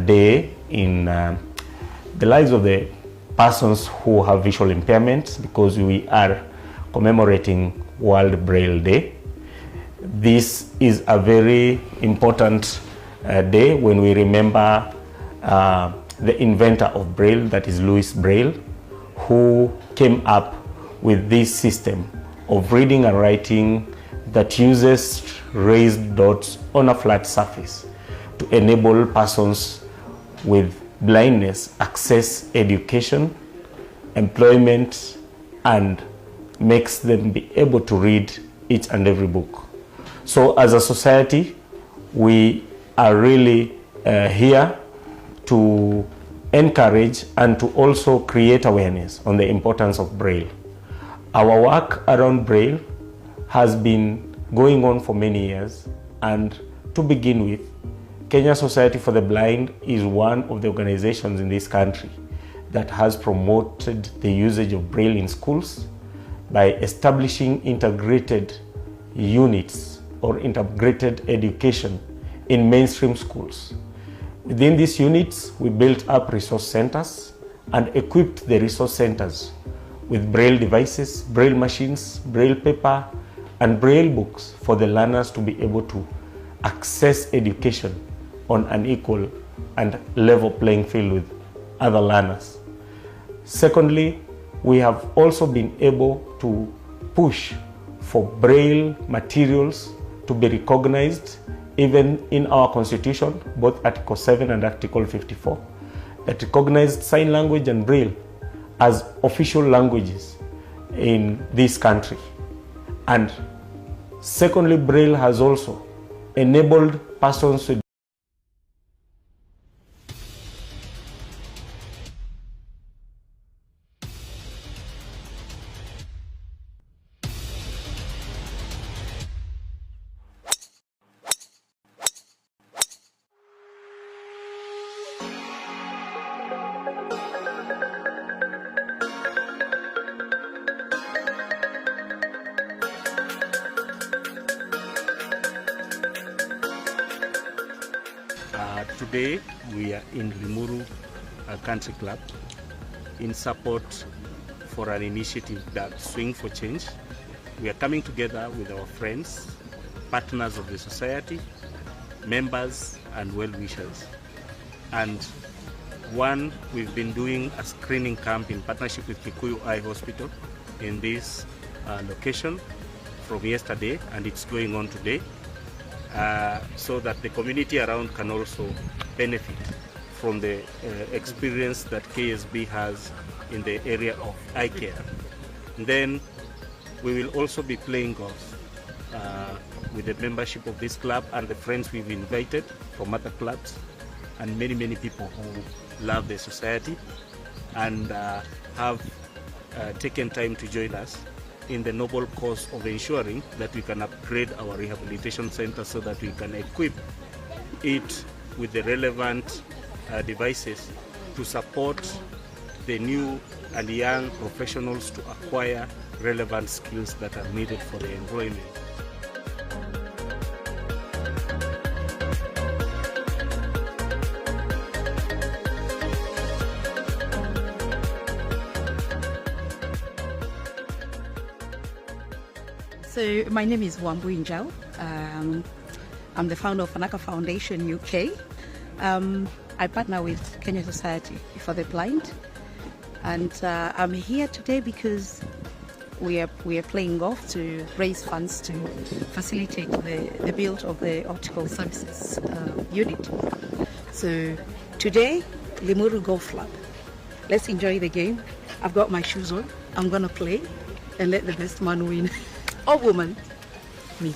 day in the lives of the persons who have visual impairments, because we are commemorating World Braille Day. This is a very important day when we remember the inventor of Braille, that is Louis Braille, who came up with this system of reading and writing that uses raised dots on a flat surface to enable persons with blindness access education, employment, and makes them be able to read each and every book. So as a society, we are really here to encourage and to also create awareness on the importance of Braille. Our work around Braille has been going on for many years, and to begin with, Kenya Society for the Blind is one of the organizations in this country that has promoted the usage of Braille in schools by establishing integrated units or integrated education in mainstream schools. Within these units, we built up resource centers and equipped the resource centers with Braille devices, Braille machines, Braille paper, and Braille books for the learners to be able to access education on an equal and level playing field with other learners. Secondly, we have also been able to push for Braille materials to be recognized even in our Constitution, both Article 7 and Article 54, that recognized sign language and Braille as official languages in this country. And secondly, Braille has also enabled persons with Today we are in Limuru Country Club in support for an initiative that Swing for Change. We are coming together with our friends, partners of the society, members and well-wishers. And one, we've been doing a screening camp in partnership with Kikuyu Eye Hospital in this location from yesterday, and it's going on today, so that the community around can also benefit from the experience that KSB has in the area of eye care. And then we will also be playing golf with the membership of this club and the friends we've invited from other clubs and many, many people who love the society and have taken time to join us in the noble cause of ensuring that we can upgrade our rehabilitation center so that we can equip it with the relevant devices to support the new and young professionals to acquire relevant skills that are needed for their employment. So my name is Wambu Injao. I'm the founder of Fanaka Foundation UK. I partner with Kenya Society for the Blind, and I'm here today because we are playing golf to raise funds to facilitate the build of the optical services unit. So today, Limuru Golf Club. Let's enjoy the game. I've got my shoes on. I'm gonna play and let the best man win. Or woman, me.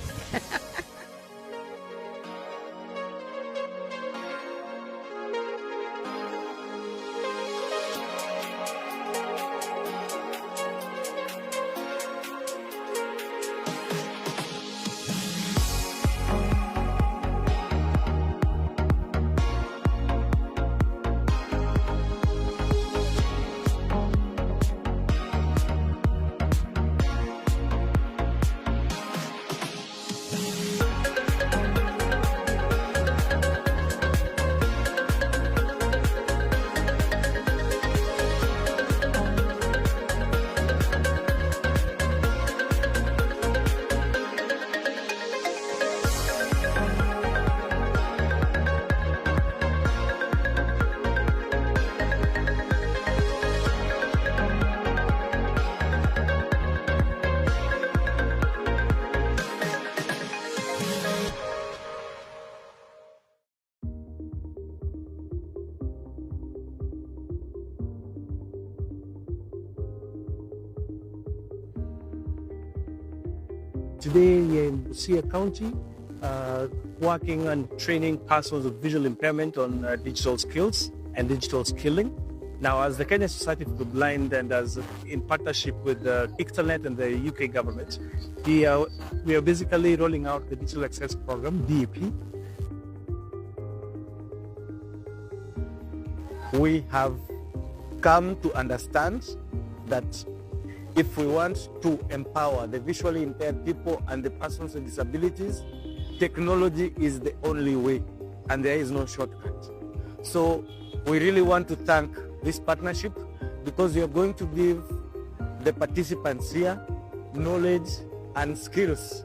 Today we are in Busia County, working on training persons with visual impairment on digital skills and digital skilling. Now, as the Kenya Society for the Blind and as in partnership with the Internet and the UK government, we are basically rolling out the Digital Access Program, DAP. We have come to understand that if we want to empower the visually impaired people and the persons with disabilities, technology is the only way and there is no shortcut. So we really want to thank this partnership because we are going to give the participants here knowledge and skills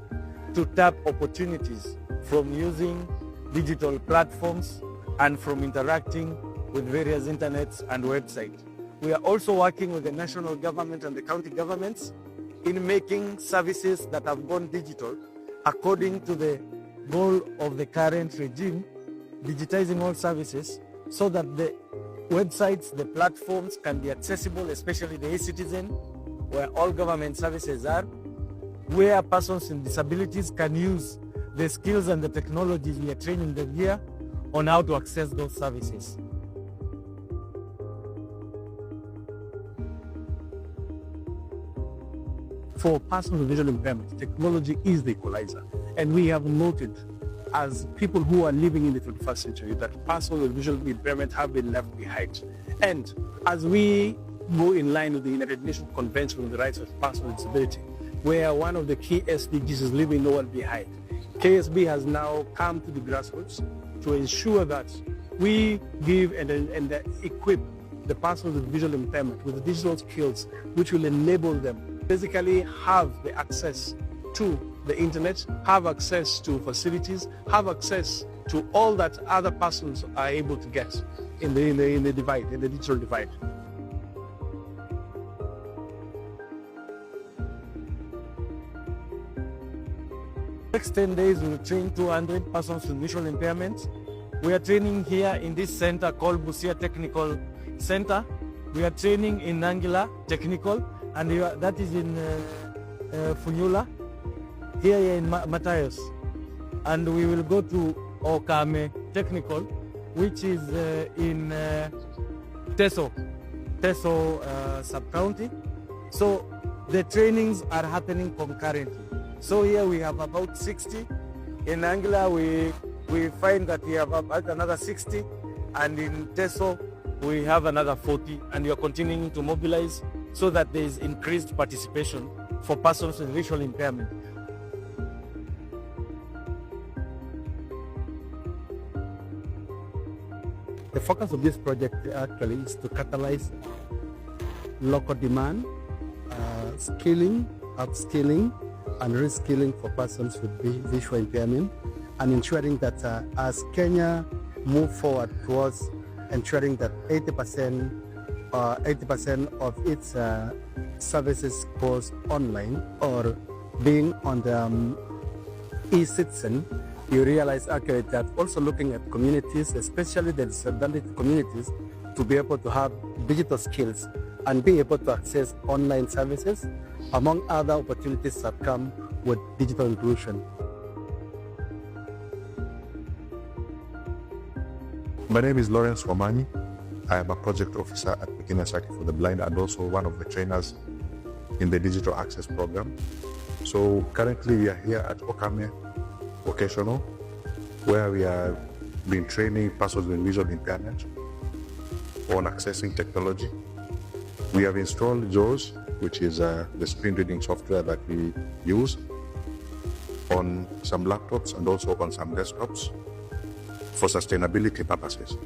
to tap opportunities from using digital platforms and from interacting with various internets and websites. We are also working with the national government and the county governments in making services that have gone digital according to the goal of the current regime, digitizing all services so that the websites, the platforms can be accessible, especially the e-citizen, where all government services are, where persons with disabilities can use the skills and the technologies we are training them here on how to access those services. For persons with visual impairment, technology is the equalizer. And we have noted, as people who are living in the 21st century, that persons with visual impairment have been left behind. And as we go in line with the United Nations Convention on the Rights of Persons with Disability, where one of the key SDGs is leaving no one behind, KSB has now come to the grassroots to ensure that we give and equip the persons with visual impairment with digital skills which will enable them basically have the access to the internet, have access to facilities, have access to all that other persons are able to get in the divide, in the digital divide. Next 10 days, we will train 200 persons with visual impairments. We are training here in this center called Busia Technical Center. We are training in Nangila Technical, and that is in Funyula, here in Matayos. And we will go to Okame Technical, which is in Teso sub-county. So the trainings are happening concurrently. So here we have about 60. In Angla, we find that we have about another 60. And in Teso, we have another 40. And we are continuing to mobilize so that there is increased participation for persons with visual impairment. The focus of this project actually is to catalyze local demand, skilling, upskilling, and reskilling for persons with visual impairment, and ensuring that as Kenya move forward towards ensuring that 80% of its services goes online or being on the e-citizen, you realize actually that also looking at communities, especially the disadvantaged communities, to be able to have digital skills and be able to access online services, among other opportunities that come with digital inclusion. My name is Lawrence Wamani. I am a project officer at Kenya Society for the Blind and also one of the trainers in the digital access program. So currently we are here at Okame Vocational, where we have been training persons with visual impairment on accessing technology. We have installed JAWS, which is the screen reading software that we use, on some laptops and also on some desktops for sustainability purposes.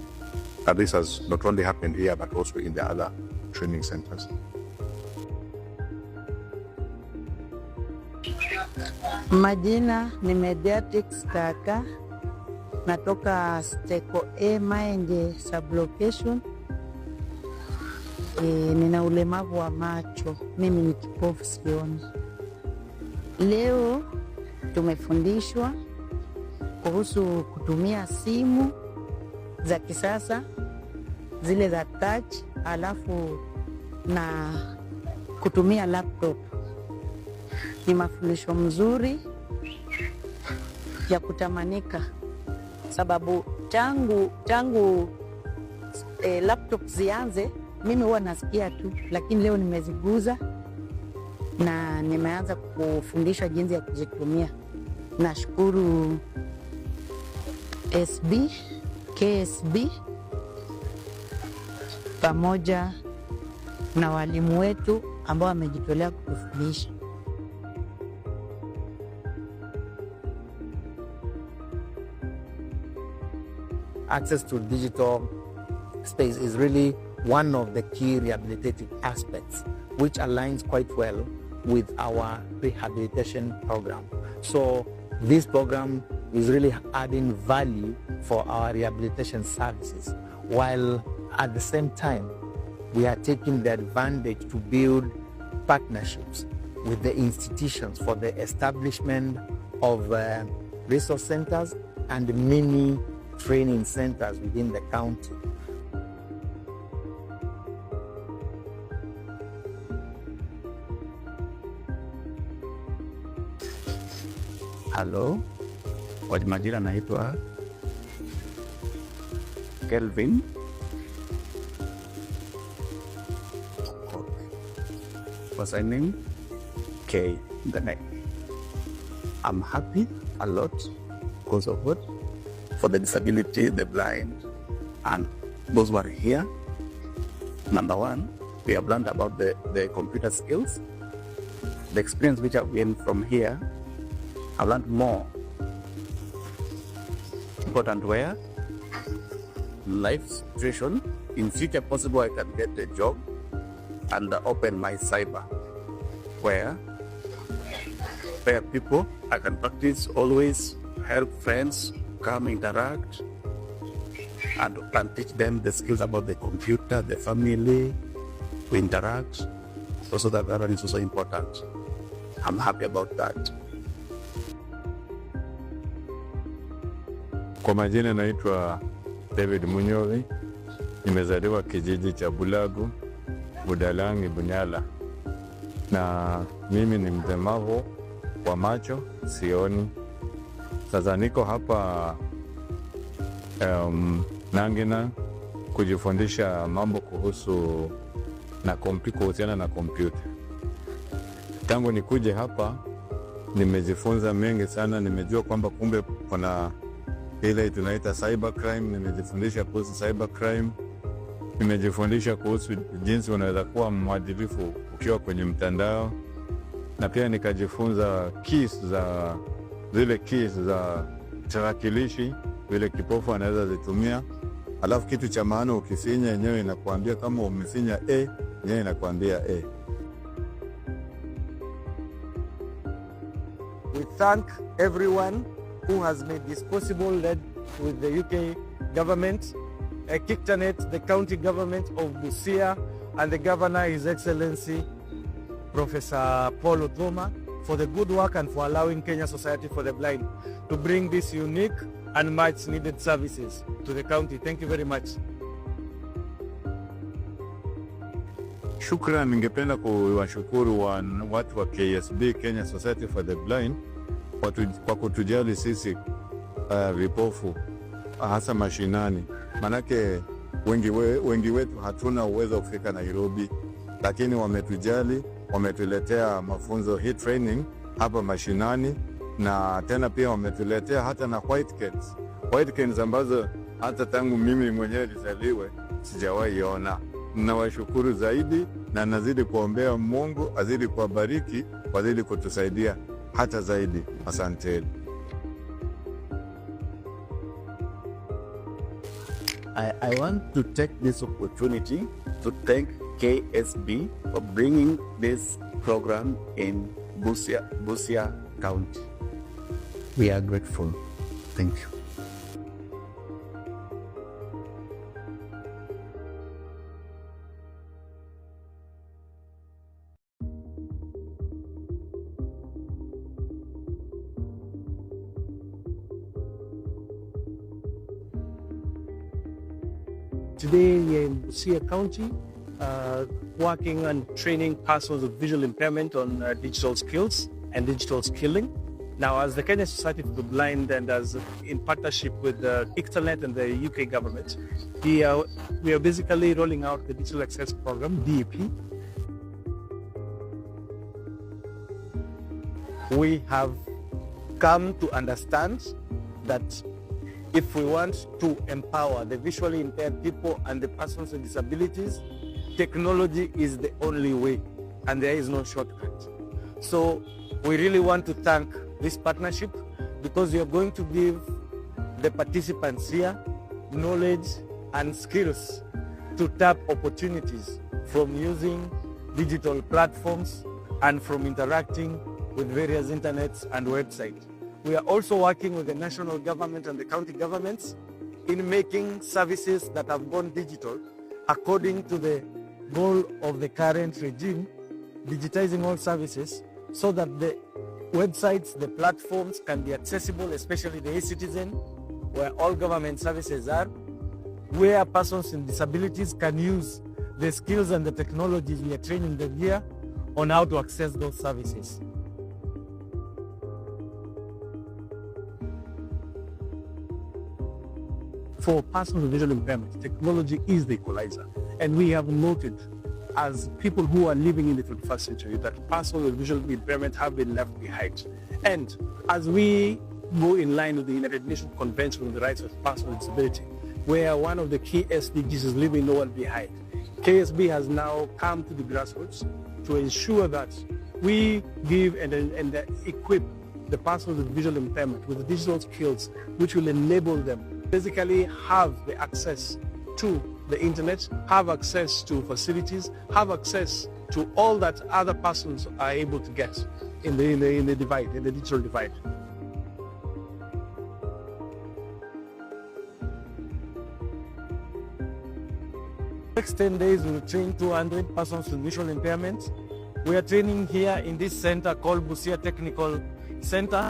And this has not only happened here, but also in the other training centers. Majina ni Mediatrix Kaka, natoka Steko A Maenge sublocation. Nina ulemavu wa macho, mimi ni kipofu sioni. Leo tumefundishwa kuhusu kutumia simu za kisasa, zile za touch, alafu na kutumia laptop. Ni mafundisho mzuri ya kutamanika, sababu tangu laptop zianze mimi huwa nasikia tu, lakini leo nimeziguza na nimeanza kufundishwa jinsi ya kuzitumia. Nashukuru SB, KSB pamoja na walimu wetu ambao wamejitolea kutufundisha. Access to digital space is really one of the key rehabilitative aspects, which aligns quite well with our rehabilitation program. So this program is really adding value for our rehabilitation services, while at the same time, we are taking the advantage to build partnerships with the institutions for the establishment of resource centers and mini training centers within the county. Hello, kwa majina naitwa Kelvin. What's my name? K, the name. I'm happy a lot because of what? For the disability, the blind, and those who are here. Number one, we have learned about the computer skills. The experience which I've gained from here, I've learned more. Important where life situation in future possible I can get a job and open my cyber where people I can practice, always help friends, come interact, and teach them the skills about the computer, the family, to interact. Also that is also important. I'm happy about that. Kwa majina naitwa David Munyovi, nimezaliwa kijiji cha Bulagu, Budalangi, Bunyala, na mimi ni mlemavu wa macho, sioni. Sasa niko hapa Nangina kujifundisha mambo kuhusiana na kompyuta. Tangu nikuje hapa nimejifunza mengi sana, nimejua kwamba kumbe kuna ile tunaita cyber crime, nimejifundisha kuhusu cyber crime, nimejifundisha kuhusu jinsi unaweza kuwa mwadilifu ukiwa kwenye mtandao, na pia nikajifunza zile keys za tarakilishi vile kipofu anaweza zitumia. Alafu kitu cha maana ukifinya yenyewe inakuambia kama umefinya A, yenyewe inakuambia A. We thank everyone who has made this possible, led with the UK government, Kiktanet, the county government of Busia, and the governor, His Excellency, Professor Paul Othoma, for the good work and for allowing Kenya Society for the Blind to bring these unique and much needed services to the county. Thank you very much. Shukran, ningependa kuwashukuru watu wa KSB, Kenya Society for the Blind, kwa kutujali sisi vipofu hasa mashinani. Manake wengi wetu hatuna uwezo kufika Nairobi, lakini wametujali, wametuletea mafunzo hii training hapa mashinani, na tena pia wametuletea hata na white cans ambazo hata tangu mimi mwenyewe nizaliwe sijawahi ona. Nawashukuru zaidi na nazidi kuombea Mungu azidi kuwabariki, wazidi kutusaidia hata zaidi. Asante. I want to take this opportunity to thank KSB for bringing this program in Busia County. We are grateful. Thank you. Today we are in Busia County, working and training persons with visual impairment on digital skills and digital skilling. Now, as the Kenya Society for the Blind and as in partnership with the Internet and the UK government, we are basically rolling out the Digital Access Program, DAP. We have come to understand that if we want to empower the visually impaired people and the persons with disabilities, technology is the only way and there is no shortcut. So we really want to thank this partnership because we are going to give the participants here knowledge and skills to tap opportunities from using digital platforms and from interacting with various internets and websites. We are also working with the national government and the county governments in making services that have gone digital according to the goal of the current regime, digitizing all services so that the websites, the platforms can be accessible, especially the e-citizen, where all government services are, where persons with disabilities can use the skills and the technologies we are training them here on how to access those services. For persons with visual impairment, technology is the equalizer. And we have noted, as people who are living in the 21st century, that persons with visual impairment have been left behind. And as we go in line with the United Nations Convention on the Rights of Persons with Disability, where one of the key SDGs is leaving no one behind, KSB has now come to the grassroots to ensure that we give and equip the persons with visual impairment with digital skills which will enable them basically have the access to the internet, have access to facilities, have access to all that other persons are able to get in the divide, in the digital divide. Next 10 days, we will train 200 persons with visual impairments. We are training here in this center called Busia Technical Center.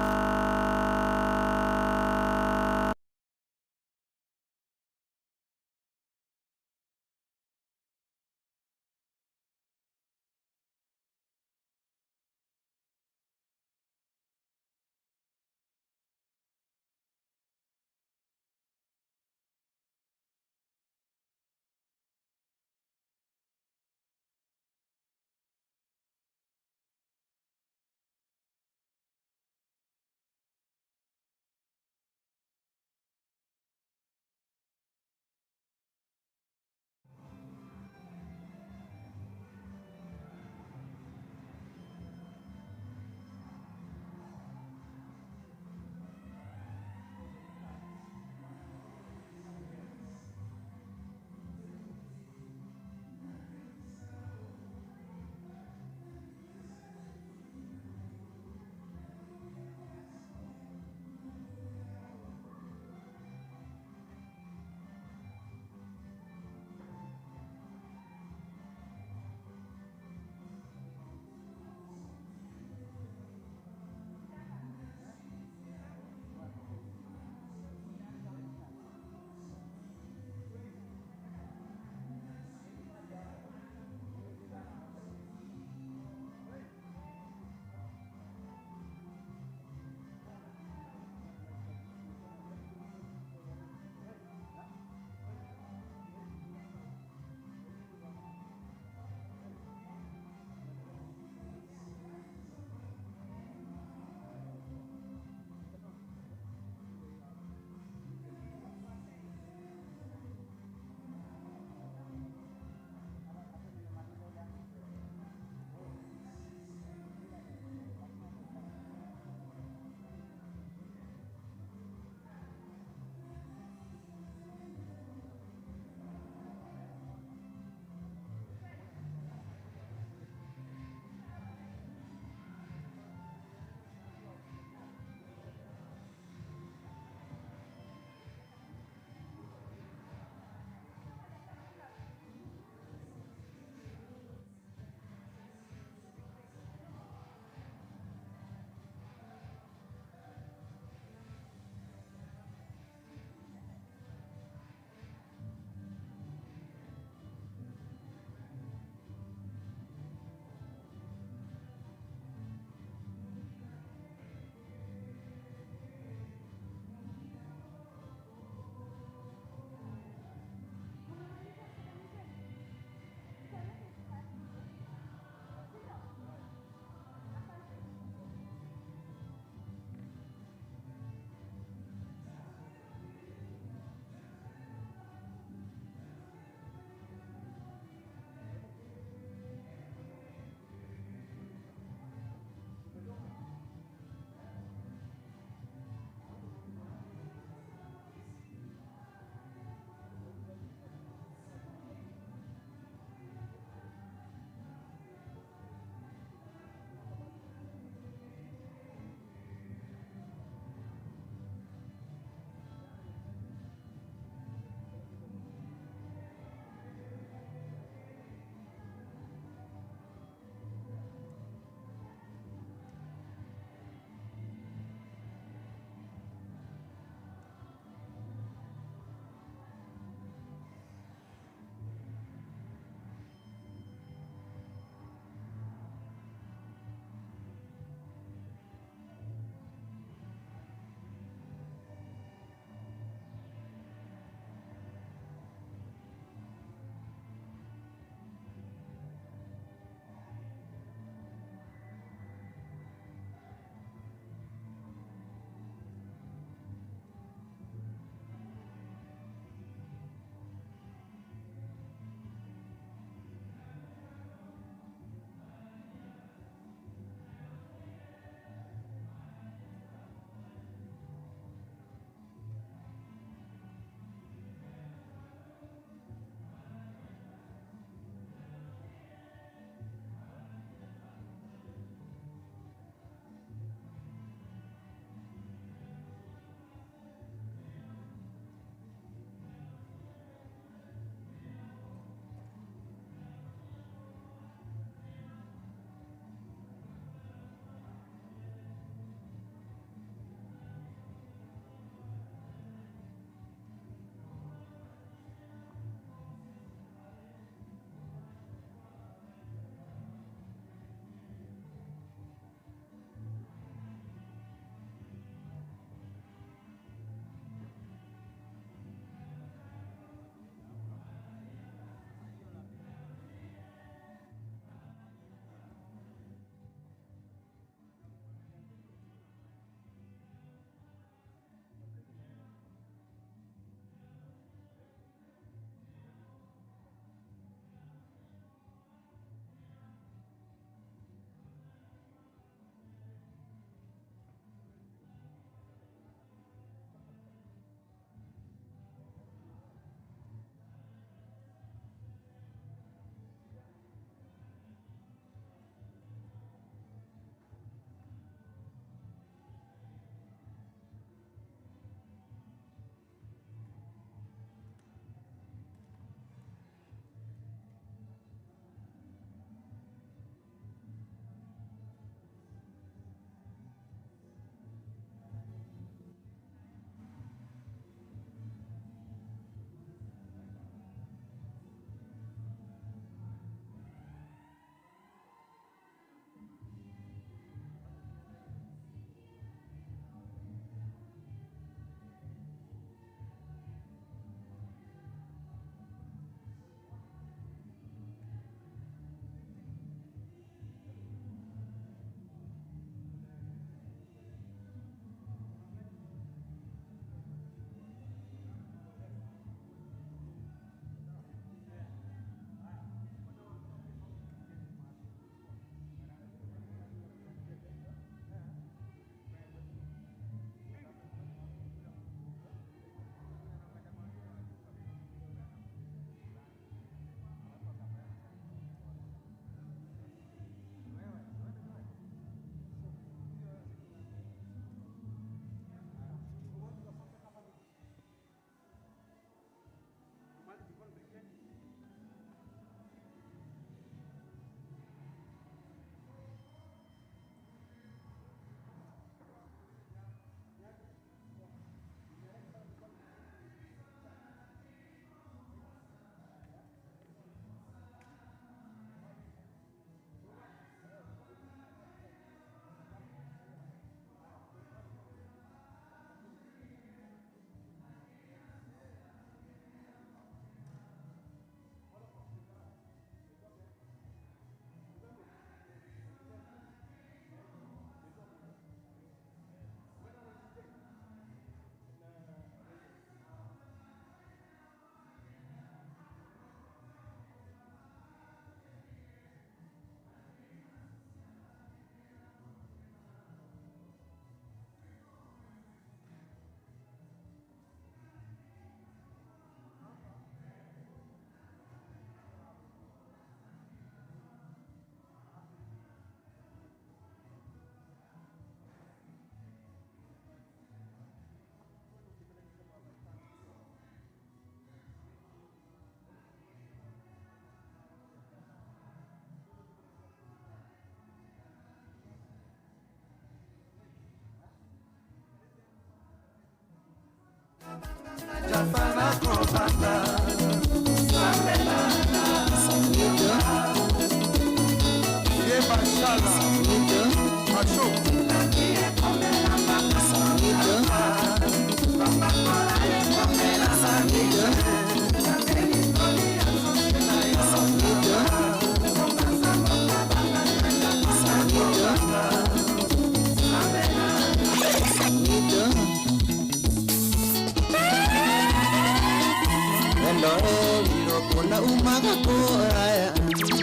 Kuna umaga kuraya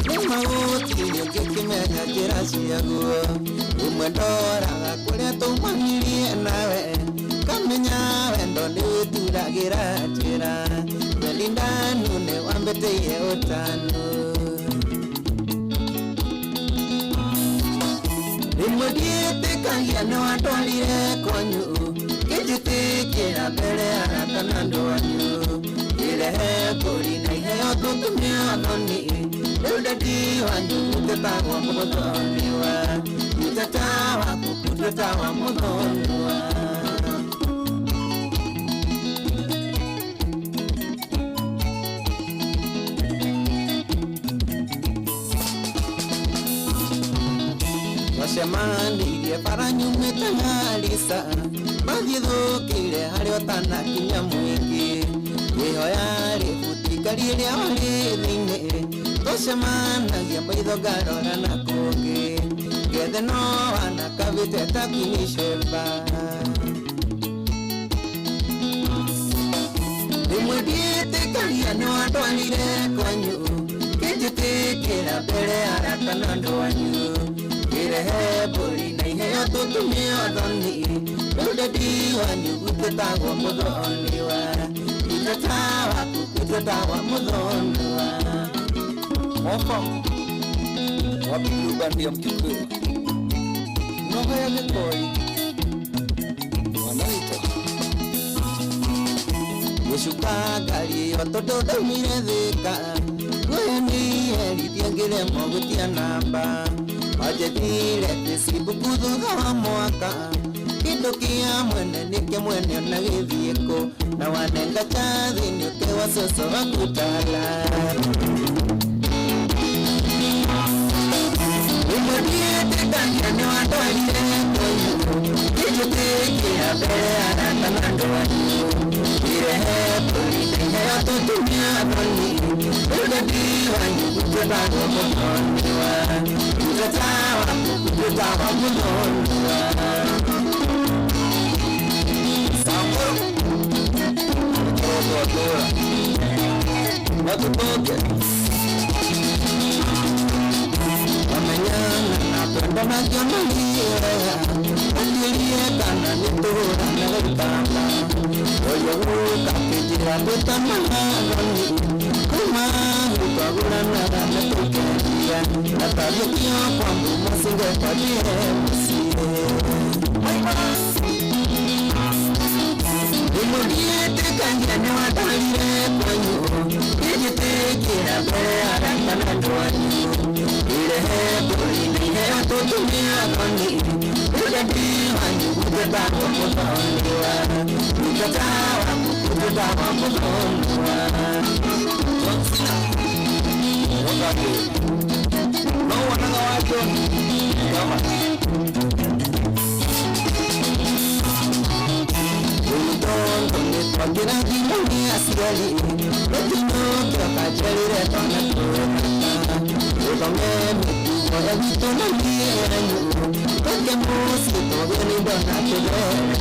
Nima utirio kikimenya njĩra ciaguo Umwe ndoraga kũrĩa tũmanirie nawe Kamenya wendo nĩ wĩturagĩra njĩra Wendi ndanu nĩ wambĩtĩire ũtano Rĩmwe ndiĩtĩkagia nĩ wandwarire kwanyu Kĩnjĩtĩkĩra mbere ya arata na andũ anyu Irehe mbũri na iheo tũtumia thoni Rĩu ndedi wanyu mũtetagwo mũthoni wa Mũteta waku mũtetagwo mũthoni wa Twacemanirie bara nyumĩte Garissa Mathiĩ thũkĩire harĩa ũtanakinya mũingĩ Wĩhoya rĩbuti ngari ĩrĩa warĩ thĩinĩ Twacemanagia maitho ngarora na kũngĩ Ngethe no wanakabĩte takinyicemba Rĩmwe ndiĩtĩkagia nĩ wandwarire kwanyu Kĩnjĩtĩkĩra mbere ya arata na andũ anyu Irehe mbũri na iheo tũtumia thoni Rĩu ndedi wanyu gũtetagwo mũthoni wa Mũteta waku gũtetagwo mũthoni wa Ofa wapikiubania Mkikuyu Noho ya Gĩkũyũ Wanaita Gũcuka ngari ĩyo tondũ ndaumire Thĩka Guoya nĩherithia ngĩremwo gũtia namba Wanjethire Facebook thutha wa mwaka Kĩndũ kĩa mwene nĩkĩo mwene ona gĩthiĩ kũ Na wanenga chathi nĩũke wa coco wakutala Rĩmwe ndiĩtĩkagia nĩ wandwarire kwanyu Kĩnjĩtĩkĩra mbere ya arata na andũ anyu Irehe mbũri na iheo tũtumia thoni Rĩu ndedi wanyu gũtetagwo mũthoni wa Mũteta waku gũtetagwo mũthoni wa Samburu Mkorogotora Watutoke Wamenyana na kwenda na kiomalia Andirie kana nitura na gutamba Oyoguka kijira tutamahani Kuma hukagura na tukendia Natabio kio kwambu masinge tabie musie Rĩmwe ndiĩtĩkagia nĩ wandwarire kwanyu Kĩnjĩtĩkĩra mbere ya arata na andũ anyu Irehe mbũri na iheo tũtumia thoni Rĩu ndedi wanyu gũtetagwo mũthoni wa Mũteta waku gũtetagwo mũthoni wa No wonaga wacho Kama Udondo nĩtwakĩra nginya aciari Rũtino kĩokanjerire twanatũrata Ũthome mĩtugo ya gwitũ na mĩeranyu Twake mũciĩ tũgĩe nĩ ndona tũthereme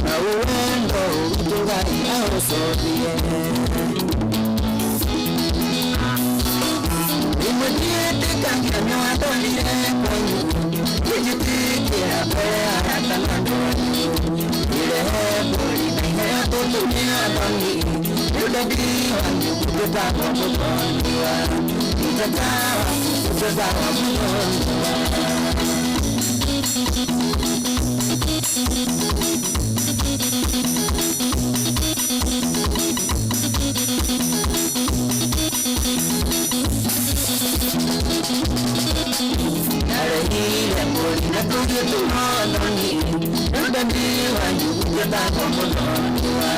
Na wendo ũrutũ Ngai aũcothie Rĩmwe ndiĩtĩkagia nĩ wandwarire kwanyu Kĩnjĩtĩkĩra mbere ya arata na andũ anyu Irehe mbũri na iheo tũtumia thoni Rĩu ndedi wanyu gũtetagwo mũthoni wa Mũteta waku gũtetagwo mũthoni wa Narehire mbũri na tũgĩtũma thoni Rĩu ndedi wanyu gũtetagwo mũthoni wa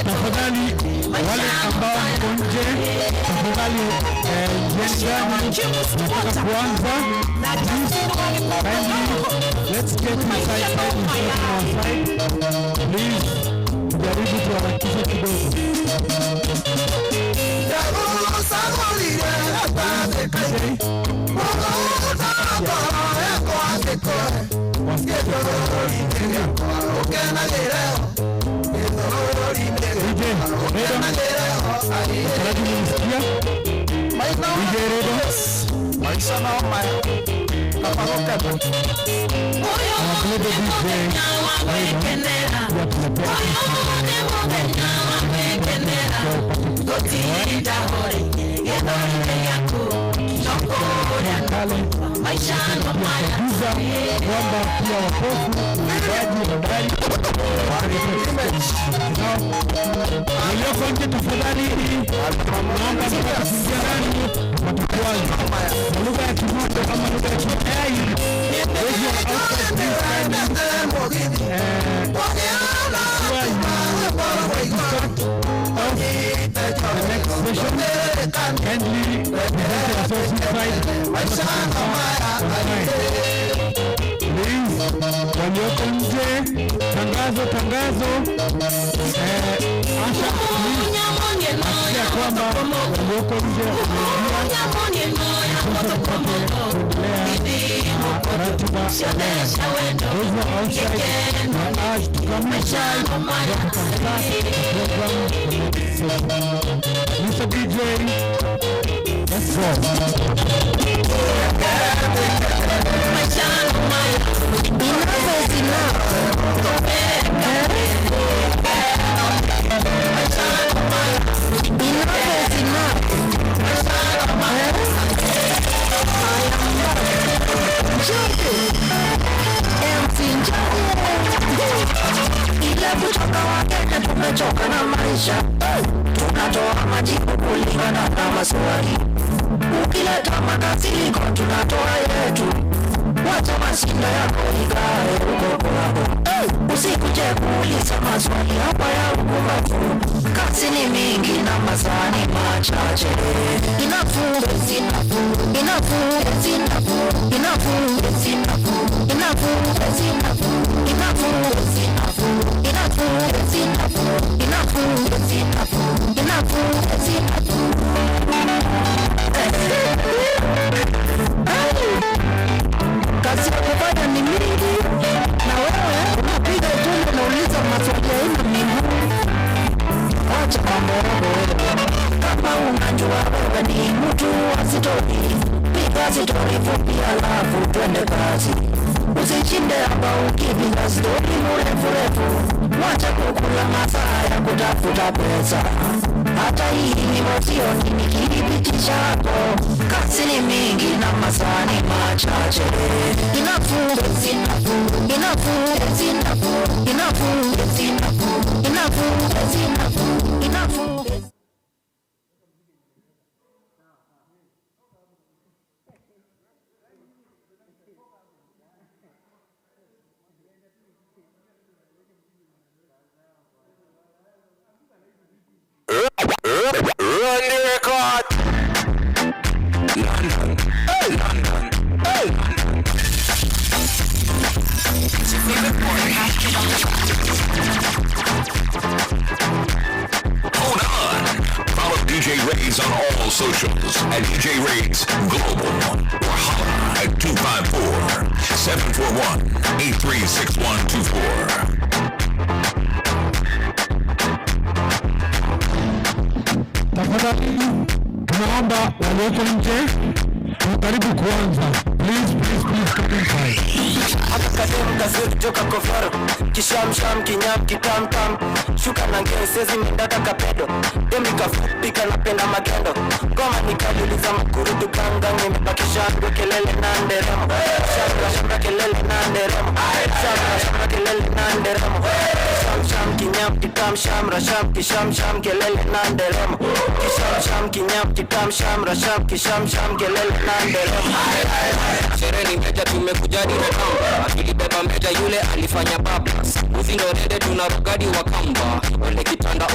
Tafadhali wale ambao mko nje, tafadhali nataka kuanza. Let's get inside. Mr. DJ, let's tumechoka na maisha, tunatoa majibu kulingana na maswali. Ukileta makasiriko tunatoa yetu, wacha mashinda yako ikae huko kwako. Usikuje kuuliza maswali hapa ya upumbavu. Kazi ni mingi na masaa ni machache. Enough is enough, enough is enough, enough is enough, enough is enough, enough is enough, enough is enough, enough is enough, enough is enough. Kazi ya kufanya ni mingi, na wewe unapiga tunde na uliza maswali ya ina mingi. Wacha mambo yako wewe, kama unajua wewe ni mtu wa stori, piga stori fupi alafu twende kazi. Usishinde hapa ukipiga stori mrefu, wacha kukula masaa ya kutafuta pesa. Hata hii ni motio ni nikipitisha hapo. Kazi ni mingi na masaa ni machache. Enough is enough, enough is enough, enough is enough, enough is enough, enough is Run the record. London, hey London, hey London. It's your favorite boy, Kid on the track. Hold on. Follow DJ Ray's on all socials at DJ Ray's Global. Or holla at 254-741-836124. Tafadhali tunaomba walioko nje karibu kuanza. Please come inside. hapa kadem kazuri joka kofaro kishamsham kinyam kitamtam shuka na ngesezi mendaka kapedo demi kafupika napenda magendo ngoma nikaliuliza makurudu ganga nimebakisha ndo kelele na nderemo shamba kelele na nderemo shamba kelele na nderemo sham kinyam kitam sham rasham kisham kelele na nderemo kisham kinyam kitam sham rasham kisham kelele na nderemo. Shereni meja tumekujadi na kamba, tulibeba meja yule alifanya bablas. Uzi ndo rede tunarugadi wa kamba, ole kitanda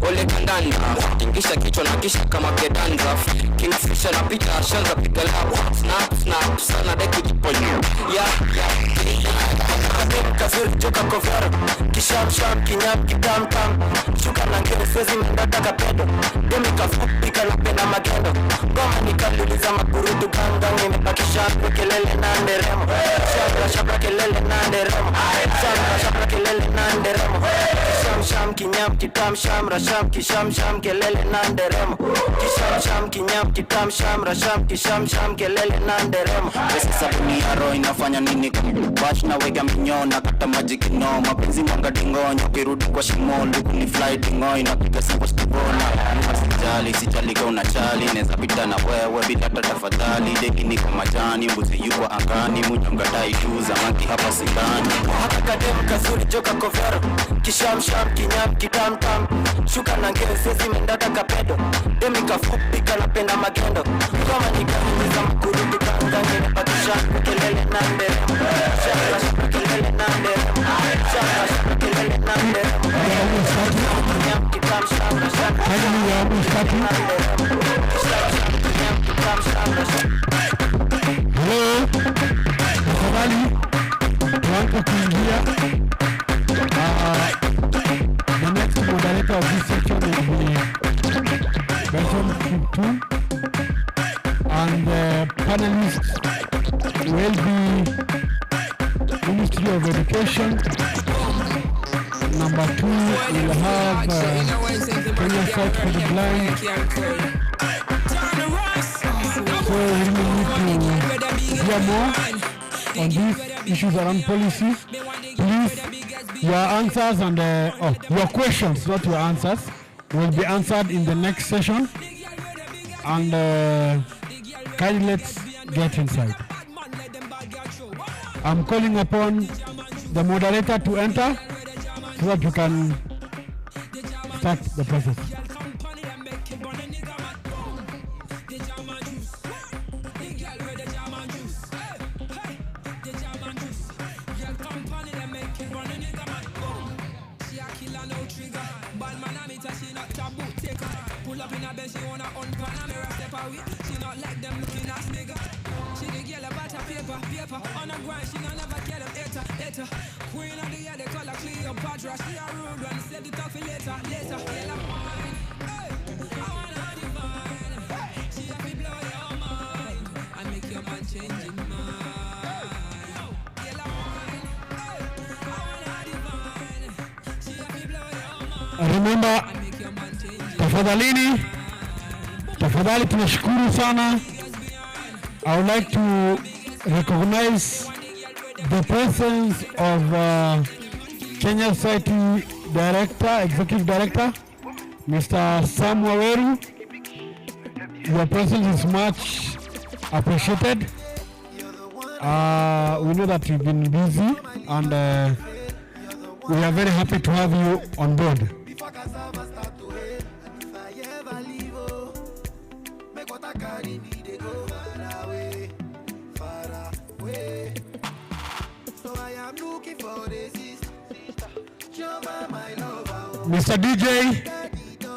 ole kandanda. Tingisha kichwa na kisha kama kedandraf. Kingfisher na pita shanza piga lap. Snap sana de kujiponyo. Yeah. Kazuri joka kofaro kisham sham kinyam kitam tam shuka na ngeo sezi mendata kapedo demi kafupi kanapenda magendo ngoma nikaliliza makurutu gangang nimebakisha kelele na nderemo shabra kelele na nderemo shabra kelele na nderemo kisham sham kinyam kitam sham rasham kisham sham kelele na nderemo kisham sham kinyam kitam sham rasham kisham sham kelele na nderemo pesa sabuni ya roho inafanya nini bash na wega minyo na kata maji kino mapenzi mwanga dingonyo kirudi kwa shimo luku ni fly dingo inapiga sampo stivona sijali kwa unachali neza pita na wewe bila tafadhali deki niko majani mbuzi yuko angani mujonga taituza maki hapa sindani haka kadem kazuri joka kovero kisham sham kinyam kitam tam shuka na ngeo sezi mendata kapedo demi kafupi kanapenda magendo kama nikahimiza mkurudu kanga ngene bakisha kelele na nderemo shabra kelele na nderemo shabra kelele na nderemo kinyam kitam shabra Hello, tafadhali tuanze kuingia. The next moderator of this section will be person 2, and the panelists will be Ministry of Education. Number 2 will have Kenya Sight for the Blind. So we need to hear more on these issues around policy. Please, your answers and your questions, not your answers, will be answered in the next session. And kindly let's get inside. I'm calling upon the moderator to enter so that you can start the process. Pull up in a bed, she wanna unpan a mirror, step away. She not like them looking ass nigga. She the girl about her paper on the grind. She not never get them hater. Queen of the year, they call her Cleopatra. She a rude one, said it up for later. Yellow wine, hey, I wanna divine. She have me blow your mind and make your man change his mind. Yellow wine, hey, I wanna divine. She have me blow your mind. Remember, tafadhali tunashukuru sana. I would like to recognize the presence of Kenya Society Director, Executive Director, Mr. Sam Waweru. Your presence is much appreciated. We know that you've been busy, and we are very happy to have you on board. Mr. DJ,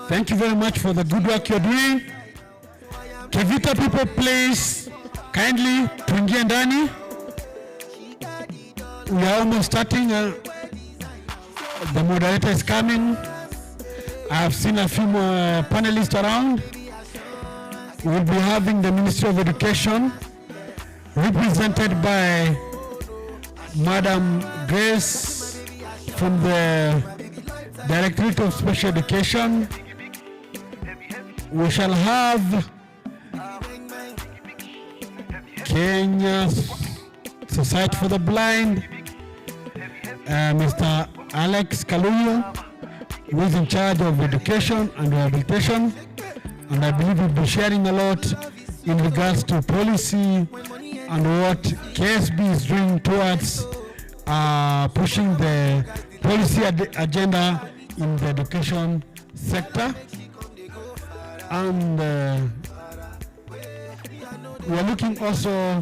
thank you very much for the good work you're doing. Kevita people, please, kindly tuingie ndani. We are almost starting. The moderator is coming. I have seen a few more panelists around. We will be having the Ministry of Education represented by Madam Grace from the Directorate of Special Education. We shall have Kenya Society for the Blind, Mr. Alex Kaluyo, who is in charge of education and rehabilitation, and I believe we'll be sharing a lot in regards to policy and what KSB is doing towards pushing the policy agenda in the education sector. And we are looking also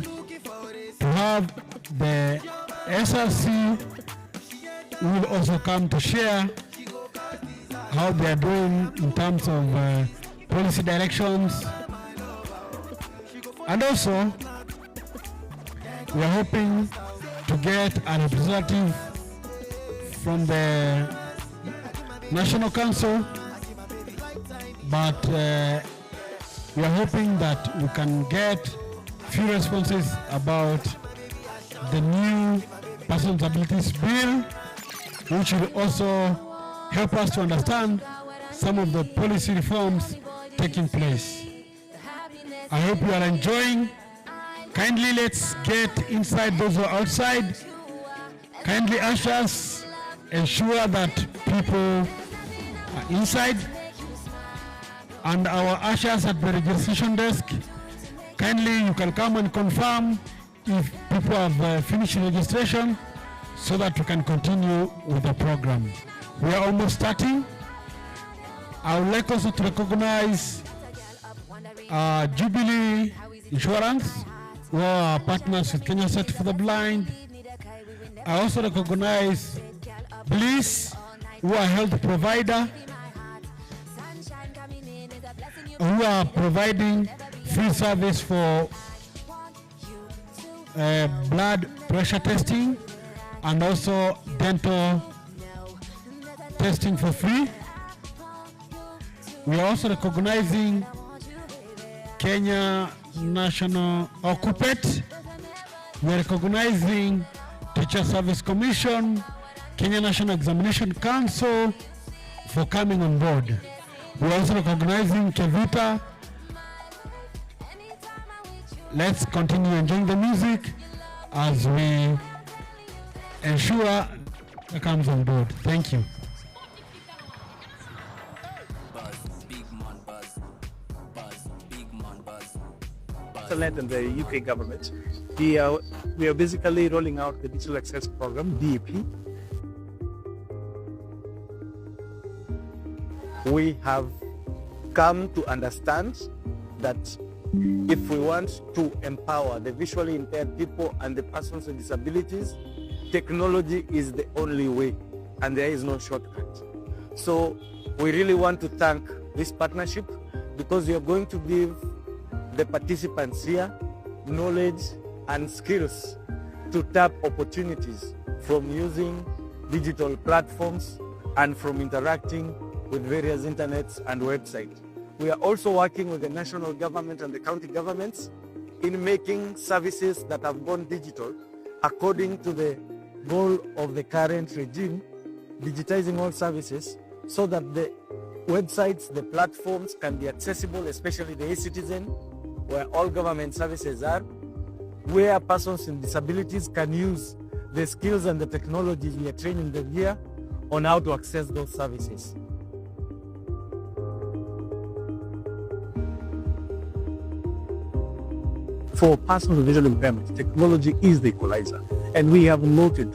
to have the SRC will also come to share how they are doing in terms of policy directions. And also, we are hoping to get a representative from the National Council, but we are hoping that we can get few responses about the new Persons with Disabilities Bill, which will also help us to understand some of the policy reforms taking place. I hope you are enjoying. Kindly let's get inside those who are outside. Kindly ushers, ensure that people are inside. And our ushers at the registration desk, kindly you can come and confirm if people have finished registration so that we can continue with the program. We are almost starting. I would like also to recognize Jubilee Insurance, who are partners with Kenya Society for the Blind. I also recognize Bliss, who are health provider, who are providing free service for blood pressure testing and also dental testing for free. We are also recognizing Kenya National Occupate. We are recognizing Teacher Service Commission, Kenya National Examination Council for coming on board. We are also recognizing Kevita. Let's continue enjoying the music as we ensure it comes on board. Thank you. Impairment and the UK government, we are basically rolling out the Digital Access Program, DAP. We have come to understand that if we want to empower the visually impaired people and the persons with disabilities, technology is the only way and there is no shortcut. So we really want to thank this partnership because you are going to give the participants here knowledge and skills to tap opportunities from using digital platforms and from interacting with various internets and websites. We are also working with the national government and the county governments in making services that have gone digital according to the goal of the current regime, digitizing all services so that the websites, the platforms can be accessible, especially the e-citizen, where all government services are, where persons with disabilities can use the skills and the technologies we are training them here on how to access those services. For persons with visual impairment, technology is the equalizer. And we have noted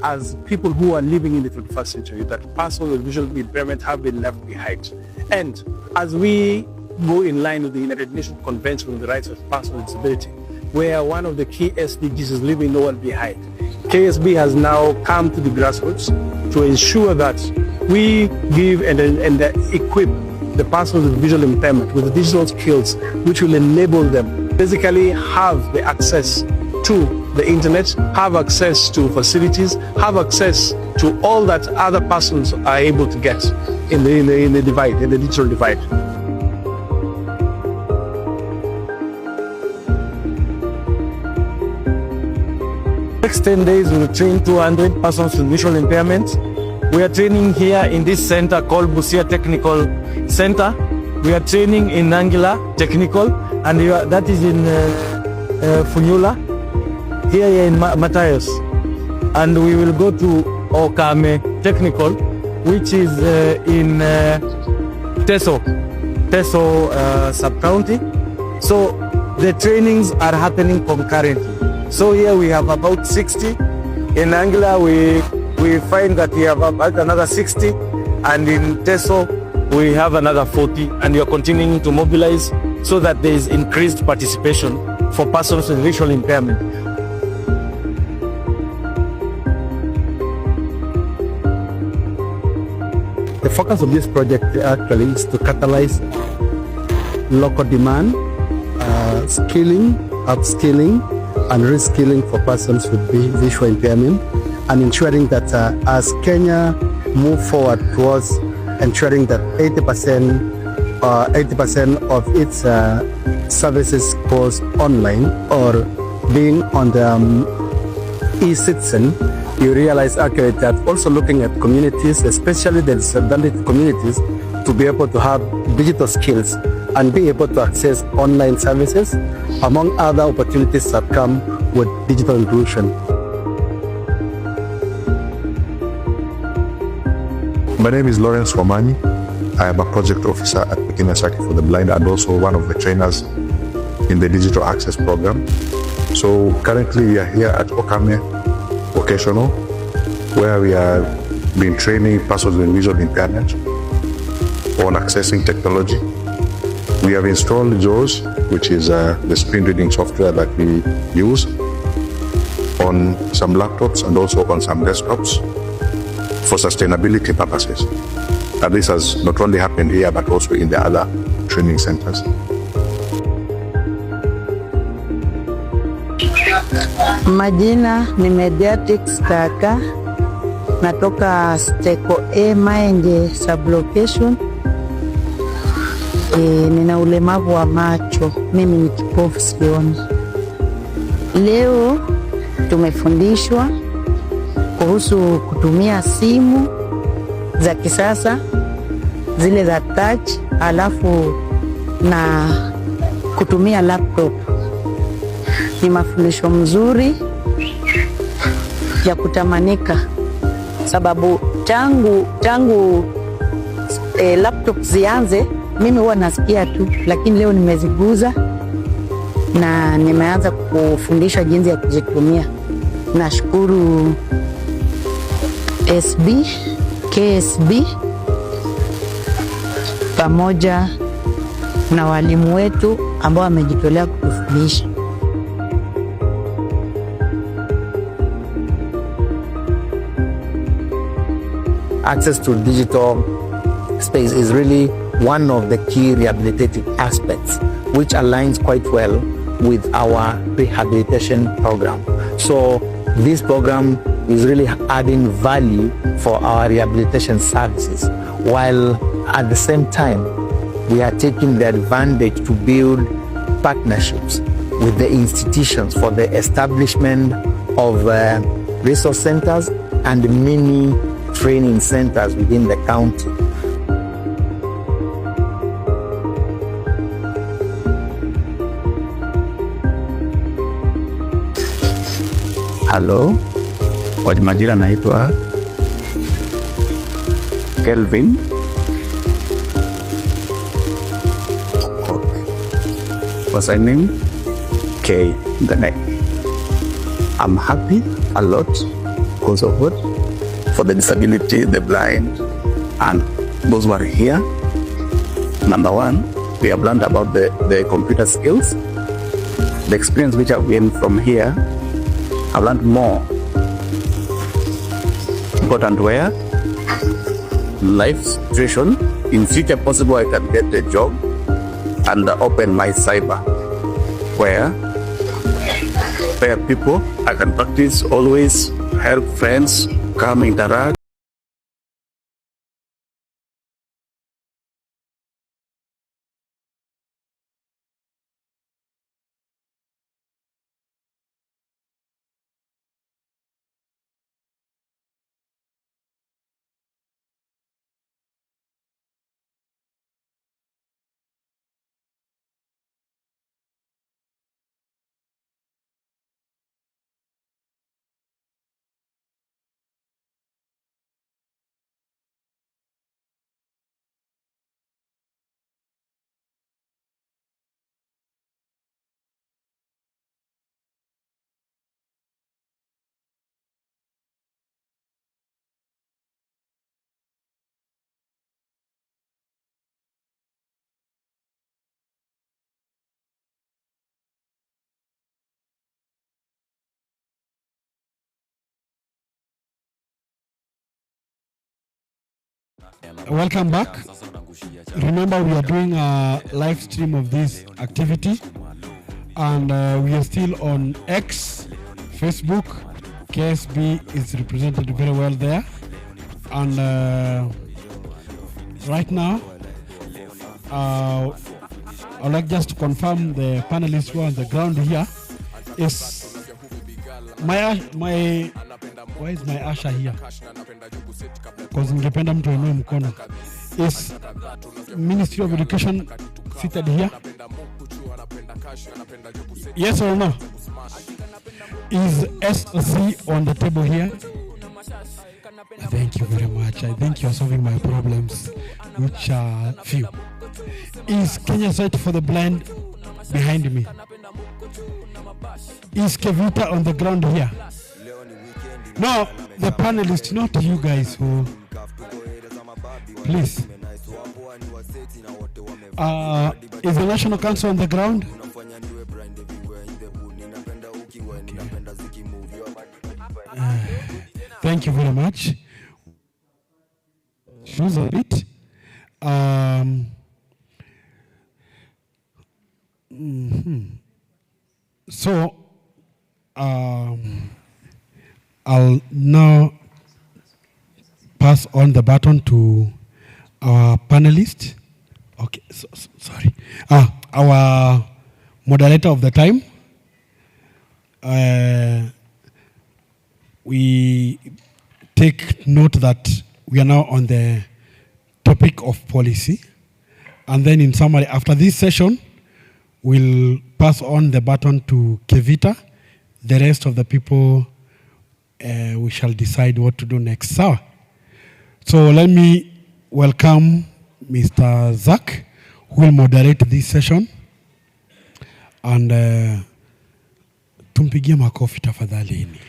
as people who are living in the 21st century that persons with visual impairment have been left behind. And as we go in line with the United Nations Convention on the Rights of Persons with Disability, where one of the key SDGs is leaving no one behind, KSB has now come to the grassroots to ensure that we give and equip the persons with visual impairment with digital skills which will enable them basically have the access to the internet, have access to facilities, have access to all that other persons are able to get in the divide, in the digital divide. Next 10 days we will train 200 persons with visual impairment. We are training here in this center called Busia Technical Center. We are training in Nangila Technical, and that is in Funyula, here in Matthias. And we will go to Okame Technical, which is in Teso sub-county. So the trainings are happening concurrently. So here we have about 60. In Angela we find that we have about another 60, and in Teso we have another 40, and we are continuing to mobilize so that there is increased participation for persons with visual impairment. The focus of this project actually is to catalyze local demand, skilling, upskilling, and reskilling for persons with visual impairment, and ensuring that as Kenya move forward towards ensuring that 80% of its services goes online or being on the e-citizen, you realize actually that also looking at communities, especially the disadvantaged communities, to be able to have digital skills and be able to access online services, among other opportunities that come with digital inclusion. My name is Lawrence Wamanyi. I am a project officer at Pekin Society for the Blind and also one of the trainers in the Digital Access Program. So currently we are here at Okame Vocational, where we are being training persons with visual impairment on accessing technology. We have installed JAWS, which is the screen reading software that we use on some laptops and also on some desktops for sustainability purposes. And this has not only happened here, but also in the other training centers. Majina ni Mediatrix Kaka, natoka Steko A Maenge sublocation. Nina ulemavu wa macho, mimi ni kipofu sioni. Leo tumefundishwa kuhusu kutumia simu za kisasa, zile za touch, alafu na kutumia laptop. Ni mafundisho mzuri ya kutamanika, sababu tangu laptop zianze mimi huwa nasikia tu, lakini leo nimeziguza na nimeanza kufundisha jinsi ya kuzitumia. Nashukuru KSB pamoja na walimu wetu ambao wamejitolea kutufundisha. Access to digital space is really one of the key rehabilitative aspects, which aligns quite well with our rehabilitation program. So this program is really adding value for our rehabilitation services, while at the same time, we are taking the advantage to build partnerships with the institutions for the establishment of resource centers and mini training centers within the county. Hello, kwa majina naitwa Kelvin. What's my name? K. The name. I'm happy a lot because of what? For the disability, the blind, and those who are here. Number one, we have learned about the computer skills. The experience which I've gained from here, I've learned more. Important where life situation, in future possible I can get a job and open my cyber where people I can practice, always help friends, come interact. Welcome back. Remember, we are doing a live stream of this activity, and we are still on X, Facebook, KSB is represented very well there. And right now, I'd like just to confirm the panelists who are on the ground here. Is why is my Asha here? Because ningependa mtu ainue mkono. Is Ministry of Education seated here? Yes or no? Is SC on the table here? Thank you very much. I think you are solving my problems, which are few. Is Kenya Society for the Blind behind me? Is Kevita on the ground here? No, the panelists, not you guys who... Please. Is the National Council on the ground? Thank you very much. Choose a bit. So, I'll now pass on the baton to our panelist. Okay, sorry. Our moderator of the time. We take note that we are now on the topic of policy. And then in summary, after this session, we'll pass on the baton to Kevita. The rest of the people, we shall decide what to do next. So let me welcome Mr. Zach, who will moderate this session. And tumpigie makofi tafadhalini.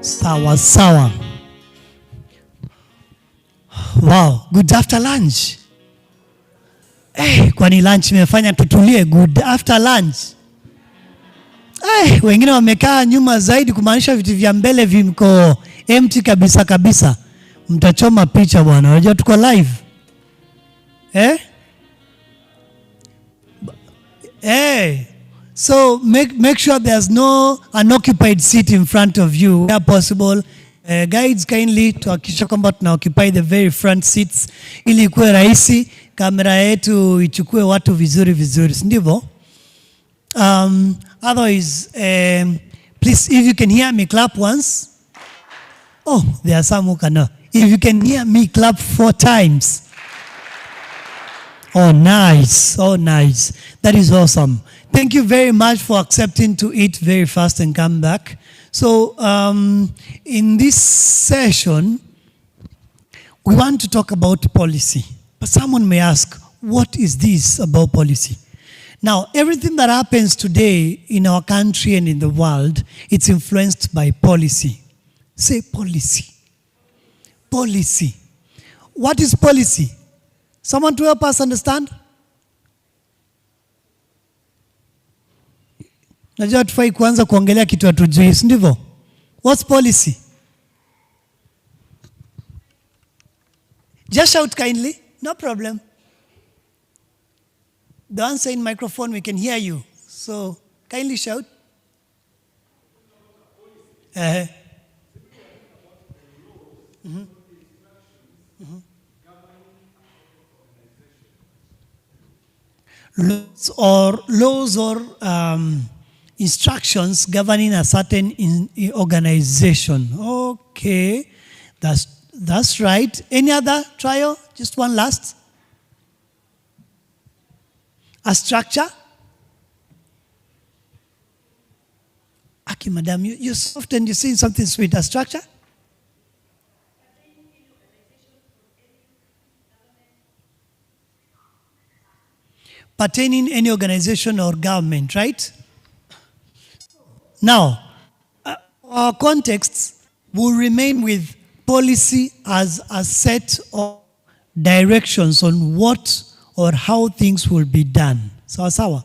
Sawa sawa. Wow, good after lunch. Kwani lunch imefanya tutulie? Good after lunch. Wengine wamekaa nyuma zaidi kumaanisha viti vya mbele vimko empty kabisa kabisa. Mtachoma picha bwana. Unajua tuko live. So make sure there's no unoccupied seat in front of you where possible. Guides kindly tuhakikisha kwamba tuna occupy the very front seats ili ikuwe rahisi kamera yetu ichukue watu vizuri vizuri, si ndivyo? Otherwise, please, if you can hear me, clap once. Oh, there are some who cannot. If you can hear me, clap 4 times. Oh, nice. Oh, nice. That is awesome. Thank you very much for accepting to eat very fast and come back. So, in this session, we want to talk about policy. But someone may ask, what is this about policy? Now, everything that happens today in our country and in the world, it's influenced by policy. Say policy. Policy. What is policy? Someone to help us understand? Najua tufai kuanza kuongelea kitu hatujui, si ndivyo? What's policy? Just shout kindly. No problem. The answer in microphone, we can hear you. So kindly shout. Laws or instructions governing a certain organization. Okay, that's right. Any other trial? Just one last. A structure. Aki, madam, you're soft and you're saying something sweet. A structure? Pertaining any organization or government, right? Now, our context will remain with policy as a set of directions on what or how things will be done. Sawa.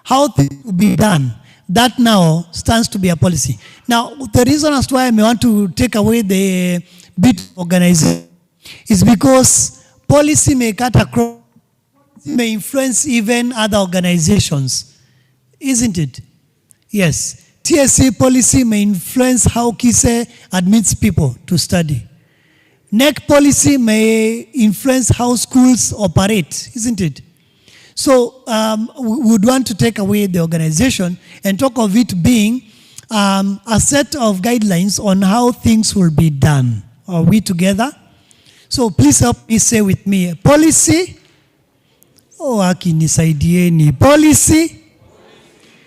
How things will be done. That now stands to be a policy. Now, the reason as to why I may want to take away the bit of organization is because policy may cut across, may influence even other organizations, isn't it? Yes. TSC policy may influence how KISE admits people to study. NEC policy may influence how schools operate, isn't it? So we would want to take away the organization and talk of it being a set of guidelines on how things will be done. Are we together? So please help me say with me, policy. Oh, Aki nisaidieni. Policy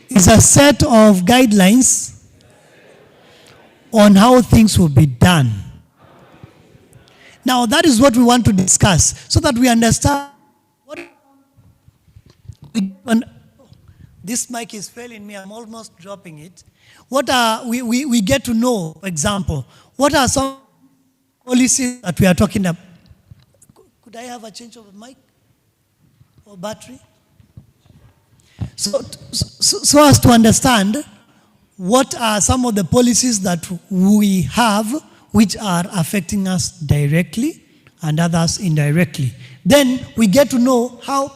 is a set of guidelines on how things will be done. Now, that is what we want to discuss so that we understand what. This mic is failing me, I'm almost dropping it. What are we get to know, for example, what are some policies that we are talking about? Could I have a change of the mic or battery? So as to understand what are some of the policies that we have which are affecting us directly and others indirectly. Then we get to know how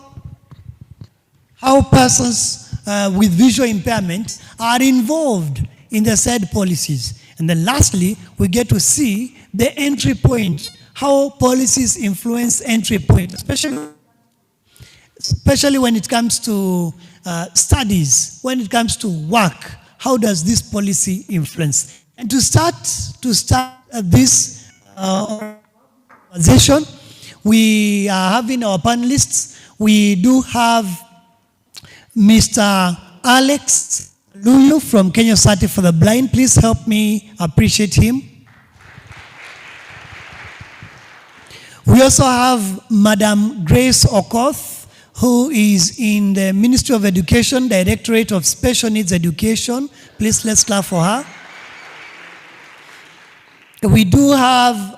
persons with visual impairment are involved in the said policies. And then lastly, we get to see the entry point, how policies influence entry point, especially when it comes to studies, when it comes to work, how does this policy influence? And to start this conversation, we are having our panelists. We do have Mr. Alex Luyu from Kenya Society for the Blind. Please help me appreciate him. We also have Madam Grace Okoth, who is in the Ministry of Education, Directorate of Special Needs Education. Please, let's clap for her. We do have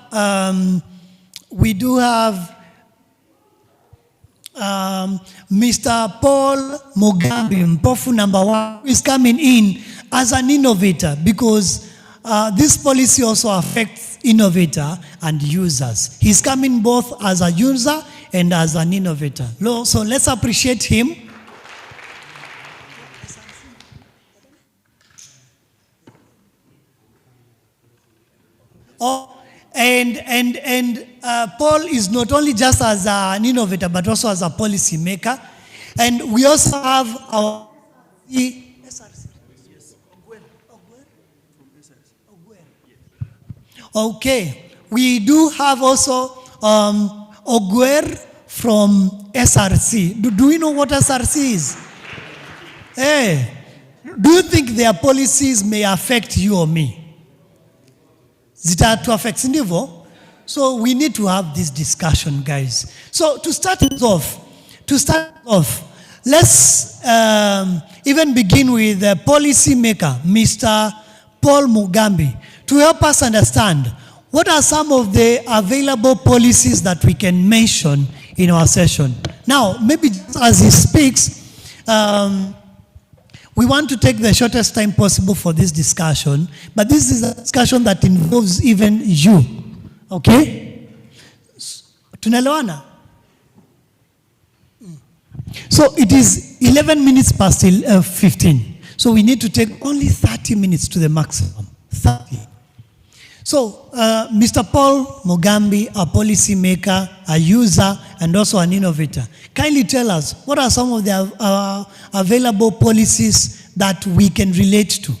Mr. Paul Mugambi, Mpofu number 1, who is coming in as an innovator because this policy also affects innovator and users. He's coming both as a user and as an innovator. So let's appreciate him. And Paul is not only just as an innovator, but also as a policy maker. And we also have our okay. We do have also Ogwer from SRC. Do we know what SRC is? Hey, do you think their policies may affect you or me? Zita affects Indivo. So we need to have this discussion, guys. So to start off, let's even begin with the policy maker, Mr. Paul Mugambi, to help us understand what are some of the available policies that we can mention in our session. Now, maybe as he speaks, we want to take the shortest time possible for this discussion, but this is a discussion that involves even you, okay? Tunaelewana? So it is 11 minutes past 15. So we need to take only 30 minutes to the maximum, 30. So Mr. Paul Mugambi, a policy maker, a user, and also an innovator. Kindly tell us, what are some of the available policies that we can relate to?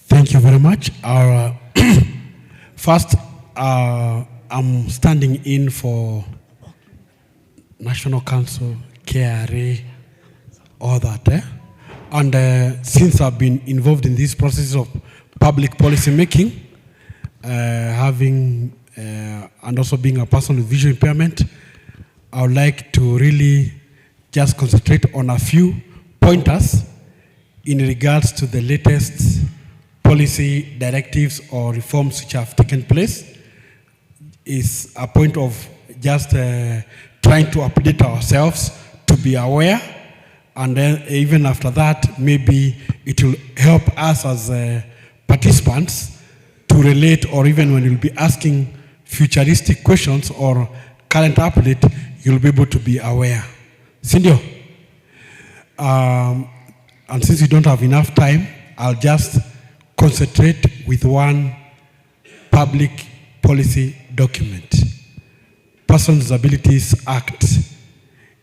Thank you very much. First, I'm standing in for National Council, KRA, all that. And since I've been involved in this process of public policy making, having and also being a person with visual impairment, I would like to really just concentrate on a few pointers in regards to the latest policy directives or reforms which have taken place. Is a point of just trying to update ourselves to be aware, and then even after that, maybe it will help us as participants to relate, or even when you'll be asking futuristic questions or current update, you'll be able to be aware. Sindio? And since we don't have enough time, I'll just concentrate with one public policy document. Persons with Disabilities Act.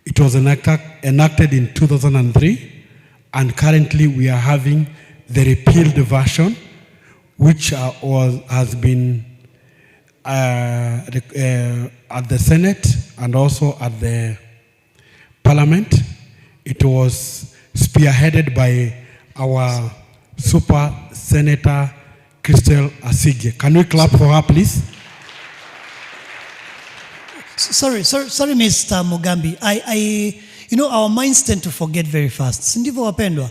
It was enacted in 2003, and currently we are having the repealed version, which has been at the Senate and also at the Parliament. It was spearheaded by our Super Senator Crystal Asige. Can we clap for her, please? Sorry, Mr. Mugambi. Our minds tend to forget very fast. Sindivyo wapendwa.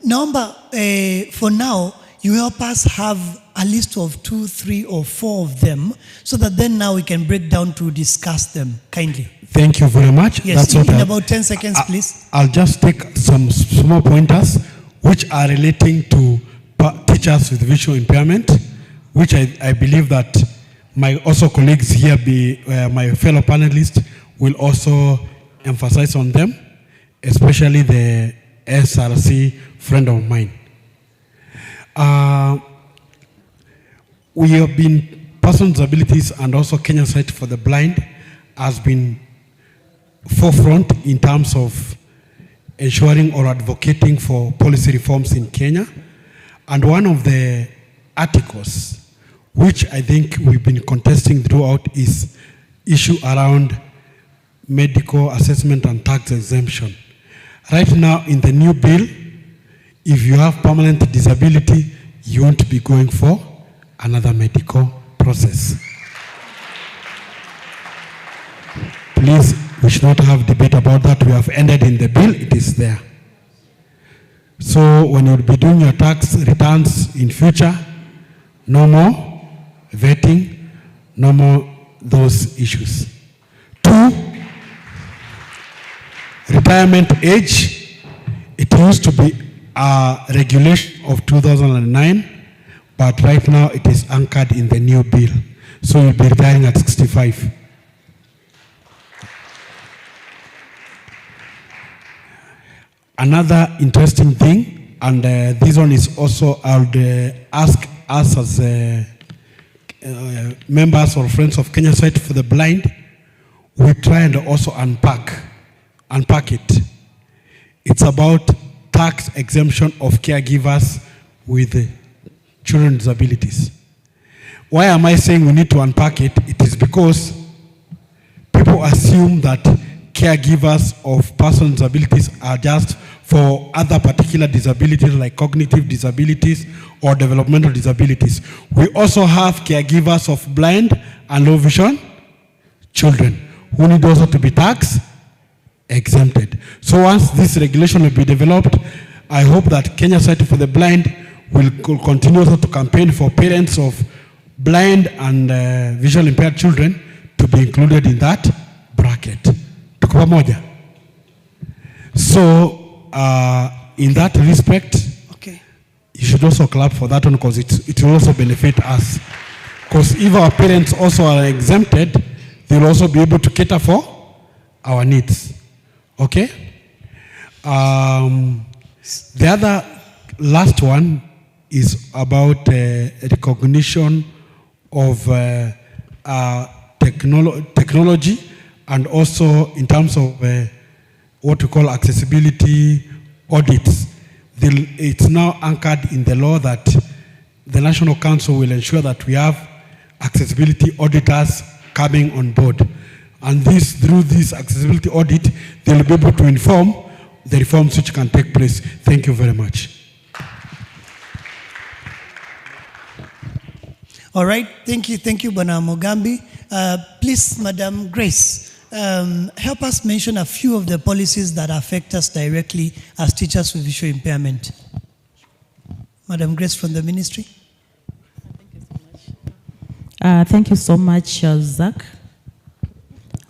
Naomba, for now, you help us have a list of 2, 3, or 4 of them, so that then now we can break down to discuss them, kindly. Thank you very much. Yes, in about 10 seconds, please. I'll just take some small pointers which are relating to teachers with visual impairment, which I believe that my also colleagues here, my fellow panelists, will also emphasize on them, especially the SRC friend of mine. We have been, Persons with Disabilities and also Kenya Society for the Blind has been forefront in terms of ensuring or advocating for policy reforms in Kenya. And one of the articles which I think we've been contesting throughout is issue around medical assessment and tax exemption. Right now in the new bill, if you have permanent disability, you won't be going for another medical process. Please, we should not have debate about that. We have ended in the bill, it is there. So when you'll be doing your tax returns in future, no more vetting, no more those issues. 2, retirement age. It used to be a regulation of 2009, but right now it is anchored in the new bill. So you'll be retiring at 65. Another interesting thing, and this one is also, I would ask us as members or friends of Kenya Society for the Blind, we try and also unpack it. It's about tax exemption of caregivers with children with disabilities. Why am I saying we need to unpack it? It is because people assume that caregivers of persons with disabilities are just for other particular disabilities like cognitive disabilities or developmental disabilities. We also have caregivers of blind and low vision children who need also to be tax exempted. So once this regulation will be developed, I hope that Kenya Society for the Blind will continue also to campaign for parents of blind and visually impaired children to be included in that bracket. Tuko pamoja? So in that respect, okay, you should also clap for that one, because it will also benefit us. Because if our parents also are exempted, they will also be able to cater for our needs. Okay? The other last one is about recognition of technology, and also in terms of what we call accessibility audits. It's now anchored in the law that the National Council will ensure that we have accessibility auditors coming on board. And through this accessibility audit, they'll be able to inform the reforms which can take place. Thank you very much. All right, thank you, Bwana Mogambi. Please, Madam Grace, help us mention a few of the policies that affect us directly as teachers with visual impairment. Madam Grace from the ministry. Thank you so much, Zach.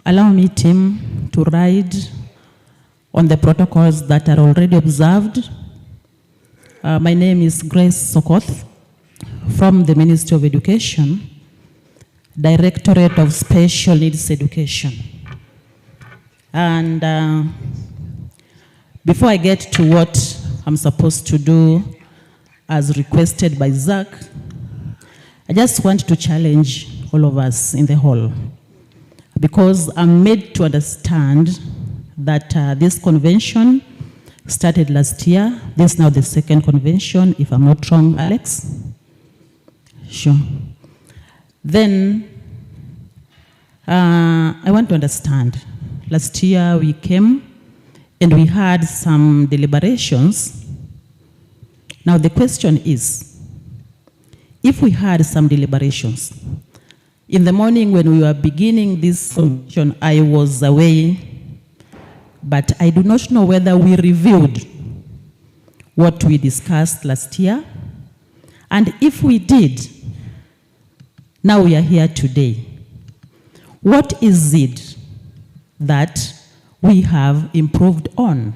Allow me, team, to ride on the protocols that are already observed. My name is Grace Sokoth from the Ministry of Education, Directorate of Special Needs Education. And before I get to what I'm supposed to do as requested by Zach, I just want to challenge all of us in the hall, because I'm made to understand that this convention started last year. This is now the second convention, if I'm not wrong, Alex? Sure. Then, I want to understand. Last year we came and we had some deliberations. Now the question is, if we had some deliberations, in the morning when we were beginning this convention, I was away, but I do not know whether we reviewed what we discussed last year. And if we did, now we are here today. What is it that we have improved on?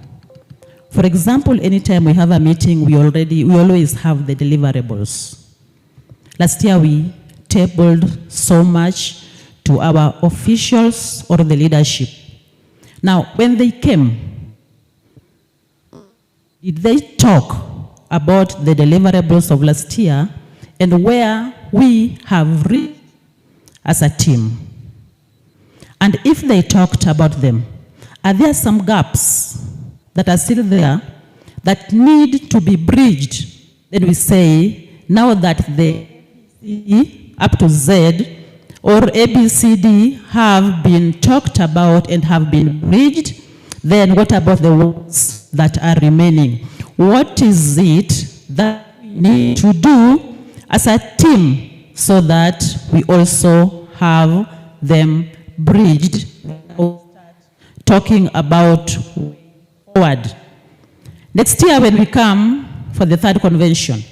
For example, anytime we have a meeting, we always have the deliverables. Last year we tabled so much to our officials or the leadership. Now, when they came, did they talk about the deliverables of last year and where we have reached as a team? And if they talked about them, are there some gaps that are still there that need to be bridged? Then we say, now that the up to Z or ABCD have been talked about and have been bridged, then what about the ones that are remaining? What is it that we need to do as a team so that we also have them bridged? Talking about forward. Next year when we come for the third convention,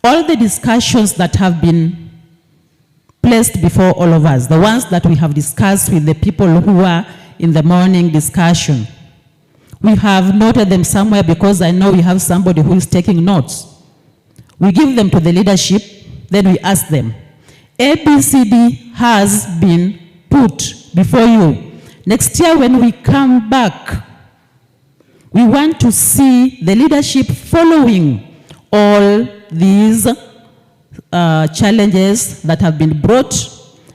all the discussions that have been placed before all of us, the ones that we have discussed with the people who are in the morning discussion, we have noted them somewhere because I know we have somebody who is taking notes. We give them to the leadership, then we ask them. ABCD has been put before you. Next year when we come back, we want to see the leadership following all these challenges that have been brought,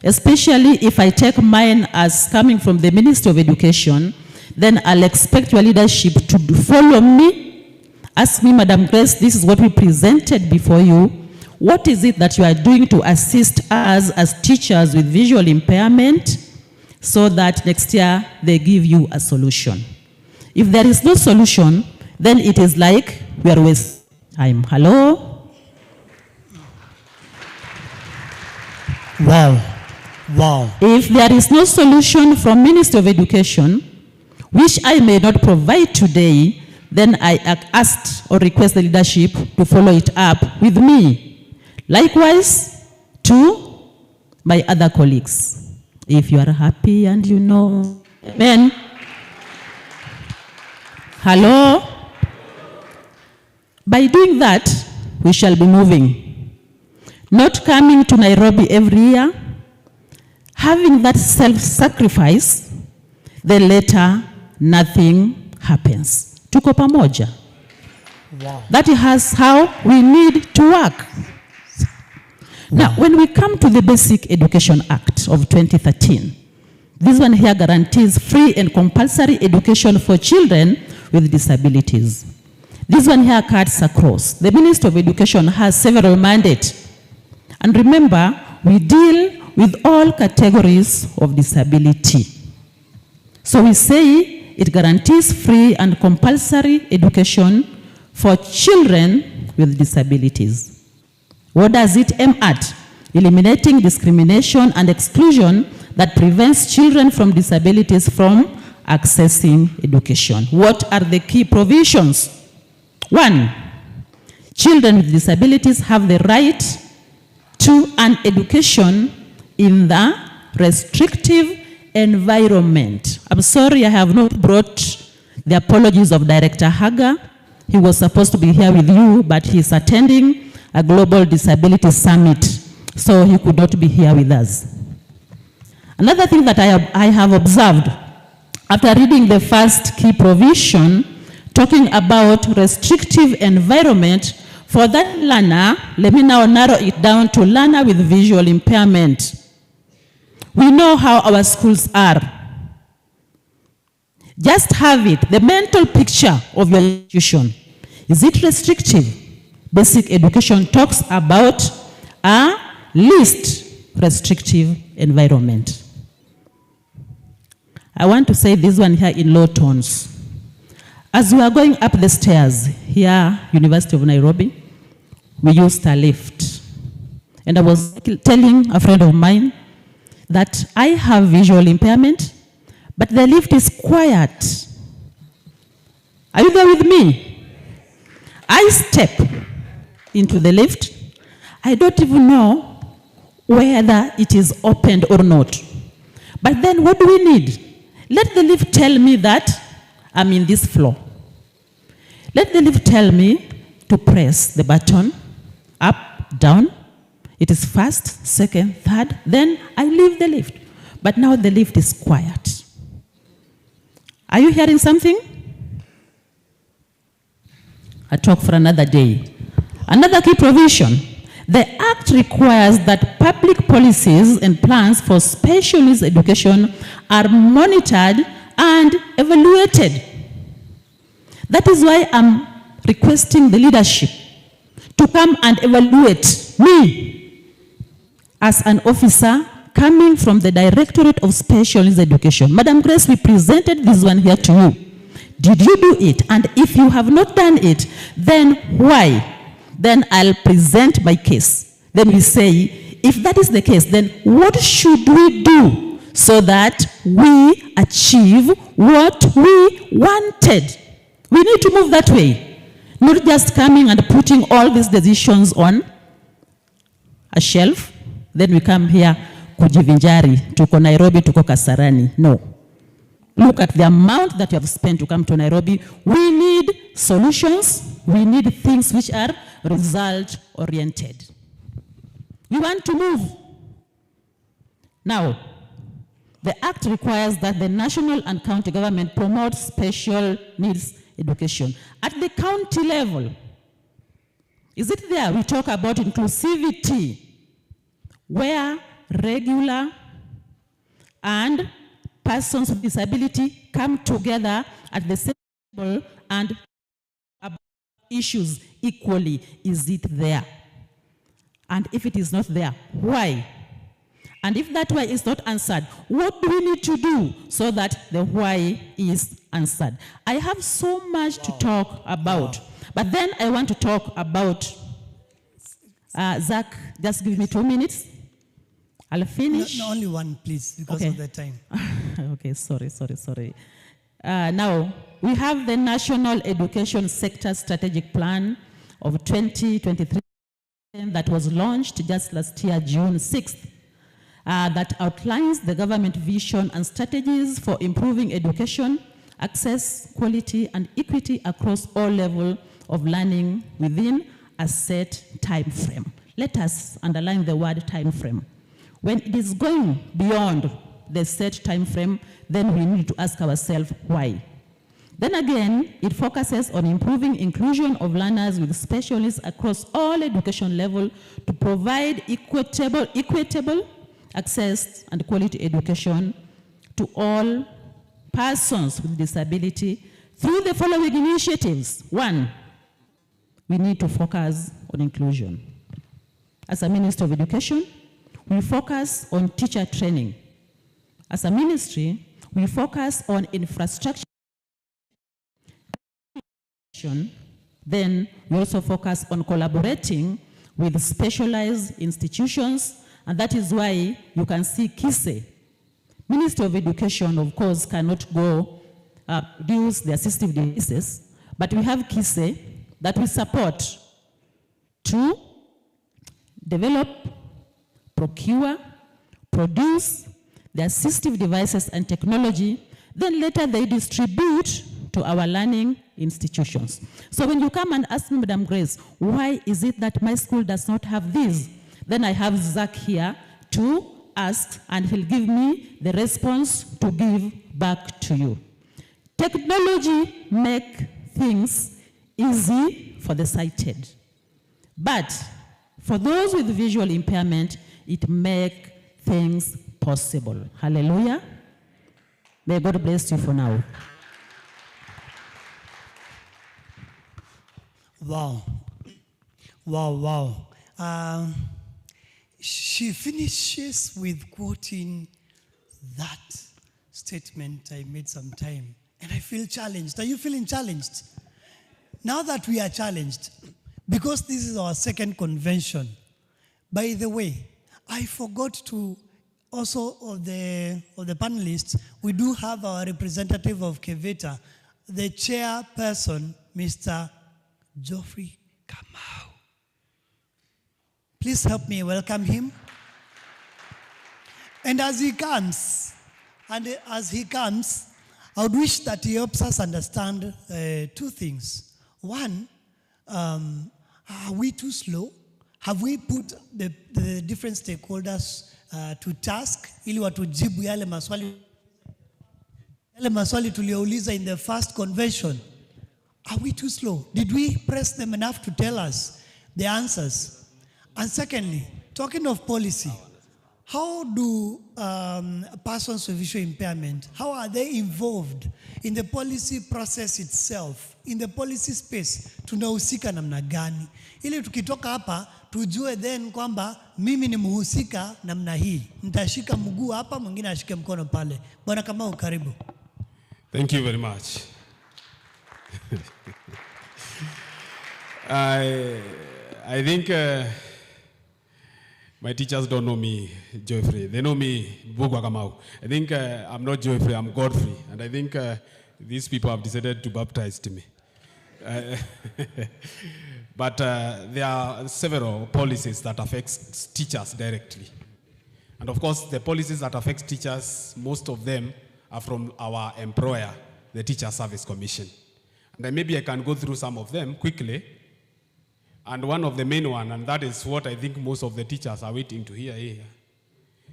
especially if I take mine as coming from the Ministry of Education, then I'll expect your leadership to follow me. Ask me, Madam Grace, this is what we presented before you. What is it that you are doing to assist us as teachers with visual impairment so that next year they give you a solution? If there is no solution, then it is like we are wasting time. Hello? Wow. Wow. If there is no solution from Ministry of Education, which I may not provide today, then I asked or request the leadership to follow it up with me. Likewise, to my other colleagues. If you are happy and you know, amen. Hello? By doing that, we shall be moving. Not coming to Nairobi every year, having that self-sacrifice, then later nothing happens. Tuko pamoja. Wow. That is how we need to work. Now, when we come to the Basic Education Act of 2013, this one here guarantees free and compulsory education for children with disabilities. This one here cuts across. The Ministry of Education has several mandates. And remember, we deal with all categories of disability. So we say it guarantees free and compulsory education for children with disabilities. What does it aim at? Eliminating discrimination and exclusion that prevents children from disabilities from accessing education. What are the key provisions? 1, children with disabilities have the right to an education in the restrictive environment. I'm sorry I have not brought the apologies of Director Haga. He was supposed to be here with you, but he's attending a global disability summit, so he could not be here with us. Another thing that I have observed after reading the first key provision, talking about restrictive environment, for that learner, let me now narrow it down to learner with visual impairment. We know how our schools are. Just have it, the mental picture of your institution. Is it restrictive? Basic education talks about a least restrictive environment. I want to say this one here in low tones. As we are going up the stairs here, University of Nairobi, we used a lift. And I was telling a friend of mine that I have visual impairment, but the lift is quiet. Are you there with me? I step into the lift. I don't even know whether it is opened or not. But then what do we need? Let the lift tell me that I'm in this floor. Let the lift tell me to press the button, up, down. It is first, second, third, then I leave the lift. But now the lift is quiet. Are you hearing something? A talk for another day. Another key provision. The Act requires that public policies and plans for special needs education are monitored and evaluated. That is why I'm requesting the leadership to come and evaluate me as an officer coming from the Directorate of Special Needs Education. Madam Grace, we presented this one here to you. Did you do it? And if you have not done it, then why? Then I'll present my case. Then we say, if that is the case, then what should we do so that we achieve what we wanted? We need to move that way. Not just coming and putting all these decisions on a shelf, then we come here, kujivinjari, tuko Nairobi, tuko Kasarani. No. Look at the amount that you have spent to come to Nairobi. We need solutions. We need things which are result-oriented. We want to move. Now, the Act requires that the national and county government promote special needs education. At the county level, is it there? We talk about inclusivity, where regular and persons with disability come together at the same table and about issues equally. Is it there? And if it is not there, why? And if that why is not answered, what do we need to do so that the why is answered? I have so much to talk about, but then I want to talk about, Zach, just give me 2 minutes. I'll finish. No, only one, please, because of the time. Okay, sorry. Now, we have the National Education Sector Strategic Plan of 2023 that was launched just last year, June 6th, that outlines the government vision and strategies for improving education, access, quality, and equity across all levels of learning within a set time frame. Let us underline the word time frame. When it is going beyond the set time frame, then we need to ask ourselves why. Then again, it focuses on improving inclusion of learners with special needs across all education levels to provide equitable access and quality education to all persons with disability through the following initiatives. 1, we need to focus on inclusion. As a Ministry of Education, we focus on teacher training. As a ministry, we focus on infrastructure Then we also focus on collaborating with specialized institutions, and that is why you can see KISE. Ministry of Education, of course, cannot go use the assistive devices, but we have KISE that we support to develop, procure, produce the assistive devices and technology, then later they distribute to our learning institutions. So when you come and ask me, Madam Grace, why is it that my school does not have this? Then I have Zach here to ask, and he'll give me the response to give back to you. Technology makes things easy for the sighted, but for those with visual impairment, it makes things possible. Hallelujah. May God bless you for now. Wow. Wow. She finishes with quoting that statement I made some time, and I feel challenged. Are you feeling challenged? Now that we are challenged, because this is our second convention. By the way, I forgot to also of the panelists, we do have our representative of KEVITA, the chairperson, Mr. Geoffrey Kamau. Please help me welcome him. And as he comes, I would wish that he helps us understand two things. One, are we too slow? Have we put the different stakeholders to task ili watujibu yale maswali tuliouliza in the first convention? Are we too slow? Did we press them enough to tell us the answers? And secondly, talking of policy, how do persons with visual impairment, how are they involved in the policy process itself, in the policy space? Tunahusika namna gani? Ili tukitoka hapa, tujue then kwamba mimi ni mhusika namna hii. Nitashika mguu hapa, mwingine ashike mkono pale. Bwana Kamau, karibu. Thank you very much. I think my teachers don't know me, Geoffrey. They know me, Bugwa Kamau. I think I'm not Geoffrey, I'm Godfrey. And I think these people have decided to baptize me. But there are several policies that affect teachers directly. And of course, the policies that affect teachers, most of them are from our employer, the Teacher Service Commission. And then maybe I can go through some of them quickly. And one of the main one, and that is what I think most of the teachers are waiting to hear here,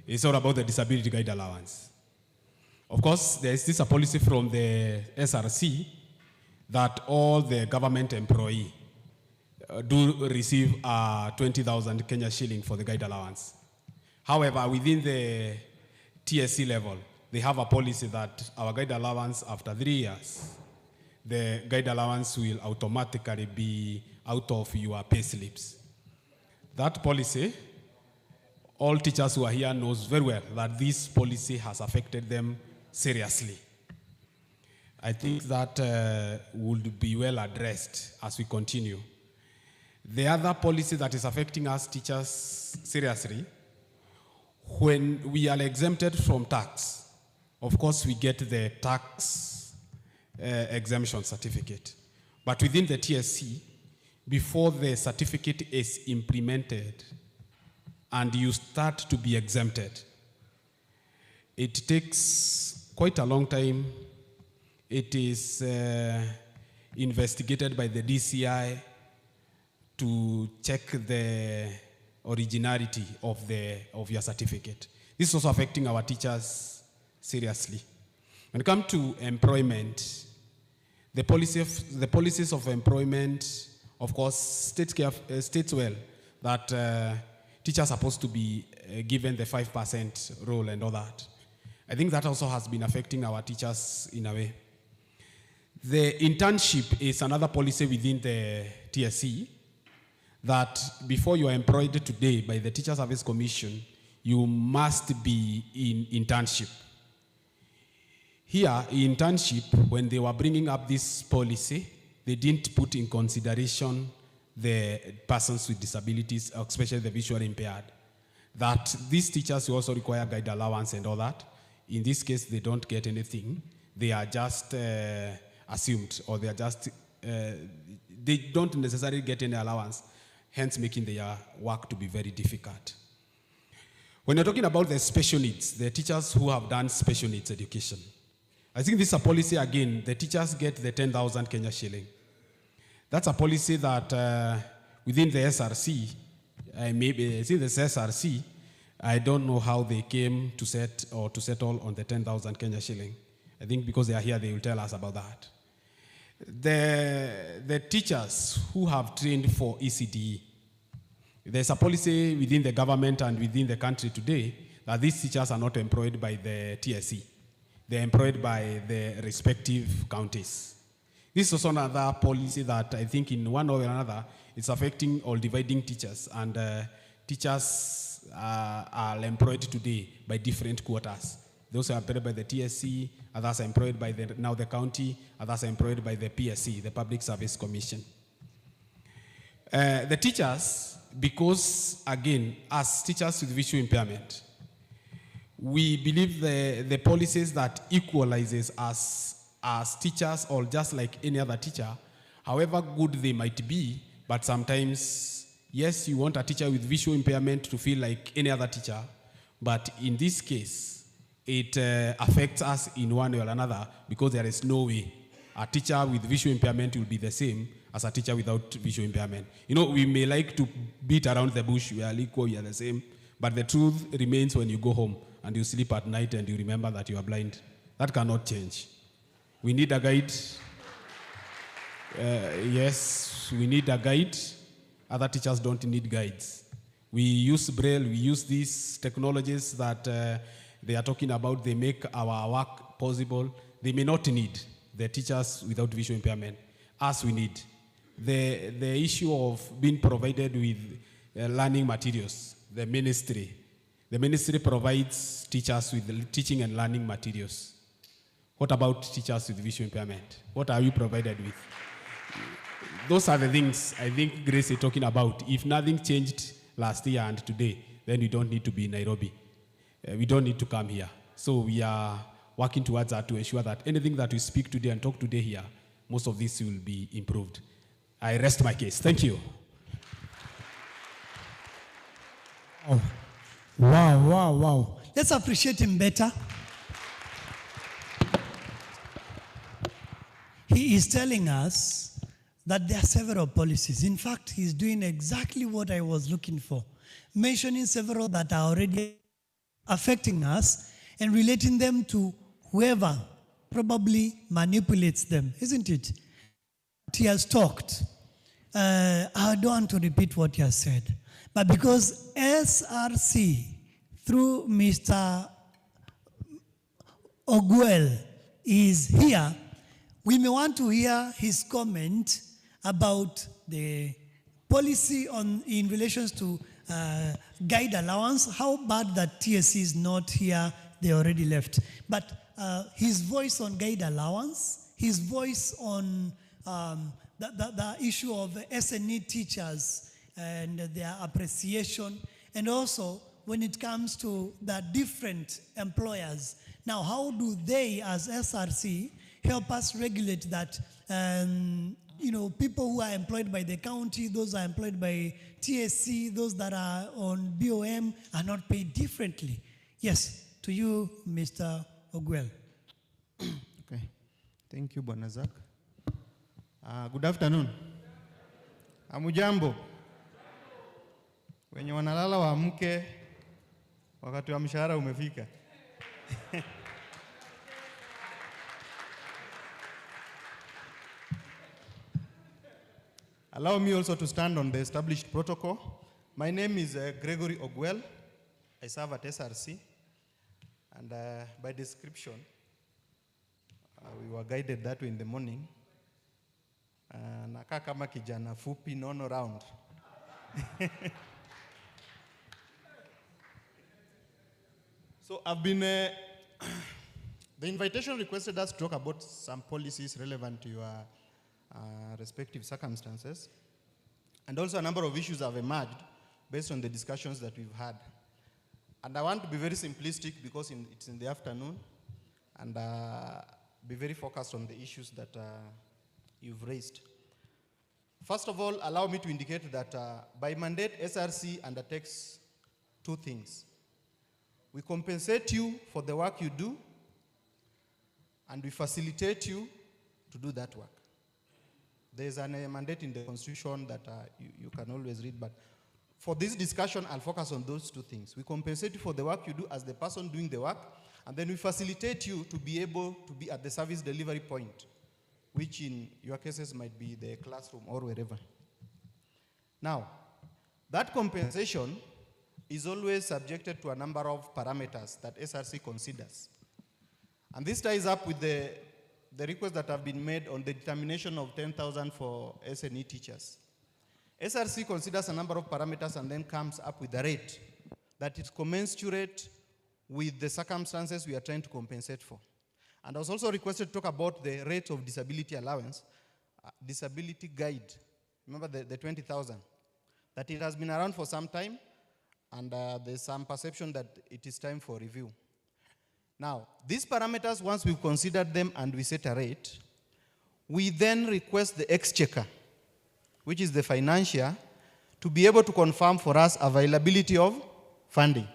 is all about the disability guide allowance. Of course, there is this a policy from the SRC that all the government employees do receive 20,000 Kenya shilling for the guide allowance. However, within the TSC level, they have a policy that our guide allowance after 3 years, the guide allowance will automatically be out of your pay slips. That policy, all teachers who are here knows very well that this policy has affected them seriously. I think that would be well addressed as we continue. The other policy that is affecting us teachers seriously, when we are exempted from tax, of course we get the tax exemption certificate. But within the TSC, before the certificate is implemented and you start to be exempted, it takes quite a long time. It is investigated by the DCI to check the originality of your certificate. This is also affecting our teachers seriously. When it comes to employment, the policies of employment, of course, states well that teachers are supposed to be given the 5% role and all that. I think that also has been affecting our teachers in a way. The internship is another policy within the TSC that before you are employed today by the Teacher Service Commission, you must be in internship. Here, in internship, when they were bringing up this policy, they didn't put in consideration the persons with disabilities, especially the visually impaired. That these teachers also require guide allowance and all that. In this case, they don't get anything. They are just assumed, or they are just, they don't necessarily get any allowance, hence making their work to be very difficult. When you're talking about the special needs, the teachers who have done special needs education, I think this is a policy, again, the teachers get the 10,000 Kenya shilling. That's a policy that within the SRC, maybe it's in the SRC, I don't know how they came to set or to settle on the 10,000 Kenya shilling. I think because they are here, they will tell us about that. The teachers who have trained for ECDE, there's a policy within the government and within the country today that these teachers are not employed by the TSC. They're employed by the respective counties. This is also another policy that I think in one way or another is affecting or dividing teachers, and teachers are employed today by different quotas. Those are employed by the TSC, others are employed by now the county, others are employed by the PSC, the Public Service Commission. The teachers, because again, as teachers with visual impairment, we believe the policies that equalizes us as teachers, or just like any other teacher, however good they might be, but sometimes, yes, you want a teacher with visual impairment to feel like any other teacher, but in this case, it affects us in one way or another, because there is no way a teacher with visual impairment will be the same as a teacher without visual impairment. You know, we may like to beat around the bush, we are equal, we are the same, but the truth remains when you go home and you sleep at night and you remember that you are blind. That cannot change. We need a guide. Yes, we need a guide. Other teachers don't need guides. We use Braille, we use these technologies that they are talking about. They make our work possible. They may not need the teachers without visual impairment, as we need. The issue of being provided with learning materials, the ministry provides teachers with teaching and learning materials. What about teachers with visual impairment? What are you provided with? Those are the things I think Grace is talking about. If nothing changed last year and today, then we don't need to be in Nairobi. We don't need to come here. So we are working towards that to ensure that anything that we speak today and talk today here, most of this will be improved. I rest my case. Thank you. Oh. Wow, wow, wow. Let's appreciate him better. He is telling us that there are several policies. In fact, he's doing exactly what I was looking for, mentioning several that are already affecting us and relating them to whoever probably manipulates them, isn't it? He has talked. I don't want to repeat what he has said, but because SRC, through Mr. Ogwell, is here, we may want to hear his comment about the policy in relation to guide allowance, how bad that TSC is not here, they already left. But his voice on guide allowance, his voice on the issue of SNE teachers and their appreciation, and also when it comes to the different employers. Now, how do they, as SRC, help us regulate that, people who are employed by the county, those are employed by TSC, those that are on BOM are not paid differently? Yes, to you, Mr. Ogwell. Okay. Thank you, Bwana Zak. Good afternoon. Hamujambo. Wenye wanalala waamke, wakati wa mshahara umefika. Allow me also to stand on the established protocol. My name is Gregory Ogwell. I serve at SRC. And by description, we were guided that way in the morning. Nakaa kama kijana fupi, nono round. So I've been, the invitation requested us to talk about some policies relevant to your respective circumstances. And also a number of issues have emerged based on the discussions that we've had. And I want to be very simplistic because it's in the afternoon, and be very focused on the issues that you've raised. First of all, allow me to indicate that by mandate, SRC undertakes two things. We compensate you for the work you do, and we facilitate you to do that work. There's a mandate in the Constitution that you can always read, but for this discussion, I'll focus on those two things. We compensate you for the work you do as the person doing the work, and then we facilitate you to be able to be at the service delivery point, which in your cases might be the classroom or wherever. Now, that compensation is always subjected to a number of parameters that SRC considers. And this ties up with the requests that have been made on the determination of 10,000 for SNE teachers. SRC considers a number of parameters and then comes up with a rate that is commensurate with the circumstances we are trying to compensate for. And I was also requested to talk about the rate of disability allowance, disability guide. Remember the 20,000? That it has been around for some time, and there's some perception that it is time for review. Now, these parameters, once we've considered them and we set a rate, we then request the exchequer, which is the financier, to be able to confirm for us availability of funding.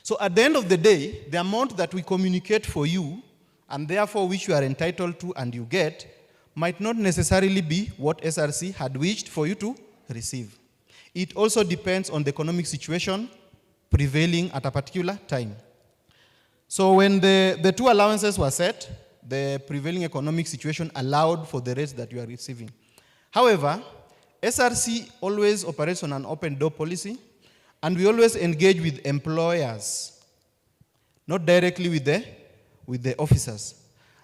So at the end of the day, the amount that we communicate for you, and therefore which you are entitled to and you get, might not necessarily be what SRC had wished for you to receive. It also depends on the economic situation prevailing at a particular time. So when the two allowances were set, the prevailing economic situation allowed for the rates that you are receiving. However, SRC always operates on an open door policy, and we always engage with employers, not directly with the officers.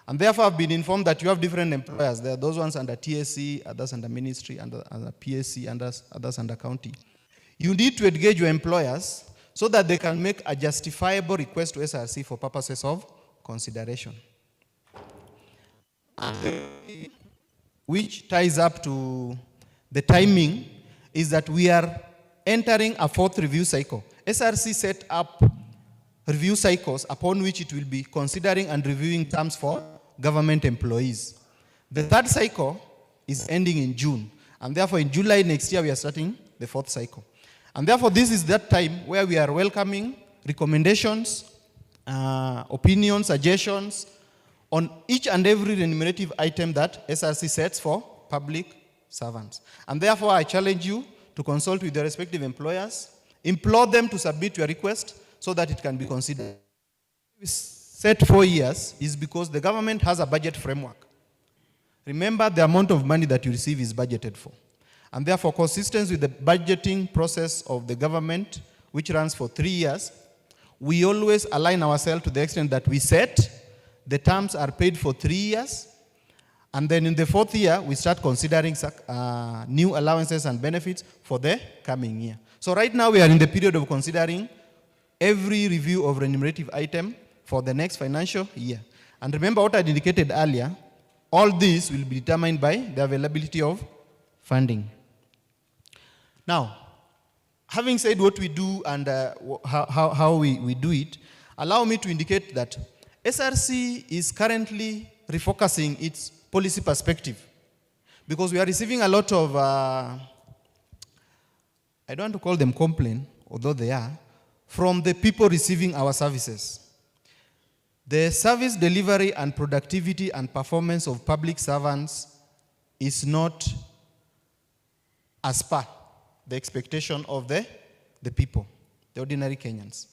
And therefore, I've been informed that you have different employers. There are those ones under TSC, others under ministry, under PSC, others under county. You need to engage your employers so that they can make a justifiable request to SRC for purposes of consideration. Which ties up to the timing, is that we are entering a fourth review cycle. SRC set up review cycles upon which it will be considering and reviewing terms for government employees. The third cycle is ending in June, and therefore in July next year we are starting the fourth cycle. And therefore this is that time where we are welcoming recommendations, opinions, suggestions on each and every remunerative item that SRC sets for public servants. And therefore I challenge you to consult with your respective employers, implore them to submit your request so that it can be considered. Set 4 years is because the government has a budget framework. Remember, the amount of money that you receive is budgeted for. And therefore, consistent with the budgeting process of the government, which runs for 3 years, we always align ourselves to the extent that we set, the terms are paid for 3 years, and then in the 4th year, we start considering new allowances and benefits for the coming year. So right now, we are in the period of considering every review of remunerative item for the next financial year. And remember what I indicated earlier, all this will be determined by the availability of funding. Now, having said what we do and how we do it, allow me to indicate that SRC is currently refocusing its policy perspective, because we are receiving a lot of, I don't want to call them complaint, although they are, from the people receiving our services. The service delivery and productivity and performance of public servants is not as per the expectation of the people, the ordinary Kenyans.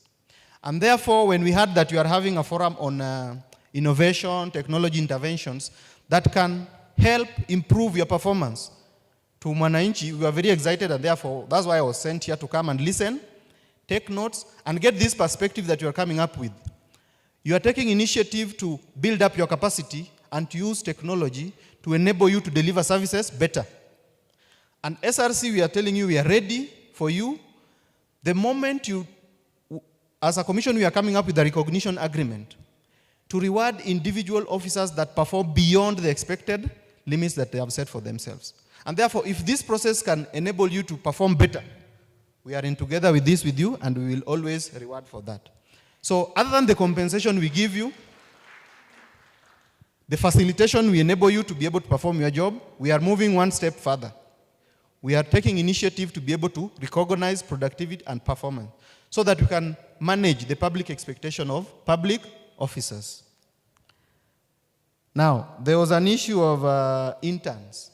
And therefore, when we heard that you are having a forum on innovation, technology interventions that can help improve your performance to Mwananchi, we were very excited, and therefore, that's why I was sent here to come and listen, take notes, and get this perspective that you are coming up with. You are taking initiative to build up your capacity and to use technology to enable you to deliver services better. And SRC, we are telling you we are ready for you. The moment you, as a commission, we are coming up with a recognition agreement to reward individual officers that perform beyond the expected limits that they have set for themselves. And therefore, if this process can enable you to perform better, we are in together with this with you, and we will always reward for that. So other than the compensation we give you, the facilitation we enable you to be able to perform your job, we are moving one step further. We are taking initiative to be able to recognize productivity and performance so that we can manage the public expectation of public officers. Now, there was an issue of interns.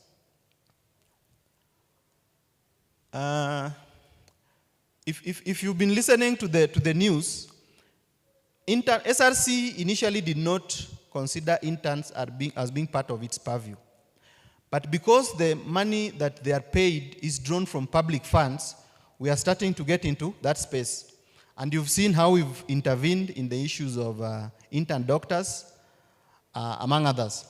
If you've been listening to the news, SRC initially did not consider interns as being part of its purview. But because the money that they are paid is drawn from public funds, we are starting to get into that space. And you've seen how we've intervened in the issues of intern doctors, among others.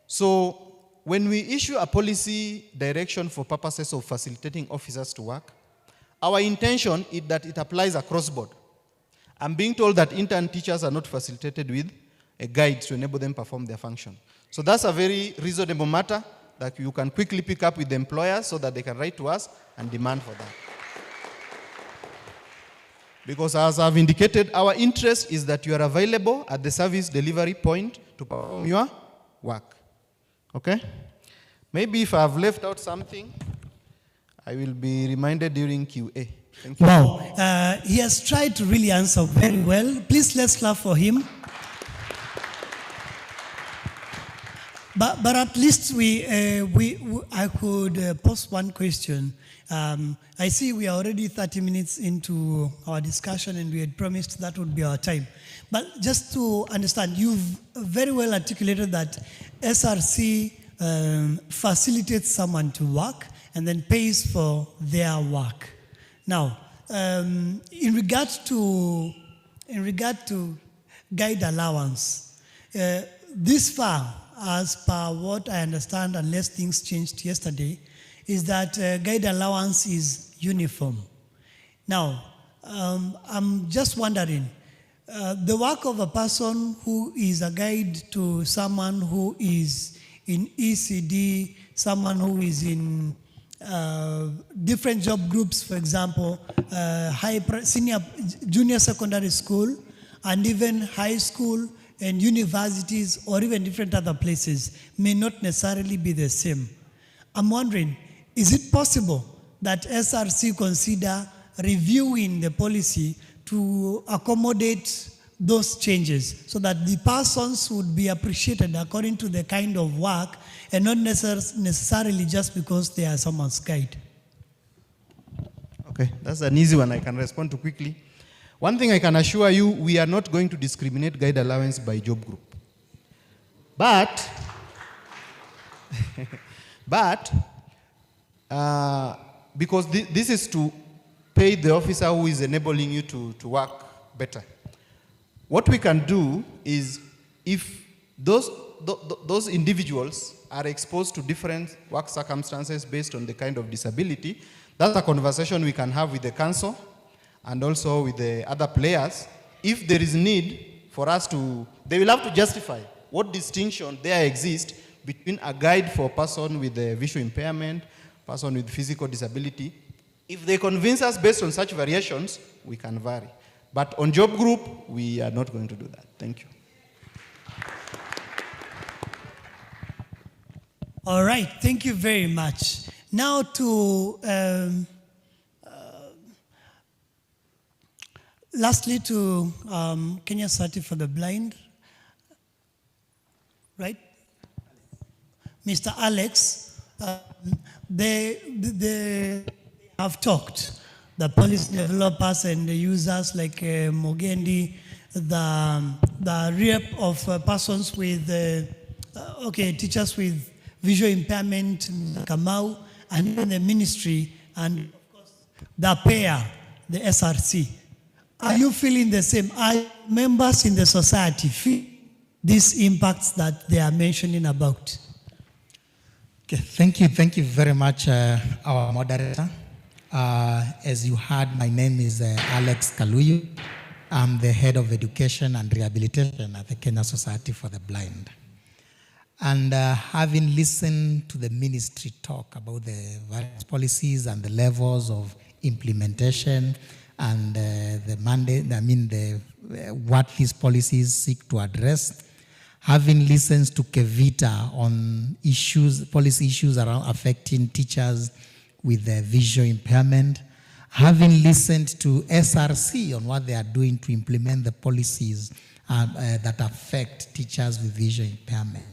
So when we issue a policy direction for purposes of facilitating officers to work, our intention is that it applies across board. I'm being told that intern teachers are not facilitated with a guide to enable them perform their function. So that's a very reasonable matter that you can quickly pick up with the employers so that they can write to us and demand for that. Because as I've indicated, our interest is that you are available at the service delivery point to perform your work. Okay? Maybe if I've left out something, I will be reminded during QA. Thank you. Wow. He has tried to really answer very well. Please let's clap for him. But at least I could pose one question. I see we are already 30 minutes into our discussion and we had promised that would be our time. But just to understand, you've very well articulated that SRC facilitates someone to work and then pays for their work. Now, in regard to guide allowance, this far, as per what I understand, unless things changed yesterday, is that guide allowance is uniform. Now, I'm just wondering, the work of a person who is a guide to someone who is in ECD, someone who is in different job groups, for example, junior secondary school, and even high school and universities, or even different other places, may not necessarily be the same. I'm wondering, is it possible that SRC consider reviewing the policy to accommodate those changes so that the persons would be appreciated according to the kind of work and not necessarily just because they are someone's guide? Okay, that's an easy one I can respond to quickly. One thing I can assure you, we are not going to discriminate guide allowance by job group. But because this is to pay the officer who is enabling you to work better. What we can do is, if those individuals are exposed to different work circumstances based on the kind of disability, that's a conversation we can have with the council and also with the other players. If there is need for us to, they will have to justify what distinction there exists between a guide for a person with a visual impairment, person with physical disability. If they convince us based on such variations, we can vary. But on job group, we are not going to do that. Thank you. All right, thank you very much. Now lastly to Kenya Society for the Blind, right? Mr. Alex, they have talked, the policy developers and the users like Mogendi, the rep of persons with, teachers with visual impairment, Kamau, and even the ministry, and of course the payer, the SRC. Are you feeling the same? Are members in the society feel these impacts that they are mentioning about? Okay, thank you very much, our moderator. As you heard, my name is Alex Kaluyu. I'm the head of education and rehabilitation at the Kenya Society for the Blind. And having listened to the ministry talk about the various policies and the levels of implementation and the mandate, what these policies seek to address, having listened to Kevita on issues, policy issues around affecting teachers with visual impairment, having listened to SRC on what they are doing to implement the policies that affect teachers with visual impairment,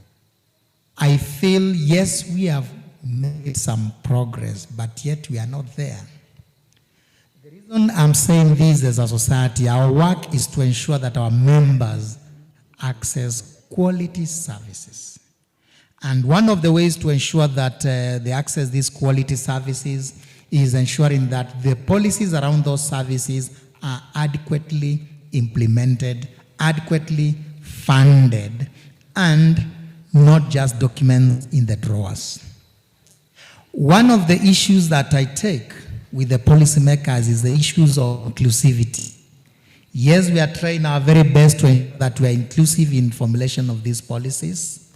I feel, yes, we have made some progress, but yet we are not there. The reason I'm saying this as a society, our work is to ensure that our members access quality services. And one of the ways to ensure that they access these quality services is ensuring that the policies around those services are adequately implemented, adequately funded, and not just documents in the drawers. One of the issues that I take with the policymakers is the issues of inclusivity. Yes, we are trying our very best to ensure that we are inclusive in formulation of these policies.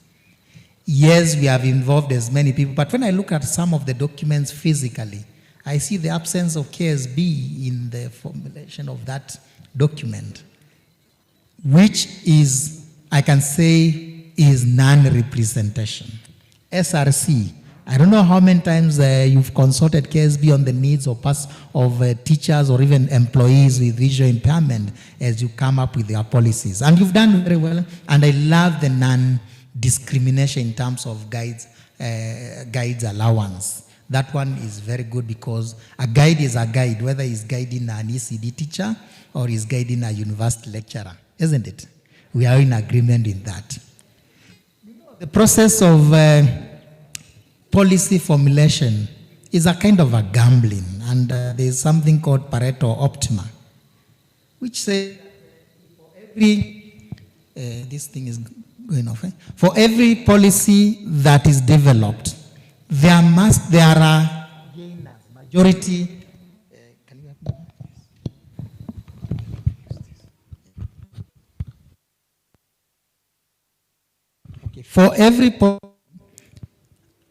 Yes, we have involved as many people, but when I look at some of the documents physically, I see the absence of KSB in the formulation of that document, which is, I can say, is non-representation. SRC, I don't know how many times you've consulted KSB on the needs of teachers or even employees with visual impairment as you come up with their policies. And you've done very well, and I love the non-discrimination in terms of guides allowance. That one is very good because a guide is a guide, whether he's guiding an ECD teacher or he's guiding a university lecturer, isn't it? We are in agreement in that. The process of policy formulation is a kind of a gambling, and there's something called Pareto Optima, which says for every, this thing is going off, for every policy that is developed, there are gainers, majority. For every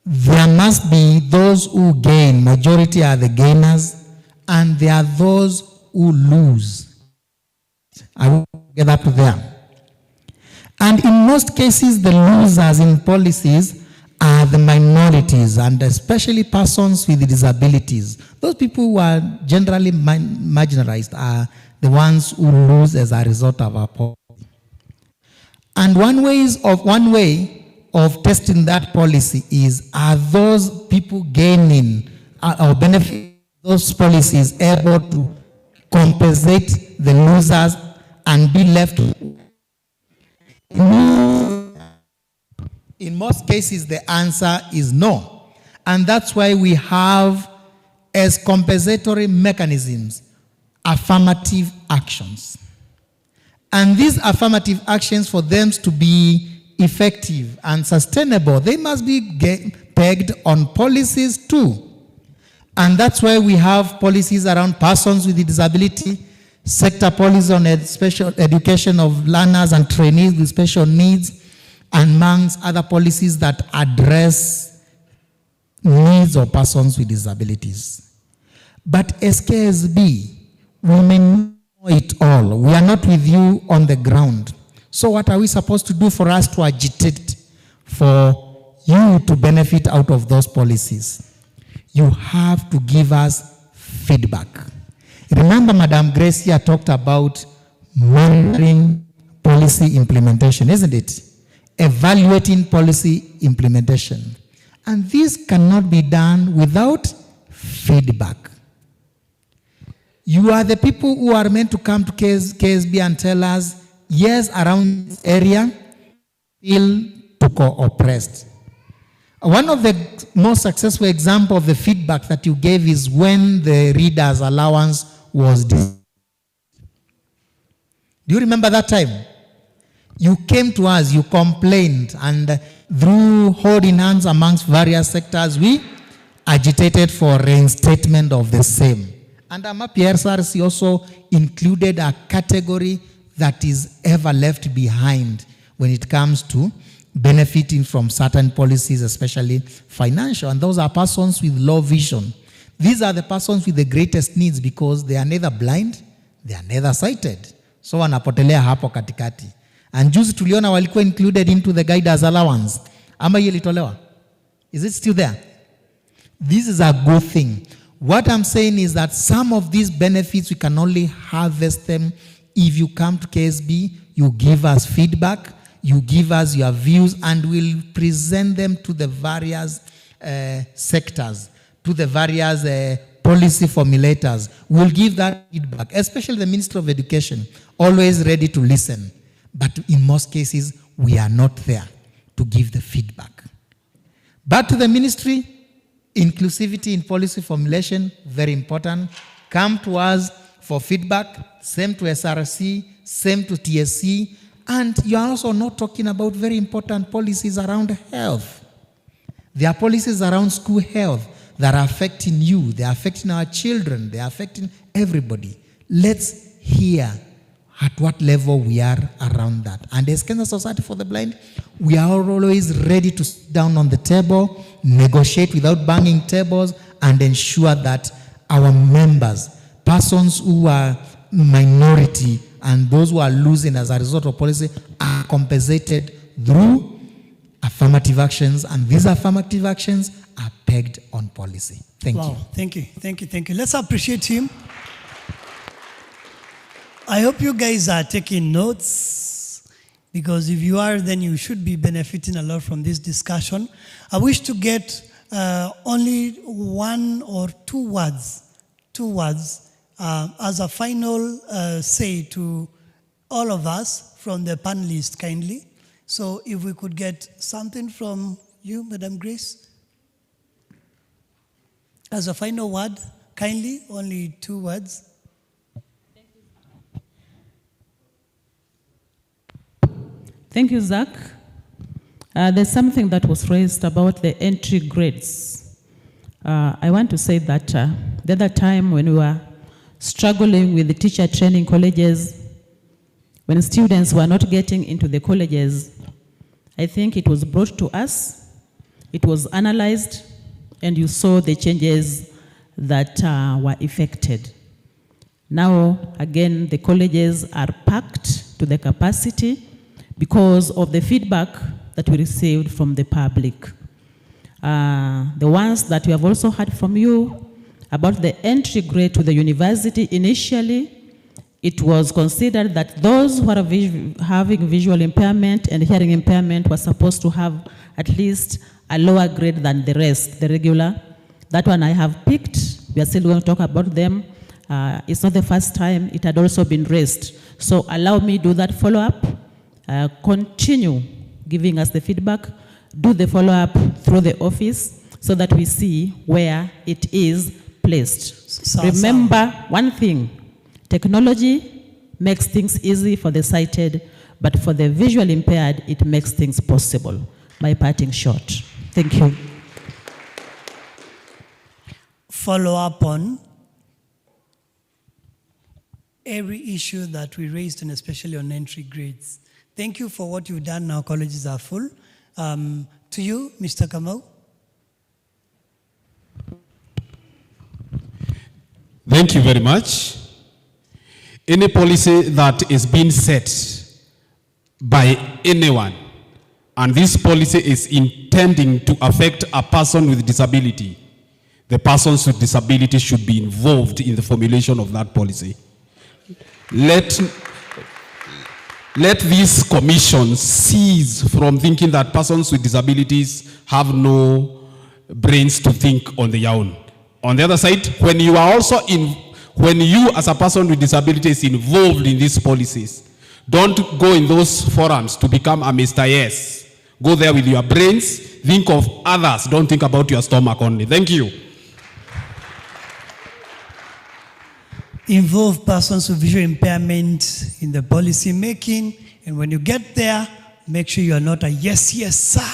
there must be those who gain, majority are the gainers, and there are those who lose. I will get up to them. And in most cases, the losers in policies are the minorities, and especially persons with disabilities. Those people who are generally marginalized are the ones who lose as a result of our policy. And one way of testing that policy is, are those people gaining or benefit those policies able to compensate the losers and be left? In most cases, the answer is no. And that's why we have, as compensatory mechanisms, affirmative actions. And these affirmative actions, for them to be effective and sustainable, they must be pegged on policies too. And that's why we have policies around persons with disability, sector policies on special education of learners and trainees with special needs, and amongst other policies that address needs of persons with disabilities. But as KSB, we may know it all. We are not with you on the ground. So what are we supposed to do for us to agitate for you to benefit out of those policies? You have to give us feedback. Remember, Madam Gracia talked about monitoring policy implementation, isn't it? Evaluating policy implementation. And this cannot be done without feedback. You are the people who are meant to come to KSB and tell us, yes, around this area, feel oppressed. One of the most successful examples of the feedback that you gave is when the reader's allowance was Do you remember that time? You came to us, you complained, and through holding hands amongst various sectors, we agitated for reinstatement of the same. And PRSRC also included a category that is ever left behind when it comes to benefiting from certain policies, especially financial. And those are persons with low vision. These are the persons with the greatest needs because they are neither blind, they are neither sighted. So wanapotelea hapo katikati. And juzi tuliona walikuwa included into the guiders allowance. Ama hiyo ilitolewa? Is it still there? This is a good thing. What I'm saying is that some of these benefits, we can only harvest them if you come to KSB, you give us feedback, you give us your views, and we'll present them to the various sectors, to the various policy formulators. We'll give that feedback, especially the Minister of Education, always ready to listen. But in most cases, we are not there to give the feedback. But to the ministry, inclusivity in policy formulation, very important. Come to us for feedback, same to SRC, same to TSC, and you are also not talking about very important policies around health. There are policies around school health that are affecting you, they are affecting our children, they are affecting everybody. Let's hear at what level we are around that. And as Kenya Society for the Blind, we are always ready to sit down on the table, negotiate without banging tables, and ensure that our members, persons who are minority and those who are losing as a result of policy, are compensated through affirmative actions, and these affirmative actions are pegged on policy. Thank you. Thank you, thank you, thank you. Let's appreciate him. I hope you guys are taking notes, because if you are, then you should be benefiting a lot from this discussion. I wish to get only one or two words as a final say to all of us from the panelists, kindly. So if we could get something from you, Madam Grace, as a final word, kindly, only 2 words. Thank you, Zach. There's something that was raised about the entry grades. I want to say that the other time when we were struggling with the teacher training colleges, when students were not getting into the colleges, I think it was brought to us, it was analyzed, and you saw the changes that were effected. Now, again, the colleges are packed to the capacity because of the feedback that we received from the public. The ones that we have also heard from you about the entry grade to the university, initially, it was considered that those who are having visual impairment and hearing impairment were supposed to have at least a lower grade than the rest, the regular. That one I have picked. We are still going to talk about them. It's not the first time, it had also been raised. So allow me to do that follow-up. Continue giving us the feedback, do the follow-up through the office so that we see where it is placed. Remember one thing, technology makes things easy for the sighted, but for the visually impaired, it makes things possible. My parting shot. Thank you. Follow up on every issue that we raised, and especially on entry grades. Thank you for what you've done. Now colleges are full. To you, Mr. Kamau. Thank you very much. Any policy that is being set by anyone, and this policy is intending to affect a person with disability, the persons with disability should be involved in the formulation of that policy. Let this commission cease from thinking that persons with disabilities have no brains to think on their own. On the other side, when you as a person with disability is involved in these policies, don't go in those forums to become a Mr. Yes. Go there with your brains, think of others, don't think about your stomach only. Thank you. Involve persons with visual impairment in the policy making, and when you get there, make sure you are not a yes, yes, sir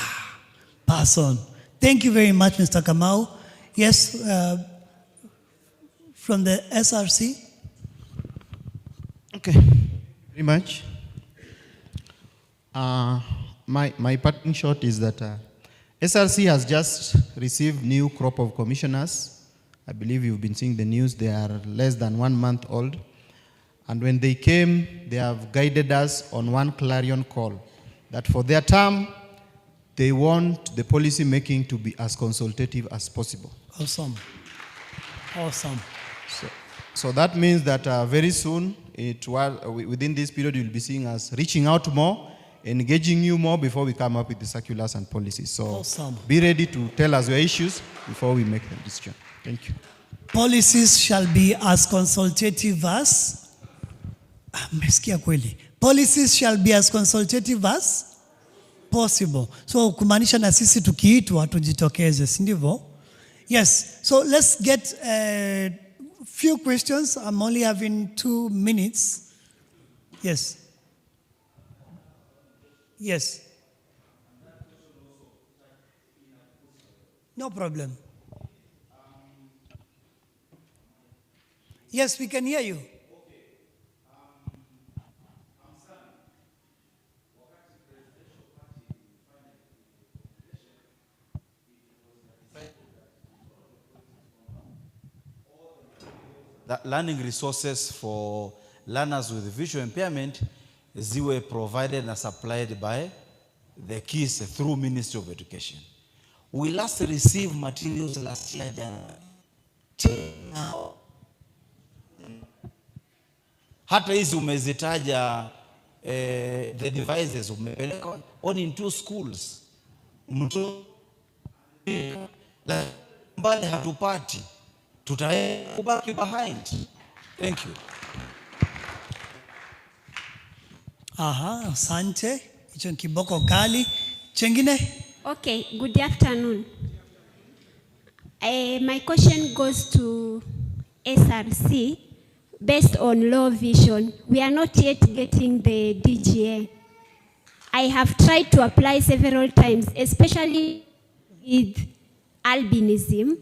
person. Thank you very much, Mr. Kamau. Yes, from the SRC. Okay, very much. my parting shot is that SRC has just received new crop of commissioners. I believe you've been seeing the news. They are less than 1 month old. And when they came, they have guided us on one clarion call, that for their term, they want the policy making to be as consultative as possible. Awesome. Awesome. So that means that very soon, within this period, you'll be seeing us reaching out more, engaging you more before we come up with the circulars and policies. So awesome. Be ready to tell us your issues before we make the decision. Thank you. Policies shall be as consultative as mmesikia kweli. Policies shall be as consultative as possible. So kumaanisha na sisi tukiitwa tujitokeze, si ndivyo? Yes. So let's get a few questions. I'm only having 2 minutes. Yes. Yes. No problem. Yes, we can hear you. That learning resources for learners with visual impairment ziwe provided and supplied by the KIS through Ministry of Education. We last received materials last year. Now, hata hizi umezitaja the devices umepeleka on in 2 schools. Mbali hatupati. Tutabaki behind. Thank you. Aha, asante. Hicho kiboko kali. Chengine? Okay, good afternoon. My question goes to SRC. Based on low vision, we are not yet getting the DGA. I have tried to apply several times, especially with albinism.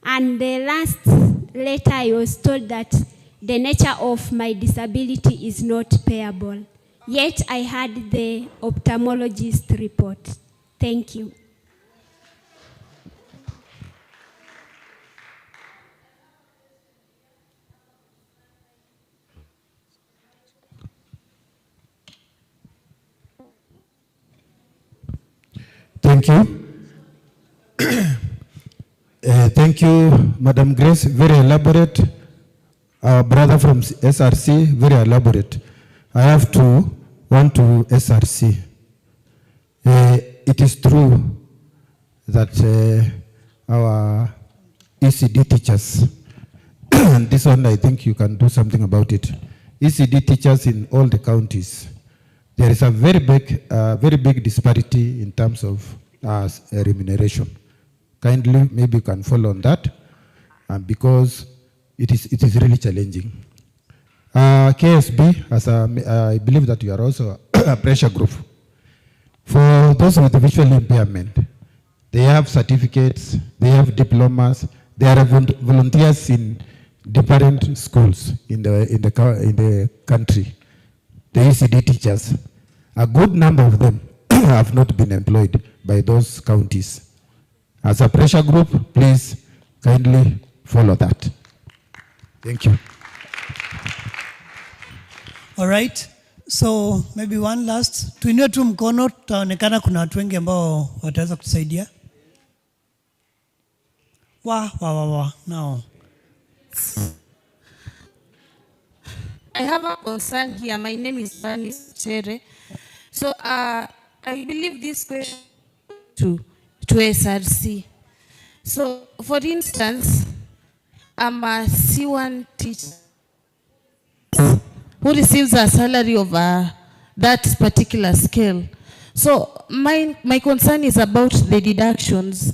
And the last letter I was told that the nature of my disability is not payable. Yet I had the ophthalmologist report. Thank you. Thank you. Thank you, Madam Grace. Very elaborate. Our brother from SRC, very elaborate. I have one to SRC. It is true that our ECD teachers, and this one I think you can do something about it. ECD teachers in all the counties, there is a very big disparity in terms of remuneration. Kindly, maybe you can follow on that, because it is really challenging. KSB, I believe that you are also a pressure group. For those with visual impairment, they have certificates, they have diplomas, they are volunteers in different schools in the country. The ECD teachers, a good number of them have not been employed by those counties. As a pressure group, please kindly follow that. Thank you. All right. So maybe one last. Tuinue tu mkono, tutaonekana kuna watu wengi ambao wataweza kutusaidia. Now. I have a concern here. My name is Bani Chere. So I believe this question to SRC. So for instance, I'm a C1 teacher who receives a salary of that particular scale. So my concern is about the deductions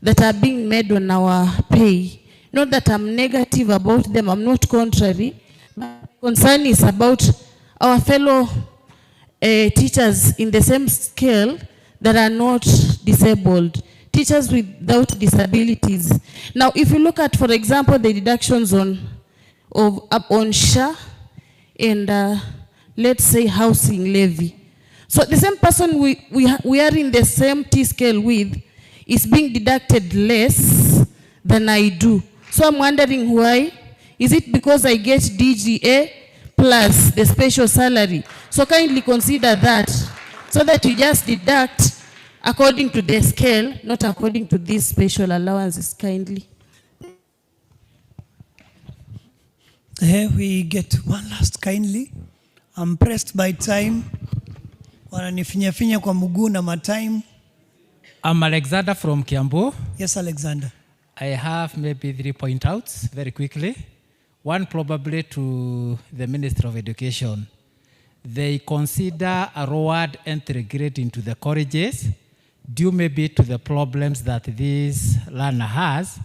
that are being made on our pay. Not that I'm negative about them, I'm not contrary. My concern is about our fellow teachers in the same scale that are not disabled, teachers without disabilities. Now, if you look at, for example, the deductions on SHA and let's say housing levy. So the same person we are in the same T scale with is being deducted less than I do. So I'm wondering why. Is it because I get DGA plus the special salary? So kindly consider that, so that you just deduct according to the scale, not according to these special allowances, kindly. Here we get one last kindly. I'm pressed by time. Wananifinya kwa mguu na matime. I'm Alexander from Kiambu. Yes, Alexander. I have maybe 3 point outs very quickly. One probably to the Ministry of Education. They consider a lowered entry grade into the colleges due maybe to the problems that this learner has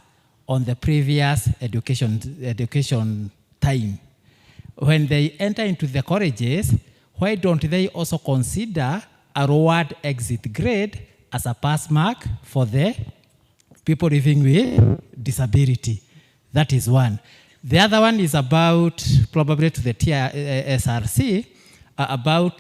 on the previous education time. When they enter into the colleges, why don't they also consider a lowered exit grade as a pass mark for the people living with disability? That is one. The other one is about, probably to the SRC, about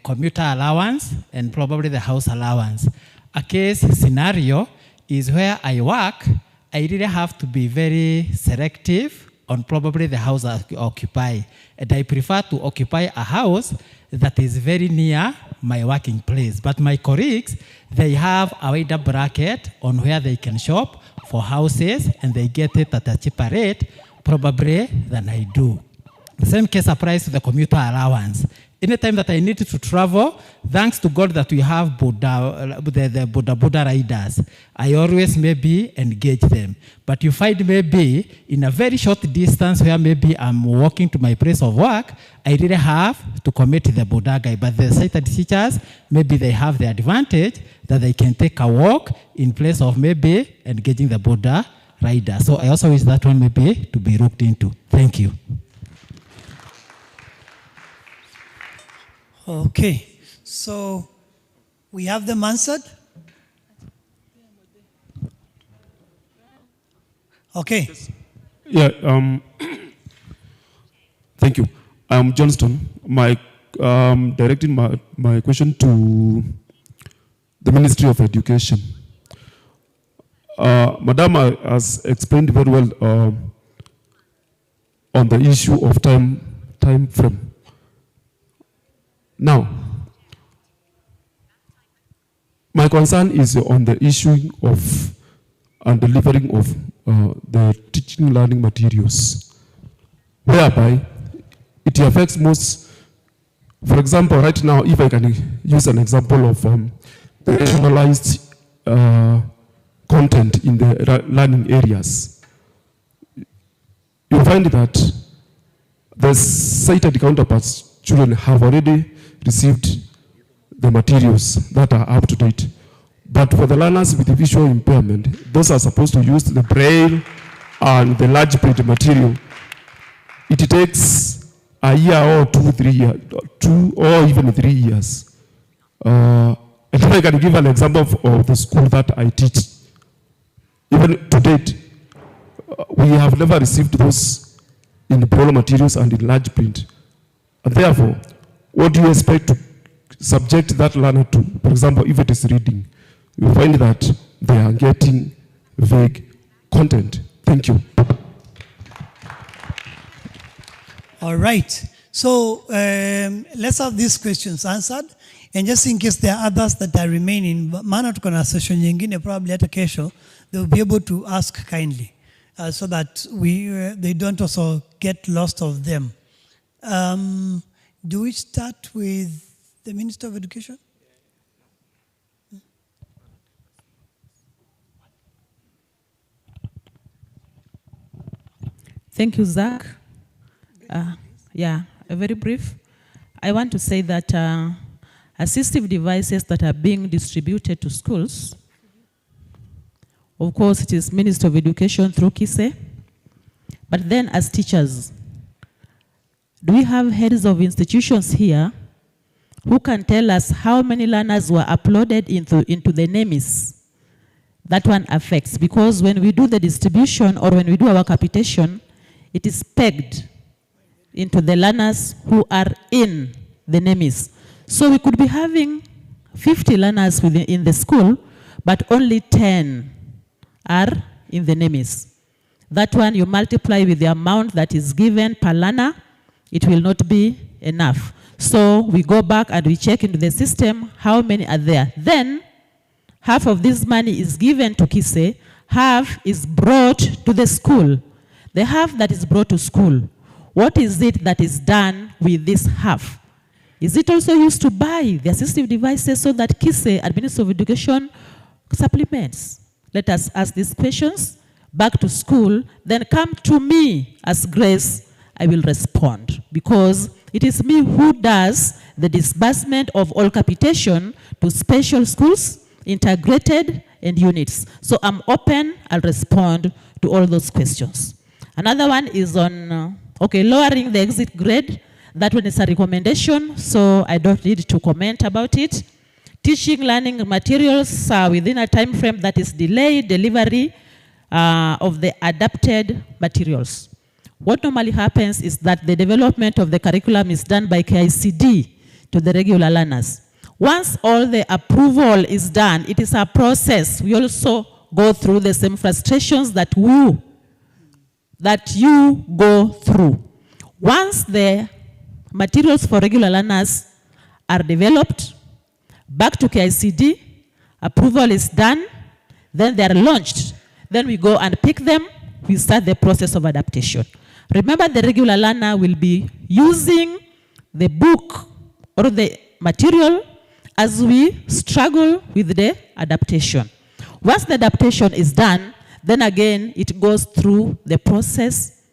commuter allowance and probably the house allowance. A case scenario is where I work, I really have to be very selective on probably the house I occupy. And I prefer to occupy a house that is very near my working place. But my colleagues, they have a wider bracket on where they can shop for houses, and they get it at a cheaper rate, probably, than I do. The same case applies to the commuter allowance. Anytime that I need to travel, thanks to God that we have the Buddha riders, I always maybe engage them. But you find maybe in a very short distance where maybe I'm walking to my place of work, I really have to commit the Buddha guy. But the sighted teachers, maybe they have the advantage that they can take a walk in place of maybe engaging the Buddha rider. So I also wish that one maybe to be looked into. Thank you. Okay, so we have them answered. Okay. Yeah, thank you. I'm Johnston. Directing my question to the Ministry of Education. Madam has explained very well on the issue of time frame. Now, my concern is on the issue of and delivering of the teaching learning materials, whereby it affects most. For example, right now, if I can use an example of the regionalized content in the learning areas, you find that the sighted counterparts children have already received the materials that are up to date. But for the learners with visual impairment, those are supposed to use the braille and the large print material. It takes a year or 2 or even 3 years. And if I can give an example of the school that I teach, even to date, we have never received those in the braille materials and in large print. And therefore, what do you expect to subject that learner to? For example, if it is reading, you find that they are getting vague content. Thank you. All right. So let's have these questions answered. And just in case there are others that are remaining, maana tuko na session nyingine probably hata kesho, they will be able to ask kindly so that they don't also get lost of them. Do we start with the Minister of Education? Thank you, Zach. Yeah, very brief. I want to say that assistive devices that are being distributed to schools, of course, it is Minister of Education through KISE, but then as teachers, do we have heads of institutions here who can tell us how many learners were uploaded into the NEMIS? That one affects, because when we do the distribution or when we do our capitation, it is pegged into the learners who are in the NEMIS. So we could be having 50 learners in the school, but only 10 are in the NEMIS. That one you multiply with the amount that is given per learner, it will not be enough. So we go back and we check into the system how many are there. Then half of this money is given to KISE, half is brought to the school. The half that is brought to school, what is it that is done with this half? Is it also used to buy the assistive devices so that KISE and Ministry of Education supplements? Let us ask these questions back to school, then come to me as Grace, I will respond. Because it is me who does the disbursement of all capitation to special schools, integrated, and units. So I'm open, I'll respond to all those questions. Another one is on, lowering the exit grade. That one is a recommendation, so I don't need to comment about it. Teaching learning materials within a time frame that is delayed delivery of the adapted materials. What normally happens is that the development of the curriculum is done by KICD to the regular learners. Once all the approval is done, it is a process. We also go through the same frustrations that you go through. Once the materials for regular learners are developed, back to KICD, approval is done, then they are launched. Then we go and pick them, we start the process of adaptation. Remember, the regular learner will be using the book or the material as we struggle with the adaptation. Once the adaptation is done, then again it goes through the process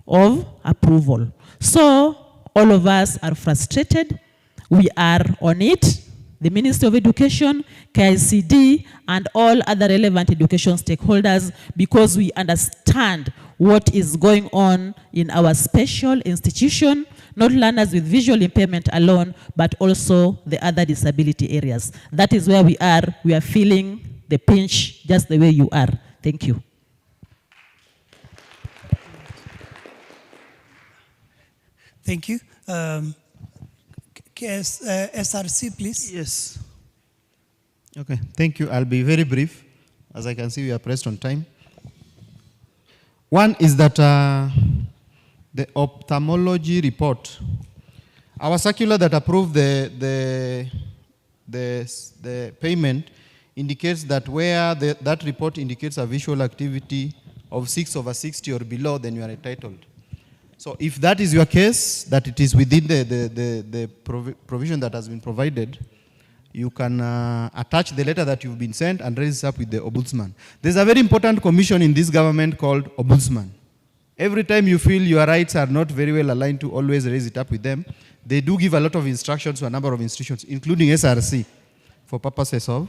of approval. So all of us are frustrated. We are on it. The Ministry of Education, KICD, and all other relevant education stakeholders, because we understand what is going on in our special institution, not learners with visual impairment alone, but also the other disability areas. That is where we are. We are feeling the pinch just the way you are. Thank you. Thank you. SRC, please. Yes. Okay, thank you. I'll be very brief. As I can see, we are pressed on time. One is that the ophthalmology report, our circular that approved the payment indicates that where that report indicates a visual activity of 6/60 or below, then you are entitled. So if that is your case, that it is within the provision that has been provided, you can attach the letter that you've been sent and raise it up with the Ombudsman. There's a very important commission in this government called Ombudsman. Every time you feel your rights are not very well aligned, to always raise it up with them. They do give a lot of instructions to a number of institutions, including SRC, for purposes of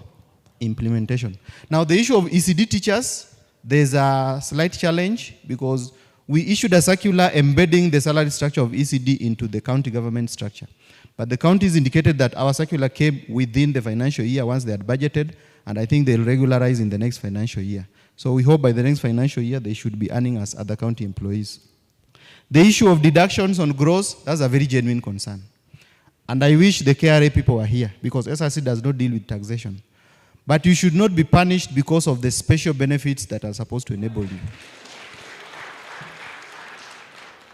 implementation. Now, the issue of ECD teachers, there's a slight challenge because we issued a circular embedding the salary structure of ECD into the county government structure. But the counties indicated that our circular came within the financial year once they had budgeted, and I think they'll regularize in the next financial year. So we hope by the next financial year, they should be earning as other county employees. The issue of deductions on gross, that's a very genuine concern. And I wish the KRA people were here, because SRC does not deal with taxation. But you should not be punished because of the special benefits that are supposed to enable you.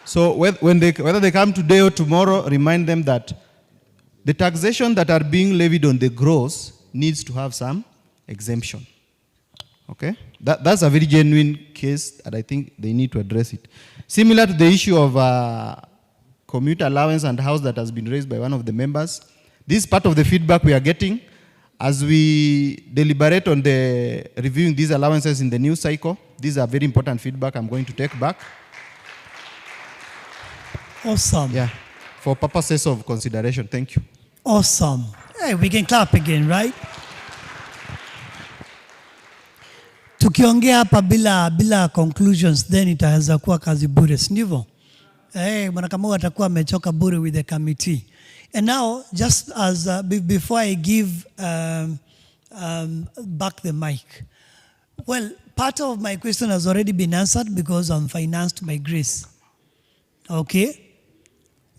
So whether they come today or tomorrow, remind them that the taxation that are being levied on the gross needs to have some exemption. Okay? That's a very genuine case, and I think they need to address it. Similar to the issue of commuter allowance and house that has been raised by one of the members, this is part of the feedback we are getting as we deliberate on the reviewing these allowances in the new cycle. These are very important feedback I'm going to take back. Awesome. Yeah, for purposes of consideration. Thank you. Awesome. Hey, we can clap again, right? Tukiongea hapa bila conclusions, then itaweza kuwa kazi bure, ndivyo? Bwana Kamau atakuwa amechoka bure with the committee. And now, just as before I give back the mic, well, part of my question has already been answered because I'm financed by Grace. Okay?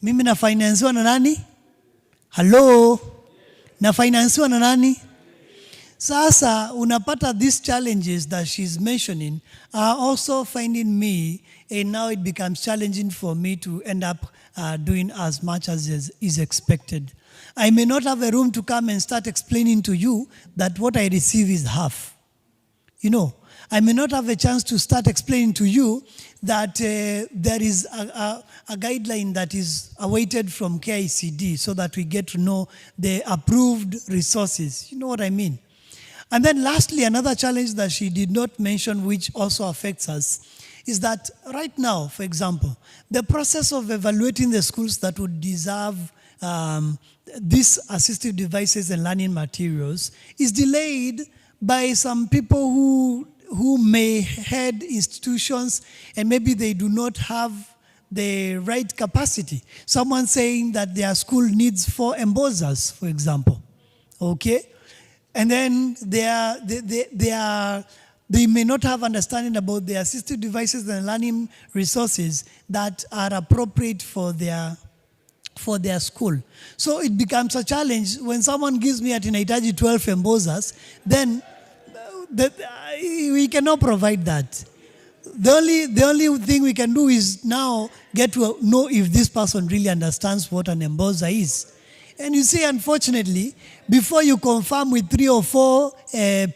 Mimi na financewa na nani? Hello? Na finansiwa na nani? Sasa unapata these challenges that she's mentioning are also finding me, and now it becomes challenging for me to end up doing as much as is expected. I may not have a room to come and start explaining to you that what I receive is half. You know, I may not have a chance to start explaining to you that there is a guideline that is awaited from KICD so that we get to know the approved resources. You know what I mean? And then lastly, another challenge that she did not mention, which also affects us, is that right now, for example, the process of evaluating the schools that would deserve these assistive devices and learning materials is delayed by some people who may head institutions and maybe they do not have the right capacity. Someone saying that their school needs 4 embossers, for example, okay? And then they may not have understanding about the assistive devices and learning resources that are appropriate for their school. So it becomes a challenge when someone gives me at inahitaji 12 embossers, then we cannot provide that. The only thing we can do is now get to know if this person really understands what an embosser is. And you see, unfortunately, before you confirm with 3 or 4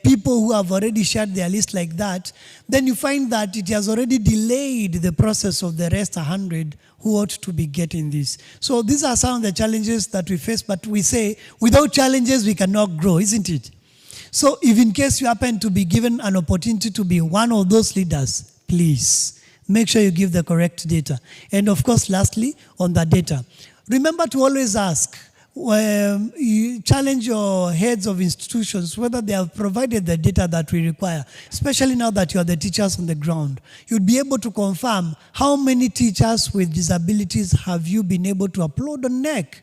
people who have already shared their list like that, then you find that it has already delayed the process of the rest 100 who ought to be getting this. So these are some of the challenges that we face, but we say without challenges we cannot grow, isn't it? So if in case you happen to be given an opportunity to be one of those leaders, please make sure you give the correct data. And of course, lastly, on the data, remember to always ask, you challenge your heads of institutions whether they have provided the data that we require, especially now that you are the teachers on the ground. You'd be able to confirm how many teachers with disabilities have you been able to upload on NEC.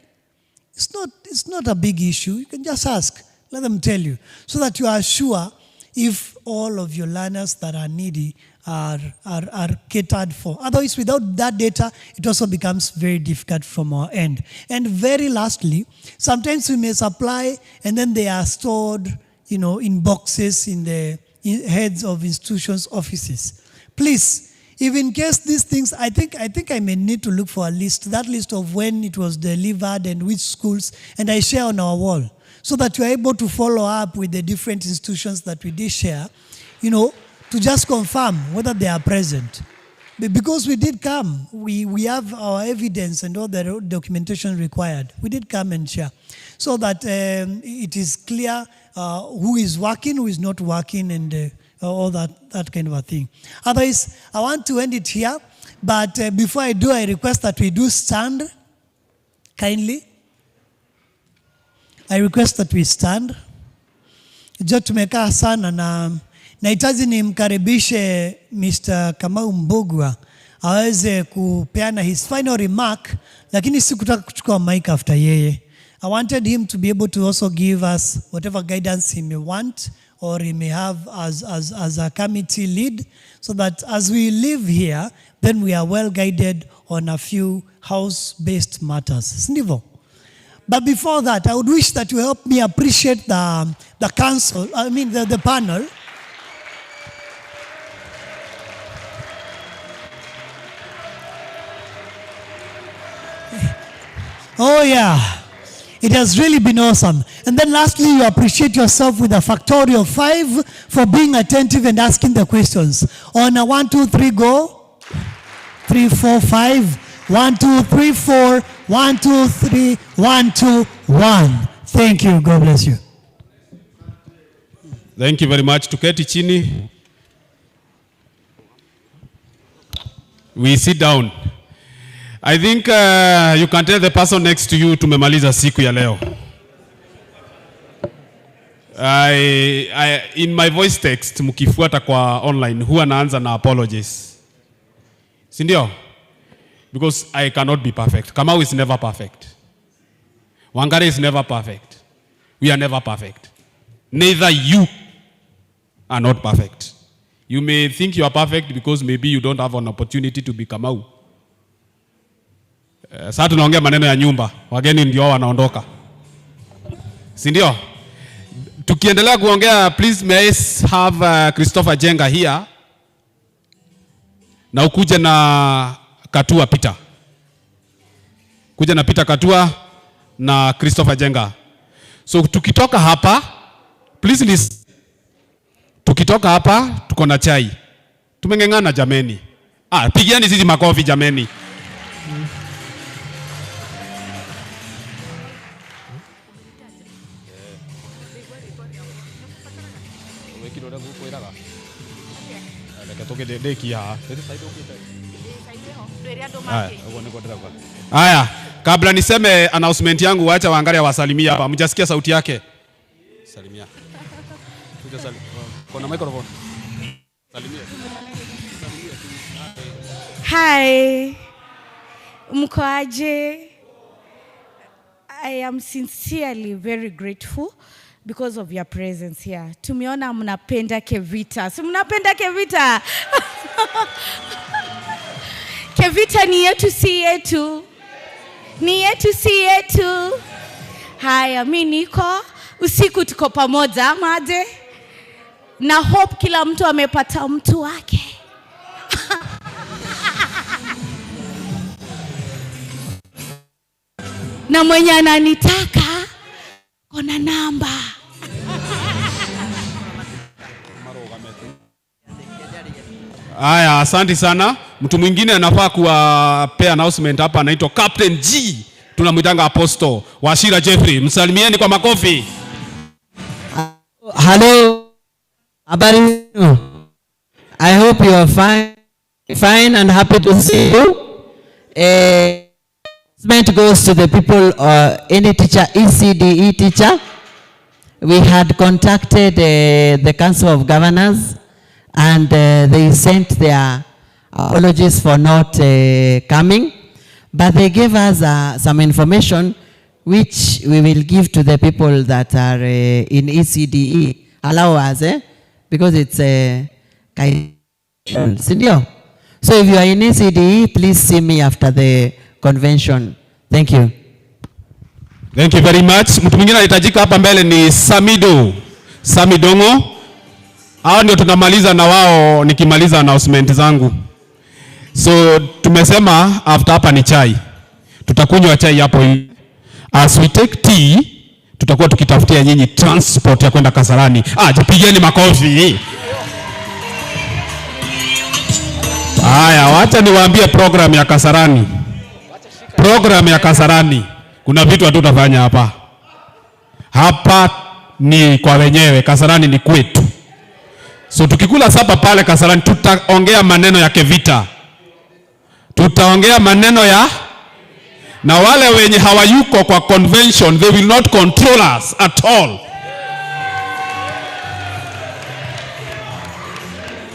It's not a big issue. You can just ask. Let them tell you, so that you are sure if all of your learners that are needy are catered for. Otherwise, without that data, it also becomes very difficult from our end. And very lastly, sometimes we may supply and then they are stored, in boxes in the heads of institutions' offices. Please, if in case these things, I think I may need to look for a list, that list of when it was delivered and which schools, and I share on our wall, so that you're able to follow up with the different institutions that we did share, to just confirm whether they are present. Because we did come, we have our evidence and all the documentation required. We did come and share, so that it is clear who is working, who is not working, and all that kind of a thing. Otherwise, I want to end it here, but before I do, I request that we do stand, kindly. I request that we stand. Jo tumekaa sana na nahitaji nimkaribishe Mr. Kamau Mbugua aweze kupeana his final remark, lakini sikutaka kuchukua mic after yeye. I wanted him to be able to also give us whatever guidance he may want or he may have as a committee lead, so that as we live here, then we are well guided on a few house-based matters. Sindivyo? But before that, I would wish that you help me appreciate the council, the panel. Oh yeah, it has really been awesome. And then lastly, you appreciate yourself with a factorial 5 for being attentive and asking the questions. On a 1, 2, 3, go. 3, 4, 5. 1, 2, 3, 4. 1, 2, 3. 1, 2, 1. Thank you. God bless you. Thank you very much. Tuketi chini. We sit down. I think you can tell the person next to you tumemaliza siku ya leo. In my voice text mkifuata kwa online huwa naanza na apologies. Si ndio? Because I cannot be perfect. Kamau is never perfect. Wangari is never perfect. We are never perfect. Neither you are not perfect. You may think you are perfect because maybe you don't have an opportunity to be Kamau. Sasa tunaongea maneno ya nyumba, wageni ndio wanaondoka. si ndio? Tukiendelea kuongea, please may I have Christopher Jenga here. Na ukuje na Katua Peter. Kuja na Peter Katua na Christopher Jenga. So tukitoka hapa, please listen. Tukitoka hapa tuko na chai. Tumeng'eng'ana jameni. Pigiani sisi makofi jameni. Haya, kabla niseme announcement yangu, wacha waangalia wasalimia hapa. Mjasikia sauti yake? Salimia. Kuna microphone. Salimia. Hi. Mko aje? I am sincerely very grateful because of your presence here. Tumeona mnapenda Kevita. Si mnapenda Kevita? Kevita ni yetu si yetu. Ni yetu si yetu. Haya, mimi niko usiku tuko pamoja maje. Na hope kila mtu amepata mtu wake. Na mwenye ananitaka kona namba. Haya, asante sana. Mtu mwingine anafaa kuwapea announcement hapa, anaitwa Captain G. Tunamwitanga Apostle Washira Jeffrey. Msalimieni kwa makofi. Hello. Habari. I hope you are fine and happy to see you. Announcement goes to the people, any teacher, ECDE teacher. We had contacted the Council of Governors and they sent their apologies for not coming. But they gave us some information which we will give to the people that are in ECDE. Allow us, because it's a senior. So if you are in ECDE, please see me after the convention. Thank you. Thank you very much. Mtu mwingine anahitajika hapa mbele ni Samidongo. Hao ndio tunamaliza na wao nikimaliza announcement zangu. So tumesema after hapa ni chai. Tutakunywa chai hapo. As we take tea, tutakuwa tukitafutia nyinyi transport ya kwenda Kasarani. Jipigeni makofi. Haya, wacha niwaambie program ya Kasarani. Program ya Kasarani. Kuna vitu hatutafanya hapa. Hapa ni kwa wenyewe, Kasarani ni kwetu. So tukikula sapa pale Kasarani, tutaongea maneno ya Kevita. Tutaongea maneno ya, na wale wenye hawayuko kwa convention, they will not control us at all.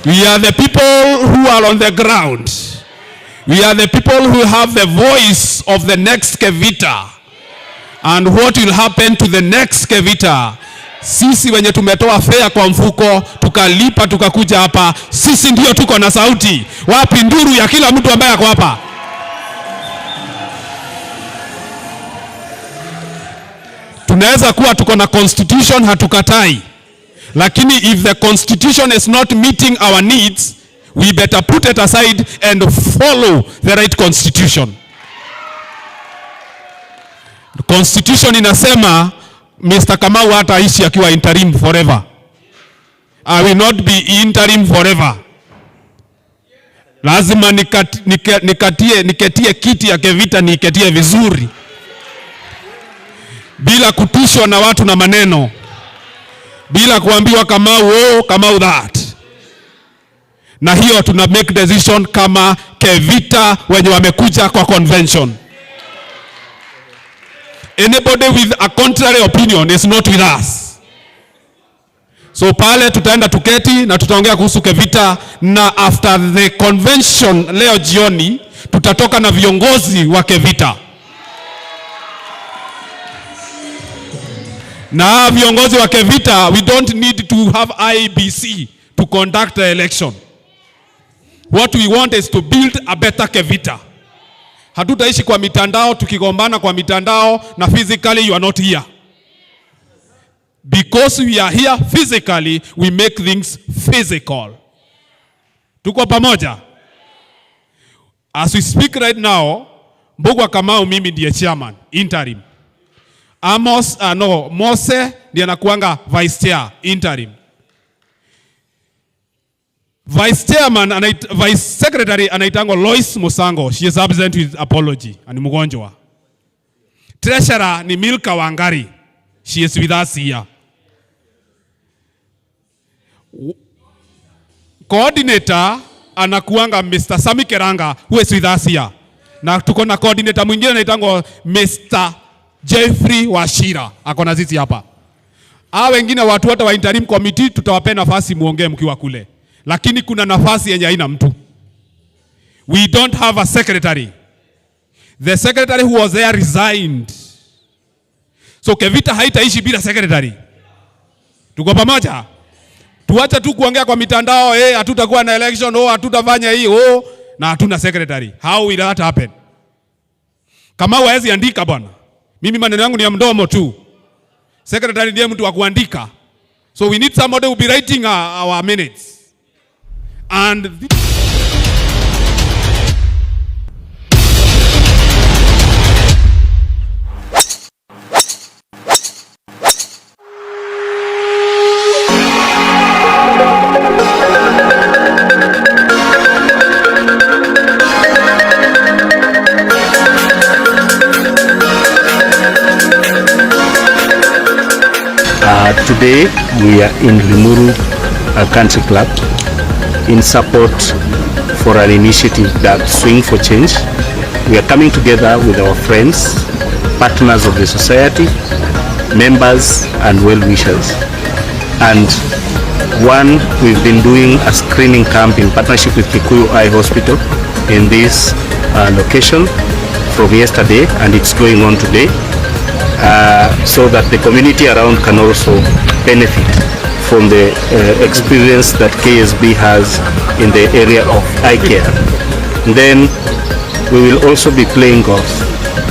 We are the people who are on the ground. We are the people who have the voice of the next Kevita. And what will happen to the next Kevita? Sisi wenye tumetoa fare kwa mfuko, tukalipa, tukakuja hapa, sisi ndio tuko na sauti. Wapi nduru ya kila mtu ambaye ako hapa? Tunaweza kuwa tuko na constitution, hatukatai. Lakini if the constitution is not meeting our needs, we better put it aside and follow the right constitution. The constitution inasema Mr. Kamau hataishi akiwa interim forever. I will not be interim forever. Lazima niketie kiti ya Kevita, niketie vizuri. Bila kutishwa na watu na maneno. Bila kuambiwa Kamau Kamau that. Na hiyo tuna make decision kama Kevita wenye wamekuja kwa convention. Anybody with a contrary opinion is not with us. So pale tutaenda tuketi na tutaongea kuhusu Kevita, na after the convention leo jioni tutatoka na viongozi wa Kevita. Na viongozi wa Kevita, we don't need to have IBC to conduct the election. What we want is to build a better Kevita. Hatutaishi kwa mitandao tukigombana kwa mitandao na physically you are not here. Because we are here physically, we make things physical. Tuko pamoja? As we speak right now, Mbugua Kamau mimi ndiye chairman, interim. Mose ndiye anakuanga vice chair, interim. Vice secretary anaitangwa Lois Musango. She is absent with apology. Ani mgonjwa. Treasurer ni Milka Wangari. She is with us here. Coordinator anakuanga Mr. Sami Keranga, who is with us here. Na tuko na coordinator mwingine anaitangwa Mr. Jeffrey Washira. Ako na sisi hapa. Wengine watu wote wa interim committee tutawapea nafasi muongee mkiwa kule. Lakini kuna nafasi yenye haina mtu. We don't have a secretary. The secretary who was there resigned. So Kevita haitaishi bila secretary. Tuko pamoja? Tuacha tu kuongea kwa mitandao, hatutakuwa na election, hatutafanya hii, na hatuna secretary. How will that happen? Kama hawezi andika bwana. Mimi maneno yangu ni ya mdomo tu. Secretary ndiye mtu wa kuandika. So we need somebody who will be writing our minutes. And today we are in Limuru Country Club in support for an initiative that Swing for Change. We are coming together with our friends, partners of the society, members and well-wishers. And we've been doing a screening camp in partnership with Kikuyu Eye Hospital in this location from yesterday, and it's going on today. So that the community around can also benefit from the experience that KSB has in the area of eye care. Then we will also be playing golf